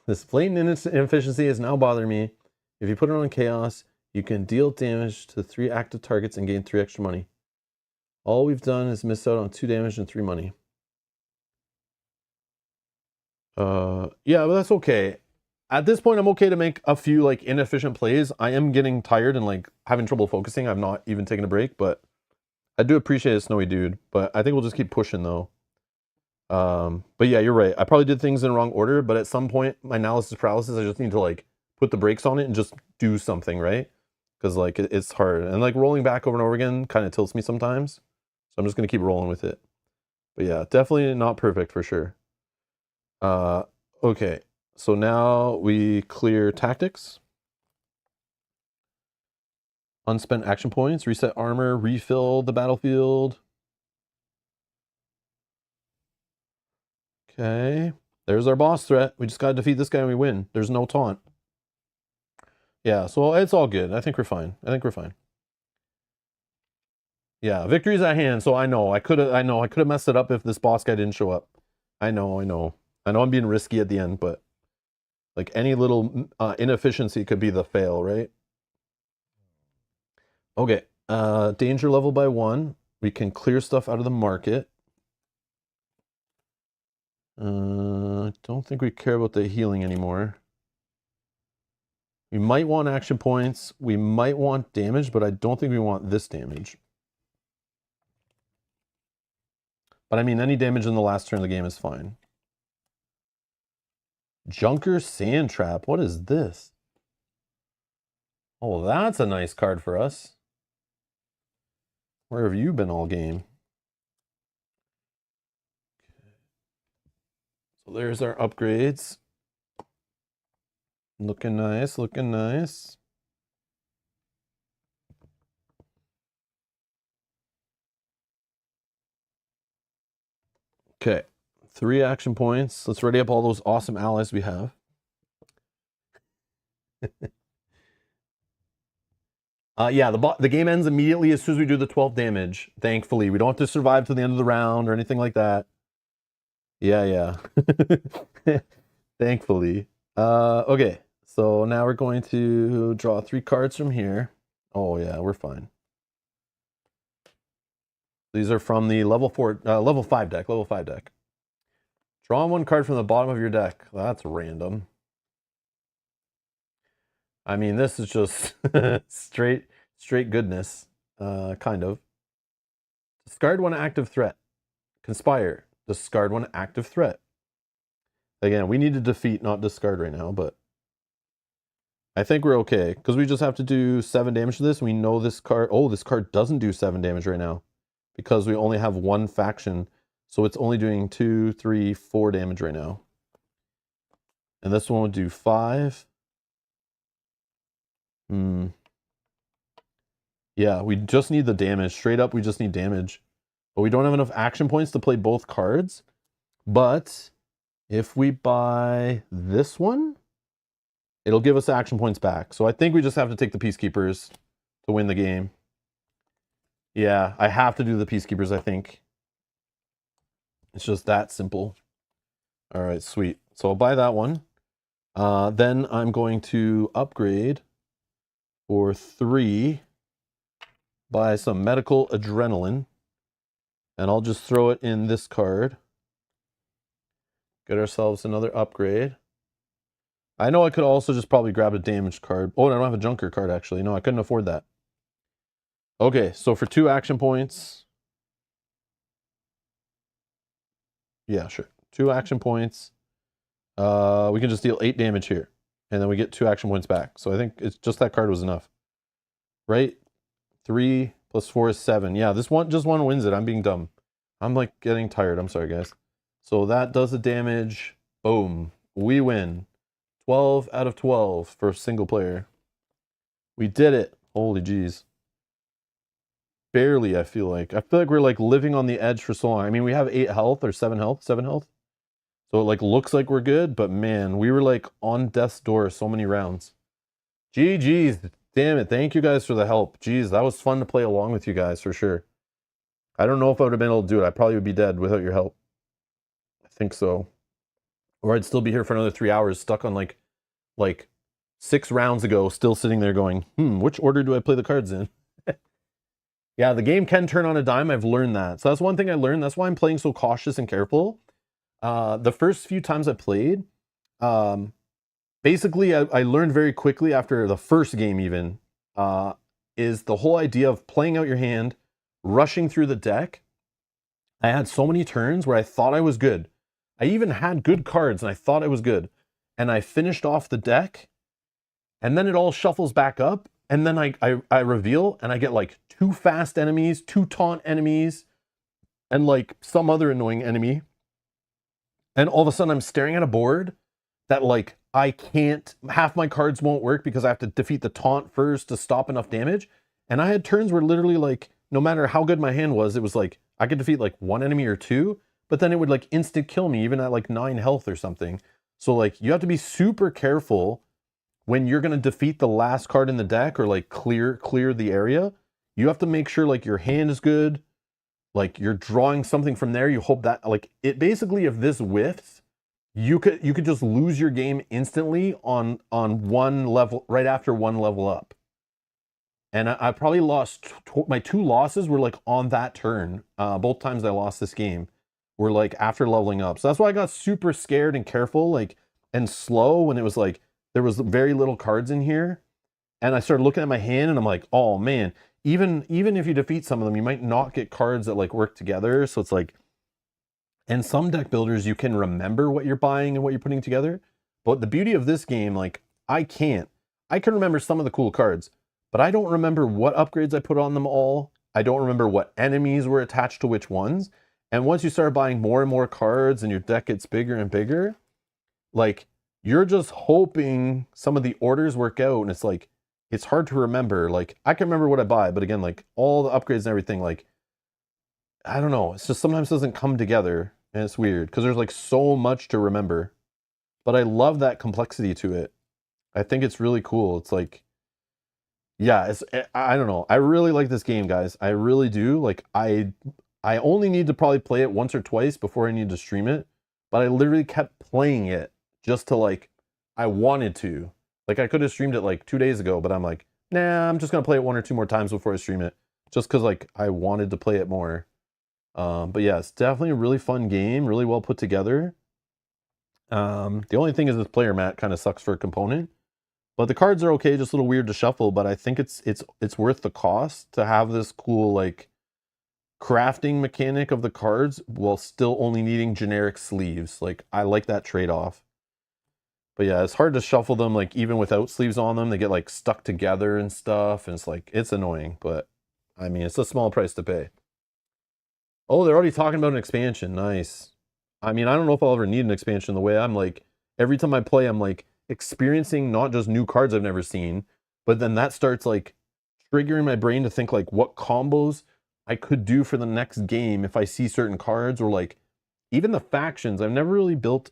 [SPEAKER 1] This blatant inefficiency is now bothering me. If you put it on chaos, you can deal damage to 3 active targets and gain 3 extra money. All we've done is miss out on 2 damage and 3 money. Yeah, but that's okay. At this point, I'm okay to make a few like inefficient plays. I am getting tired and like having trouble focusing. I've not even taken a break, but I do appreciate a snowy dude. But I think we'll just keep pushing though. But yeah, you're right. I probably did things in the wrong order, but at some point, my analysis paralysis, I just need to like put the brakes on it and just do something, right? Because like it's hard. And like rolling back over and over again kind of tilts me sometimes. So I'm just going to keep rolling with it. But yeah, definitely not perfect for sure. Okay. So now we clear tactics. Unspent action points, reset armor, refill the battlefield. Okay. There's our boss threat. We just got to defeat this guy and we win. There's no taunt. Yeah, so it's all good. I think we're fine. I think we're fine. Yeah, victory's at hand, so I know I could have messed it up if this boss guy didn't show up. I know I'm being risky at the end, but like any little inefficiency could be the fail, right? Okay, danger level by 1. We can clear stuff out of the market. Don't think we care about the healing anymore. We might want action points. We might want damage, but I don't think we want this damage. But I mean, any damage in the last turn of the game is fine. Junker Sand Trap. What is this? Oh, that's a nice card for us. Where have you been all game? So there's our upgrades. Looking nice, looking nice. Okay, 3 action points. Let's ready up all those awesome allies we have. Yeah, the game ends immediately as soon as we do the 12 damage. Thankfully, we don't have to survive to the end of the round or anything like that. Yeah. Thankfully. Okay, so now we're going to draw 3 cards from here. Oh yeah, we're fine. These are from the level 5 deck. Level 5 deck. Draw 1 card from the bottom of your deck. That's random. I mean, this is just straight goodness, kind of. Discard 1 active threat. Conspire. Discard 1 active threat. Again, we need to defeat, not discard right now, but I think we're okay because we just have to do 7 damage to this. We know this card. Oh, this card doesn't do 7 damage right now because we only have 1 faction. So it's only doing 2, 3, 4 damage right now. And this one would do 5. Yeah, we just need the damage. Straight up, we just need damage. But we don't have enough action points to play both cards. But if we buy this one, it'll give us action points back. So I think we just have to take the Peacekeepers to win the game. Yeah, I have to do the Peacekeepers, I think. It's just that simple. All right, sweet. So I'll buy that one. Then I'm going to upgrade for 3, buy some medical adrenaline, and I'll just throw it in this card. Get ourselves another upgrade. I know I could also just probably grab a damage card. Oh, I don't have a junker card actually. No, I couldn't afford that. Okay, so for 2 action points. Yeah, sure. 2 action points. We can just deal 8 damage here. And then we get 2 action points back. So I think it's just that card was enough. Right? 3 plus 4 is 7. Yeah, this one just one wins it. I'm being dumb. I'm like getting tired. I'm sorry, guys. So that does the damage. Boom. We win. 12 out of 12 for a single player. We did it. Holy jeez. Barely, I feel like. I feel like we're like living on the edge for so long. I mean, we have 8 health or 7 health. 7 health. So it like looks like we're good, but man, we were like on death's door so many rounds. GG's. Damn it. Thank you guys for the help. Jeez, that was fun to play along with you guys for sure. I don't know if I would have been able to do it. I probably would be dead without your help. I think so. Or I'd still be here for another 3 hours stuck on like 6 rounds ago, still sitting there going, which order do I play the cards in? Yeah, the game can turn on a dime. I've learned that. So that's one thing I learned. That's why I'm playing so cautious and careful. The first few times I played, basically I learned very quickly after the first game even, is the whole idea of playing out your hand, rushing through the deck. I had so many turns where I thought I was good. I even had good cards and I thought I was good. And I finished off the deck and then it all shuffles back up. And then I reveal and I get like 2 fast enemies, 2 taunt enemies, and like some other annoying enemy. And all of a sudden I'm staring at a board that like I can't, half my cards won't work because I have to defeat the taunt first to stop enough damage. And I had turns where literally like, no matter how good my hand was, it was like, I could defeat like 1 enemy or 2, but then it would like instant kill me even at like 9 health or something. So like you have to be super careful when you're going to defeat the last card in the deck or like clear the area. You have to make sure like your hand is good, like you're drawing something from there. You hope that like it basically, if this whiffs, you could just lose your game instantly on one level, right after 1 level up. And I probably lost, my 2 losses were like on that turn. Both times I lost this game were like after leveling up. So that's why I got super scared and careful, like, and slow when it was like, there was very little cards in here. And I started looking at my hand and I'm like, oh man, even if you defeat some of them, you might not get cards that like work together. So it's like, and some deck builders, you can remember what you're buying and what you're putting together. But the beauty of this game, like I can't. I can remember some of the cool cards, but I don't remember what upgrades I put on them all. I don't remember what enemies were attached to which ones. And once you start buying more and more cards and your deck gets bigger and bigger, like you're just hoping some of the orders work out. And it's like, it's hard to remember. Like I can remember what I buy, but again, like all the upgrades and everything, like, I don't know. It's just sometimes doesn't come together and it's weird because there's like so much to remember, but I love that complexity to it. I think it's really cool. It's like, yeah, I don't know. I really like this game, guys. I really do. Like I only need to probably play it once or twice before I need to stream it, but I literally kept playing it just to like, I wanted to. Like I could have streamed it like 2 days ago, but I'm like, nah, I'm just gonna play it 1 or 2 more times before I stream it, just because like I wanted to play it more. But yeah, it's definitely a really fun game, really well put together. The only thing is this player mat kind of sucks for a component, but the cards are okay, just a little weird to shuffle, but I think it's worth the cost to have this cool like crafting mechanic of the cards while still only needing generic sleeves. Like I like that trade-off. But yeah, it's hard to shuffle them like even without sleeves on them. They get like stuck together and stuff, and it's like it's annoying, but I mean, it's a small price to pay. Oh, they're already talking about an expansion. Nice. I mean, I don't know if I'll ever need an expansion the way I'm like, every time I play, I'm like experiencing not just new cards I've never seen, but then that starts like triggering my brain to think like what combos I could do for the next game if I see certain cards, or like even the factions. I've never really built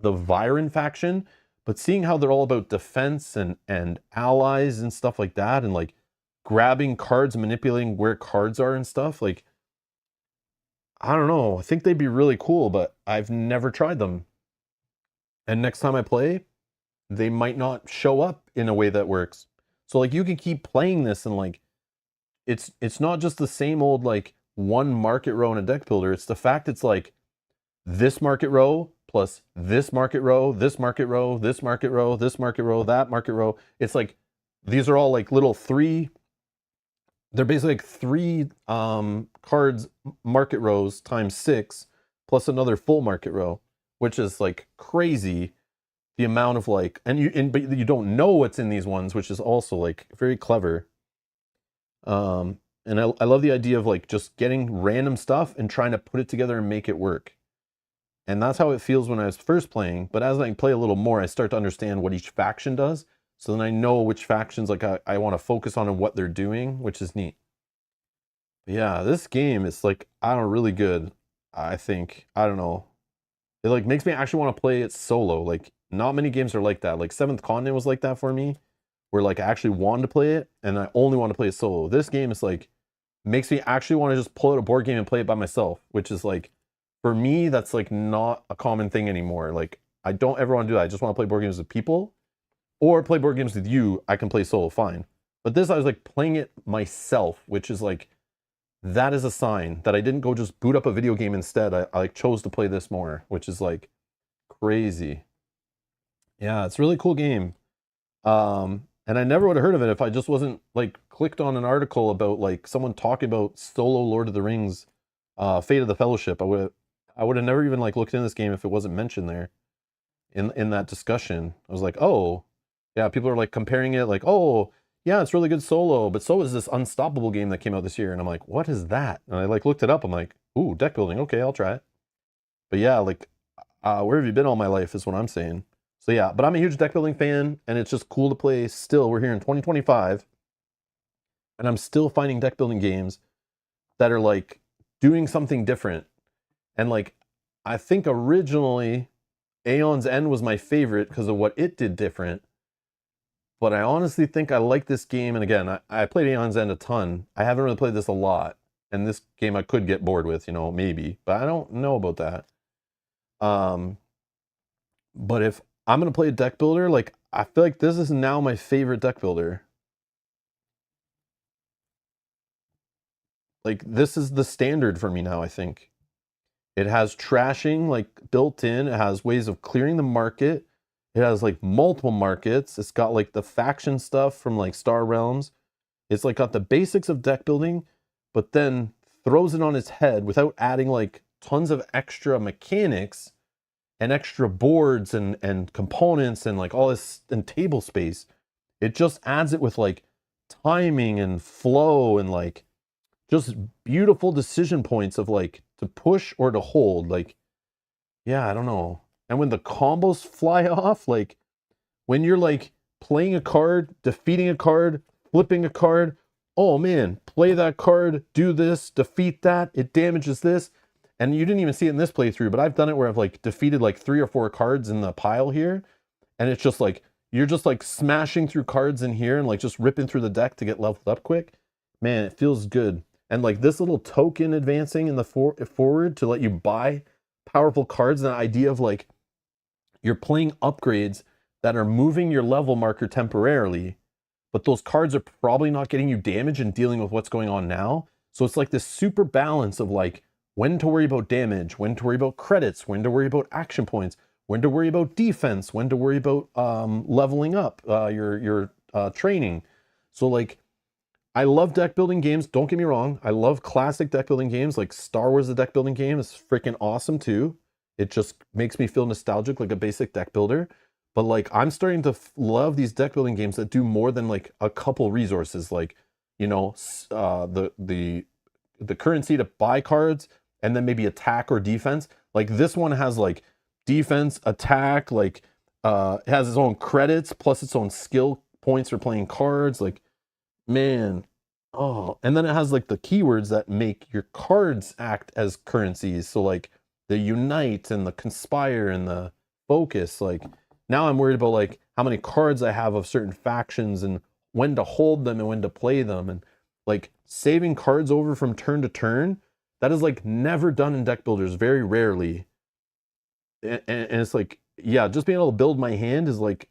[SPEAKER 1] the Viren faction, but seeing how they're all about defense and allies and stuff like that, and like grabbing cards, manipulating where cards are and stuff, like I don't know. I think they'd be really cool, but I've never tried them. And next time I play, they might not show up in a way that works. So like you can keep playing this and like it's not just the same old like one market row in a deck builder. It's the fact it's like this market row plus this market row, this market row, this market row, this market row, that market row. It's like these are all like little they're basically like 3 cards market rows times 6 plus another full market row, which is like crazy. The amount of like, but you don't know what's in these ones, which is also like very clever. And I love the idea of like just getting random stuff and trying to put it together and make it work. And that's how it feels when I was first playing. But as I play a little more, I start to understand what each faction does. So then I know which factions like I want to focus on and what they're doing, which is neat. But yeah, this game is like, I don't know, really good. I think, I don't know. It like makes me actually want to play it solo. Like not many games are like that. Like Seventh Continent was like that for me, where like I actually wanted to play it and I only want to play it solo. This game is like makes me actually want to just pull out a board game and play it by myself, which is like for me that's like not a common thing anymore. Like I don't ever want to do that. I just want to play board games with people or play board games with you. I can play solo fine. But this I was like playing it myself, which is like that is a sign that I didn't go just boot up a video game instead. I like chose to play this more, which is like crazy. Yeah, it's a really cool game. And I never would have heard of it if I just wasn't like clicked on an article about like someone talking about solo Lord of the Rings, Fate of the Fellowship. I would have never even like looked into this game if it wasn't mentioned there in that discussion. I was like, oh, yeah, people are like comparing it like, oh, yeah, it's really good solo, but so is this Unstoppable game that came out this year. And I'm like, what is that? And I like looked it up. I'm like, ooh, deck building. Okay, I'll try it. But yeah, like, where have you been all my life is what I'm saying. So yeah, but I'm a huge deck building fan, and it's just cool to play still. We're here in 2025, and I'm still finding deck building games that are like doing something different. And like, I think originally Aeon's End was my favorite because of what it did different. But I honestly think I like this game. And again, I played Aeon's End a ton. I haven't really played this a lot. And this game I could get bored with, you know, maybe. But I don't know about that. But if I'm going to play a deck builder, like, I feel like this is now my favorite deck builder. Like, this is the standard for me now, I think. It has trashing, like, built in. It has ways of clearing the market. It has, like, multiple markets. It's got, like, the faction stuff from, like, Star Realms. It's, like, got the basics of deck building, but then throws it on its head without adding, like, tons of extra mechanics and extra boards and components and, like, all this, and table space. It just adds it with, like, timing and flow and, like, just beautiful decision points of, like, to push or to hold. Like, yeah, I don't know. And when the combos fly off, like, when you're, like, playing a card, defeating a card, flipping a card, oh man, play that card, do this, defeat that, it damages this. And you didn't even see it in this playthrough, but I've done it where I've, like, defeated, like, 3 or 4 cards in the pile here. And it's just, like, you're just, like, smashing through cards in here and, like, just ripping through the deck to get leveled up quick. Man, it feels good. And, like, this little token advancing in the forward to let you buy powerful cards, and the idea of, like, you're playing upgrades that are moving your level marker temporarily, but those cards are probably not getting you damage and dealing with what's going on now. So it's like this super balance of, like, when to worry about damage, when to worry about credits, when to worry about action points, when to worry about defense, when to worry about leveling up your training. So, like, I love deck building games. Don't get me wrong. I love classic deck building games. Like Star Wars, the deck building game is freaking awesome too. It just makes me feel nostalgic, like a basic deck builder. But like, I'm starting to love these deck building games that do more than like a couple resources, like, you know, the currency to buy cards and then maybe attack or defense. Like this one has like defense, attack, like it has its own credits plus its own skill points for playing cards. Like, man, oh, and then it has like the keywords that make your cards act as currencies. So like the unite and the conspire and the focus. Like now I'm worried about like how many cards I have of certain factions and when to hold them and when to play them, and like saving cards over from turn to turn. That is like never done in deck builders, very rarely. And it's like, yeah, just being able to build my hand is like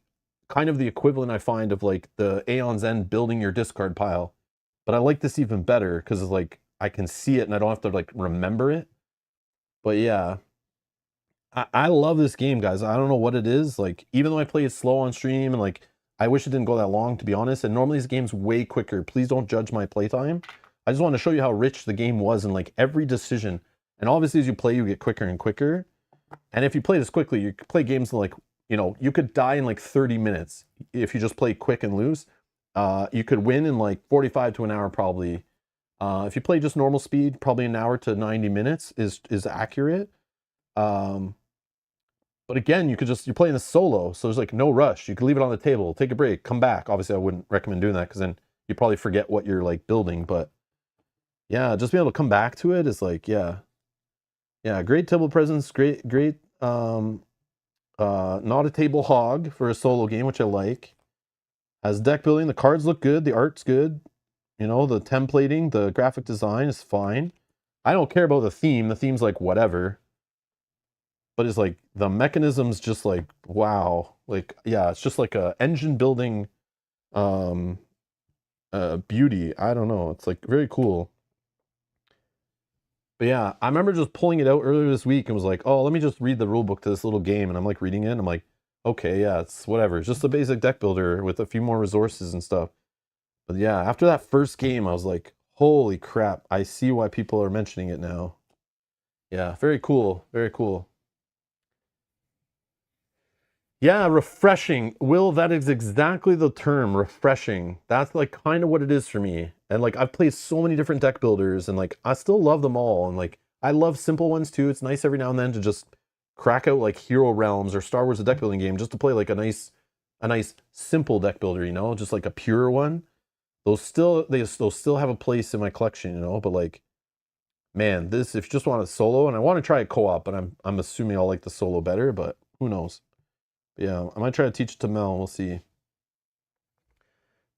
[SPEAKER 1] kind of the equivalent I find of like the Aeon's End building your discard pile. But I like this even better because it's like I can see it and I don't have to like remember it. But yeah, I love this game, guys. I don't know what it is. Like, even though I play it slow on stream and like I wish it didn't go that long, to be honest. And normally this game's way quicker. Please don't judge my playtime. I just want to show you how rich the game was in like every decision. And obviously as you play, you get quicker and quicker. And if you play this quickly, you play games like, you know, you could die in like 30 minutes if you just play quick and loose. You could win in like 45 to an hour probably. If you play just normal speed, probably an hour to 90 minutes is accurate. But again, you're playing this solo, so there's like no rush. You can leave it on the table, take a break, come back. Obviously, I wouldn't recommend doing that because then you probably forget what you're like building. But yeah, just being able to come back to it is like, yeah, great table presence, great Not a table hog for a solo game, which I like. Has deck building. The cards look good. The art's good. You know, the templating, the graphic design is fine. I don't care about the theme. The theme's like whatever. But it's like the mechanism's just like, wow. Like, yeah, it's just like a engine building beauty. I don't know. It's like very cool. But yeah, I remember just pulling it out earlier this week and was like, oh, let me just read the rule book to this little game. And I'm like reading it. And I'm like, okay, yeah, it's whatever. It's just a basic deck builder with a few more resources and stuff. But yeah, after that first game, I was like, holy crap, I see why people are mentioning it now. Yeah, very cool. Very cool. Yeah, refreshing. Will, that is exactly the term, refreshing. That's like kind of what it is for me. And like I've played so many different deck builders and like I still love them all. And like I love simple ones too. It's nice every now and then to just crack out like Hero Realms or Star Wars a deck building game just to play like a nice simple deck builder, you know, just like a pure one. Those still have a place in my collection, you know, but like man, this if you just want a solo and I want to try a co-op, but I'm assuming I'll like the solo better, but who knows. Yeah, I might try to teach it to Mel. We'll see.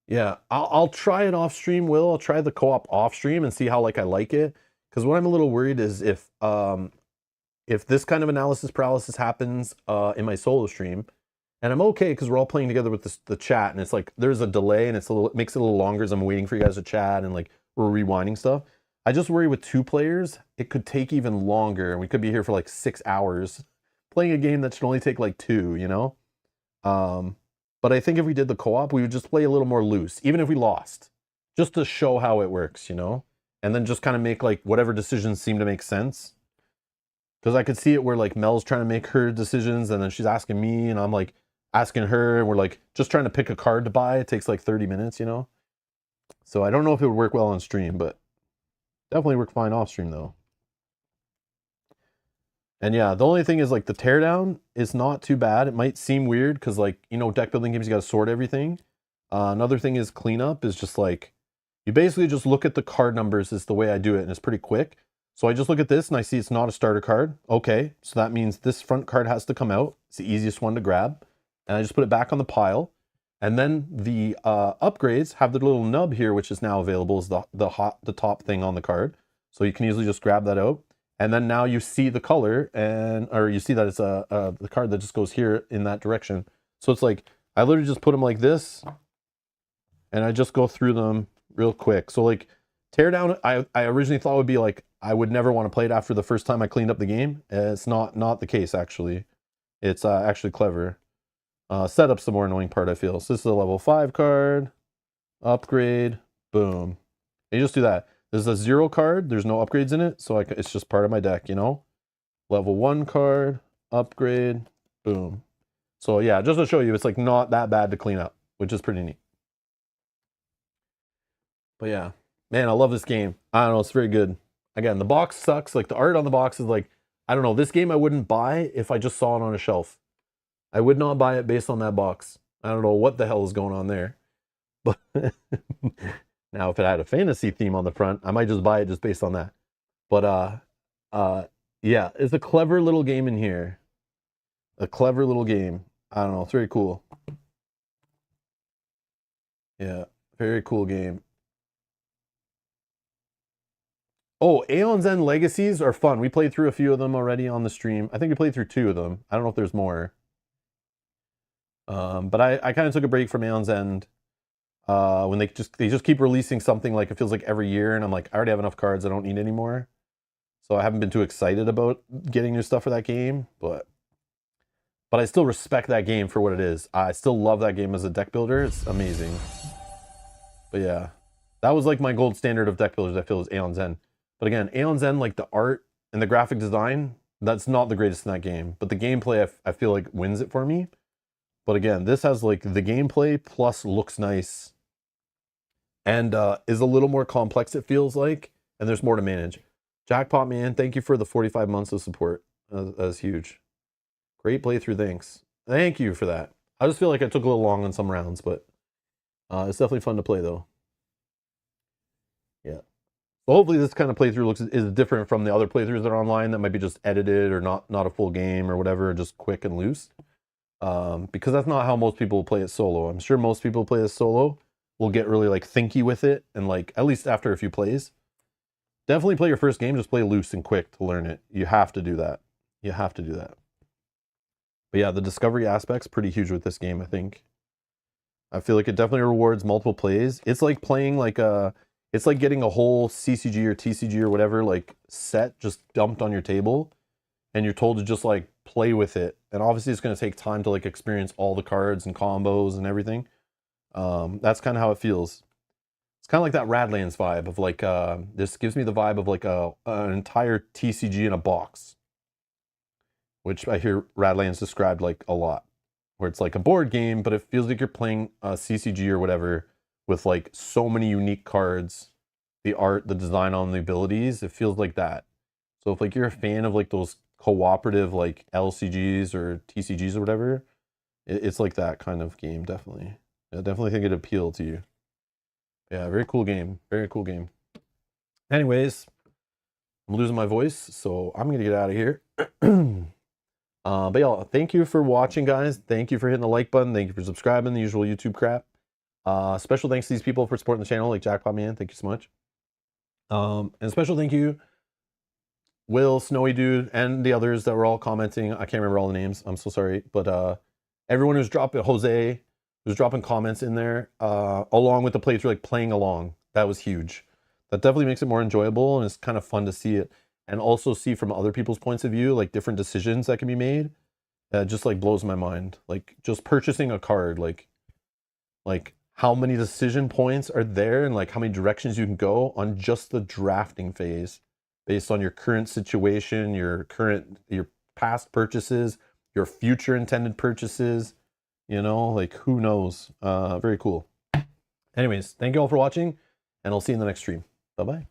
[SPEAKER 1] Yeah, I'll try it off stream. Will I'll try the co-op off stream and see how like I like it. Because what I'm a little worried is if this kind of analysis paralysis happens in my solo stream, and I'm okay because we're all playing together with the chat, and it's like there's a delay and it makes it a little longer as I'm waiting for you guys to chat and like we're rewinding stuff. I just worry with 2 players, it could take even longer, and we could be here for like 6 hours playing a game that should only take like 2, you know? But I think if we did the co-op, we would just play a little more loose, even if we lost, just to show how it works, you know? And then just kind of make like whatever decisions seem to make sense. Because I could see it where like Mel's trying to make her decisions and then she's asking me and I'm like asking her and we're like just trying to pick a card to buy. It takes like 30 minutes, you know? So I don't know if it would work well on stream, but definitely work fine off stream though. And yeah, the only thing is like the teardown is not too bad. It might seem weird because like, you know, deck building games, you got to sort everything. Another thing is cleanup is just like, you basically just look at the card numbers is the way I do it. And it's pretty quick. So I just look at this and I see it's not a starter card. Okay, so that means this front card has to come out. It's the easiest one to grab. And I just put it back on the pile. And then the upgrades have the little nub here, which is now available as the top thing on the card. So you can easily just grab that out. And then now you see the color or you see that it's the card that just goes here in that direction. So it's like, I literally just put them like this and I just go through them real quick. So like teardown, I originally thought would be like, I would never want to play it after the first time I cleaned up the game. It's not the case actually. It's actually clever. Setup's the more annoying part, I feel. So this is a level 5 card, upgrade, boom. And you just do that. This is a 0 card. There's no upgrades in it, so it's just part of my deck, you know? Level 1 card, upgrade, boom. So yeah, just to show you, it's like not that bad to clean up, which is pretty neat. But yeah, man, I love this game. I don't know, it's very good. Again, the box sucks. Like the art on the box is like, I don't know, this game I wouldn't buy if I just saw it on a shelf. I would not buy it based on that box. I don't know what the hell is going on there. But now if it had a fantasy theme on the front, I might just buy it just based on that. But yeah, it's a clever little game in here. A clever little game. I don't know, it's very cool. Yeah, very cool game. Oh, Aeon's End Legacies are fun. We played through a few of them already on the stream. I think we played through 2 of them. I don't know if there's more. But I kind of took a break from Aeon's End when they just keep releasing something like it feels like every year, and I'm like, I already have enough cards, I don't need any more. So I haven't been too excited about getting new stuff for that game, but I still respect that game for what it is. I still love that game as a deck builder. It's amazing. But yeah, that was like my gold standard of deck builders, I feel, is Aeon's End. But again, Aeon's End, like the art and the graphic design, that's not the greatest in that game. But the gameplay, I feel like wins it for me. But again, this has like the gameplay plus looks nice and is a little more complex, it feels like, and there's more to manage. Jackpot Man, thank you for the 45 months of support. That's huge. Great playthrough, thanks. Thank you for that. I just feel like I took a little long on some rounds, but it's definitely fun to play though. Yeah. So hopefully this kind of playthrough is different from the other playthroughs that are online that might be just edited or not a full game or whatever, just quick and loose. Because that's not how most people play it solo. I'm sure most people play this solo will get really like thinky with it, and like at least after a few plays. Definitely play your first game, just play loose and quick to learn it. You have to do that. You have to do that. But yeah, the discovery aspect's pretty huge with this game, I think. I feel like it definitely rewards multiple plays. It's like playing like it's like getting a whole CCG or TCG or whatever like set just dumped on your table, and you're told to just like play with it. And obviously it's going to take time to like experience all the cards and combos and everything. That's kind of how it feels. It's kind of like that Radlands vibe of like this gives me the vibe of like an entire TCG in a box, which I hear Radlands described like a lot, where it's like a board game, but it feels like you're playing a CCG or whatever with like so many unique cards, the art, the design on the abilities. It feels like that. So if like you're a fan of like those cooperative like LCGs or TCGs or whatever, it's like that kind of game. Definitely, I definitely think it'd appeal to you. Yeah, very cool game. Very cool game. Anyways, I'm losing my voice, so I'm gonna get out of here. But yeah, thank you for watching, guys. Thank you for hitting the like button. Thank you for subscribing, the usual YouTube crap. Special thanks to these people for supporting the channel, like Jackpot Man. Thank you so much. And special thank you, Will, Snowy Dude, and the others that were all commenting. I can't remember all the names. I'm so sorry. But everyone who's dropping, Jose, who's dropping comments in there, along with the playthrough, like playing along. That was huge. That definitely makes it more enjoyable, and it's kind of fun to see it. And also see from other people's points of view, like different decisions that can be made. Just like blows my mind. Like just purchasing a card, like how many decision points are there and like how many directions you can go on just the drafting phase based on your current situation, your past purchases, your future intended purchases, you know, like who knows. Very cool. Anyways, thank you all for watching, and I'll see you in the next stream. Bye-bye.